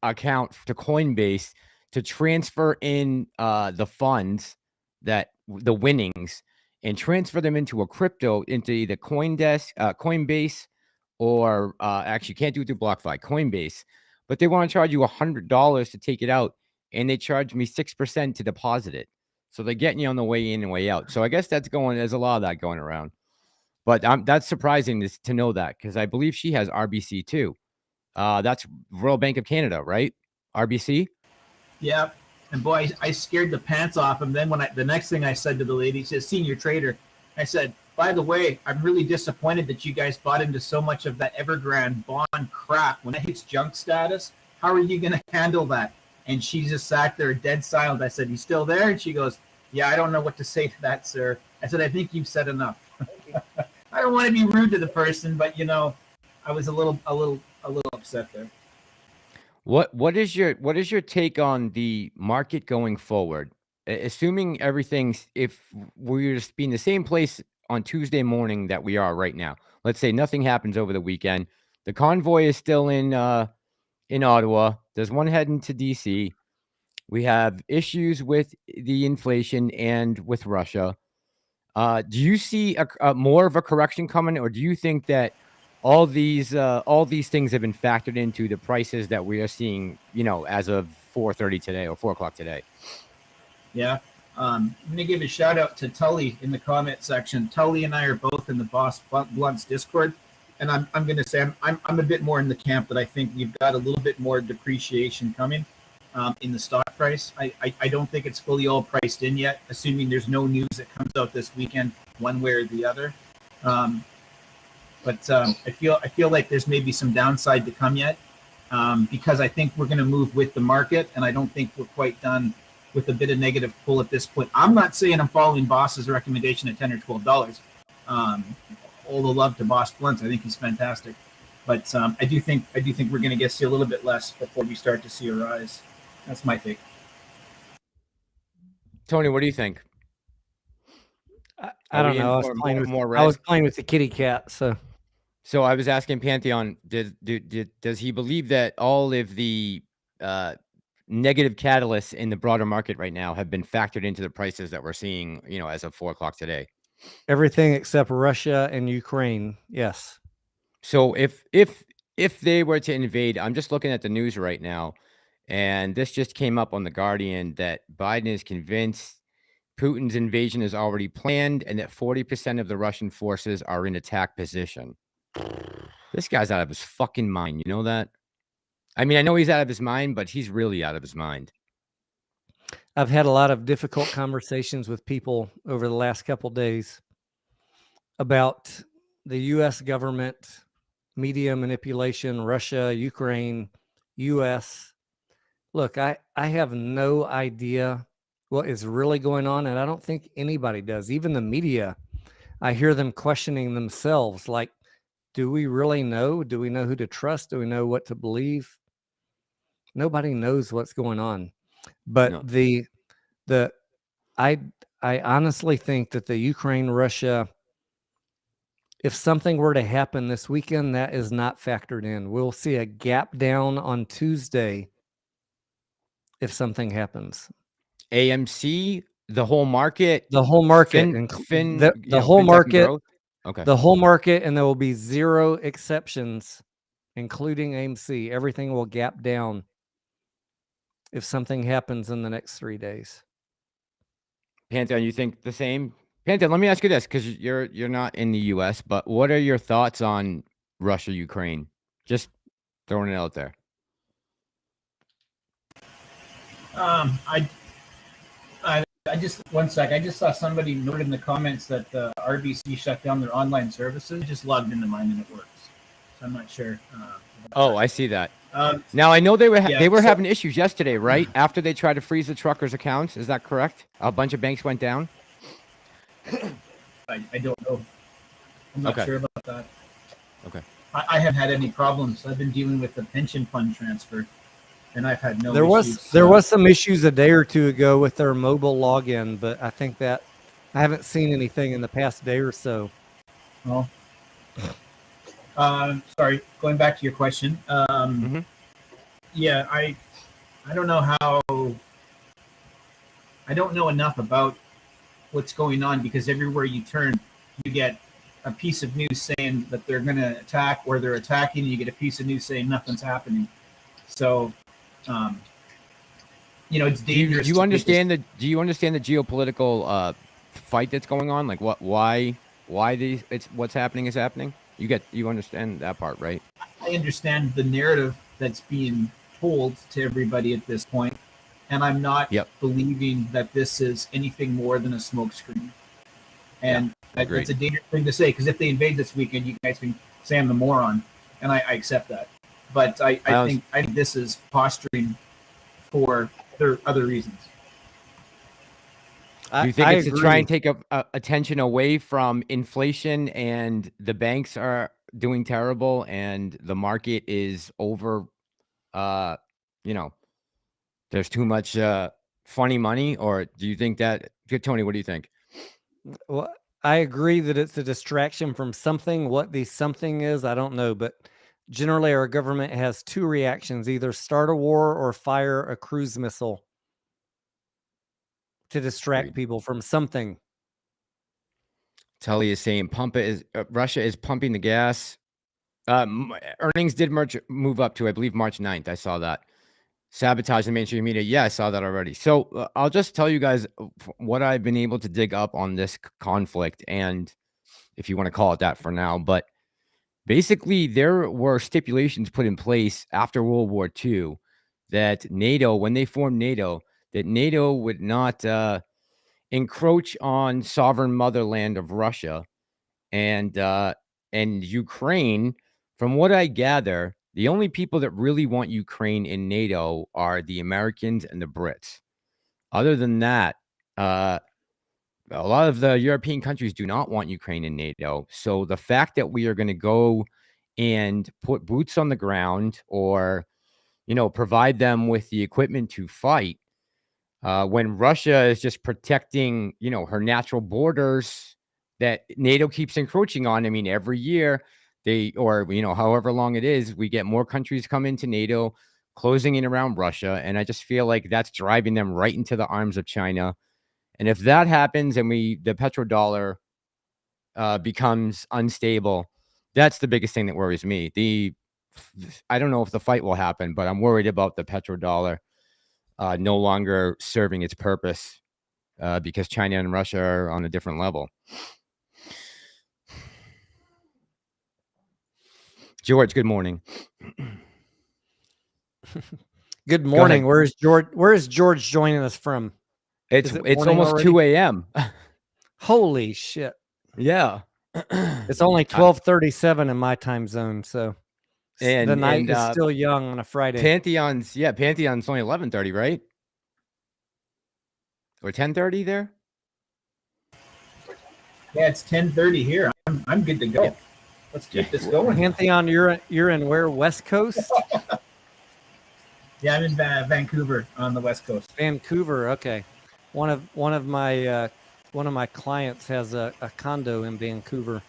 account to Coinbase to transfer in the funds, that the winnings, and transfer them into a crypto, into either Coinbase, or actually can't do it through BlockFi, Coinbase. But they want to charge you $100 to take it out, and they charge me 6% to deposit it. So they're getting you on the way in and way out. So I guess there's a lot of that going around. But that's surprising to know that, because I believe she has RBC too. That's Royal Bank of Canada, right? RBC? Yeah. And boy, I scared the pants off him. Then the next thing I said to the lady, she says, senior trader, I said, by the way, I'm really disappointed that you guys bought into so much of that Evergrande bond crap. When it hits junk status, how are you going to handle that? And she just sat there dead silent. I said, you still there? And she goes, yeah, I don't know what to say to that, sir. I said, I think you've said enough. I don't want to be rude to the person, but I was a little upset there. What is your take on the market going forward? Assuming if we were to be in the same place on Tuesday morning that we are right now, let's say nothing happens over the weekend. The convoy is still in Ottawa. There's one heading to DC. We have issues with the inflation and with Russia. Do you see a more of a correction coming, or do you think that all these things have been factored into the prices that we are seeing, as of 4:30 today or 4 o'clock today? Yeah. I'm going to give a shout out to Tully in the comment section. Tully and I are both in the Boss Blunts Discord. And I'm going to say I'm a bit more in the camp that I think we've got a little bit more depreciation coming in the stock price. I don't think it's fully all priced in yet, assuming there's no news that comes out this weekend one way or the other. But I feel like there's maybe some downside to come yet, because I think we're going to move with the market, and I don't think we're quite done with a bit of negative pull at this point. I'm not saying I'm following Boss's recommendation at $10 or $12. All the love to Boss Blunts. I think he's fantastic, but I do think we're going to see a little bit less before we start to see a rise. That's my take. Tony, what do you think? I don't know. I was playing with the kitty cat. So I was asking Pantheon, does he believe that all of the negative catalysts in the broader market right now have been factored into the prices that we're seeing, as of 4 o'clock today? Everything except Russia and Ukraine. Yes. So if they were to invade, I'm just looking at the news right now, and this just came up on The Guardian that Biden is convinced Putin's invasion is already planned and that 40% of the Russian forces are in attack position. This guy's out of his fucking mind. You know that? I mean, I know he's out of his mind, but he's really out of his mind. I've had a lot of difficult conversations with people over the last couple of days about the U.S. government, media manipulation, Russia, Ukraine, U.S. Look, I have no idea what is really going on, and I don't think anybody does. Even the media, I hear them questioning themselves, like, do we really know? Do we know who to trust? Do we know what to believe? Nobody knows what's going on. But no. I honestly think that the Ukraine-Russia, if something were to happen this weekend, that is not factored in. We'll see a gap down on Tuesday if something happens. AMC, the whole market, the whole market, the whole market, okay, the whole market, and there will be zero exceptions, including AMC. Everything will gap down if something happens in the next 3 days. Pantheon, you think the same? Pantheon, let me ask you this, because you're not in the U.S., but what are your thoughts on Russia, Ukraine? Just throwing it out there. I just one sec. I just saw somebody noted in the comments that RBC shut down their online services. I just logged into mine and it works. So I'm not sure. Oh, I see that. Now I know they were having issues yesterday, right? After they tried to freeze the truckers' accounts, is that correct? A bunch of banks went down. I don't know. I'm not sure about that. Okay. I haven't had any problems. I've been dealing with the pension fund transfer, and I've had no issues. There was some issues a day or two ago with their mobile login, but I think that I haven't seen anything in the past day or so. Well, sorry, going back to your question. Yeah, I don't know how. I don't know enough about what's going on, because everywhere you turn, you get a piece of news saying that they're going to attack or they're attacking, and you get a piece of news saying nothing's happening. So, it's dangerous. Do you understand the geopolitical fight that's going on? Like why what's happening is happening? You understand that part, right? I understand the narrative that's being told to everybody at this point, and I'm not believing that this is anything more than a smokescreen. And that's a dangerous thing to say, because if they invade this weekend, you guys can say I'm the moron, and I accept that. But I think this is posturing for other reasons. Do you think it's to try and take attention away from inflation, and the banks are doing terrible, and the market is over? There's too much funny money, or do you think that? Tony, what do you think? Well, I agree that it's a distraction from something. What the something is, I don't know, but generally our government has two reactions: either start a war or fire a cruise missile to distract people from something. Tully is saying Russia is pumping the gas. Earnings did move up to, I believe, March 9th. I saw that. Sabotage the mainstream media. Yeah, I saw that already. So I'll just tell you guys what I've been able to dig up on this conflict, and if you want to call it that for now. But basically, there were stipulations put in place after World War II that NATO, when they formed NATO, that NATO would not encroach on sovereign motherland of Russia, and Ukraine. From what I gather, the only people that really want Ukraine in NATO are the Americans and the Brits. Other than that, a lot of the European countries do not want Ukraine in NATO. So the fact that we are going to go and put boots on the ground, or, provide them with the equipment to fight, when Russia is just protecting, her natural borders that NATO keeps encroaching on. I mean, every year however long it is, we get more countries come into NATO, closing in around Russia. And I just feel like that's driving them right into the arms of China. And if that happens and the petrodollar becomes unstable, that's the biggest thing that worries me. I don't know if the fight will happen, but I'm worried about the petrodollar no longer serving its purpose because China and Russia are on a different level. George, good morning. Good morning. Where is George? Where is George joining us from? It's almost already? 2 a.m. Holy shit! Yeah, it's only 12:37 in my time zone, so the night is still young on a Friday. Pantheon's only 11:30, right? Or 10:30 there? Yeah, it's 10:30 here. I'm good to go. Yeah. Let's keep this going. Pantheon, you're in where? West Coast? Yeah, I'm in Vancouver on the West Coast. Vancouver, okay. One of my clients has a condo in Vancouver,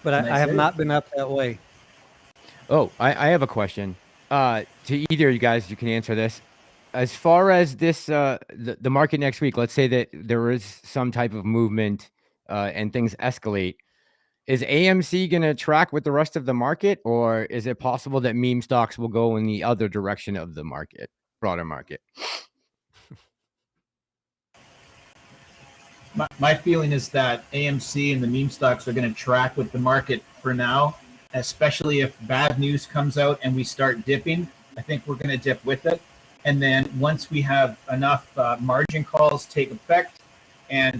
but I have not been up that way. Oh, I have a question. To either of you guys, you can answer this. As far as this, the market next week, let's say that there is some type of movement and things escalate. Is AMC going to track with the rest of the market, or is it possible that meme stocks will go in the other direction of the market, broader market? My feeling is that AMC and the meme stocks are going to track with the market for now, especially if bad news comes out and we start dipping. I think we're going to dip with it. And then once we have enough margin calls take effect and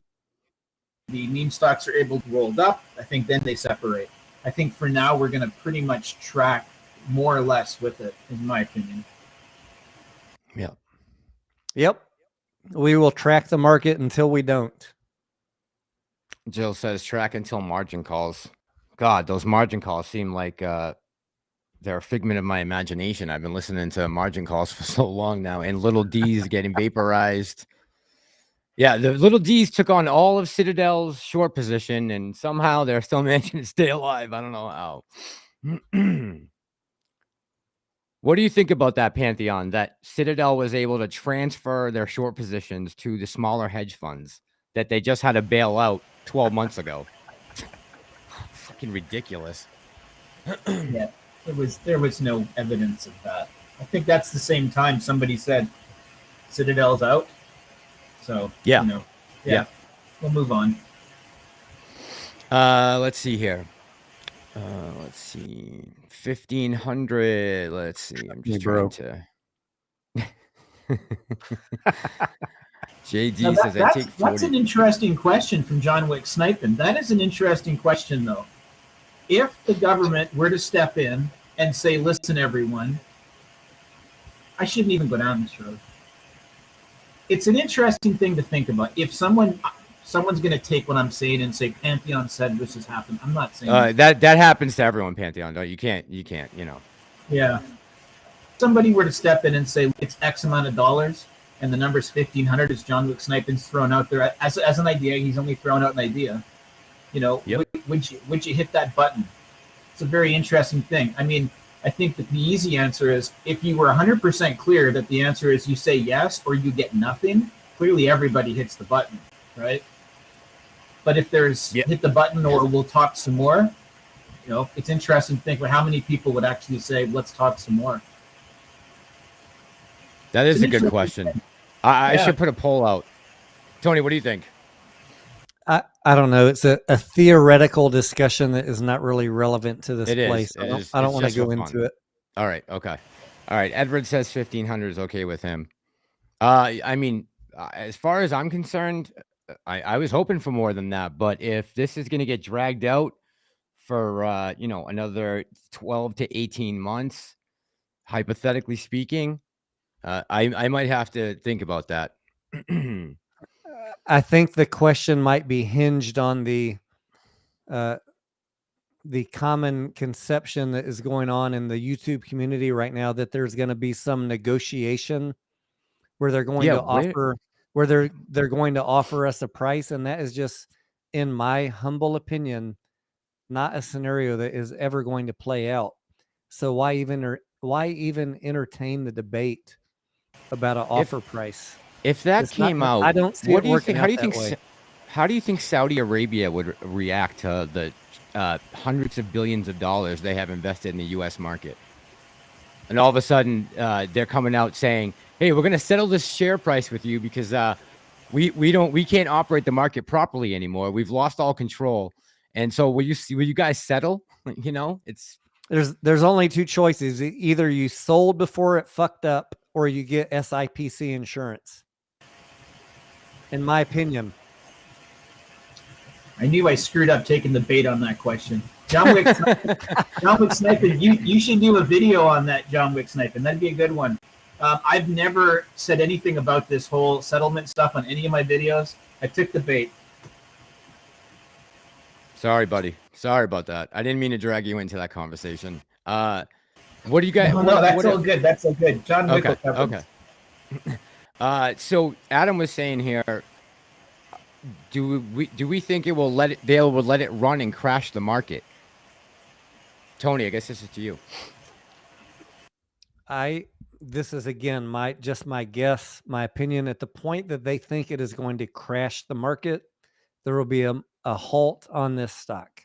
the meme stocks are able to roll up, I think then they separate. I think for now we're going to pretty much track more or less with it, in my opinion. Yeah. Yep. We will track the market until we don't. Jill says track until margin calls. God, those margin calls seem like they're a figment of my imagination. I've been listening to margin calls for so long now, and little D's getting vaporized. Yeah, the little D's took on all of Citadel's short position, and somehow they're still managing to stay alive. I don't know how. What do you think about that, Pantheon? That Citadel was able to transfer their short positions to the smaller hedge funds that they just had to bail out 12 months ago. Fucking ridiculous. Yeah, there was no evidence of that. I think that's the same time somebody said Citadel's out. So yeah, yeah, we'll move on. Let's see here. Let's see, 1,500. Let's see. I'm just trying to. JD says I take 40. That's an interesting question from John Wick Sniping. That is an interesting question, though. If the government were to step in and say, "Listen, everyone," I shouldn't even go down this road. It's an interesting thing to think about. If someone's going to take what I'm saying and say Pantheon said this has happened, I'm not saying that happens to everyone, Pantheon. No, you can't, Yeah. If somebody were to step in and say it's X amount of dollars and the number's 1,500, as John Wick Sniping's thrown out there as an idea, he's only thrown out an idea. Yep. Would you hit that button? It's a very interesting thing. I mean, I think that the easy answer is if you were 100% clear that the answer is you say yes or you get nothing, clearly everybody hits the button, right? But if there's hit the button or we'll talk some more, it's interesting to think about how many people would actually say, let's talk some more. That is a good question. I should put a poll out. Tony, what do you think? I don't know. It's a theoretical discussion that is not really relevant to this place. I don't want to go into it. All right. Okay. All right. Edward says 1,500 is okay with him. I mean, as far as I'm concerned, I was hoping for more than that. But if this is going to get dragged out for, another 12 to 18 months, hypothetically speaking, I might have to think about that. I think the question might be hinged on the common conception that is going on in the YouTube community right now that there's going to be some negotiation where they're going to offer they're going to offer us a price, and that is just, in my humble opinion, not a scenario that is ever going to play out. So why even entertain the debate about an offer price? If that came out, I don't see it working out that way. How do you think Saudi Arabia would react to the hundreds of billions of dollars they have invested in the U.S. market? And all of a sudden, they're coming out saying, "Hey, we're going to settle this share price with you because we can't operate the market properly anymore. We've lost all control. And so will you guys settle?" It's there's only two choices: either you sold before it fucked up, or you get SIPC insurance. In my opinion. I knew I screwed up taking the bait on that question. John Wick Sniping, you should do a video on that, John Wick Sniping. That'd be a good one. I've never said anything about this whole settlement stuff on any of my videos. I took the bait. Sorry, buddy. Sorry about that. I didn't mean to drag you into that conversation. What do you guys? No, that's all good. That's all good. John Wick. Okay. So Adam was saying here, do we think they will let it run and crash the market? Tony, I guess this is to you. This is again my guess, my opinion. At the point that they think it is going to crash the market, there will be a halt on this stock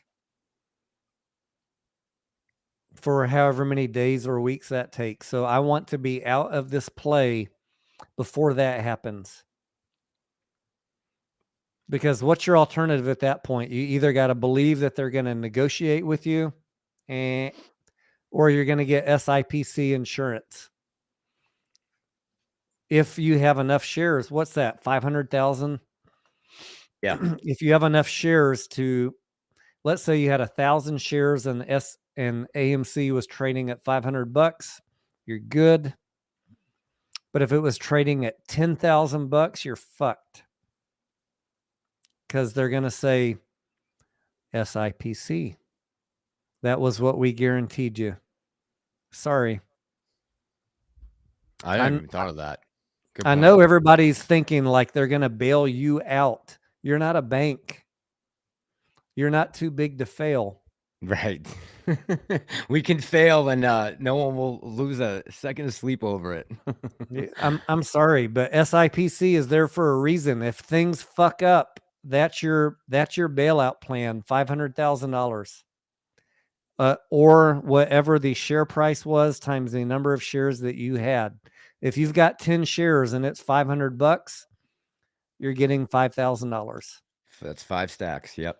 for however many days or weeks that takes. So I want to be out of this play before that happens. Because what's your alternative at that point? You either got to believe that they're going to negotiate with you, or you're going to get SIPC insurance. If you have enough shares, what's that? 500,000. Yeah. If you have enough shares to, let's say you had 1,000 shares and AMC was trading at $500, you're good. But if it was trading at $10,000, you're fucked. Because they're going to say SIPC. That was what we guaranteed you. Sorry. I hadn't even thought of that. Good I point. know everybody's thinking like they're going to bail you out. You're not a bank. You're not too big to fail. Right. We can fail and no one will lose a second of sleep over it. I'm sorry, but SIPC is there for a reason. If things fuck up, that's your bailout plan, $500,000. Or whatever the share price was times the number of shares that you had. If you've got 10 shares and it's $500, you're getting $5,000. That's 5 stacks. Yep.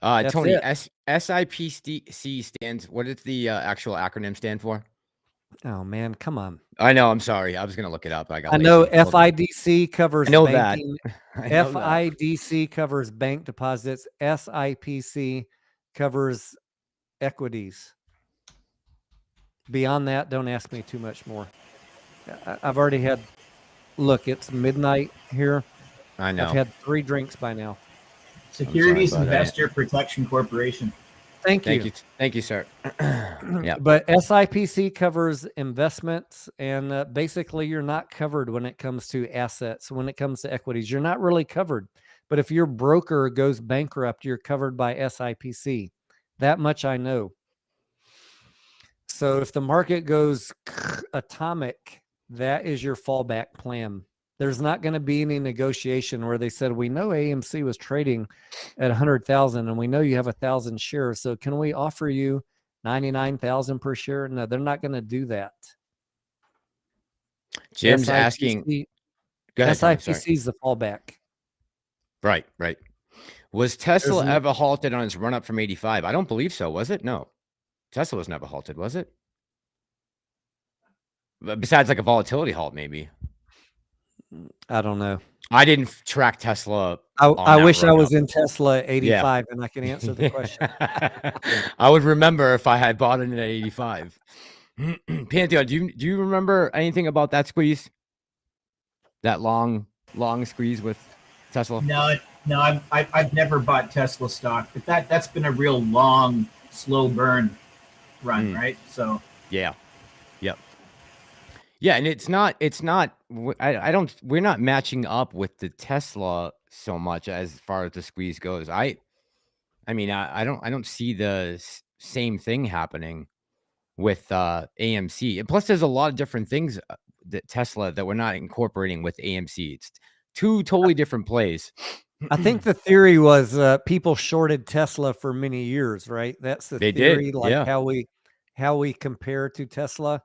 That's Tony, it. SIPC stands. What does the actual acronym stand for? Oh man, come on. I know. I'm sorry. I was gonna look it up. I know FIDC covers banking. FIDC covers bank deposits. SIPC covers equities. Beyond that, don't ask me too much more. I've already had. Look, it's midnight here. I know. I've had 3 drinks by now. Securities Investor Protection Corporation. Thank you. Thank you, sir. Yeah. But SIPC covers investments, and basically you're not covered when it comes to assets. When it comes to equities, you're not really covered. But if your broker goes bankrupt, you're covered by SIPC. That much I know. So if the market goes atomic, that is your fallback plan. There's not going to be any negotiation where they said, we know AMC was trading at 100,000 and we know you have 1,000 shares. So can we offer you 99,000 per share? No, they're not going to do that. Jim's asking. Go ahead, SIPC is the fallback. Right. Was Tesla ever halted on its run up from 85? I don't believe so. Was it? No. Tesla was never halted, was it? Besides like a volatility halt, maybe. I don't know. I didn't track Tesla. I wish I was in Tesla at 85 and I can answer the question. I would remember if I had bought it at 85. Pantheon, do you remember anything about that squeeze? That long squeeze with Tesla? No, I've never bought Tesla stock, but that's been a real long, slow burn run, right? So yeah. Yep. Yeah, and it's not we're not matching up with the Tesla so much as far as the squeeze goes. I mean, I don't see the same thing happening with AMC. And plus there's a lot of different things that Tesla that we're not incorporating with AMC. It's 2 totally different plays. I think the theory was people shorted Tesla for many years, right? That's the theory, did, like yeah. how we compare to Tesla.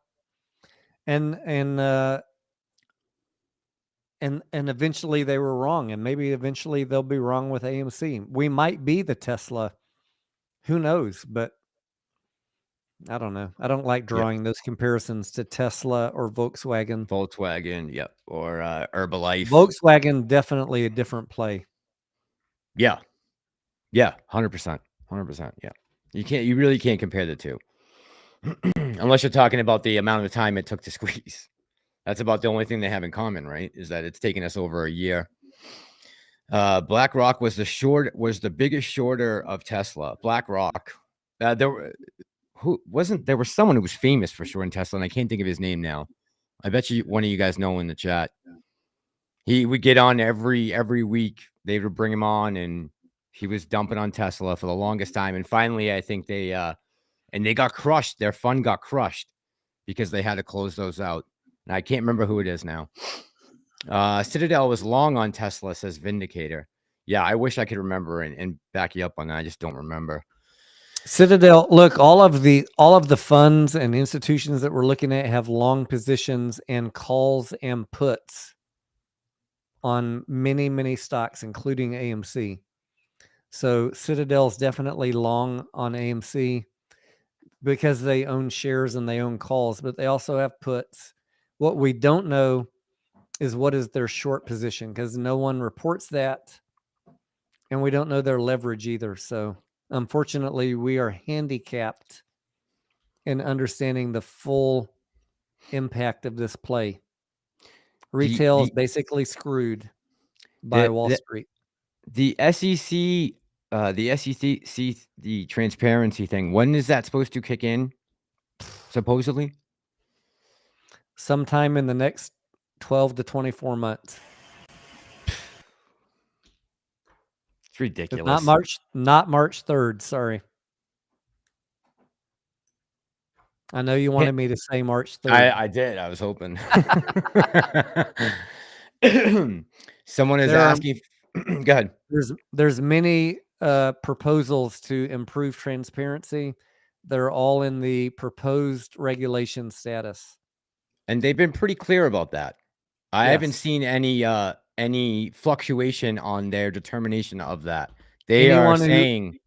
And eventually they were wrong, and maybe eventually they'll be wrong with AMC. We might be the Tesla. Who knows? But I don't know. I don't like drawing those comparisons to Tesla or Volkswagen. Yep. Or Herbalife. Volkswagen, definitely a different play. Yeah. Yeah, 100%. 100%. Yeah. You really can't compare the two. Unless you're talking about the amount of time it took to squeeze. That's about the only thing they have in common, right? Is that it's taken us over a year. BlackRock was the biggest shorter of Tesla. BlackRock. There was someone who was famous for shorting Tesla, and I can't think of his name now. I bet you one of you guys know in the chat. He would get on every week. They would bring him on, and he was dumping on Tesla for the longest time. And finally, I think they got crushed. Their fund got crushed because they had to close those out. And I can't remember who it is now. Citadel was long on Tesla, says Vindicator. Yeah, I wish I could remember and back you up on that. I just don't remember. Citadel, look, all of the funds and institutions that we're looking at have long positions and calls and puts on many, many stocks, including AMC. So Citadel's definitely long on AMC because they own shares and they own calls, but they also have puts. What we don't know is what is their short position, because no one reports that, and we don't know their leverage either. So unfortunately, we are handicapped in understanding the full impact of this play. Retail is basically screwed by Wall Street. The SEC, the transparency thing, when is that supposed to kick in? Supposedly? Sometime in the next 12 to 24 months. It's ridiculous. Not March 3rd, sorry. I know you wanted me to say March 3rd. I did. I was hoping. Someone is asking. Go ahead. There's many proposals to improve transparency. They're all in the proposed regulation status. And they've been pretty clear about that. I haven't seen any fluctuation on their determination of that. They are saying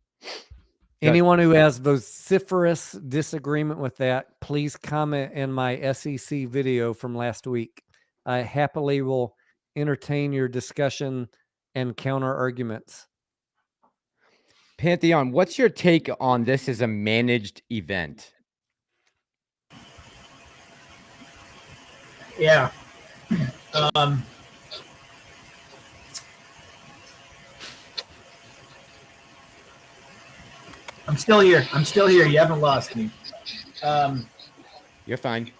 anyone who has vociferous disagreement with that, please comment in my SEC video from last week. I happily will entertain your discussion and counter arguments. Pantheon, what's your take on this as a managed event? Yeah. I'm still here. You haven't lost me. You're fine.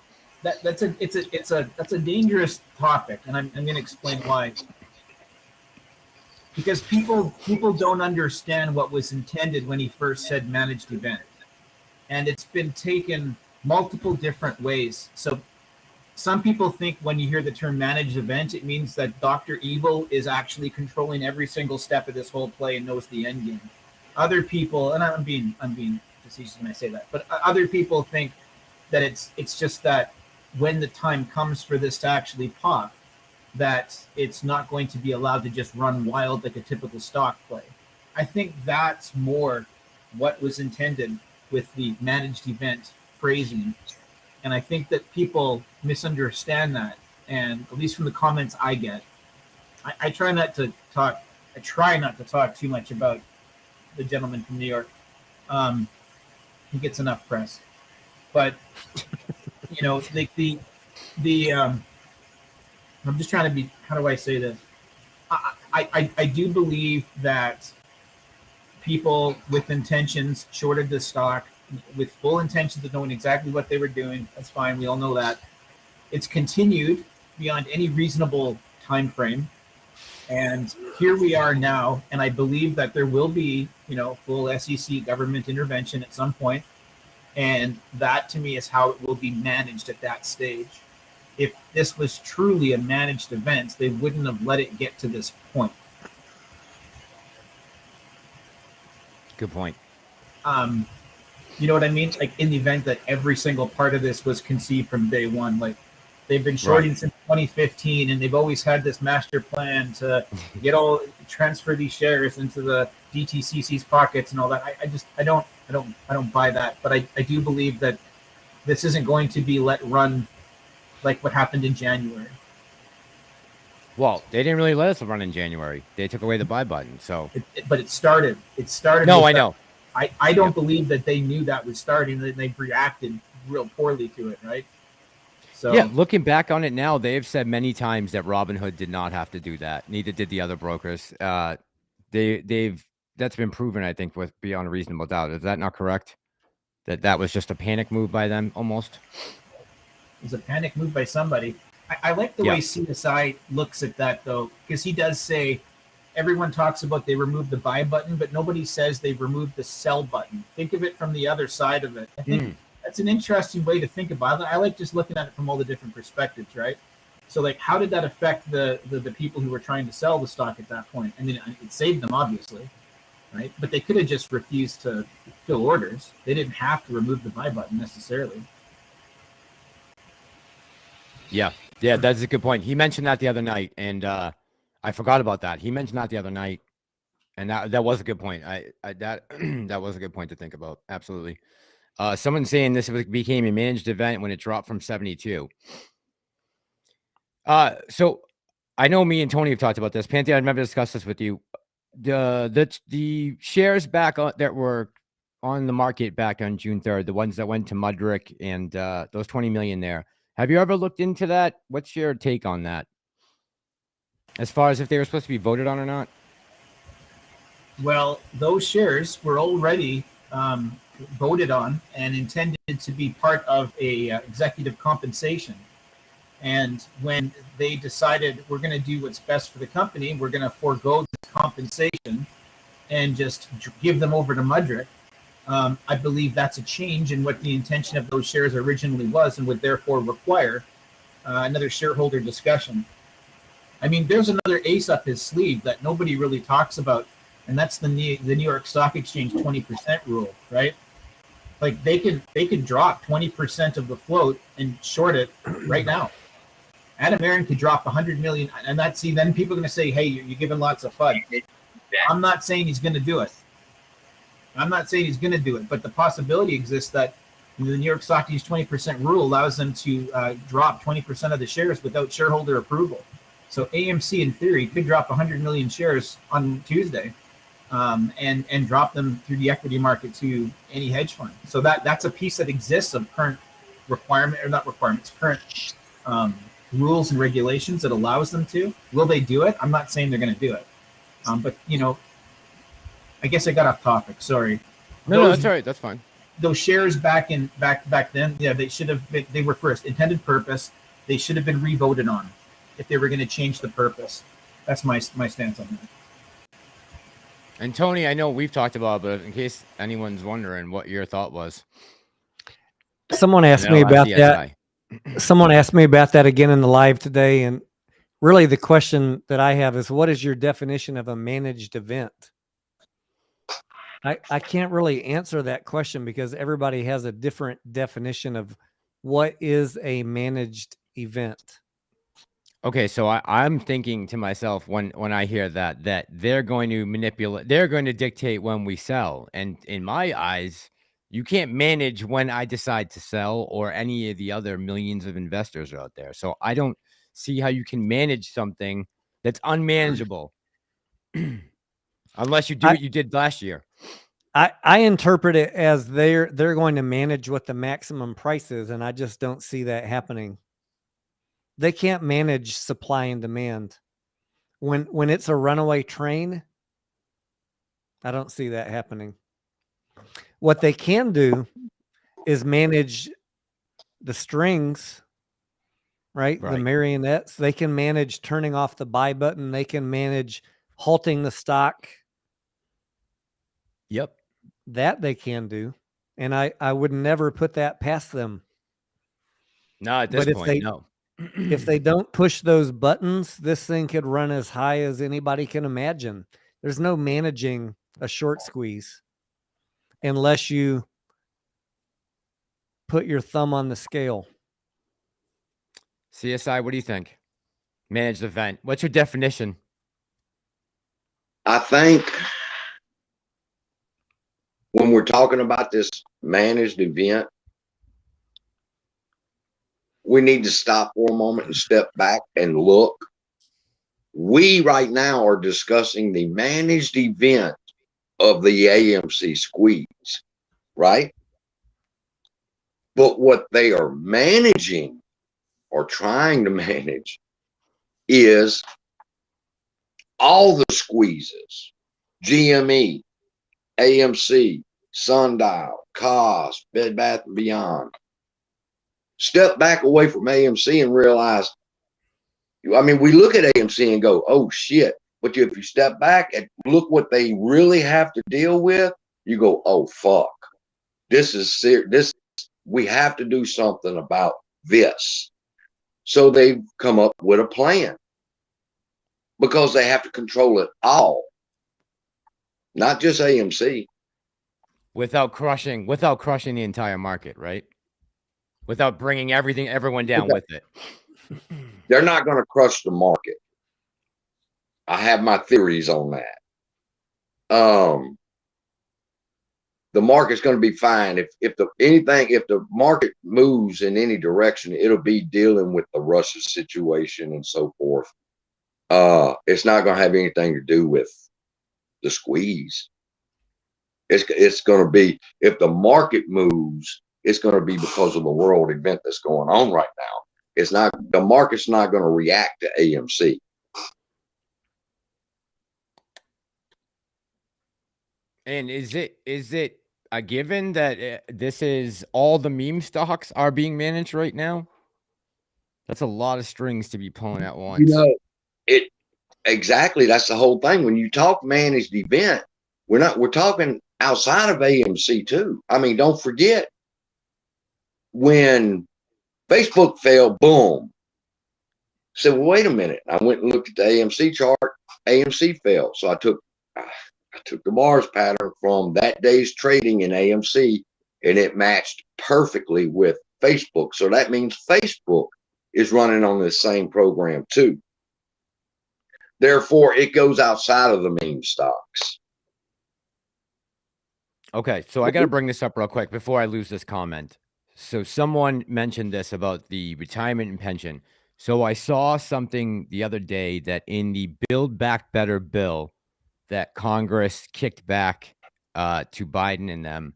That's a dangerous topic, and I'm going to explain why. Because people don't understand what was intended when he first said managed event, and it's been taken multiple different ways. So some people think when you hear the term managed event, it means that Dr. Evil is actually controlling every single step of this whole play and knows the end game. Other people, and I'm being facetious when I say that, but other people think that it's just that when the time comes for this to actually pop, that it's not going to be allowed to just run wild like a typical stock play. I think that's more what was intended with the managed event phrasing. And I think that people misunderstand that. And at least from the comments I get, I try not to talk too much about the gentleman from New York. He gets enough press. But, you know, I'm just trying to be, how do I say this? I do believe that people with intentions shorted the stock with full intentions of knowing exactly what they were doing. That's fine. We all know that. It's continued beyond any reasonable time frame. And here we are now. And I believe that there will be, full SEC government intervention at some point. And that to me is how it will be managed at that stage. If this was truly a managed event, they wouldn't have let it get to this point. Good point. You know what I mean? Like in the event that every single part of this was conceived from day one, like they've been shorting since 2015, and they've always had this master plan to transfer these shares into the DTCC's pockets and all that. I don't buy that. But I do believe that this isn't going to be let run like what happened in January. Well, they didn't really let us run in January. They took away the buy button. So, but it started. No, I know. I don't believe that they knew that was starting. That they've reacted real poorly to it, right? So yeah, looking back on it now, they've said many times that Robinhood did not have to do that. Neither did the other brokers. That's been proven, I think, with beyond a reasonable doubt. Is that not correct? That was just a panic move by them, almost. It was a panic move by somebody. I like the way CSI looks at that, though, because he does say everyone talks about they removed the buy button, but nobody says they've removed the sell button. Think of it from the other side of it. I think that's an interesting way to think about it. I like just looking at it from all the different perspectives, right? So, like, how did that affect the people who were trying to sell the stock at that point? I mean, it saved them, obviously, right? But they could have just refused to fill orders. They didn't have to remove the buy button necessarily. Yeah, that's a good point. He mentioned that the other night, and I forgot about that. He mentioned that the other night, and that was a good point. That that was a good point to think about. Absolutely. Someone saying this became a managed event when it dropped from 72. So I know me and Tony have talked about this. Pantheon, I remember discussed this with you. The shares back that were on the market back on June 3rd, the ones that went to Mudrick and those 20 million there. Have you ever looked into that? What's your take on that? As far as if they were supposed to be voted on or not? Well, those shares were already voted on and intended to be part of a executive compensation. And when they decided we're going to do what's best for the company, we're going to forego this compensation and just give them over to Mudrick, I believe that's a change in what the intention of those shares originally was and would therefore require another shareholder discussion. I mean, there's another ace up his sleeve that nobody really talks about, and that's the New York Stock Exchange 20% rule, right? Like they could drop 20% of the float and short it right now. Adam Aaron could drop 100 million, and then people are going to say, "Hey, you're giving lots of FUD." I'm not saying he's going to do it. But the possibility exists that the New York Stock Exchange 20% rule allows them to drop 20% of the shares without shareholder approval. So AMC, in theory, could drop 100 million shares on Tuesday, and drop them through the equity market to any hedge fund. So that's a piece that exists of current current rules and regulations that allows them to. Will they do it? I'm not saying they're going to do it, but I guess I got off topic. Sorry. No, that's all right. That's fine. Those shares back then, yeah, they should have been, they were first intended purpose. They should have been revoted on if they were going to change the purpose. That's my stance on that. And Tony, I know we've talked about it, but in case anyone's wondering what your thought was. Someone asked me about that. Someone asked me about that again in the live today. And really the question that I have is, what is your definition of a managed event? I can't really answer that question because everybody has a different definition of what is a managed event. Okay, so I'm thinking to myself when I hear that they're going to manipulate, they're going to dictate when we sell. And in my eyes, you can't manage when I decide to sell or any of the other millions of investors out there. So I don't see how you can manage something that's unmanageable unless you do what you did last year. I interpret it as they're going to manage what the maximum price is, and I just don't see that happening. They can't manage supply and demand. When it's a runaway train, I don't see that happening. What they can do is manage the strings, right? The marionettes. They can manage turning off the buy button. They can manage halting the stock. Yep. That they can do. And I would never put that past them. No, at this point, no. If they don't push those buttons, this thing could run as high as anybody can imagine. There's no managing a short squeeze unless you put your thumb on the scale. CSI, what do you think? Managed event. What's your definition? I think when we're talking about this managed event, we need to stop for a moment and step back and look. We right now are discussing the managed event of the AMC squeeze, right? But what they are managing or trying to manage is all the squeezes: GME, AMC, Sundial, COS, Bed Bath & Beyond. Step back away from AMC and realize, I mean, we look at AMC and go, oh shit. But if you step back and look what they really have to deal with, you go, oh fuck. This is serious. We have to do something about this. So they've come up with a plan because they have to control it all, not just AMC. Without crushing the entire market, right? Without bringing everyone down with it. They're not going to crush the market. I have my theories on that. The market's going to be fine if the market moves in any direction, it'll be dealing with the Russia situation and so forth. It's not going to have anything to do with the squeeze. It's going to be, if the market moves, it's going to be because of the world event that's going on right now. It's not, the market's not going to react to AMC. And is it a given that this is all the meme stocks are being managed right now? That's a lot of strings to be pulling at once. You know, exactly. That's the whole thing. When you talk managed event, we're talking outside of AMC too. I mean, don't forget when Facebook fell, boom. Said, well, wait a minute. I went and looked at the AMC chart. AMC fell. So I took the bars pattern from that day's trading in AMC, and it matched perfectly with Facebook. So that means Facebook is running on the same program too. Therefore, it goes outside of the meme stocks. Okay, so I got to bring this up real quick before I lose this comment. So someone mentioned this about the retirement and pension. So I saw something the other day that in the Build Back Better bill that Congress kicked back to Biden and them,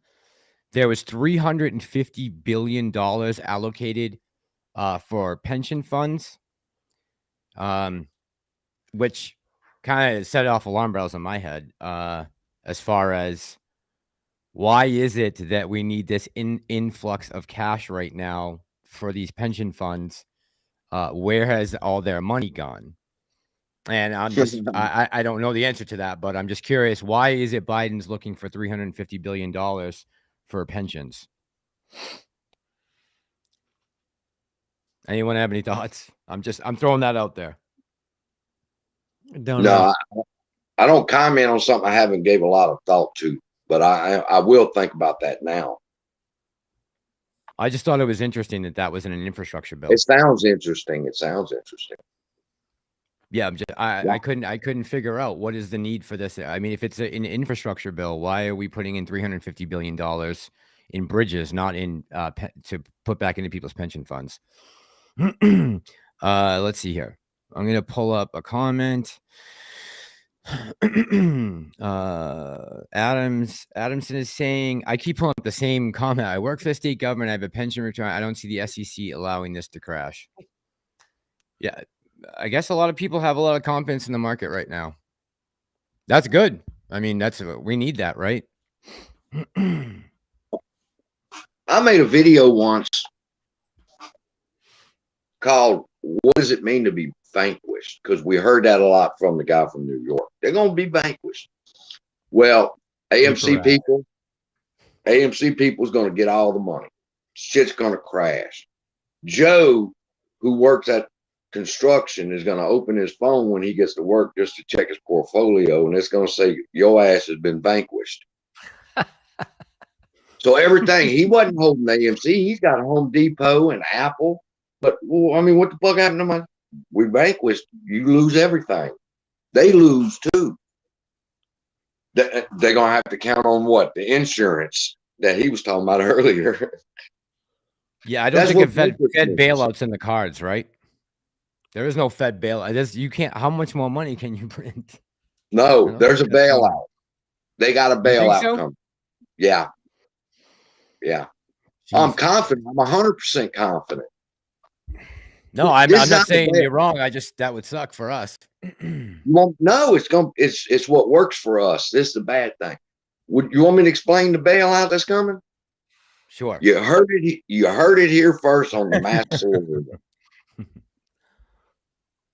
there was $350 billion allocated for pension funds, which kind of set off alarm bells in my head as far as why is it that we need this influx of cash right now for these pension funds? Where has all their money gone? And I'm just, I don't know the answer to that, but I'm just curious. Why is it Biden's looking for $350 billion for pensions? Anyone have any thoughts? I'm throwing that out there. Don't know. I don't comment on something I haven't gave a lot of thought to, but I will think about that now. I just thought it was interesting that was in an infrastructure bill. It sounds interesting. Yeah, I couldn't figure out what is the need for this. I mean, if it's an infrastructure bill, why are we putting in $350 billion in bridges, not in to put back into people's pension funds? Let's see here. I'm going to pull up a comment. Adamson is saying, I keep pulling up the same comment. I work for the state government. I have a pension return. I don't see the SEC allowing this to crash. Yeah, I guess a lot of people have a lot of confidence in the market right now. That's good. I mean, we need that, right? I made a video once called "What Does It Mean to Be Vanquished?" because we heard that a lot from the guy from New York. They're going to be vanquished. Well, AMC people is going to get all the money. Shit's going to crash. Joe, who works at construction, is going to open his phone when he gets to work just to check his portfolio, and it's going to say, your ass has been vanquished. So everything, he wasn't holding AMC. He's got Home Depot and Apple. But, well, I mean, what the fuck happened to my... We vanquished. You lose everything. They lose too. They're going to have to count on what? The insurance that he was talking about earlier. Yeah, I don't think Fed bailouts in the cards, right? There is no Fed bailout. You can't. How much more money can you print? No, there's a bailout. They got a bailout coming. Yeah. Yeah. Jeez. I'm confident. I'm 100% confident. No, I'm not saying you're wrong. That would suck for us. Well, no, it's what works for us. This is the bad thing. Would you want me to explain the bailout that's coming? Sure. You heard it here first on the Master.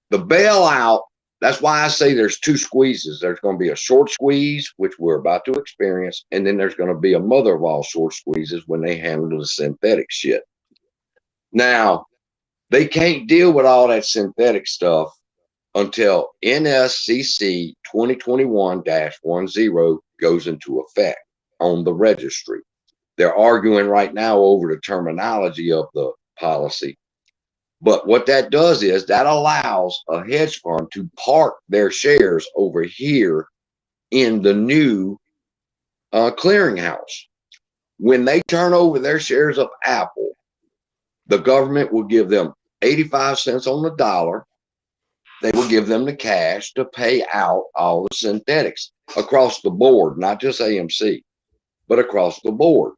The bailout, that's why I say there's two squeezes. There's going to be a short squeeze, which we're about to experience, and then there's going to be a mother of all short squeezes when they handle the synthetic shit. Now, they can't deal with all that synthetic stuff until NSCC 2021-10 goes into effect on the registry. They're arguing right now over the terminology of the policy. But what that does is that allows a hedge fund to park their shares over here in the new clearinghouse. When they turn over their shares of Apple, the government will give them 85 cents on the dollar. They will give them the cash to pay out all the synthetics across the board, not just AMC, but across the board.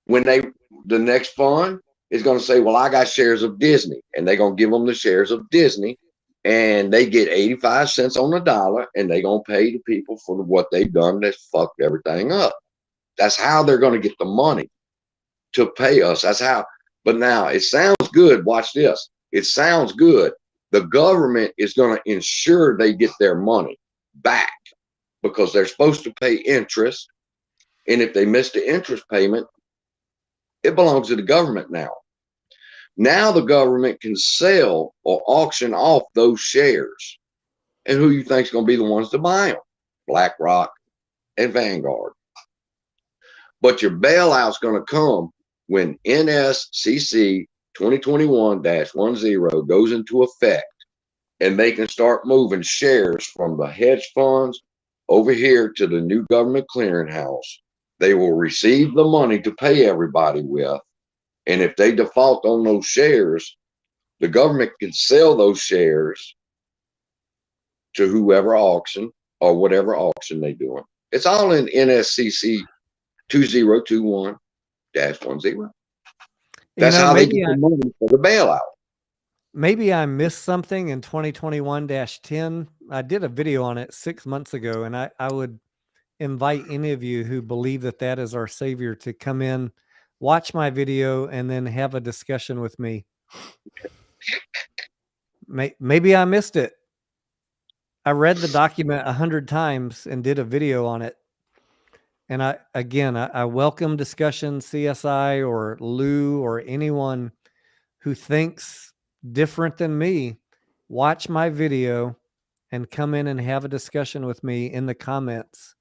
When the next fund is going to say, well, I got shares of Disney, and they're going to give them the shares of Disney, and they get 85 cents on the dollar, and they're going to pay the people for what they've done that's fucked everything up. That's how they're going to get the money to pay us. That's how. But now it sounds good. Watch this. It sounds good. The government is going to ensure they get their money back because they're supposed to pay interest. And if they miss the interest payment, it belongs to the government now. Now the government can sell or auction off those shares. And who you think is going to be the ones to buy them? BlackRock and Vanguard. But your bailout's going to come when NSCC 2021-10 goes into effect, and they can start moving shares from the hedge funds over here to the new government clearinghouse. They will receive the money to pay everybody with. And if they default on those shares, the government can sell those shares to whoever auction or whatever auction they're doing. It's all in NSCC 2021-10. That's how they get the money for the bailout. Maybe I missed something in 2021-10. I did a video on it 6 months ago, and I would invite any of you who believe that that is our savior to come in, watch my video, and then have a discussion with me. Maybe I missed it. I read the document 100 times and did a video on it. And I welcome discussion, CSI or Lou or anyone who thinks different than me. Watch my video and come in and have a discussion with me in the comments.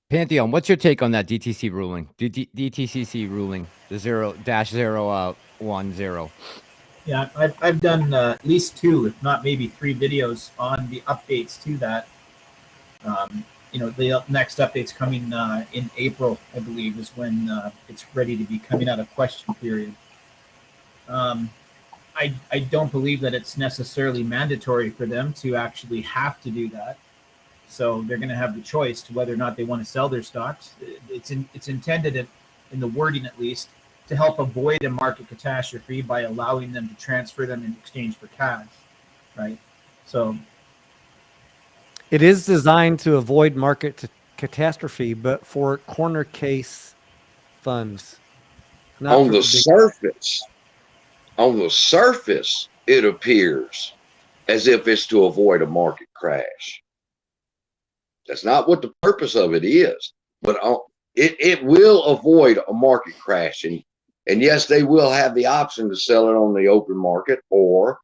Pantheon, what's your take on that DTC ruling? DTCC ruling, the 0-010. Yeah, I've done at least 2, if not maybe 3 videos on the updates to that. The next update's coming in April, I believe, is when it's ready to be coming out of question period. I don't believe that it's necessarily mandatory for them to actually have to do that. So they're going to have the choice to whether or not they want to sell their stocks. It's intended, in the wording at least, to help avoid a market catastrophe by allowing them to transfer them in exchange for cash, right? So it is designed to avoid market catastrophe, but for corner case funds. On the surface, it appears as if it's to avoid a market crash. That's not what the purpose of it is, but it will avoid a market crash. And yes, they will have the option to sell it on the open market or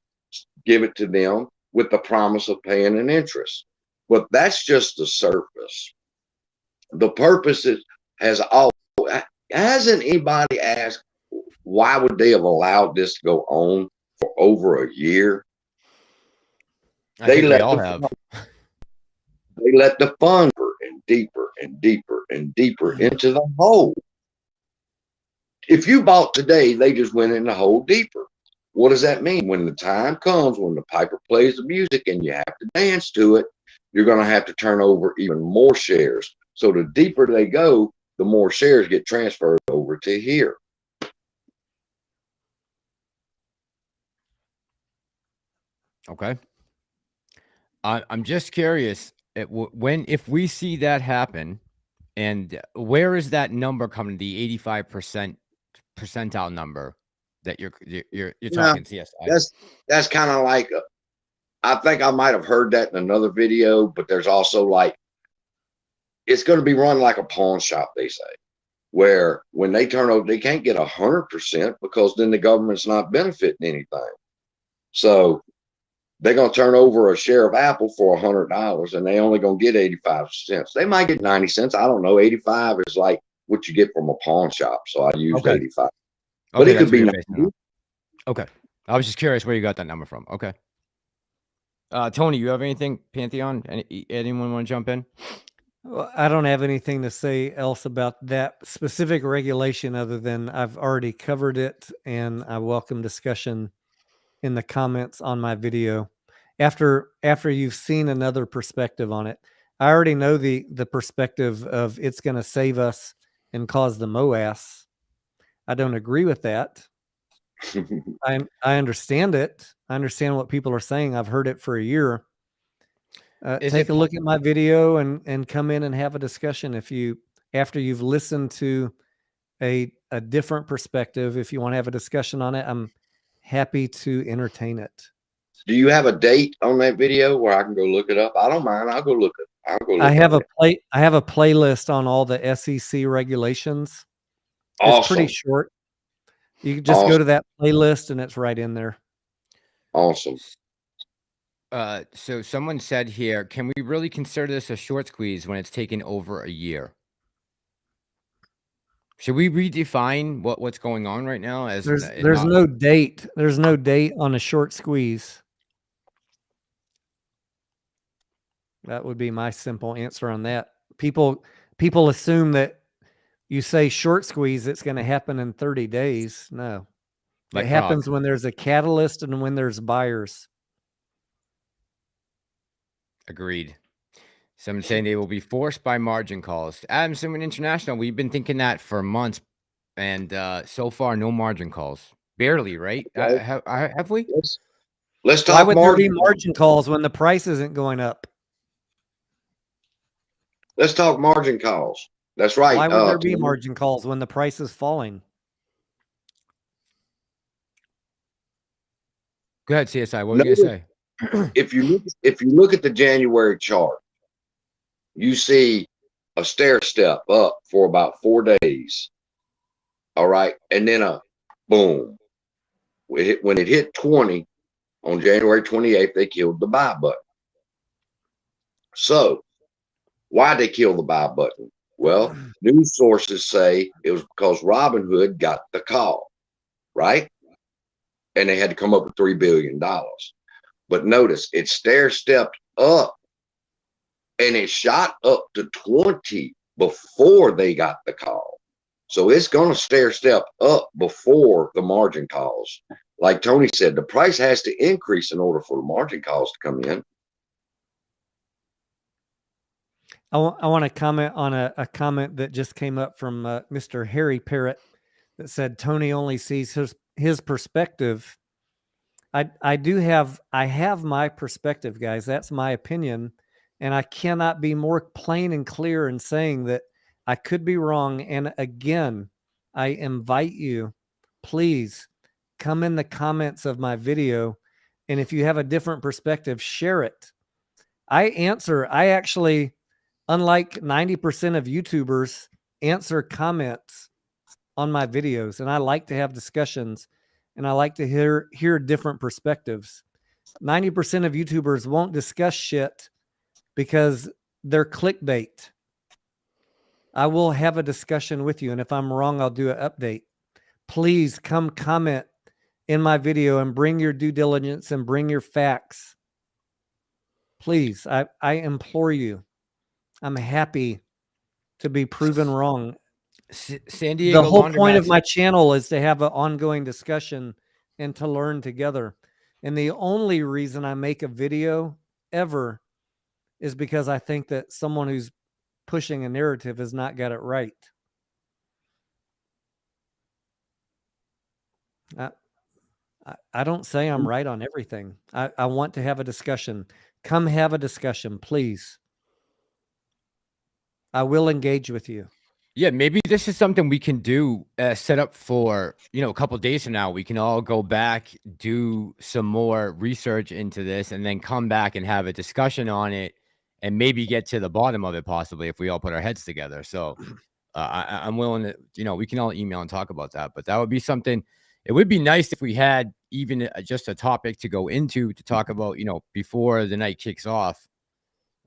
give it to them with the promise of paying an interest. But that's just the surface. The purpose hasn't anybody asked why would they have allowed this to go on for over a year? They let the fund deeper and deeper and deeper into the hole. If you bought today, they just went in the hole deeper. What does that mean? When the time comes, when the piper plays the music and you have to dance to it, you're going to have to turn over even more shares. So the deeper they go, the more shares get transferred over to here. Okay. I'm just curious if we see that happen, and where is that number coming? The 85% percentile number that you're talking CSI. That's kind of like I think I might have heard that in another video, but there's also like it's going to be run like a pawn shop, they say, where when they turn over, they can't get 100% because then the government's not benefiting anything. So they're going to turn over a share of Apple for $100 and they only going to get 85 cents. They might get 90 cents. I don't know. 85 is like what you get from a pawn shop. So I used 85. But it could be 90. Okay. I was just curious where you got that number from. Okay. Tony, you have anything, Pantheon? Anyone want to jump in? Well, I don't have anything to say else about that specific regulation other than I've already covered it, and I welcome discussion in the comments on my video after you've seen another perspective on it. I already know the perspective of it's going to save us and cause the MOAS. I don't agree with that. I understand it. I understand what people are saying. I've heard it for a year. Take a look at my video and come in and have a discussion after you've listened to a different perspective. If you want to have a discussion on it, I'm happy to entertain it. Do you have a date on that video where I can go look it up? I don't mind. I'll go look it. I have a playlist on all the SEC regulations. Awesome. It's pretty short. You can just go to that playlist and it's right in there. Awesome. So someone said here, can we really consider this a short squeeze when it's taken over a year? Should we redefine what's going on right now? As there's no date. There's no date on a short squeeze. That would be my simple answer on that. People assume that you say short squeeze, it's going to happen in 30 days. No, it happens when there's a catalyst and when there's buyers. Agreed. Someone saying they will be forced by margin calls. Adam Simon International, we've been thinking that for months, and so far, no margin calls. Barely, right? Have we? Let's talk. Why would there be margin calls when the price isn't going up? Let's talk margin calls. That's right. Why would there be margin calls when the price is falling? Go ahead, CSI. What were you gonna say? If you look at the January chart, you see a stair step up for about 4 days. All right, and then a boom. When it hit 20 on January 28th, they killed the buy button. So why'd they kill the buy button? Well, news sources say it was because Robinhood got the call, right? And they had to come up with $3 billion. But notice it stair-stepped up and it shot up to 20 before they got the call. So it's going to stair-step up before the margin calls. Like Tony said, the price has to increase in order for the margin calls to come in. I want to comment on a comment that just came up from Mr. Harry Parrott that said Tony only sees his perspective. I have my perspective, guys. That's my opinion, and I cannot be more plain and clear in saying that I could be wrong. And again, I invite you, please come in the comments of my video, and if you have a different perspective, share it. I actually, unlike 90% of YouTubers, answer comments on my videos, and I like to have discussions, and I like to hear different perspectives. 90% of YouTubers won't discuss shit because they're clickbait. I will have a discussion with you, and if I'm wrong, I'll do an update. Please come comment in my video and bring your due diligence and bring your facts. Please, I implore you. I'm happy to be proven wrong. San Diego. The whole point of my channel is to have an ongoing discussion and to learn together. And the only reason I make a video ever is because I think that someone who's pushing a narrative has not got it right. I don't say I'm right on everything. I want to have a discussion. Come have a discussion, please. I will engage with you. Yeah, maybe this is something we can do, set up for, a couple of days from now. We can all go back, do some more research into this, and then come back and have a discussion on it and maybe get to the bottom of it, possibly, if we all put our heads together. So I'm willing to, we can all email and talk about that. But that would be something. It would be nice if we had even just a topic to go into to talk about, before the night kicks off,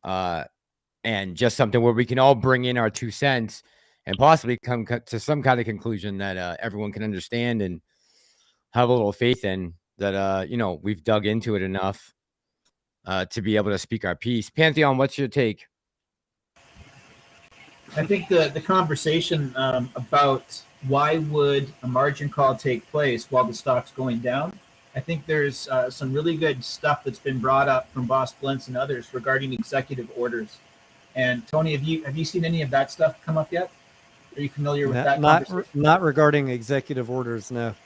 and just something where we can all bring in our 2 cents and possibly come to some kind of conclusion that everyone can understand and have a little faith in that, you know, we've dug into it enough to be able to speak our piece. Pantheon, what's your take? I think the conversation about why would a margin call take place while the stock's going down, I think there's some really good stuff that's been brought up from Boss Blintz and others regarding executive orders. And Tony, have you seen any of that stuff come up yet? Are you familiar with that conversation? Not regarding executive orders, no.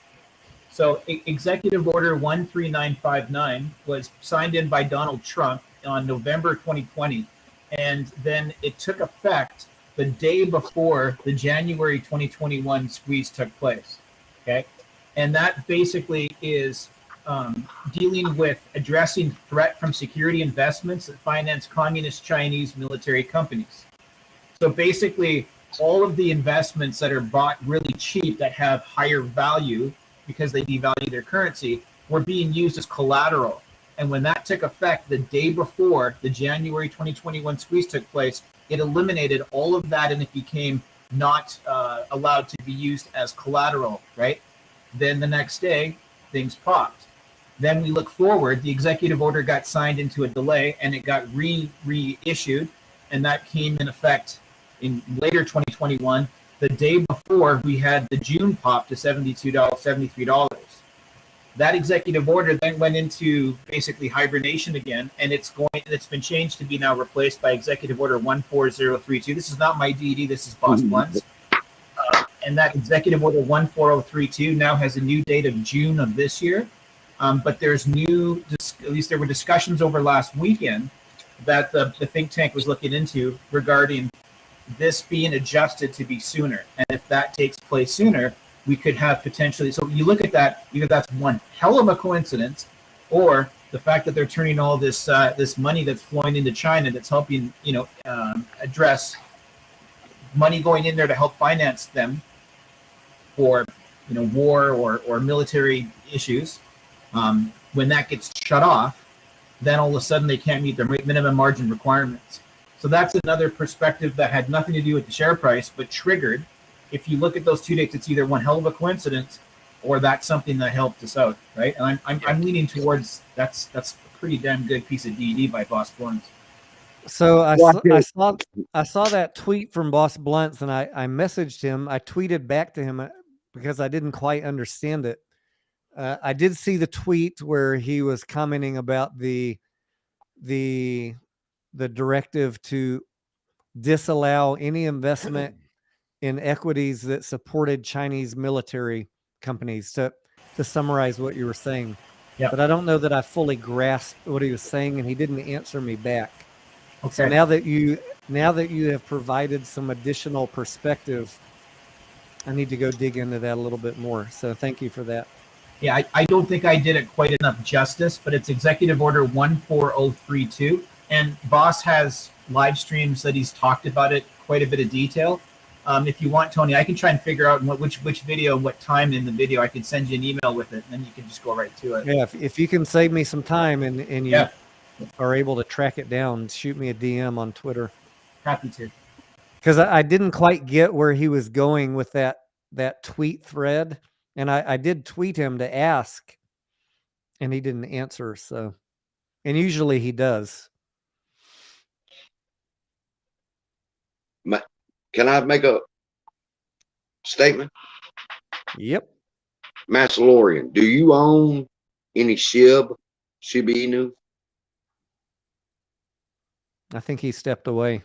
So Executive Order 13959 was signed in by Donald Trump on November 2020, and then it took effect the day before the January 2021 squeeze took place. Okay, and that basically is dealing with addressing threat from security investments that finance communist Chinese military companies. So basically, all of the investments that are bought really cheap that have higher value because they devalue their currency were being used as collateral. And when that took effect the day before the January 2021 squeeze took place, it eliminated all of that and it became not allowed to be used as collateral, right? Then the next day, things popped. Then we look forward, the executive order got signed into a delay and it got reissued, and that came in effect in later 2021. The day before, we had the June pop to $72, $73. That executive order then went into basically hibernation again, and it's been changed to be now replaced by Executive Order 14032. This is not my DD, this is Boss Blunt's. And that Executive Order 14032 now has a new date of June of this year. But there's at least there were discussions over last weekend that the think tank was looking into regarding this being adjusted to be sooner. And if that takes place sooner, we could have potentially, so you look at that, either that's one hell of a coincidence, or the fact that they're turning all this this money that's flowing into China that's helping, address money going in there to help finance them for, war or military issues. When that gets shut off, then all of a sudden they can't meet their minimum margin requirements. So that's another perspective that had nothing to do with the share price, but triggered. If you look at those two dates, it's either one hell of a coincidence or that's something that helped us out, right? And I'm leaning towards that's a pretty damn good piece of DD by Boss Bluntz. So I saw that tweet from Boss Bluntz, and I messaged him. I tweeted back to him because I didn't quite understand it. I did see the tweet where he was commenting about the directive to disallow any investment in equities that supported Chinese military companies, to summarize what you were saying. Yeah. But I don't know that I fully grasped what he was saying, and he didn't answer me back. Okay. So now that you have provided some additional perspective, I need to go dig into that a little bit more. So thank you for that. Yeah, I don't think I did it quite enough justice, but it's Executive Order 14032. And Boss has live streams that he's talked about it quite a bit of detail. If you want, Tony, I can try and figure out which video, what time in the video. I can send you an email with it, and then you can just go right to it. Yeah, if you can save me some time and you are able to track it down, shoot me a DM on Twitter. Happy to. Because I didn't quite get where he was going with that tweet thread. And I did tweet him to ask, and he didn't answer. So, and usually he does. Can I make a statement? Yep. Massalorian, do you own any Shiba Inu? I think he stepped away.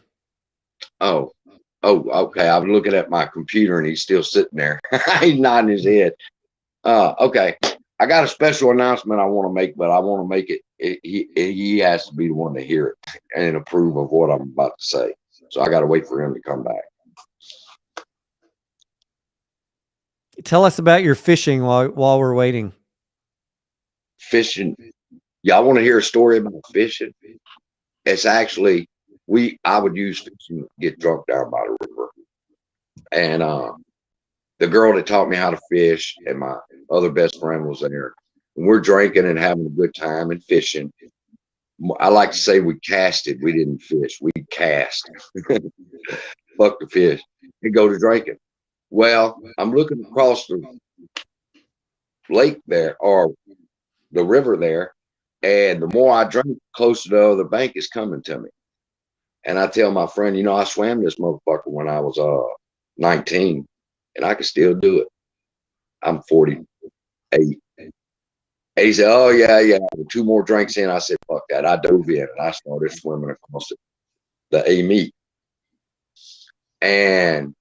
Oh, okay. I was looking at my computer and he's still sitting there. He's nodding his head. Okay. I got a special announcement I want to make, but I want to make it. He has to be the one to hear it and approve of what I'm about to say. So I got to wait for him to come back. Tell us about your fishing while we're waiting. Fishing. Y'all want to hear a story about fishing? It's actually, I would use fishing to get drunk down by the river. And the girl that taught me how to fish and my other best friend was there. And we're drinking and having a good time and fishing. I like to say we casted. We didn't fish. We cast. Fuck the fish and go to drinking. Well, I'm looking across lake there, or the river there. And the more I drink, closer to the other bank is coming to me. And I tell my friend, I swam this motherfucker when I was 19, and I can still do it. I'm 48. And he said, "Oh yeah. With 2 more drinks in," I said, "Fuck that." I dove in and I started swimming across the Amc. And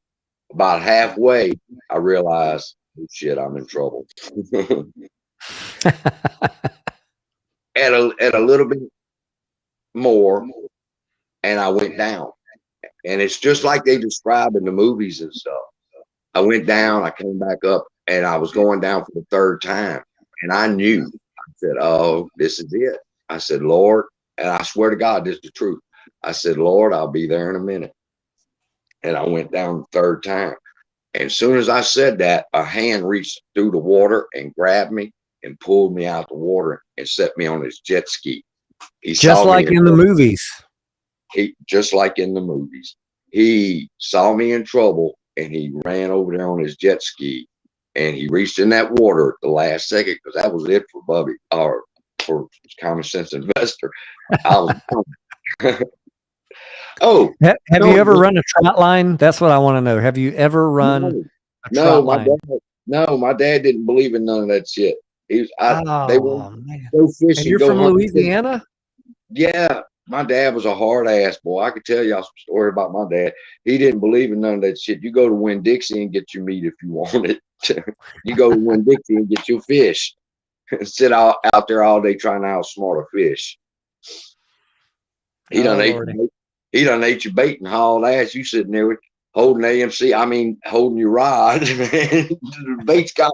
about halfway, I realized, oh, shit, I'm in trouble. At a little bit more, and I went down. And it's just like they describe in the movies and stuff. I went down, I came back up, and I was going down for the 3rd time. And I knew. I said, "Oh, this is it." I said, "Lord," and I swear to God, this is the truth. I said, "Lord, I'll be there in a minute." And I went down the 3rd time. And as soon as I said that, a hand reached through the water and grabbed me and pulled me out the water and set me on his jet ski. He just like in the movies. Just like in the movies. He saw me in trouble and he ran over there on his jet ski and he reached in that water at the last second, because that was it for Bubby, or for Common Sense Investor. I was Oh, have you ever run a trot line? That's what I want to know. Have you ever run a trot line? My dad didn't believe in none of that shit. They were go fishing. And you're from Louisiana? Yeah. My dad was a hard ass boy. I could tell y'all some story about my dad. He didn't believe in none of that shit. You go to Winn-Dixie and get your meat if you want it. You go to Winn-Dixie and get your fish. Sit out there all day trying to outsmart a fish. He done ate your bait and hauled ass. You sitting there holding AMC. I mean, holding your rod. The bait's gone.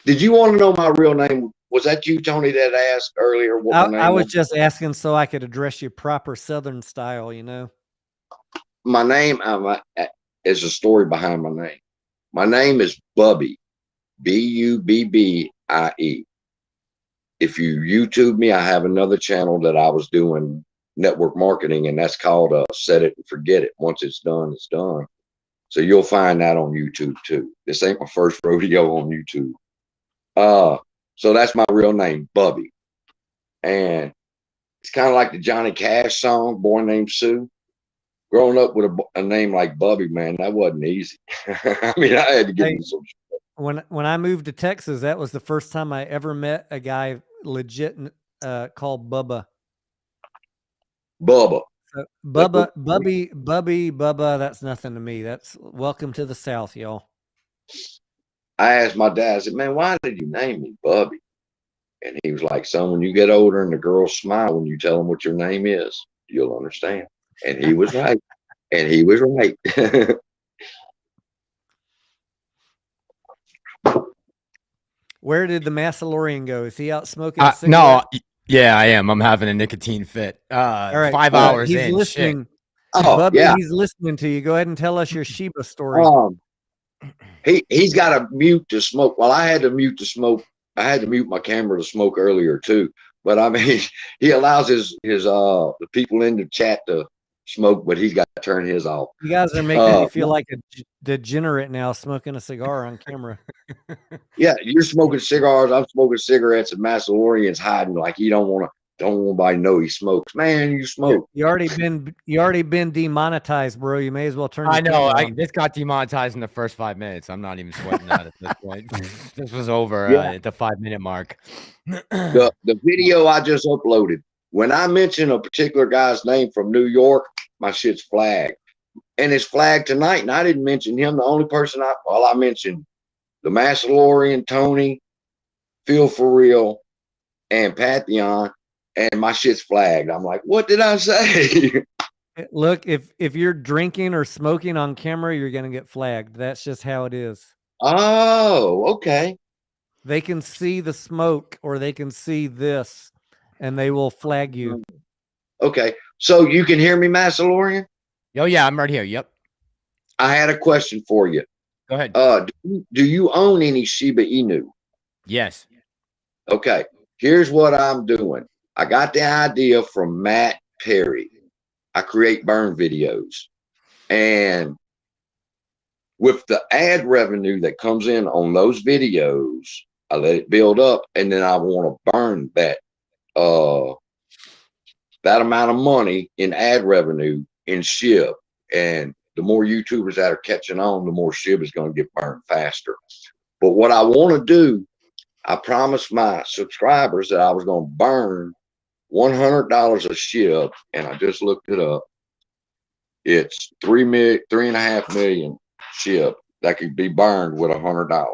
Did you want to know my real name? Was that you, Tony, that asked earlier what my name I was just asking so I could address you proper Southern style, My name is a story behind my name. My name is Bubby, Bubbie. If you YouTube me, I have another channel that I was doing network marketing, and that's called Set It and Forget It. Once it's done, it's done. So you'll find that on YouTube too. This ain't my first rodeo on YouTube. So that's my real name, Bubby. And it's kind of like the Johnny Cash song, Boy Named Sue. Growing up with a name like Bubby, man, that wasn't easy. I mean, I had to get in some shit. When I moved to Texas, that was the first time I ever met a guy legit called Bubba. Bubba. Bubba, that's nothing to me. That's welcome to the South, y'all. I asked my dad, I said, "Man, why did you name me Bubby?" And he was like, "Son, when you get older and the girls smile when you tell them what your name is, you'll understand." And he was right. And he was right. Where did the Massalorian go? Is he out smoking? No, yeah, I am. I'm having a nicotine fit. All right, 5 hours he's in. Listening. Shit. Bubby, he's listening to you. Go ahead and tell us your Sheba story. He's got to mute to smoke. Well, I had to mute to smoke. I had to mute my camera to smoke earlier too. But I mean, he allows the people in the chat to smoke, but he's got to turn his off. You guys are making me feel like a degenerate now, smoking a cigar on camera. Yeah, you're smoking cigars. I'm smoking cigarettes, and Massalorian's hiding like he don't want nobody to know he smokes. Man, you smoke. You already been demonetized, bro. You may as well turn. I know. This got demonetized in the first 5 minutes. I'm not even sweating that at this point. This was over at the 5-minute mark. The video I just uploaded. When I mention a particular guy's name from New York, my shit's flagged, and it's flagged tonight. And I didn't mention him. The only person I mentioned the Massalorian, Tony, Feel For Real, and Pantheon. And my shit's flagged. I'm like, what did I say? Look, if you're drinking or smoking on camera, you're going to get flagged. That's just how it is. Oh, okay. They can see the smoke or they can see this, and they will flag you. Okay. So you can hear me, Massalorian? Oh, yeah, I'm right here. Yep. I had a question for you. Go ahead. Do you own any Shiba Inu? Yes. Okay. Here's what I'm doing. I got the idea from Matt Perry. I create burn videos, and with the ad revenue that comes in on those videos, I let it build up, and then I want to burn that amount of money in ad revenue in SHIB. And the more YouTubers that are catching on, the more SHIB is going to get burned faster. But what I want to do, I promised my subscribers that I was going to burn $100 a SHIB, and I just looked it up. It's 3.5 million SHIB that could be burned with $100.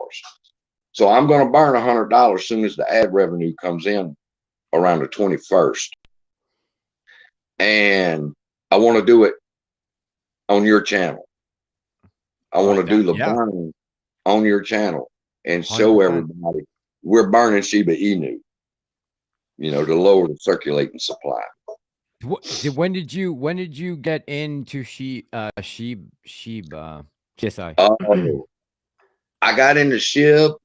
So I'm going to burn $100 as soon as the ad revenue comes in around the 21st. And I want to do it on your channel. I want to do the burn on your channel and show 100%. Everybody we're burning Shiba Inu, to lower the circulating supply. When did you get into Shiba? CSI? I got into SHIB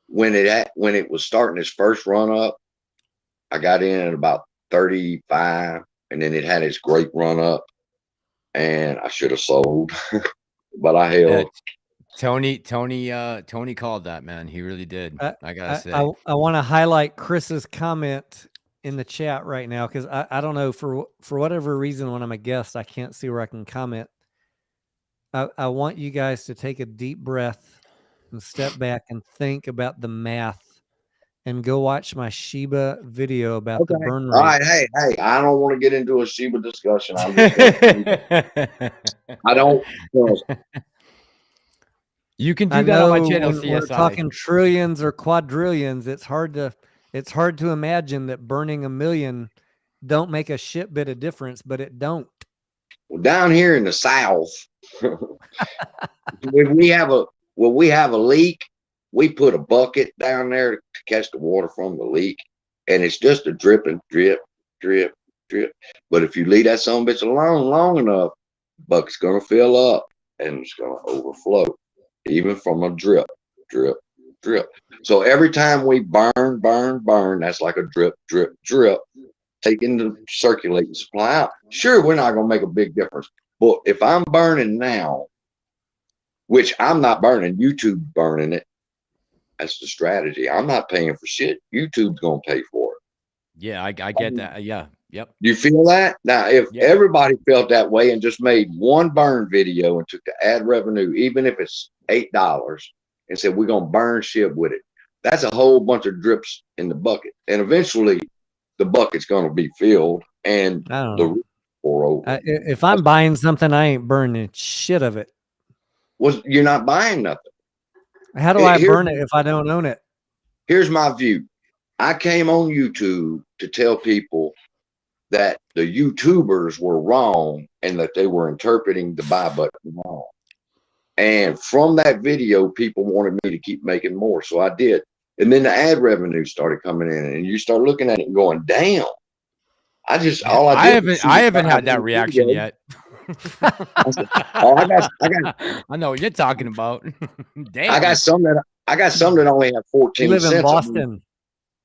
when it was starting its first run up. I got in at about 35, and then it had its great run up, and I should have sold, but I held. Tony called that, man. He really did. I gotta say. I want to highlight Chris's comment in the chat right now, because I don't know, for whatever reason, when I'm a guest, I can't see where I can comment. I want you guys to take a deep breath and step back and think about the math, and go watch my Shiba video about the burn rate. All right, hey, I don't want to get into a Shiba discussion. I'm just I don't. You can do that on my channel, CSI. We're talking trillions or quadrillions. It's hard to imagine that burning 1 million don't make a shit bit of difference, but it don't. Well, down here in the South, when we have a leak, we put a bucket down there to catch the water from the leak, and it's just a dripping drip, drip, drip. But if you leave that son of a bitch alone long enough, the bucket's gonna fill up and it's gonna overflow, even from a drip, drip, drip. So every time we burn, that's like a drip, drip, drip, taking the circulating supply out. Sure, we're not gonna make a big difference, but if I'm burning now, which I'm not burning, YouTube burning it. That's the strategy. I'm not paying for shit. YouTube's gonna pay for it. Yeah, I get that. Yeah, yep. You feel that? Now, if everybody felt that way and just made one burn video and took the ad revenue, even if it's $8, and said we're gonna burn shit with it, that's a whole bunch of drips in the bucket, and eventually the bucket's gonna be filled and the pour over. If I'm buying something, I ain't burning shit of it. Well, you're not buying nothing. How do I burn it if I don't own it? Here's my view. I came on YouTube to tell people that the YouTubers were wrong and that they were interpreting the buy button wrong. And from that video, people wanted me to keep making more. So I did. And then the ad revenue started coming in, and you start looking at it and going, damn. I haven't had that reaction yet. I know what you're talking about. Damn. I got some that only have 14 you live cents. In Boston.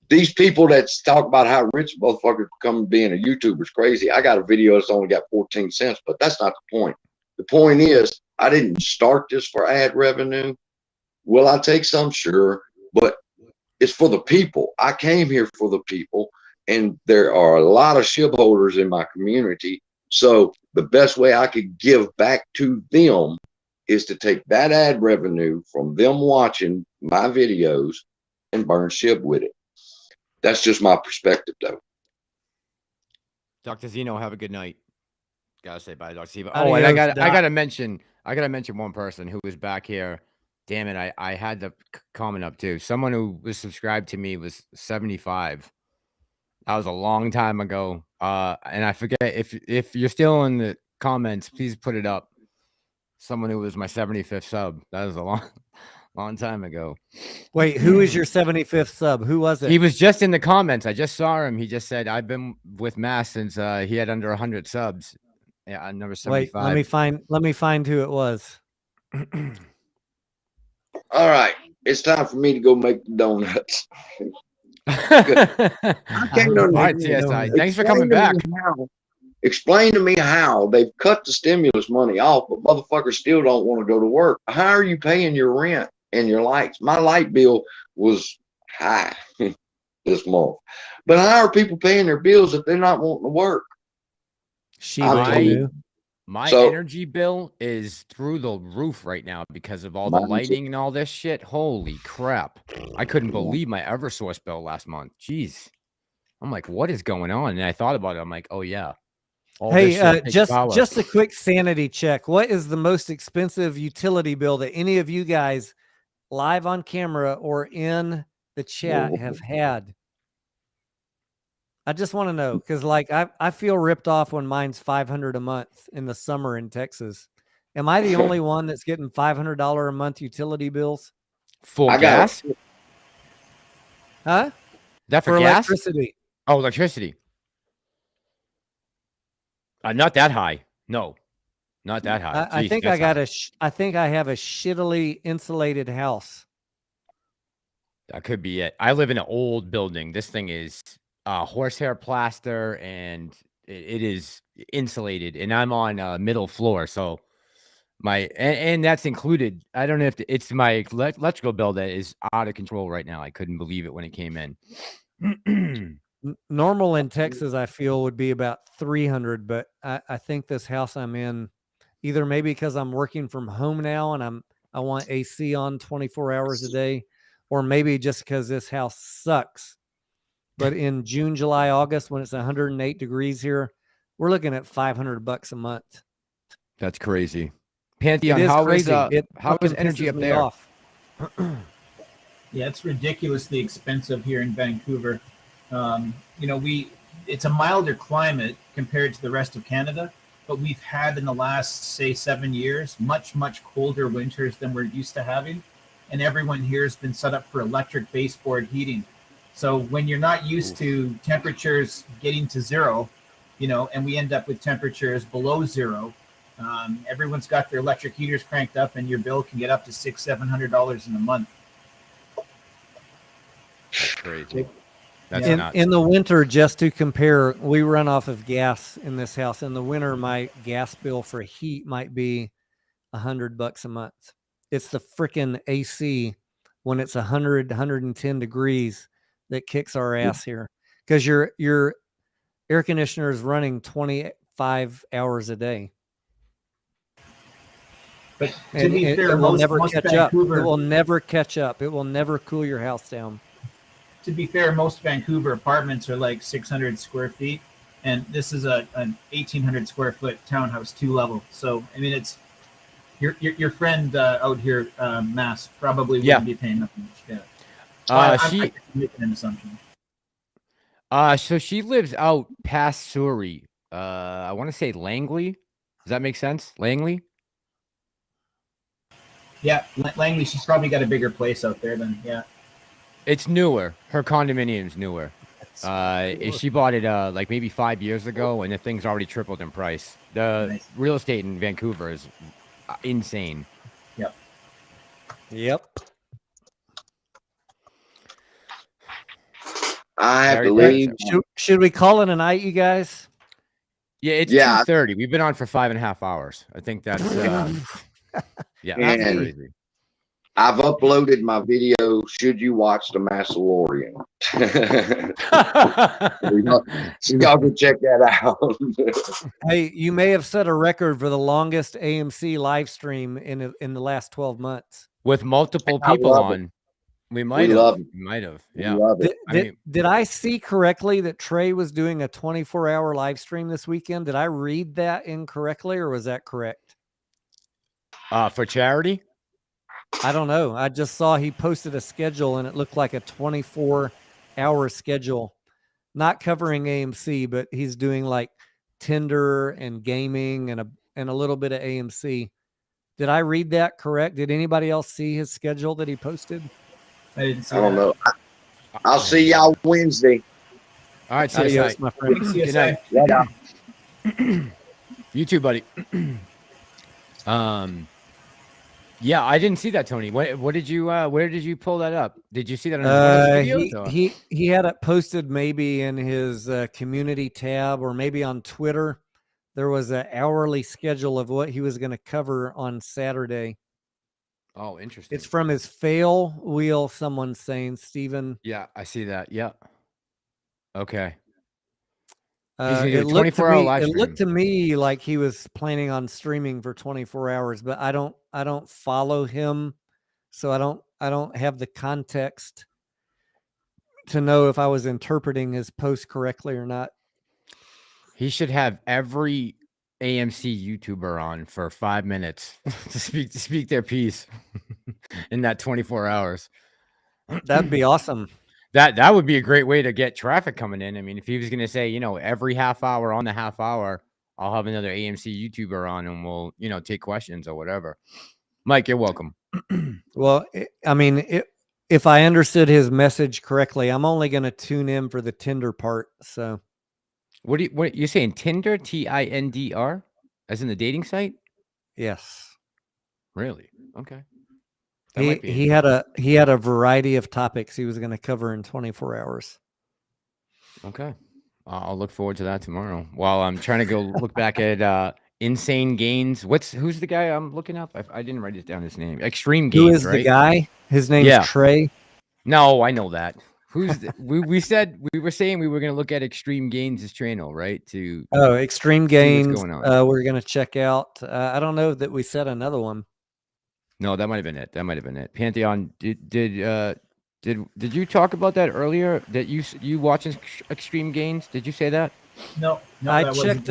These people that talk about how rich motherfuckers become being a YouTuber is crazy. I got a video that's only got 14 cents, but that's not the point. The point is, I didn't start this for ad revenue. Will I take some? Sure, but it's for the people. I came here for the people, and there are a lot of SHIB holders in my community. So the best way I could give back to them is to take that ad revenue from them watching my videos and burn SHIB with it. That's just my perspective, though. Dr. Zeno, have a good night. Gotta say bye, Dr. Zeno. Oh, and I gotta mention one person who was back here. Damn it, I had the comment up too. Someone who was subscribed to me was 75. That was a long time ago. And I forget if you're still in the comments, please put it up. Someone who was my 75th sub. That was a long time ago. Wait, who is your 75th sub? Who was it? He was just in the comments. I just saw him. He just said, I've been with Mass since he had under 100 subs. Yeah, number 75. Wait, let me find who it was. All right. It's time for me to go make the donuts. All right, CSI. Thanks for coming back. Explain to me how they've cut the stimulus money off, but motherfuckers still don't want to go to work. How are you paying your rent and your lights? My light bill was high this month, but how are people paying their bills if they're not wanting to work? My energy bill is through the roof right now because of all the lighting and all this shit. Holy crap. I couldn't believe my Eversource bill last month. Jeez. I'm like, what is going on? And I thought about it. I'm like, oh yeah. Hey, just a quick sanity check. What is the most expensive utility bill that any of you guys live on camera or in the chat have had? I just want to know, because like I feel ripped off when mine's $500 a month in the summer in Texas. Am I the only one that's getting $500 a month utility bills? For gas? Huh? That for gas? Electricity. Oh, electricity. Not that high. No, not that high. I think I got I think I have a shittily insulated house. That could be it. I live in an old building. This thing is horsehair plaster, and it is insulated. And I'm on middle floor, so and that's included. I don't know if it's my electrical bill that is out of control right now. I couldn't believe it when it came in. Normal in Texas, I feel, would be about 300, but I think this house I'm in, either maybe because I'm working from home now and I want AC on 24 hours a day, or maybe just because this house sucks. But in June, July, August, when it's 108 degrees here, we're looking at $500 a month. That's crazy. Pantheon, how is energy up there? Yeah, it's ridiculously expensive here in Vancouver. You know, it's a milder climate compared to the rest of Canada, but we've had in the last, say, 7 years, much, much colder winters than we're used to having. And everyone here has been set up for electric baseboard heating. So when you're not used to temperatures getting to zero, you know, and we end up with temperatures below zero, everyone's got their electric heaters cranked up, and your bill can get up to $600-700 in a month. That's crazy. In the winter, just to compare, we run off of gas in this house. In the winter, my gas bill for heat might be $100 a month. It's the freaking AC when it's 100, 110 degrees that kicks our ass here, because your air conditioner is running 25 hours a day. But to be fair, it will never catch up. It Vancouver, will never catch up. It will never cool your house down. To be fair, most Vancouver apartments are like 600 square feet, and this is an 1,800 square foot townhouse, 2-level. So I mean, it's your friend out here, Mass, probably wouldn't be paying nothing much. Yeah. I'm making an assumption. So she lives out past Surrey. I want to say Langley. Does that make sense? Langley? Yeah, Langley. She's probably got a bigger place out there than It's newer. Her condominium's newer. She bought it like maybe 5 years ago, and the thing's already tripled in price. The real estate in Vancouver is insane. Yep. I believe. Should we call it a night, you guys? Yeah, it's 2:30. We've been on for 5.5 hours. I think that's that's crazy. I've uploaded my video. Should you watch the Mandalorian? So y'all can check that out. Hey, you may have set a record for the longest AMC live stream in the last 12 months with multiple people on. We might have. Yeah. Did I see correctly that Trey was doing a 24-hour live stream this weekend? Did I read that incorrectly, or was that correct? For charity? I don't know. I just saw he posted a schedule, and it looked like a 24-hour schedule, not covering AMC, but he's doing like Tinder and gaming and a little bit of AMC. Did I read that correct? Did anybody else see his schedule that he posted? I didn't see I don't know. I'll see y'all Wednesday. All right, see you, my friend. Good night. You too, buddy. Yeah, I didn't see that, Tony. What did you? Where did you pull that up? Did you see that on his videos? He had it posted maybe in his community tab or maybe on Twitter. there was an hourly schedule of what he was going to cover on Saturday. Oh, interesting. It's from his fail wheel. Someone's saying, Stephen. Yeah, I see that. Yeah. Okay. It looked to me like he was planning on streaming for 24 hours, but I don't follow him, so I don't have the context to know if I was interpreting his post correctly or not. He should have every AMC YouTuber on for 5 minutes to speak their piece in that 24 hours. That'd be awesome. That would be a great way to get traffic coming in. I mean, if he was going to say, every half hour on the half hour, I'll have another AMC YouTuber on and we'll, take questions or whatever. Mike, you're welcome. Well, I mean, if I understood his message correctly, I'm only going to tune in for the Tinder part. So what you saying? Tinder, Tindr, as in the dating site? Yes. Really? Okay. He had a variety of topics he was going to cover in 24 hours. Okay. I'll look forward to that tomorrow. While I'm trying to go look back at Insane Gains. Who's the guy I'm looking up? I didn't write it down his name. Extreme Gains, Who is right? the guy? His name's Trey. No, I know that. Who's we were saying we were going to look at Extreme Gains' channel, right? Extreme Gains. We're going to check out. I don't know that we said another one. No, that might have been it. Pantheon, did you talk about that earlier? That you watching Extreme Gains? Did you say that? No, I checked.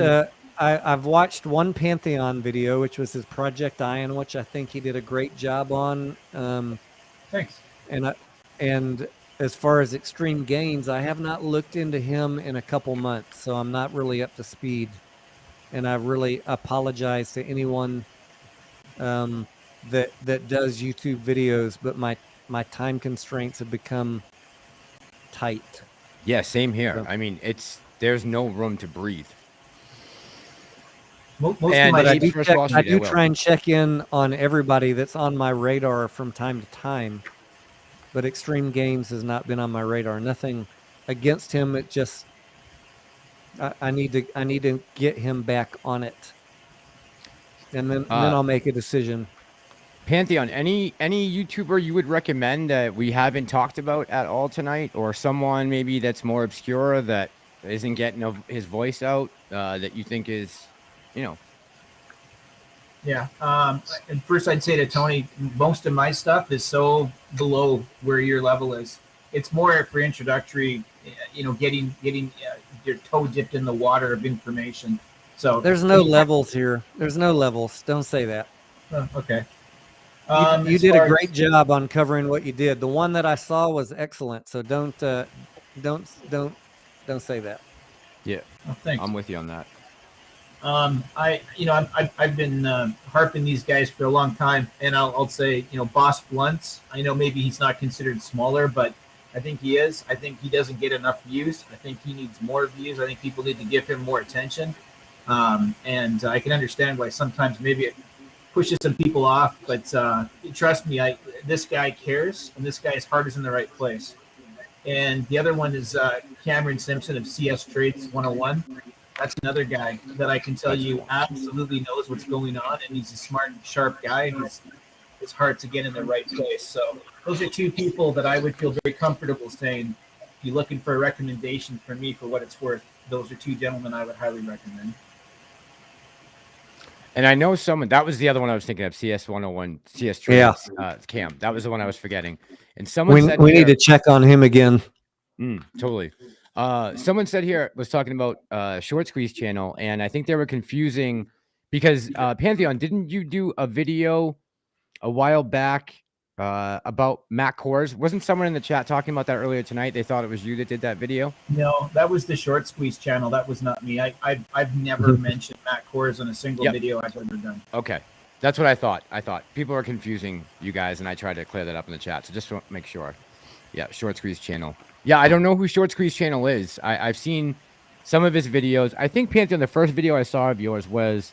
I've watched one Pantheon video, which was his Project Iron, which I think he did a great job on. Thanks. And as far as Extreme Gains, I have not looked into him in a couple months, so I'm not really up to speed. And I really apologize to anyone that does YouTube videos, but my time constraints have become tight. Yeah, same here. So, I mean, there's no room to breathe. I do try and check in on everybody that's on my radar from time to time, but Extreme Games has not been on my radar. Nothing against him. It just I need to get him back on it, and then I'll make a decision. Pantheon, any YouTuber you would recommend that we haven't talked about at all tonight, or someone maybe that's more obscure that isn't getting his voice out that you think is, Yeah. And first, I'd say to Tony, most of my stuff is so below where your level is. It's more for introductory, getting your toe dipped in the water of information. So there's no levels here. There's no levels. Don't say that. Oh, okay. You did a great job on covering what you did. The one that I saw was excellent. So don't say that. Yeah, thanks. I'm with you on that. I've been harping these guys for a long time, and I'll say, Boss Blunts. I know maybe he's not considered smaller, but I think he is. I think he doesn't get enough views. I think he needs more views. I think people need to give him more attention. And I can understand why sometimes maybe it pushes some people off, but trust me, this guy cares, and this guy's heart is in the right place. And the other one is Cameron Simpson of CS Trades 101. That's another guy that I can tell you absolutely knows what's going on, and he's a smart and sharp guy, and his heart's again in the right place. So those are two people that I would feel very comfortable saying, if you're looking for a recommendation from me for what it's worth, those are two gentlemen I would highly recommend. And I know someone, that was the other one I was thinking of, CS 101, CS Trades, Cam. That was the one I was forgetting. And someone said we need to check on him again. Totally. Someone said here, was talking about Short Squeeze channel, and I think they were confusing because Pantheon, didn't you do a video a while back about Matt Kors? Wasn't someone in the chat talking about that earlier tonight? They thought it was you that did that video? No, that was the Short Squeeze channel. That was not me. I've never mentioned Matt Kors in a single video I've ever done. Okay. That's what I thought. I thought people are confusing you guys, and I tried to clear that up in the chat. So just to make sure. Yeah, Short Squeeze channel. Yeah, I don't know who Short Squeeze channel is. I've seen some of his videos. I think, Pantheon, the first video I saw of yours was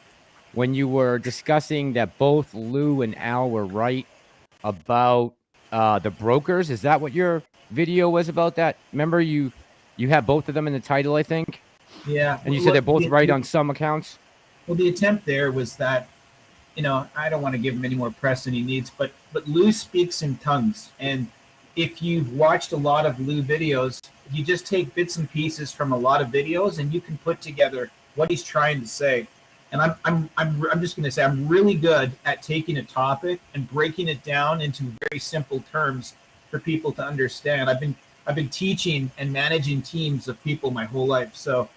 when you were discussing that both Lou and Al were right about the brokers. Is that what your video was about that? Remember you had both of them in the title, I think? Yeah. And you said they're both right on some accounts? Well, the attempt there was that, I don't want to give him any more press than he needs, but Lou speaks in tongues, and if you've watched a lot of Lou videos, you just take bits and pieces from a lot of videos, and you can put together what he's trying to say. And I'm just going to say I'm really good at taking a topic and breaking it down into very simple terms for people to understand. I've been teaching and managing teams of people my whole life, so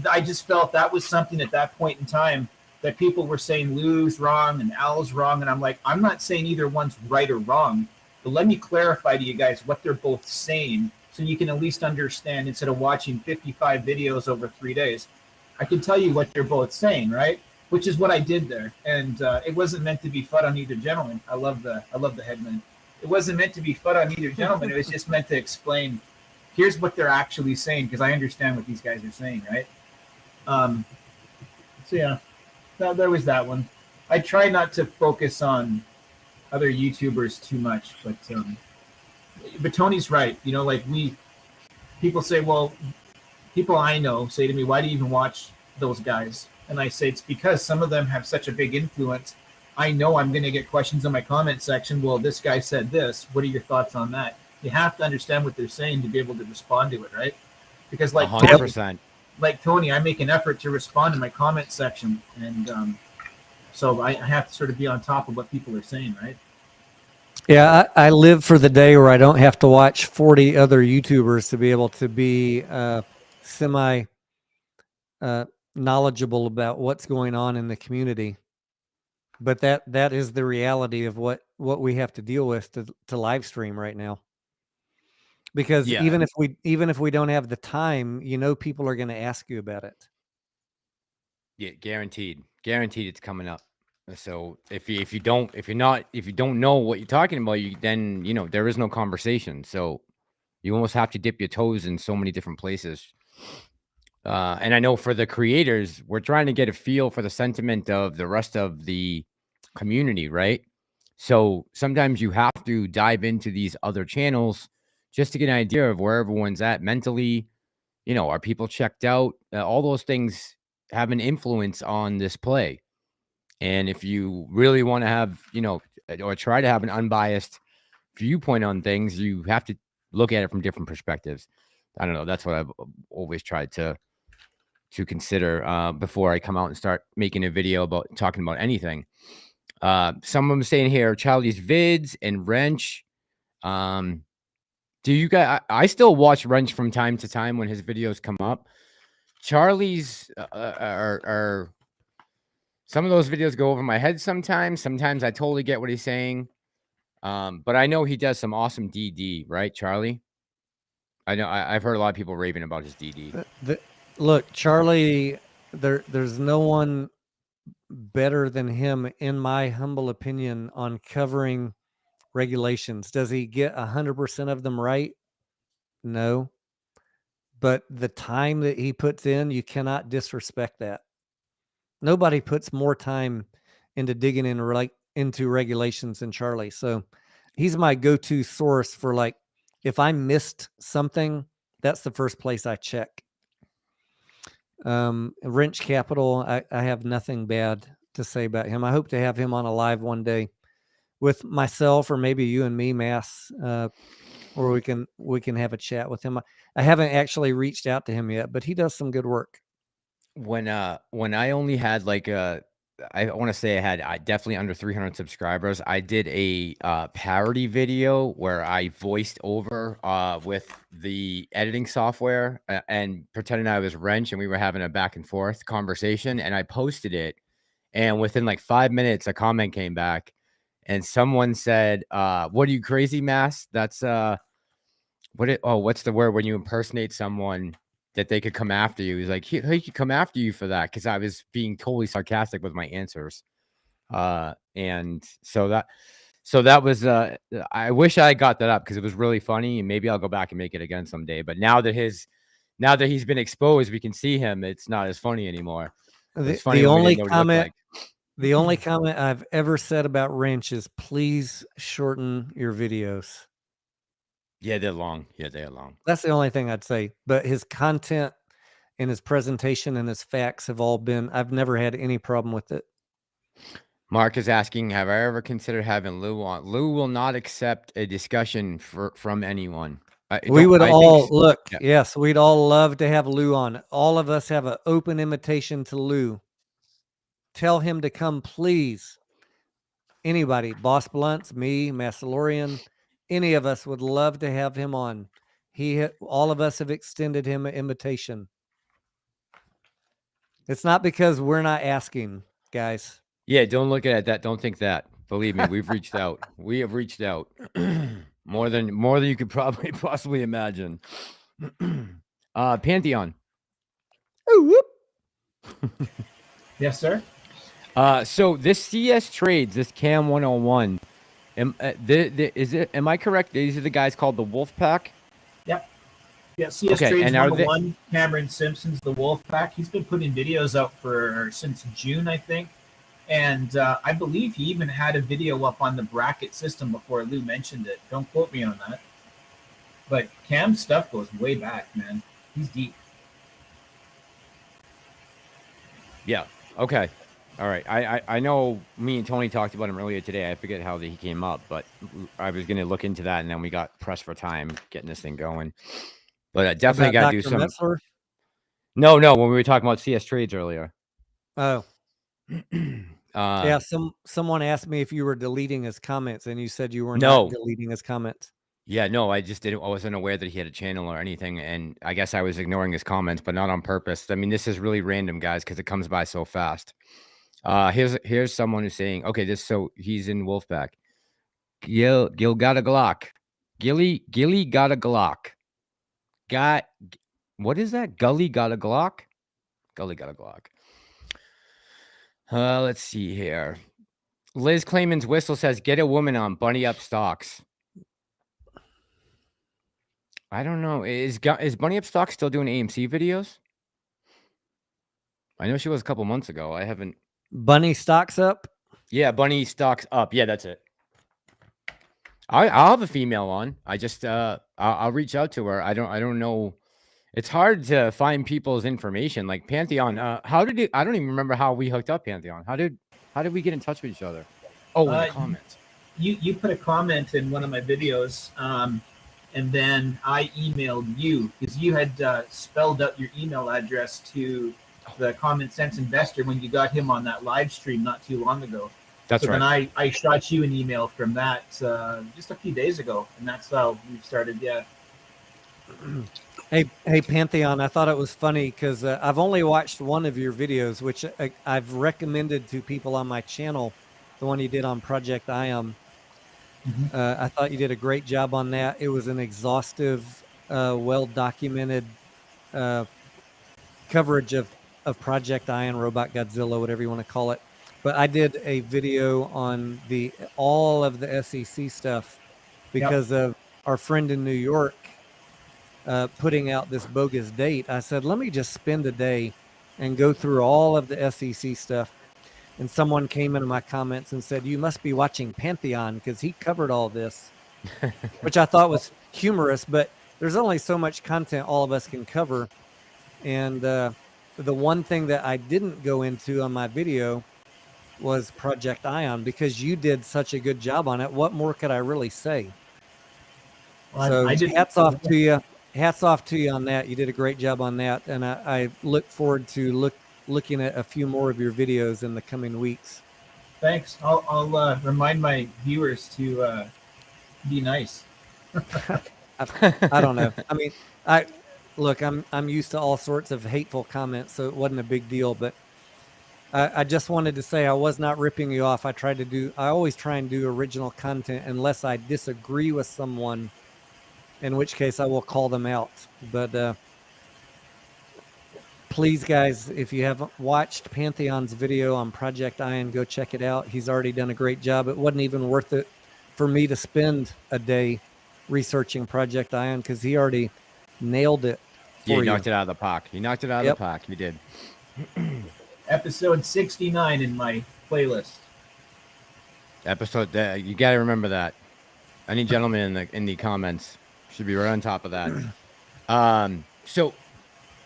I just felt that was something at that point in time that people were saying Lou's wrong and Al's wrong, and I'm like, I'm not saying either one's right or wrong, but let me clarify to you guys what they're both saying, so you can at least understand instead of watching 55 videos over 3 days. I can tell you what they're both saying, right? Which is what I did there, and it wasn't meant to be fun on either gentleman. I love the headman. It wasn't meant to be fun on either gentleman. It was just meant to explain. Here's what they're actually saying, because I understand what these guys are saying, right? So yeah, there was that one. I try not to focus on other YouTubers too much, but Tony's right. People say, well, people I know say to me, why do you even watch those guys? And I say, it's because some of them have such a big influence. I know I'm going to get questions in my comment section. Well, this guy said this. What are your thoughts on that? You have to understand what they're saying to be able to respond to it, right? Because 100%. Like Tony, I make an effort to respond in my comment section. And so I have to sort of be on top of what people are saying, right? Yeah, I live for the day where I don't have to watch 40 other YouTubers to be able to be semi knowledgeable about what's going on in the community. But that is the reality of what we have to deal with to live stream right now. Because even if we don't have the time, people are going to ask you about it. Yeah, guaranteed it's coming up. So if you don't know what you're talking about, then there is no conversation. So you almost have to dip your toes in so many different places. And I know for the creators, we're trying to get a feel for the sentiment of the rest of the community, right? So sometimes you have to dive into these other channels just to get an idea of where everyone's at mentally. Are people checked out? All those things have an influence on this play. And if you really want to have, or try to have an unbiased viewpoint on things, you have to look at it from different perspectives. I don't know. That's what I've always tried to consider before I come out and start making a video about talking about anything. Some of them saying here, Charlie's vids and Wrench. Do you guys? I still watch Wrench from time to time when his videos come up. Charlie's are some of those videos go over my head sometimes. Sometimes I totally get what he's saying. But I know he does some awesome DD, right, Charlie? I know I've heard a lot of people raving about his DD. Look, Charlie, there's no one better than him, in my humble opinion, on covering regulations. Does he get 100% of them right? No. But the time that he puts in, you cannot disrespect that. Nobody puts more time into digging into regulations than Charlie. So he's my go-to source for if I missed something, that's the first place I check. Wrench Capital, I have nothing bad to say about him. I hope to have him on a live one day with myself, or maybe you and me, Mass, or we can have a chat with him. I haven't actually reached out to him yet, but he does some good work. When I only had I want to say I definitely under 300 subscribers. I did a parody video where I voiced over with the editing software and pretending I was Wrench, and we were having a back and forth conversation, and I posted it. And within 5 minutes, a comment came back, and someone said, "What are you, crazy, Mass? That's what's the word when you impersonate someone that they could come after you?" He's like, he could come after you for that, because I was being totally sarcastic with my answers. And so that was I wish I got that up, because it was really funny, and maybe I'll go back and make it again someday. But now that he's been exposed, we can see him. It's not as funny anymore. The only comment I've ever said about Wrench is, please shorten your videos. Yeah, they're long. That's the only thing I'd say. But his content and his presentation and his facts have all been, I've never had any problem with it. Mark is asking, have I ever considered having Lou on? Lou will not accept a discussion from anyone. We would all look. Yeah. Yes, we'd all love to have Lou on. All of us have an open invitation to Lou. Tell him to come, please. Anybody, Boss Blunts, me, Massalorian, any of us would love to have him on. All of us have extended him an invitation. It's not because we're not asking, guys. Yeah, don't look at that. Don't think that. Believe me, we've reached out. We have reached out more than you could probably possibly imagine. Pantheon. Ooh, whoop. Yes, sir. So this CS Trades, this Cam 101, am I correct? These are the guys called the Wolf Pack? Yep. Yeah, CS Trades 101, Cameron Simpson's the Wolf Pack. He's been putting videos out since June, I think. And I believe he even had a video up on the bracket system before Lou mentioned it. Don't quote me on that. But Cam's stuff goes way back, man. He's deep. Yeah. Okay. All right. I know me and Tony talked about him earlier today. I forget how he came up, but I was going to look into that, and then we got pressed for time getting this thing going. But I definitely got to do some. Metzler? No, when we were talking about CS Trades earlier. Oh. Yeah, someone asked me if you were deleting his comments, and you said you were not deleting his comments. Yeah, no, I just didn't. I wasn't aware that he had a channel or anything, and I guess I was ignoring his comments, but not on purpose. I mean, this is really random, guys, because it comes by so fast. Here's someone who's saying, okay, so he's in Wolfpack. Gil got a Glock. Gilly got a Glock. What is that? Gully got a Glock. Gully got a Glock. Let's see here. Liz Clayman's whistle says, get a woman on, bunny up stocks. I don't know. Is Bunny Up Stock still doing AMC videos? I know she was a couple months ago. I haven't. Bunny Stocks Up? Yeah, Bunny Stocks Up. Yeah, that's it. I'll have a female on. I just I'll reach out to her. I don't know. It's hard to find people's information. Like Pantheon. I don't even remember how we hooked up, Pantheon. How did we get in touch with each other? Oh, in the comments. You put a comment in one of my videos. And then I emailed you because you had spelled out your email address to the Common Sense Investor when you got him on that live stream not too long ago. That's right. Then I shot you an email from that just a few days ago, and that's how we started. Yeah. Hey, Pantheon, I thought it was funny because I've only watched one of your videos, which I've recommended to people on my channel, the one you did on Project Ion. Mm-hmm. I thought you did a great job on that. It was an exhaustive, well-documented coverage of Project Ion, Robot Godzilla, whatever you want to call it. But I did a video on all of the SEC stuff because of our friend in New York putting out this bogus date. I said, let me just spend a day and go through all of the SEC stuff. And someone came into my comments and said, you must be watching Pantheon because he covered all this, which I thought was humorous, but there's only so much content all of us can cover. And the one thing that I didn't go into on my video was Project Ion because you did such a good job on it. What more could I really say? Well, so hats off to you. Hats off to you on that. You did a great job on that. And I look forward to looking at a few more of your videos in the coming weeks. Thanks. I'll remind my viewers to be nice. I don't know. I mean, I'm used to all sorts of hateful comments, so it wasn't a big deal. But I just wanted to say I was not ripping you off. I always try and do original content unless I disagree with someone, in which case I will call them out. But please, guys, if you haven't watched Pantheon's video on Project Ion, go check it out. He's already done a great job. It wasn't even worth it for me to spend a day researching Project Ion because he already nailed it. Yeah, he knocked it out of the park. He knocked it out of the park. He did. Episode 69 in my playlist. You got to remember that. Any gentleman in the comments should be right on top of that. So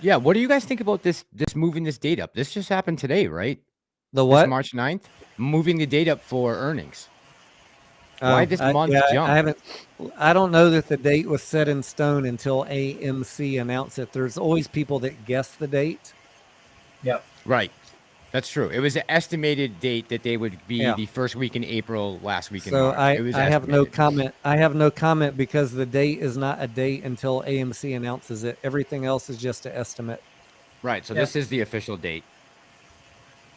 Yeah, what do you guys think about this moving this date up? This just happened today, right? The what? This March 9th? Moving the date up for earnings. Why this month jump? I don't know that the date was set in stone until AMC announced it. There's always people that guess the date. Yep. Right. That's true. It was an estimated date that they would be the first week in April, last week in March. I have no comment. I have no comment because the date is not a date until AMC announces it. Everything else is just an estimate. Right. So this is the official date.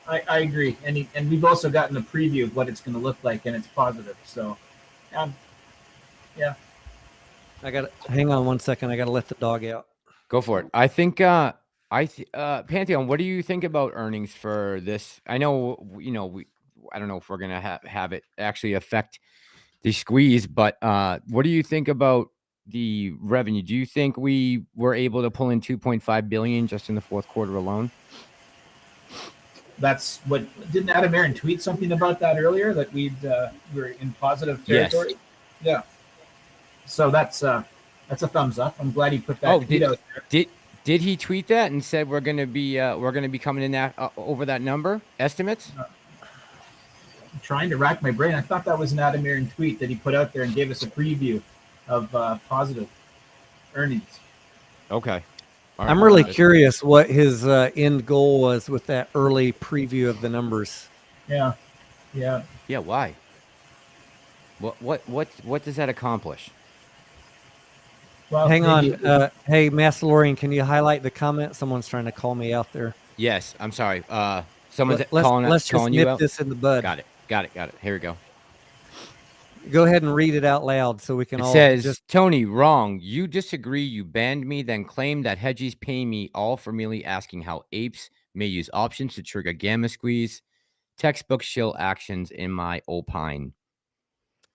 I agree. And we've also gotten a preview of what it's going to look like, and it's positive. So, yeah. Hang on 1 second. I got to let the dog out. Go for it. I think Pantheon, what do you think about earnings for this? I know, I don't know if we're going to have it actually affect the squeeze, but what do you think about the revenue? Do you think we were able to pull in 2.5 billion just in the fourth quarter alone? That's what didn't Adam Aaron tweet something about that earlier, that we were in positive territory? Yes. Yeah. So that's a thumbs up. I'm glad he put that tweet out there. Did he tweet that and said we're going to be coming in that over that number estimates? I'm trying to rack my brain. I thought that was an Adam Aaron tweet that he put out there and gave us a preview of positive earnings. Okay. Right, I'm really curious what his end goal was with that early preview of the numbers. Yeah. Why? What does that accomplish? Well, hang on. Hey, Mastalorian, can you highlight the comment? Someone's trying to call me out there. Yes, I'm sorry. Someone's let's calling just you nip out. this in the bud. Got it. Here we go. Go ahead and read it out loud so we can it all. It says, Tony, wrong. You disagree. You banned me, then claim that Hedgie's pay me all for merely asking how apes may use options to trigger gamma squeeze. Textbook shill actions in my opine.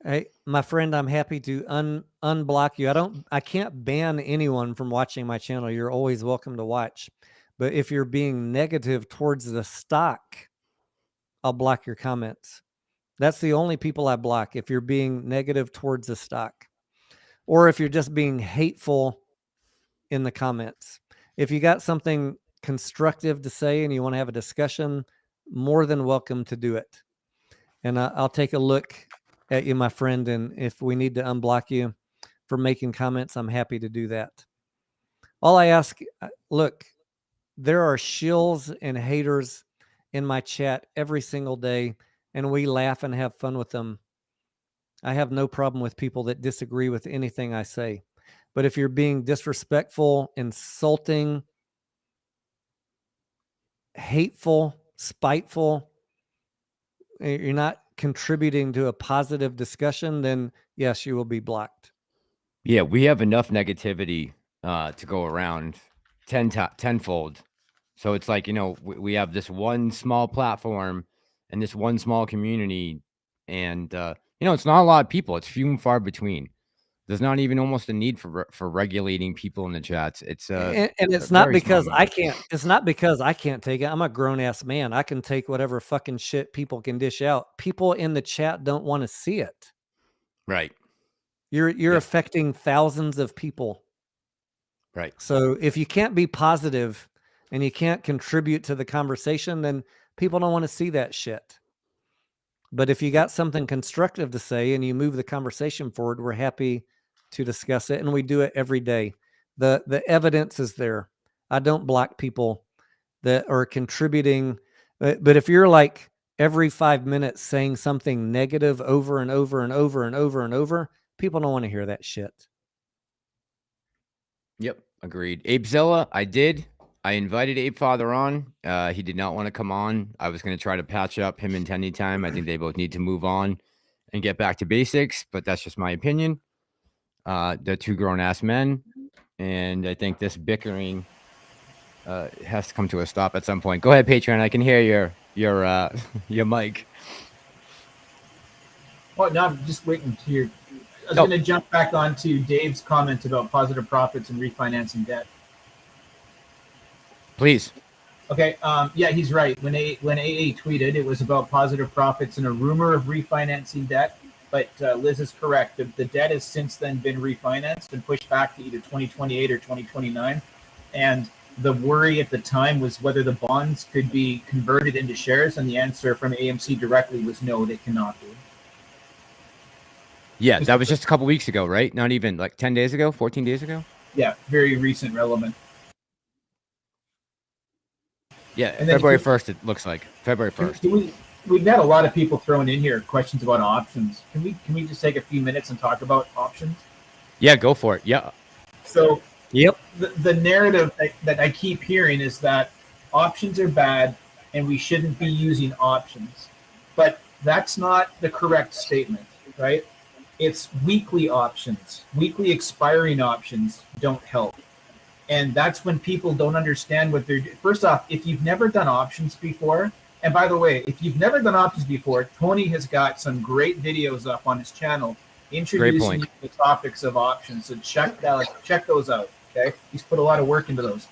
Hey, my friend, I'm happy to unblock you. I can't ban anyone from watching my channel. You're always welcome to watch. But if you're being negative towards the stock, I'll block your comments. That's the only people I block, if you're being negative towards the stock, or if you're just being hateful in the comments. If you got something constructive to say and you want to have a discussion, more than welcome to do it. And I'll take a look at you, my friend. And if we need to unblock you for making comments, I'm happy to do that. All I ask, look, there are shills and haters in my chat every single day, and we laugh and have fun with them. I have no problem with people that disagree with anything I say. But if you're being disrespectful, insulting, hateful, spiteful, you're not contributing to a positive discussion, then yes, you will be blocked. Yeah, we have enough negativity to go around tenfold. So it's like, we have this one small platform and this one small community, and it's not a lot of people. It's few and far between. There's not even almost a need for regulating people in the chats. It's and it's not because I can't. It's not because I can't take it. I'm a grown ass man. I can take whatever fucking shit people can dish out. People in the chat don't want to see it. Right. You're affecting thousands of people. Right. So if you can't be positive and you can't contribute to the conversation, then people don't want to see that shit. But if you got something constructive to say and you move the conversation forward, we're happy to discuss it, and we do it every day. The evidence is there. I don't block people that are contributing, but if you're like every 5 minutes saying something negative over and over and over and over and over, people don't want to hear that shit. Yep, agreed. Apezilla, I invited Ape Father on. He did not want to come on. I was going to try to patch up him and Tendie time. I think they both need to move on and get back to basics, but that's just my opinion. They're two grown-ass men, and I think this bickering has to come to a stop at some point. Go ahead, Patreon. I can hear your mic. Well, no, I'm just waiting to hear. I was going to jump back onto Dave's comment about positive profits and refinancing debt. Please. Okay. Yeah, he's right. When AA tweeted, it was about positive profits and a rumor of refinancing debt. But Liz is correct. The debt has since then been refinanced and pushed back to either 2028 or 2029. And the worry at the time was whether the bonds could be converted into shares, and the answer from AMC directly was no, they cannot be. Yeah, that was just a couple weeks ago, right? Not even like 10 days ago, 14 days ago? Yeah, very recent, relevant. Yeah, February 1st, it looks like. February 1st. We've had a lot of people throwing in here questions about options. Can we just take a few minutes and talk about options? Yeah, go for it. Yeah. So, yep, the narrative that I keep hearing is that options are bad and we shouldn't be using options. But that's not the correct statement, right? It's weekly options. Weekly expiring options don't help. And that's when people don't understand what they're doing. First off, if you've never done options before, and by the way, if you've never done options before, Tony has got some great videos up on his channel introducing you to the topics of options. So check those out. Okay, he's put a lot of work into those.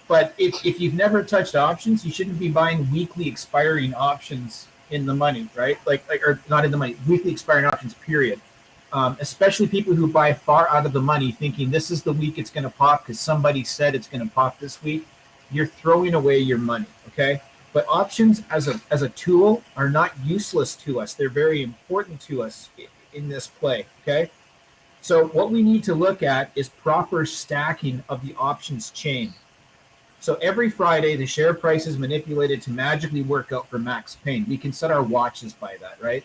But if you've never touched options, you shouldn't be buying weekly expiring options in the money, right? Or not in the money, weekly expiring options, period. Especially people who buy far out of the money thinking this is the week it's going to pop because somebody said it's going to pop this week. You're throwing away your money, okay? But options as a tool are not useless to us. They're very important to us in this play, okay? So what we need to look at is proper stacking of the options chain. So every Friday, the share price is manipulated to magically work out for max pain. We can set our watches by that, right?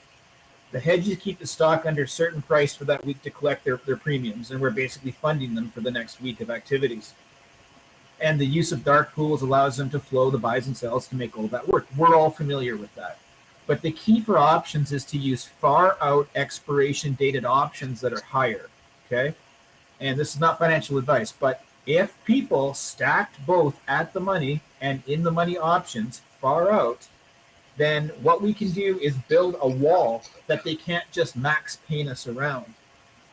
The hedges keep the stock under a certain price for that week to collect their premiums, and we're basically funding them for the next week of activities. And the use of dark pools allows them to flow the buys and sells to make all that work. We're all familiar with that. But the key for options is to use far out expiration dated options that are higher, okay? And this is not financial advice, but if people stacked both at the money and in the money options far out, then what we can do is build a wall that they can't just max paint us around.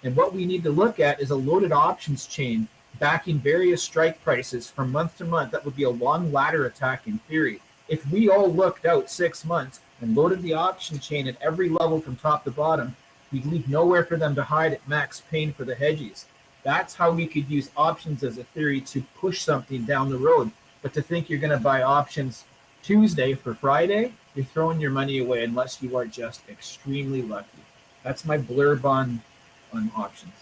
And what we need to look at is a loaded options chain backing various strike prices from month to month. That would be a long ladder attack in theory. If we all looked out 6 months and loaded the option chain at every level from top to bottom, we'd leave nowhere for them to hide at max pain for the hedgies. That's how we could use options as a theory to push something down the road. But to think you're going to buy options Tuesday for Friday, you're throwing your money away unless you are just extremely lucky. That's my blurb on options.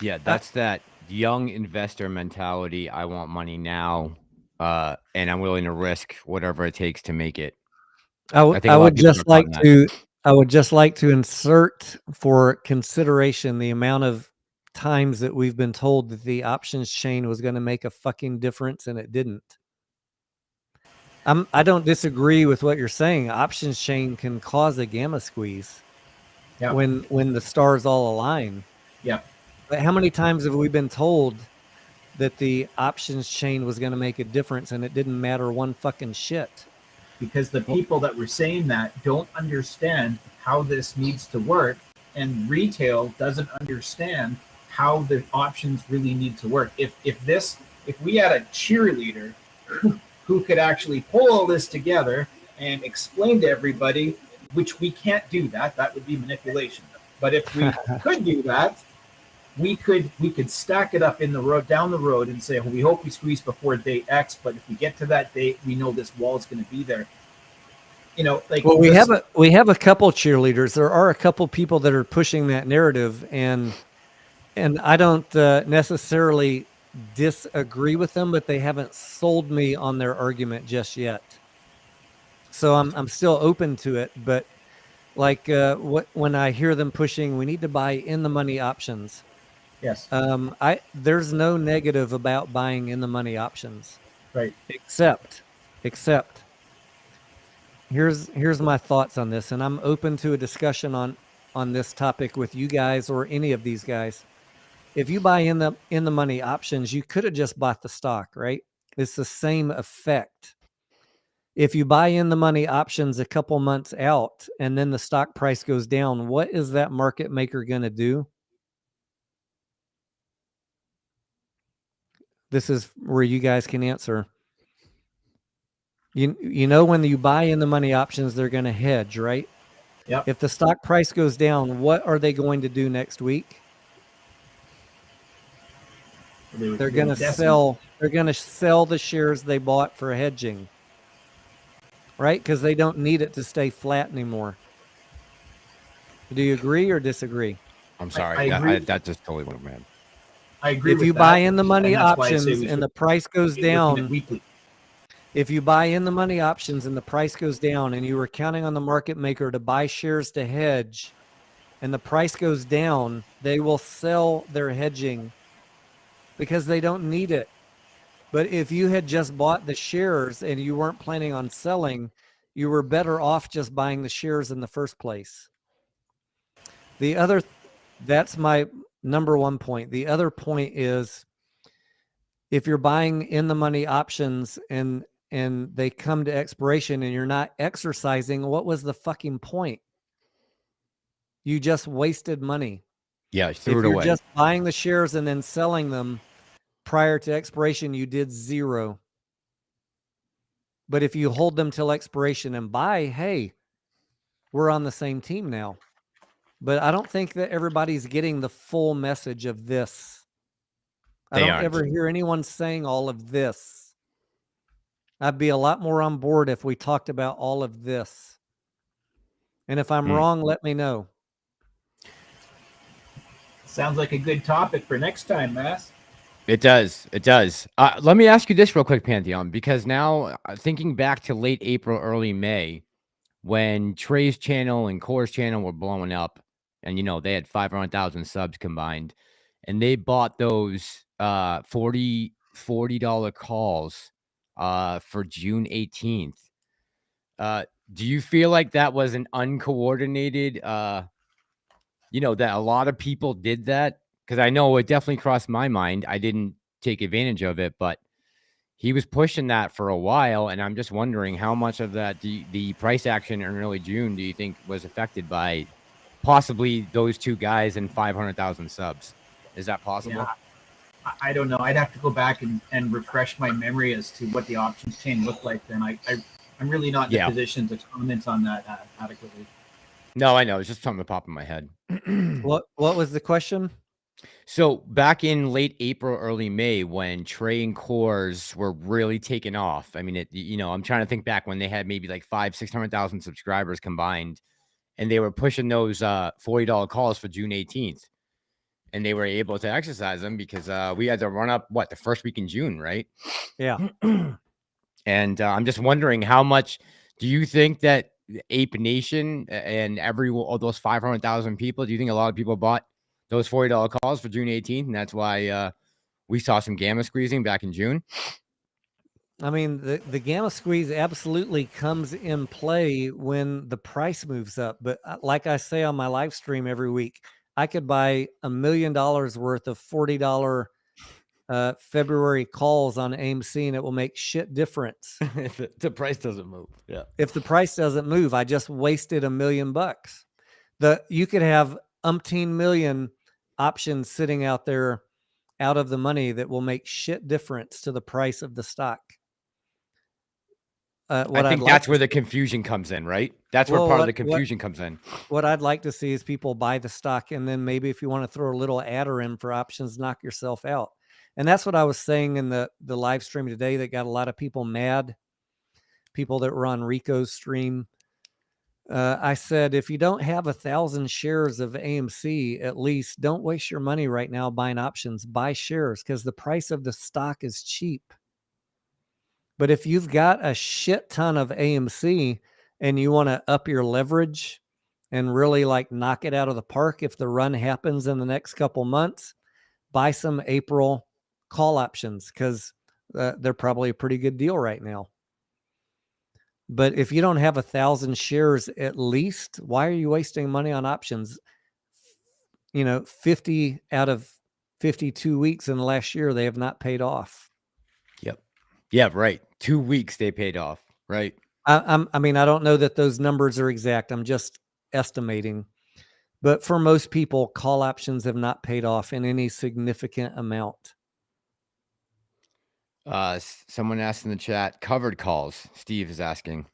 Yeah, that's that young investor mentality. I want money now, and I'm willing to risk whatever it takes to make it. I would just like to insert for consideration the amount of times that we've been told that the options chain was going to make a fucking difference and it didn't. I don't disagree with what you're saying. Options chain can cause a gamma squeeze when the stars all align. Yeah. But how many times have we been told that the options chain was going to make a difference and it didn't matter one fucking shit? Because the people that were saying that don't understand how this needs to work, and retail doesn't understand how the options really need to work. If we had a cheerleader who could actually pull all this together and explain to everybody, which we can't do that would be manipulation. But if we could do that, we could stack it up in the road down the road and say, well, we hope we squeeze before date X, but if we get to that date, we know this wall is going to be there. You know, like, well, we have a couple cheerleaders. There are a couple people that are pushing that narrative, and I don't necessarily disagree with them, but they haven't sold me on their argument just yet. So I'm still open to it, but like when I hear them pushing, we need to buy in the money options. Yes. There's no negative about buying in the money options. Right. Except here's my thoughts on this, and I'm open to a discussion on this topic with you guys or any of these guys. If you buy in the money options, you could have just bought the stock, right? It's the same effect. If you buy in the money options a couple months out and then the stock price goes down, what is that market maker going to do? This is where you guys can answer. You know, when you buy in the money options, they're going to hedge, right? Yep. If the stock price goes down, what are they going to do next week? They're going to sell. They're going to sell the shares they bought for hedging, right? Because they don't need it to stay flat anymore. Do you agree or disagree? I'm sorry. I agree. That just totally went mad. I agree. If you buy in the money options and the price goes down, if you buy in the money options and the price goes down, and you were counting on the market maker to buy shares to hedge, and the price goes down, they will sell their hedging because they don't need it. But if you had just bought the shares and you weren't planning on selling, you were better off just buying the shares in the first place. That's my number one point. The other point is, if you're buying in the money options and they come to expiration and you're not exercising, what was the fucking point? You just wasted money. Yeah, threw if it you're away. Just buying the shares and then selling them prior to expiration, you did zero. But if you hold them till expiration and buy, hey, we're on the same team now. But I don't think that everybody's getting the full message of this. I don't ever hear anyone saying all of this. I'd be a lot more on board if we talked about all of this. And if I'm wrong, let me know. Sounds like a good topic for next time, Mass. It does. It does. Let me ask you this real quick, Pantheon, because now thinking back to late April, early May, when Trey's channel and Core's channel were blowing up, and they had 500,000 subs combined, and they bought those $40 calls for June 18th. Do you feel like that was an uncoordinated, that a lot of people did that? Because I know it definitely crossed my mind. I didn't take advantage of it, but he was pushing that for a while, and I'm just wondering how much of that the price action in early June do you think was affected by possibly those two guys and 500,000 subs? Is that possible? Yeah, I don't know. I'd have to go back and refresh my memory as to what the options chain looked like then. I'm really not in a position to comment on that adequately. No, I know. It's just something that popped in my head. What was the question? So back in late April, early May, when Trey and Core's were really taking off, I mean, I'm trying to think back when they had maybe like 500,000-600,000 subscribers combined, and they were pushing those $40 calls for June 18th, and they were able to exercise them because we had to run up the first week in June, right? Yeah. And I'm just wondering, how much do you think that Ape Nation and all those 500,000 people, do you think a lot of people bought those $40 calls for June 18th, and that's why we saw some gamma squeezing back in June? I mean, the gamma squeeze absolutely comes in play when the price moves up. But like I say on my live stream every week, I could buy $1 million worth of $40 February calls on AMC, and it will make shit difference if the price doesn't move. Yeah. If the price doesn't move, I just wasted $1 million. You could have umpteen million options sitting out there out of the money that will make shit difference to the price of the stock. I think that's where the confusion comes in, right? That's where part of the confusion comes in. What I'd like to see is people buy the stock, and then maybe if you want to throw a little adder in for options, knock yourself out. And that's what I was saying in the live stream today that got a lot of people mad, people that were on Rico's stream. I said, if you don't have 1,000 shares of AMC, at least don't waste your money right now buying options. Buy shares because the price of the stock is cheap. But if you've got a shit ton of AMC and you want to up your leverage and really knock it out of the park if the run happens in the next couple months, buy some April call options because they're probably a pretty good deal right now. But if you don't have 1,000 shares at least, why are you wasting money on options? 50 out of 52 weeks in the last year, they have not paid off. Yep. Yeah, right. 2 weeks they paid off, right? I mean, I don't know that those numbers are exact. I'm just estimating. But for most people, call options have not paid off in any significant amount. Someone asked in the chat, covered calls. Steve is asking.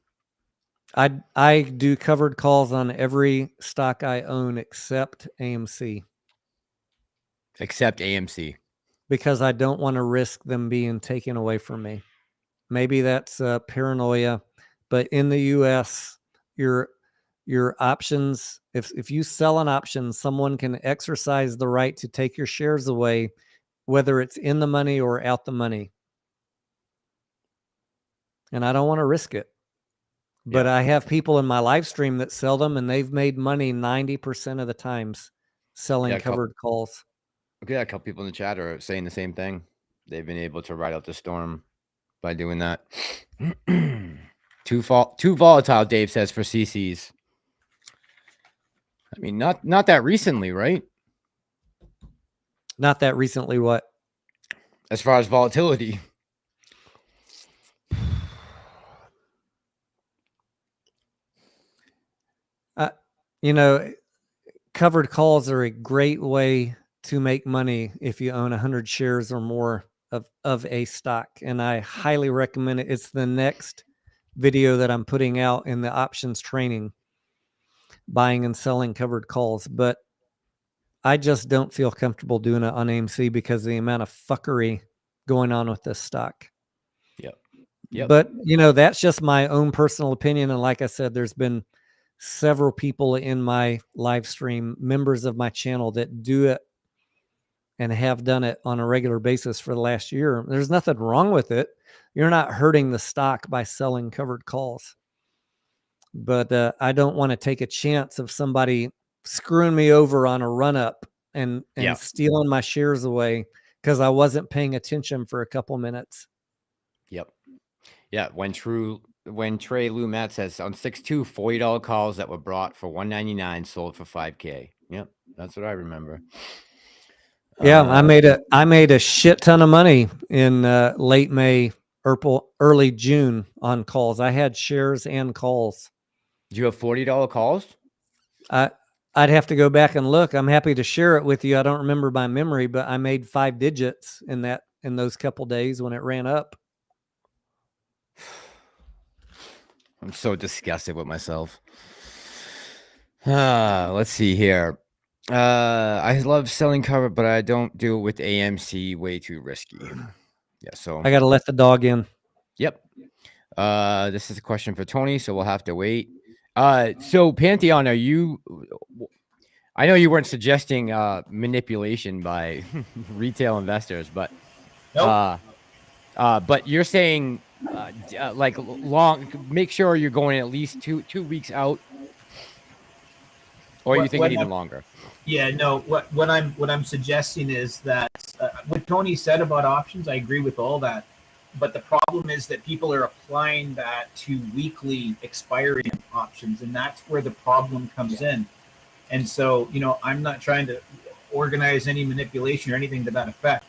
I do covered calls on every stock I own except AMC. Except AMC. because I don't want to risk them being taken away from me. Maybe that's paranoia, but in the US, your options, if you sell an option, someone can exercise the right to take your shares away, whether it's in the money or out the money. And I don't want to risk it. But I have people in my live stream that sell them, and they've made money 90% of the times selling covered calls. Okay, a couple people in the chat are saying the same thing. They've been able to ride out the storm by doing that. Too volatile, Dave says, for CCs. I mean, not that recently, right? Not that recently, what? As far as volatility. You know, covered calls are a great way to make money if you own 100 shares or more of a stock. And I highly recommend it. It's the next video that I'm putting out in the options training, buying and selling covered calls. But I just don't feel comfortable doing it on AMC because of the amount of fuckery going on with this stock. Yep. But, you know, that's just my own personal opinion. And like I said, there's been several people in my live stream, members of my channel, that do it and have done it on a regular basis for the last year. There's nothing wrong with it. You're not hurting the stock by selling covered calls. But I don't want to take a chance of somebody screwing me over on a run up and stealing my shares away because I wasn't paying attention for a couple minutes. Yep. Yeah. When Trey Lumet says on 6-2, $40 calls that were brought for $199 sold for $5K. Yep. That's what I remember. Yeah. I made a shit ton of money in late May, early June on calls. I had shares and calls. Do you have $40 calls? I'd have to go back and look. I'm happy to share it with you. I don't remember by memory, but I made 5 digits in those couple days when it ran up. I'm so disgusted with myself. Let's see here. I love selling cover, but I don't do it with AMC. Way too risky. Yeah, so I got to let the dog in. Yep. This is a question for Tony, so we'll have to wait. So Pantheon, I know you weren't suggesting manipulation by retail investors, but Nope. But you're saying like make sure you're going at least two weeks out, or you think even longer? Yeah, no. What I'm suggesting is that what Tony said about options, I agree with all that. But the problem is that people are applying that to weekly expiring options, and that's where the problem comes in. And so, you know, I'm not trying to organize any manipulation or anything to that effect.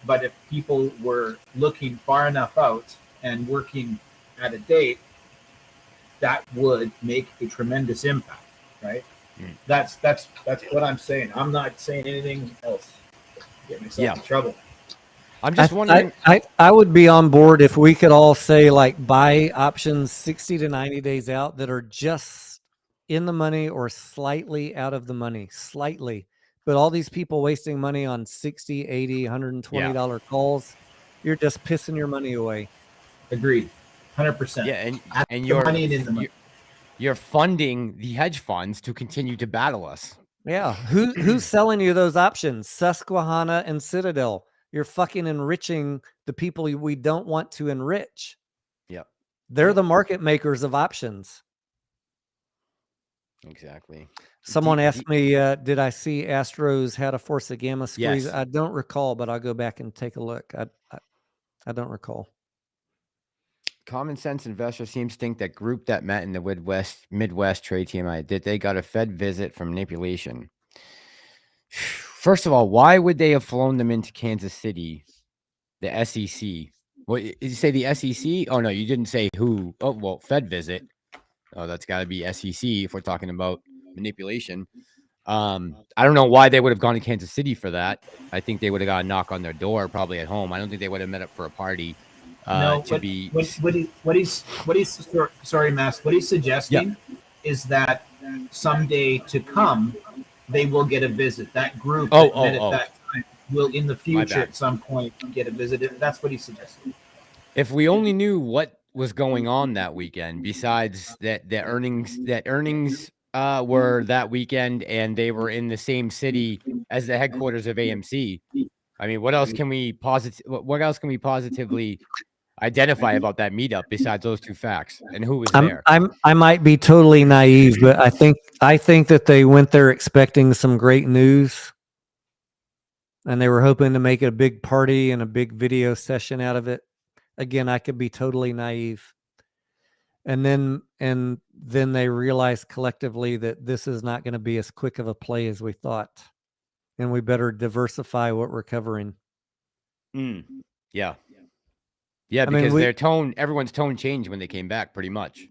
But if people were looking far enough out and working at a date, that would make a tremendous impact, right? Mm. That's what I'm saying. I'm not saying anything else. Get myself in trouble. I'm just wondering. I would be on board if we could all say, like, buy options 60 to 90 days out that are just in the money or slightly out of the money, slightly. But all these people wasting money on $60, $80, $120 calls, you're just pissing your money away. Agreed. 100%. Yeah, and you're funding the hedge funds to continue to battle us. Yeah. Who's selling you those options? Susquehanna and Citadel. You're fucking enriching the people we don't want to enrich. Yep. They're the market makers of options. Exactly. Someone asked me, did I see Astros had a force of gamma squeeze? Yes. I don't recall, but I'll go back and take a look. I don't recall. Common sense investor seems to think that group that met in the Midwest trade TMI, that they got a Fed visit for manipulation. First of all, why would they have flown them into Kansas City, the SEC? What did you say, the SEC? Oh, no, you didn't say who. Oh, well, Fed visit. Oh, that's got to be SEC if we're talking about manipulation. I don't know why they would have gone to Kansas City for that. I think they would have got a knock on their door, probably at home. I don't think they would have met up for a party. What he's sorry, Mass. What he's suggesting is that someday to come, they will get a visit. That group that met at that time will in the future at some point get a visit. That's what he suggested. If we only knew what was going on that weekend, besides that the earnings were that weekend and they were in the same city as the headquarters of AMC. I mean, what else can we positively identify about that meetup besides those two facts and who was there? I might be totally naive, but I think that they went there expecting some great news, and they were hoping to make it a big party and a big video session out of it. Again, I could be totally naive. And then they realized collectively that this is not going to be as quick of a play as we thought, and we better diversify what we're covering. Yeah. Yeah, because their tone, everyone's tone changed when they came back, pretty much.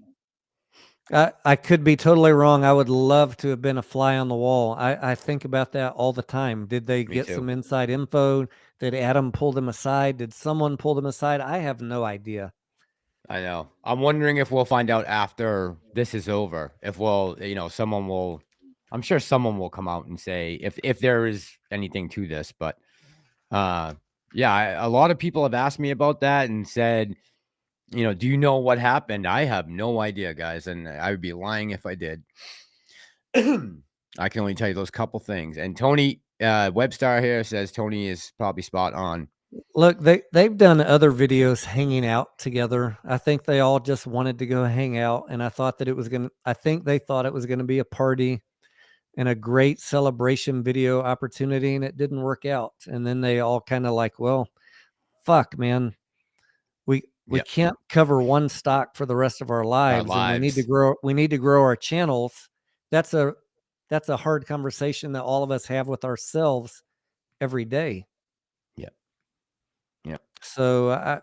I could be totally wrong. I would love to have been a fly on the wall. I think about that all the time. Did they get some inside info? Did Adam pull them aside? Did someone pull them aside? I have no idea. I know. I'm wondering if we'll find out after this is over. If someone will. I'm sure someone will come out and say if there is anything to this. But a lot of people have asked me about that and said, do you know what happened? I have no idea, guys, and I would be lying if I did. I can only tell you those couple things. And Tony Webstar here says Tony is probably spot on. Look, they've done other videos hanging out together. I think they all just wanted to go hang out, and I think they thought it was gonna be a party and a great celebration video opportunity, and it didn't work out. And then they all kind of like, well, fuck, man. We can't cover one stock for the rest of our lives. And we need to grow our channels. That's a hard conversation that all of us have with ourselves every day. Yeah. So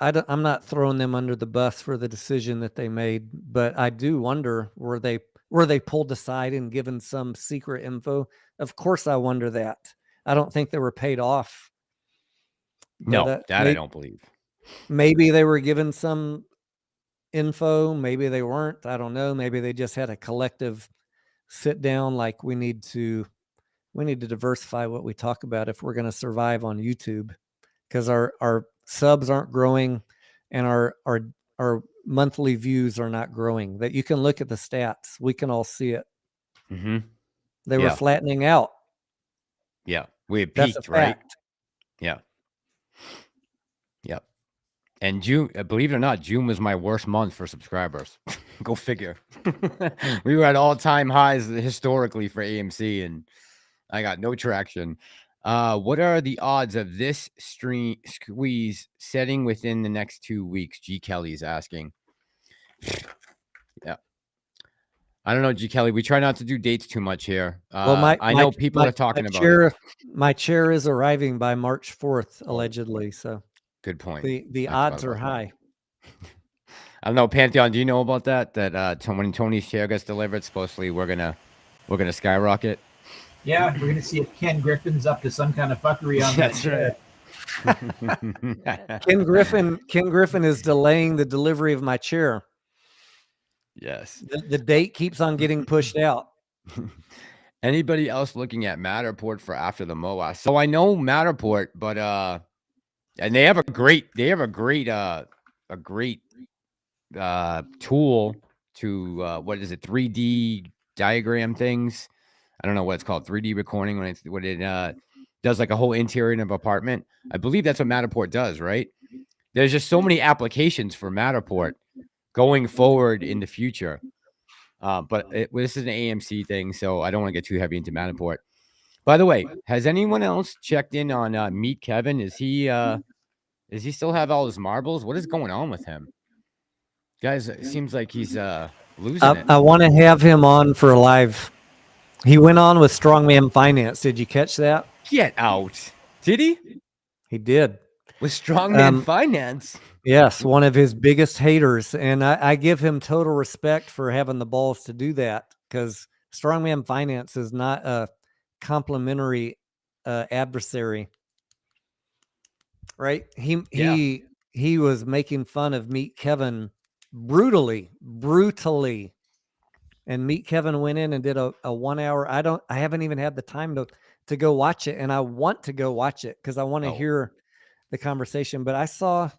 I'm not throwing them under the bus for the decision that they made, but I do wonder, were they pulled aside and given some secret info? Of course I wonder that. I don't think they were paid off. No, I don't believe. Maybe they were given some info. Maybe they weren't. I don't know. Maybe they just had a collective sit down. Like we need to diversify what we talk about if we're going to survive on YouTube, because our subs aren't growing and our monthly views are not growing. That you can look at the stats. We can all see it. Mm-hmm. They were flattening out. Yeah. We had peaked, right? Yeah. Yep. And June, believe it or not, June was my worst month for subscribers. Go figure. We were at all-time highs historically for AMC, and I got no traction. What are the odds of this squeeze setting within the next 2 weeks? G. Kelly's asking. Yeah. I don't know, G. Kelly. We try not to do dates too much here. Well, I know people are talking about it. My chair is arriving by March 4th, allegedly. So. Good point. The odds are high. I don't know, Pantheon. Do you know about that? That when Tony's chair gets delivered, supposedly we're gonna skyrocket. Yeah, we're gonna see if Ken Griffin's up to some kind of fuckery on that chair. Ken Griffin is delaying the delivery of my chair. Yes. The date keeps on getting pushed out. Anybody else looking at Matterport for after the MOA? So I know Matterport, but and they have a great tool to what is it, 3D diagram things. I don't know what it's called, 3D recording, when it does like a whole interior of an apartment. I believe that's what Matterport does, right? There's just so many applications for Matterport going forward in the future. But this is an AMC thing, so I don't want to get too heavy into Matterport. By the way, has anyone else checked in on Meet Kevin? Does he still have all his marbles? What is going on with him? Guys, it seems like he's losing it. I want to have him on for a live. He went on with Strongman Finance. Did you catch that? Get out. Did he? He did. With Strongman Finance? Yes, one of his biggest haters. And I give him total respect for having the balls to do that, because Strongman Finance is not a complimentary adversary. Right? He was making fun of Meet Kevin brutally. And Meet Kevin went in and did a 1 hour. I haven't even had the time to go watch it, and I want to go watch it because I want to hear the conversation. But I saw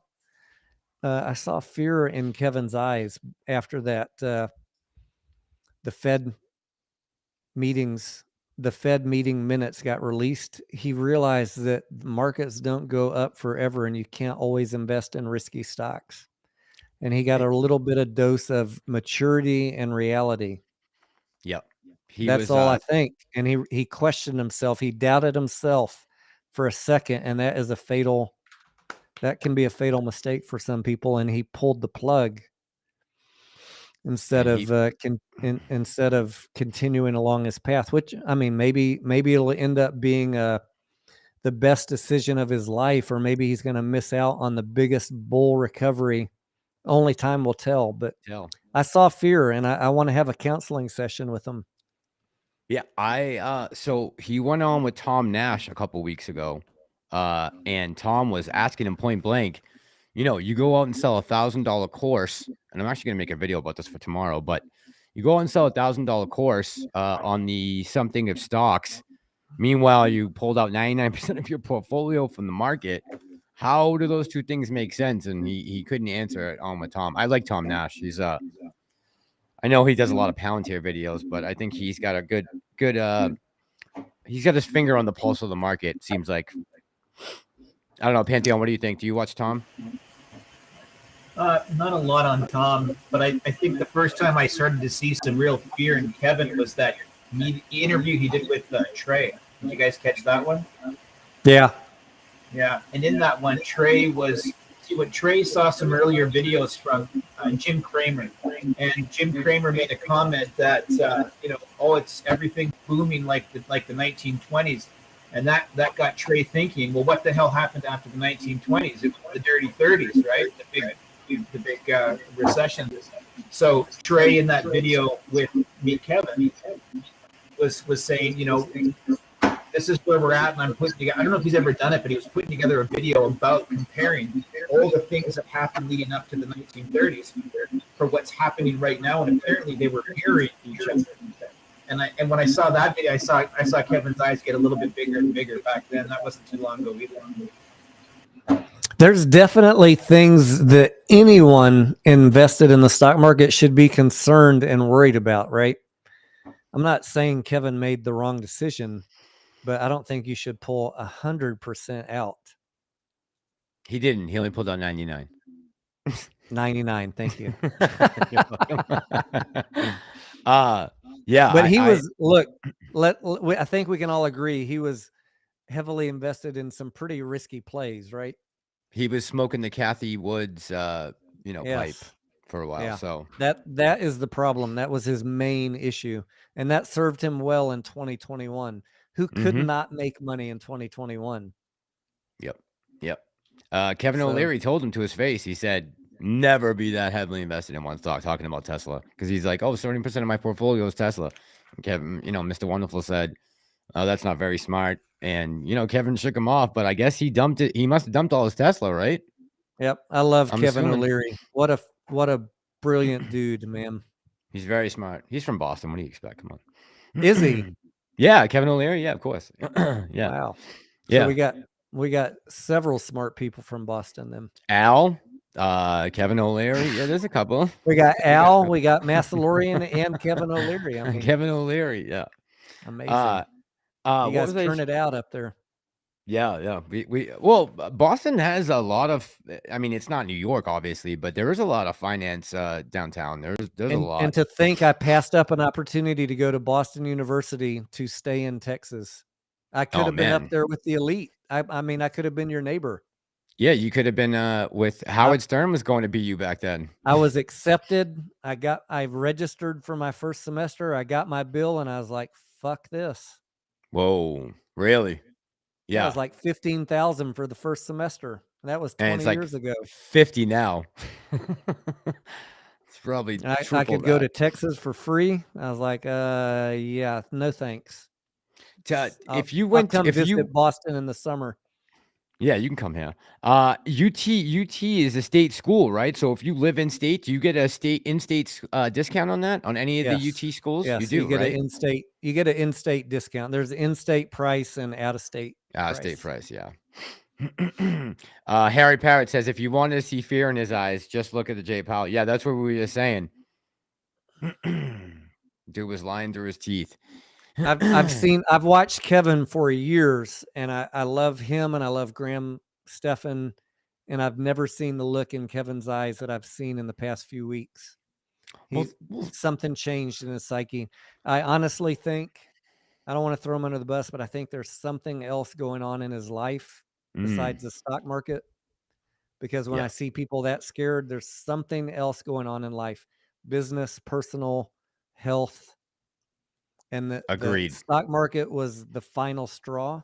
fear in Kevin's eyes after that. The Fed meeting minutes got released. He realized that markets don't go up forever, and you can't always invest in risky stocks. And he got a little bit of dose of maturity and reality. Yep. That's all I think. And he questioned himself. He doubted himself for a second, and that can be a fatal mistake for some people. And he pulled the plug instead of continuing along his path, which, I mean, maybe it'll end up being the best decision of his life, or maybe he's going to miss out on the biggest bull recovery. Only time will tell. But I saw fear, and I want to have a counseling session with him. Yeah, so he went on with Tom Nash a couple weeks ago, and Tom was asking him point blank, you go out and sell $1,000 course, and I'm actually going to make a video about this for tomorrow, but you go out and sell $1,000 course on the something of stocks. Meanwhile, you pulled out 99% of your portfolio from the market. How do those two things make sense? And he couldn't answer it on with Tom. I like Tom Nash. He's I know he does a lot of Palantir videos, but I think he's got a good he's got his finger on the pulse of the market. It seems like. I don't know, Pantheon, what do you think? Do you watch Tom? Not a lot on Tom, but I think the first time I started to see some real fear in Kevin was that interview he did with Trey. Did you guys catch that one? Yeah. Yeah. And in that one, Trey saw some earlier videos from Jim Cramer. And Jim Cramer made a comment that, it's everything booming like the 1920s. And that got Trey thinking, well, what the hell happened after the 1920s? It was the dirty 30s, right? The big recession. So Trey in that video with Kevin was saying, this is where we're at, and I'm putting together. I don't know if he's ever done it, but he was putting together a video about comparing all the things that happened leading up to the 1930s for what's happening right now, and apparently they were mirroring each other. And when I saw that video, I saw Kevin's eyes get a little bit bigger and bigger back then. That wasn't too long ago either. There's definitely things that anyone invested in the stock market should be concerned and worried about, right? I'm not saying Kevin made the wrong decision, but I don't think you should pull 100% out. He didn't. He only pulled out 99. 99. Thank you. Yeah. But I think we can all agree he was heavily invested in some pretty risky plays, right? He was smoking the Kathy Woods, pipe for a while. Yeah. So that is the problem. That was his main issue. And that served him well in 2021. Who could not make money in 2021? Yep. Kevin O'Leary told him to his face. He said, never be that heavily invested in one stock, talking about Tesla. Because he's like, 70% of my portfolio is Tesla. And Kevin, Mr. Wonderful said, that's not very smart. And, Kevin shook him off, but I guess he dumped it. He must have dumped all his Tesla, right? Yep. I love Kevin O'Leary. What a brilliant dude, man. He's very smart. He's from Boston. What do you expect? Come on. Is he? Yeah. Kevin O'Leary. Yeah, of course. Yeah. Wow. Yeah. So we got several smart people from Boston then. Al, Kevin O'Leary. Yeah, there's a couple. We got Al, we got Massalorian, and Kevin O'Leary. I mean, Kevin O'Leary. Yeah. Amazing. You guys turn it out up there. Yeah. Well, Boston has a lot of. I mean, it's not New York, obviously, but there is a lot of finance downtown. There's a lot. And to think I passed up an opportunity to go to Boston University to stay in Texas. I could have been up there with the elite. I mean, I could have been your neighbor. Yeah, you could have been with Howard Stern was going to be you back then. I was accepted. I registered for my first semester. I got my bill, and I was like, "Fuck this." Whoa, really? Yeah, it was like $15,000 for the first semester. That was 20 years ago. 50 now. It's probably I could go to Texas for free. I was like, yeah, no thanks. If you went to visit Boston in the summer. Yeah, you can come here. UT is a state school, right? So if you live in state, do you get a in-state discount on that on any of the UT schools? Yes, you do, you get right? you get an in-state discount. There's in-state price and out-of-state Out-of-state price, yeah. Harry Parrott says, if you want to see fear in his eyes, just look at the J Powell. Yeah, that's what we were just saying. Dude was lying through his teeth. I've watched Kevin for years, and I love him, and I love Graham Stephan, and I've never seen the look in Kevin's eyes that I've seen in the past few weeks. Something changed in his psyche. I honestly think, I don't want to throw him under the bus, but I think there's something else going on in his life besides the stock market. Because when I see people that scared, there's something else going on in life, business, personal, health. And the stock market was the final straw.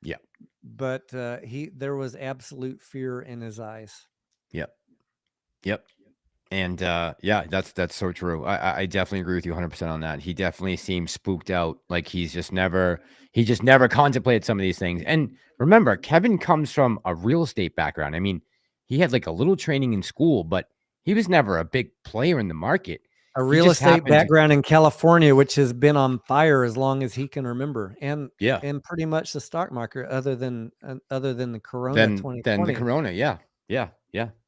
Yeah. But there was absolute fear in his eyes. Yep. And yeah, that's so true. I definitely agree with you 100% on that. He definitely seems spooked out. Like he just never contemplated some of these things. And remember, Kevin comes from a real estate background. I mean, he had like a little training in school, but he was never a big player in the market. A real estate background in California, which has been on fire as long as he can remember, and pretty much the stock market, other than the Corona 2020. Than the Corona, yeah,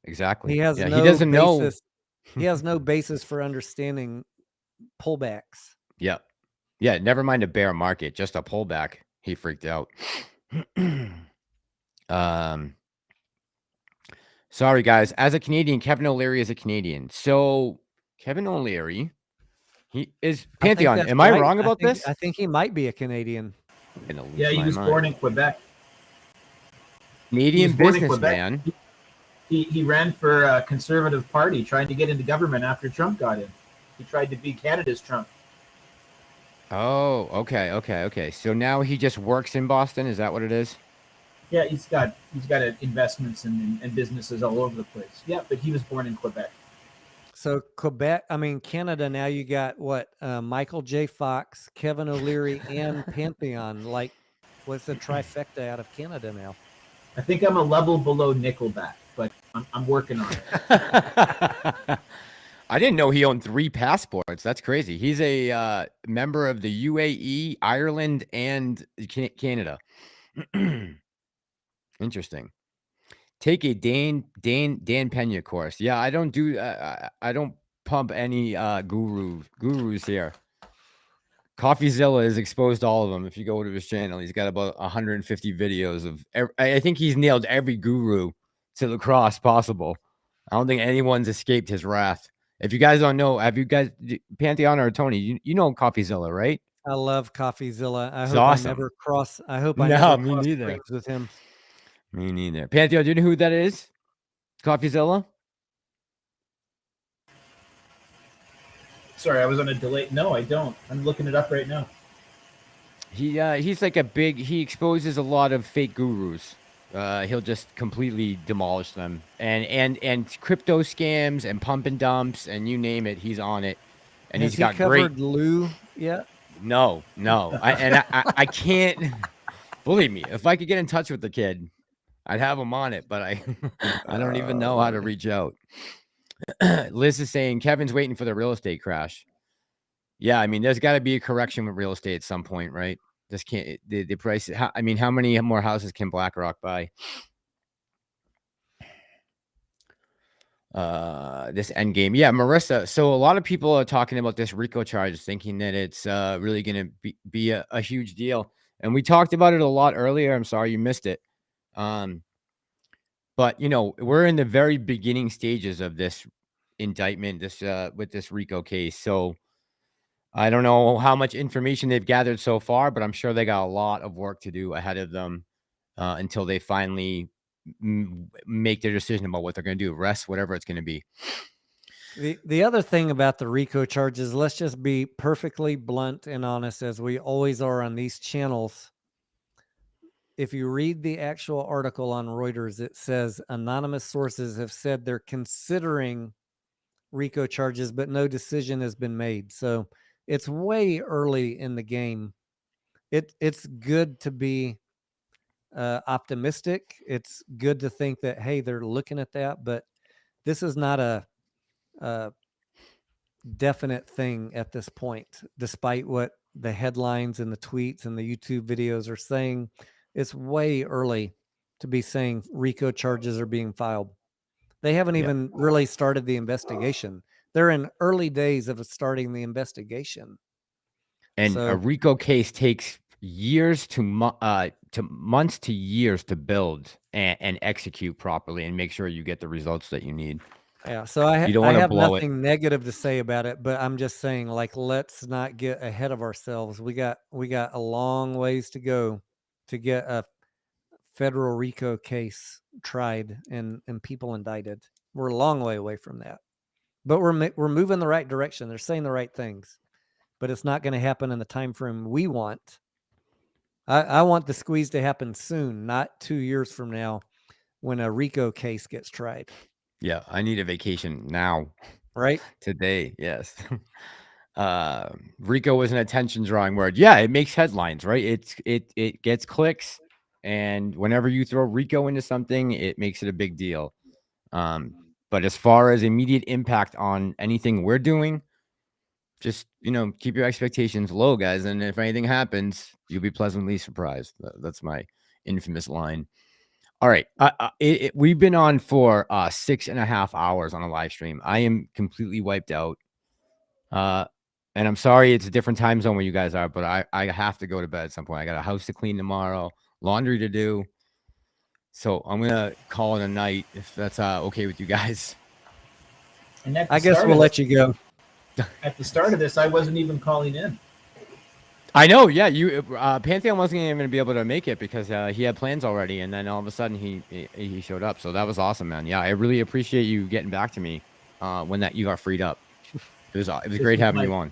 exactly. He has he doesn't know. He has no basis for understanding pullbacks. Yeah, never mind a bear market, just a pullback. He freaked out. Sorry guys. As a Canadian, Kevin O'Leary is a Canadian. So Kevin O'Leary, he is Pantheon. Am I wrong about this? I think he might be a Canadian. Yeah, he was born in Quebec. Canadian businessman. He ran for a Conservative Party, trying to get into government after Trump got in. He tried to be Canada's Trump. Oh, okay. So now he just works in Boston. Is that what it is? Yeah, he's got investments and businesses all over the place. Yeah, but he was born in Quebec. So Quebec, I mean Canada. Now you got what? Michael J. Fox, Kevin O'Leary, and Pantheon. Like, what's the trifecta out of Canada now? I think I'm a level below Nickelback, but I'm working on it. I didn't know he owned 3 passports. That's crazy. He's a member of the UAE, Ireland, and Canada. Interesting. Take a Dan Pena course. Yeah, I don't do. I don't pump any gurus here. CoffeeZilla has exposed all of them. If you go to his channel, he's got about 150 videos of. I think he's nailed every guru to the cross possible. I don't think anyone's escaped his wrath. If you guys don't know, have you guys, Pantheon or Tony, you know CoffeeZilla, right? I love CoffeeZilla. I hope awesome. I never cross. I hope I never cross streams with him. Me neither. Pantheon, do you know who that is? CoffeeZilla? Sorry, I was on a delay. No, I don't. I'm looking it up right now. He's like he exposes a lot of fake gurus. He'll just completely demolish them, and crypto scams and pump and dumps and you name it, he's on it. And he's got covered Lou yet? No. I can't. Believe me, if I could get in touch with the kid, I'd have him on it. But I don't even know how to reach out. Liz is saying Kevin's waiting for the real estate crash. Yeah, I mean, there's got to be a correction with real estate at some point, right? This can't the price. I mean, how many more houses can BlackRock buy? This end game. Yeah, Marissa. So a lot of people are talking about this RICO charge, thinking that it's really going to be a huge deal. And we talked about it a lot earlier. I'm sorry you missed it. But you know, we're in the very beginning stages of this indictment, with this RICO case. So I don't know how much information they've gathered so far, but I'm sure they got a lot of work to do ahead of them until they finally make their decision about what they're going to do, arrest, whatever it's going to be. The other thing about the RICO charges, let's just be perfectly blunt and honest, as we always are on these channels. If you read the actual article on Reuters, it says anonymous sources have said they're considering RICO charges, but no decision has been made. So it's way early in the game. It's good to be optimistic. It's good to think that, hey, they're looking at that, but this is not a definite thing at this point, despite what the headlines and the tweets and the YouTube videos are saying. It's way early to be saying RICO charges are being filed. They haven't even really started the investigation. They're in early days of starting the investigation. And a RICO case takes years to months to years to build and execute properly and make sure you get the results that you need. Yeah, so I have nothing negative to say about it, but I'm just saying, like, let's not get ahead of ourselves. We got a long ways to go to get a federal RICO case tried and people indicted. We're a long way away from that, but we're moving the right direction. They're saying the right things, but it's not going to happen in the time frame we want. I want the squeeze to happen soon, not 2 years from now when a RICO case gets tried. Yeah, I need a vacation now. Right? Today, yes. RICO was an attention drawing word. Yeah, it makes headlines, right? It gets clicks, and whenever you throw RICO into something, it makes it a big deal. But as far as immediate impact on anything we're doing, just, keep your expectations low, guys. And if anything happens, you'll be pleasantly surprised. That's my infamous line. All right. We've been on for 6.5 hours on a live stream. I am completely wiped out. And I'm sorry it's a different time zone where you guys are, but I have to go to bed at some point. I got a house to clean tomorrow, laundry to do. So I'm going to call it a night if that's okay with you guys. And I guess we'll let you go. At the start of this, I wasn't even calling in. I know, yeah. You Pantheon wasn't even going to be able to make it because he had plans already, and then all of a sudden he showed up. So that was awesome, man. Yeah, I really appreciate you getting back to me when you got freed up. It was great having you on.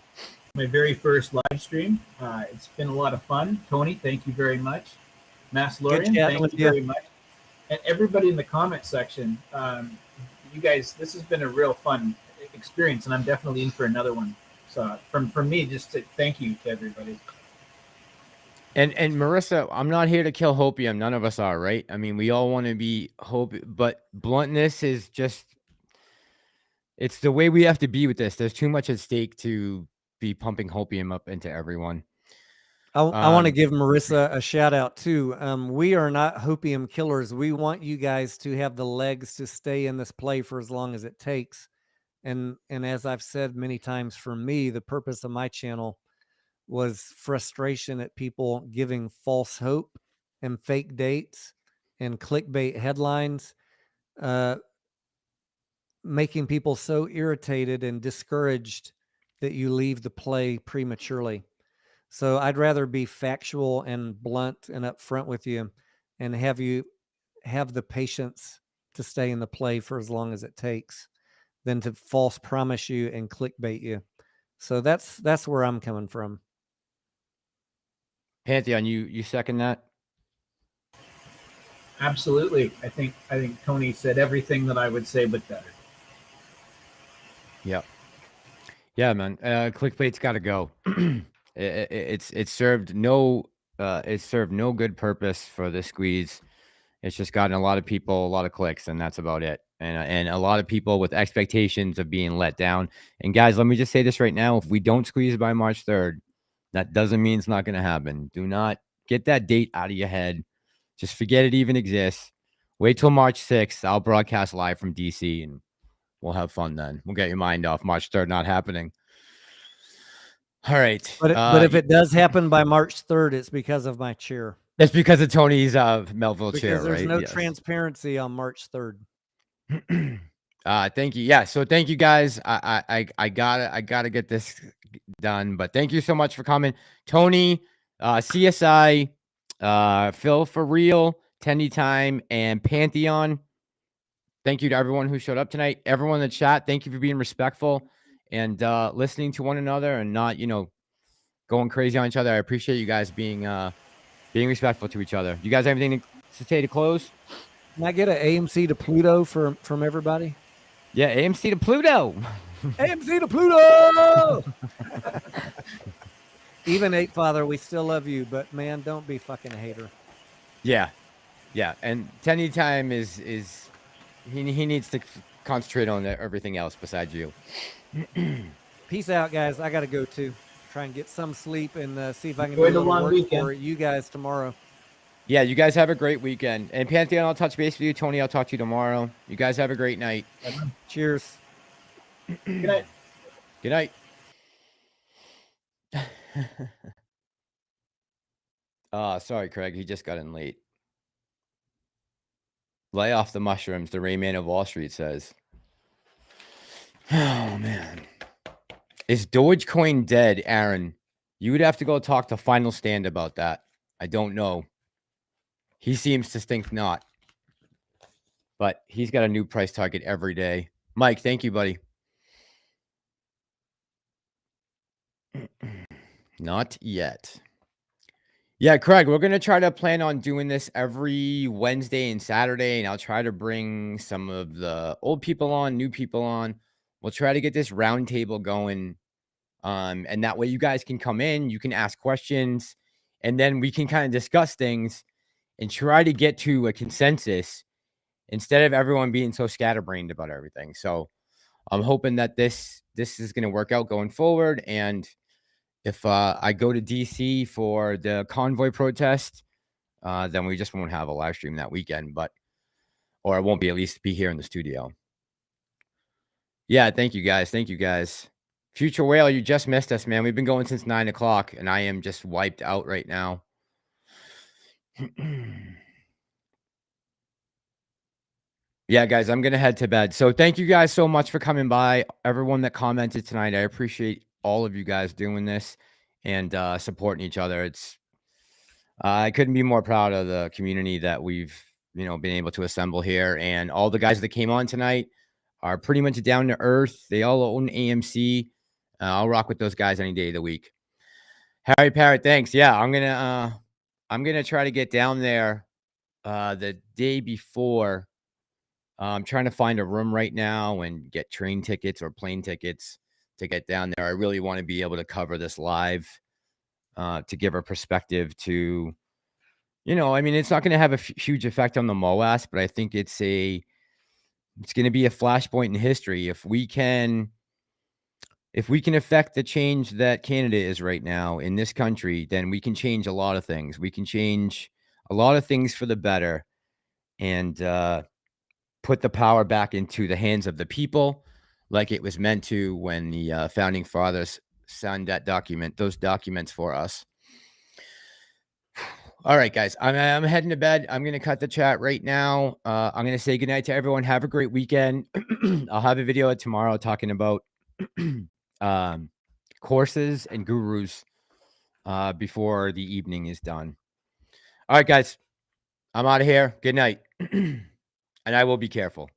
My very first live stream. It's been a lot of fun. Tony, thank you very much. Masslorian, thank you very much. And everybody in the comment section, you guys, this has been a real fun experience, and I'm definitely in for another one. So from me, just to thank you to everybody. And Marissa, I'm not here to kill hopium. None of us are, right? I mean, we all want to be but bluntness is just, it's the way we have to be with this. There's too much at stake to be pumping hopium up into everyone. I want to give Marissa a shout out too. We are not hopium killers. We want you guys to have the legs to stay in this play for as long as it takes. And as I've said many times, for me, the purpose of my channel was frustration at people giving false hope and fake dates and clickbait headlines, making people so irritated and discouraged that you leave the play prematurely. So I'd rather be factual and blunt and upfront with you and have you have the patience to stay in the play for as long as it takes than to false promise you and clickbait you. So that's where I'm coming from. Pantheon, you second that? Absolutely. I think Tony said everything that I would say, but better. Yep. Yeah, man. Clickbait's got to go. It served no good purpose for the squeeze. It's just gotten a lot of people a lot of clicks, and that's about it. And a lot of people with expectations of being let down. And guys, let me just say this right now: if we don't squeeze by March 3rd, that doesn't mean it's not going to happen. Do not get that date out of your head. Just forget it even exists. Wait till March 6th. I'll broadcast live from DC, and we'll have fun then. We'll get your mind off March 3rd not happening. All right. But if it does happen by March 3rd, it's because of my chair. That's because of Tony's Melville chair, right? Because there's no transparency on March 3rd. Thank you. Yeah. So thank you guys. I gotta get this done, but thank you so much for coming. Tony, CSI, Phil for real, Tendie time, and Pantheon. Thank you to everyone who showed up tonight. Everyone in the chat, thank you for being respectful and listening to one another and not, going crazy on each other. I appreciate you guys being respectful to each other. You guys have anything to say to close? Can I get an AMC to Pluto from everybody? Yeah, AMC to Pluto. AMC to Pluto. Even 8 Father, we still love you, but man, don't be fucking a hater. Yeah. Yeah, and Tendie time is he needs to concentrate on everything else besides you. Peace out, guys. I got to go too. Try and get some sleep and see if I can Enjoy do a the little long work weekend. for you guys tomorrow. Yeah, you guys have a great weekend. And Pantheon, I'll touch base with you. Tony, I'll talk to you tomorrow. You guys have a great night. Cheers. Good night. Good night. Sorry, Craig. He just got in late. Lay off the mushrooms, the Rayman of Wall Street says. Oh, man. Is Dogecoin dead, Aaron? You would have to go talk to Final Stand about that. I don't know. He seems to think not. But he's got a new price target every day. Mike, thank you, buddy. Not yet. Yeah, Craig, we're going to try to plan on doing this every Wednesday and Saturday, and I'll try to bring some of the old people on, new people on. We'll try to get this roundtable going, and that way you guys can come in, you can ask questions, and then we can kind of discuss things and try to get to a consensus instead of everyone being so scatterbrained about everything. So I'm hoping that this is going to work out going forward, and if I go to DC for the convoy protest, then we just won't have a live stream that weekend, or it won't be, at least be here in the studio. Yeah, thank you guys. Thank you guys. Future Whale, you just missed us, man. We've been going since 9 o'clock, and I am just wiped out right now. Yeah, guys, I'm going to head to bed. So thank you guys so much for coming by. Everyone that commented tonight, I appreciate all of you guys doing this and supporting each other. It's I couldn't be more proud of the community that we've, been able to assemble here. And all the guys that came on tonight are pretty much down to earth. They all own AMC. I'll rock with those guys any day of the week. Harry Parrott, thanks. Yeah, I'm gonna try to get down there the day before. I'm trying to find a room right now and get train tickets or plane tickets to get down there. I really want to be able to cover this live to give a perspective to, it's not going to have a huge effect on the MOAS, but I think it's going to be a flashpoint in history. If we can affect the change that Canada is right now in this country, then we can change a lot of things. We can change a lot of things for the better and put the power back into the hands of the people like it was meant to when the founding fathers signed those documents for us. All right, guys, I'm heading to bed. I'm going to cut the chat right now. I'm going to say goodnight to everyone. Have a great weekend. I'll have a video tomorrow talking about courses and gurus before the evening is done. All right, guys, I'm out of here. Good night. And I will be careful.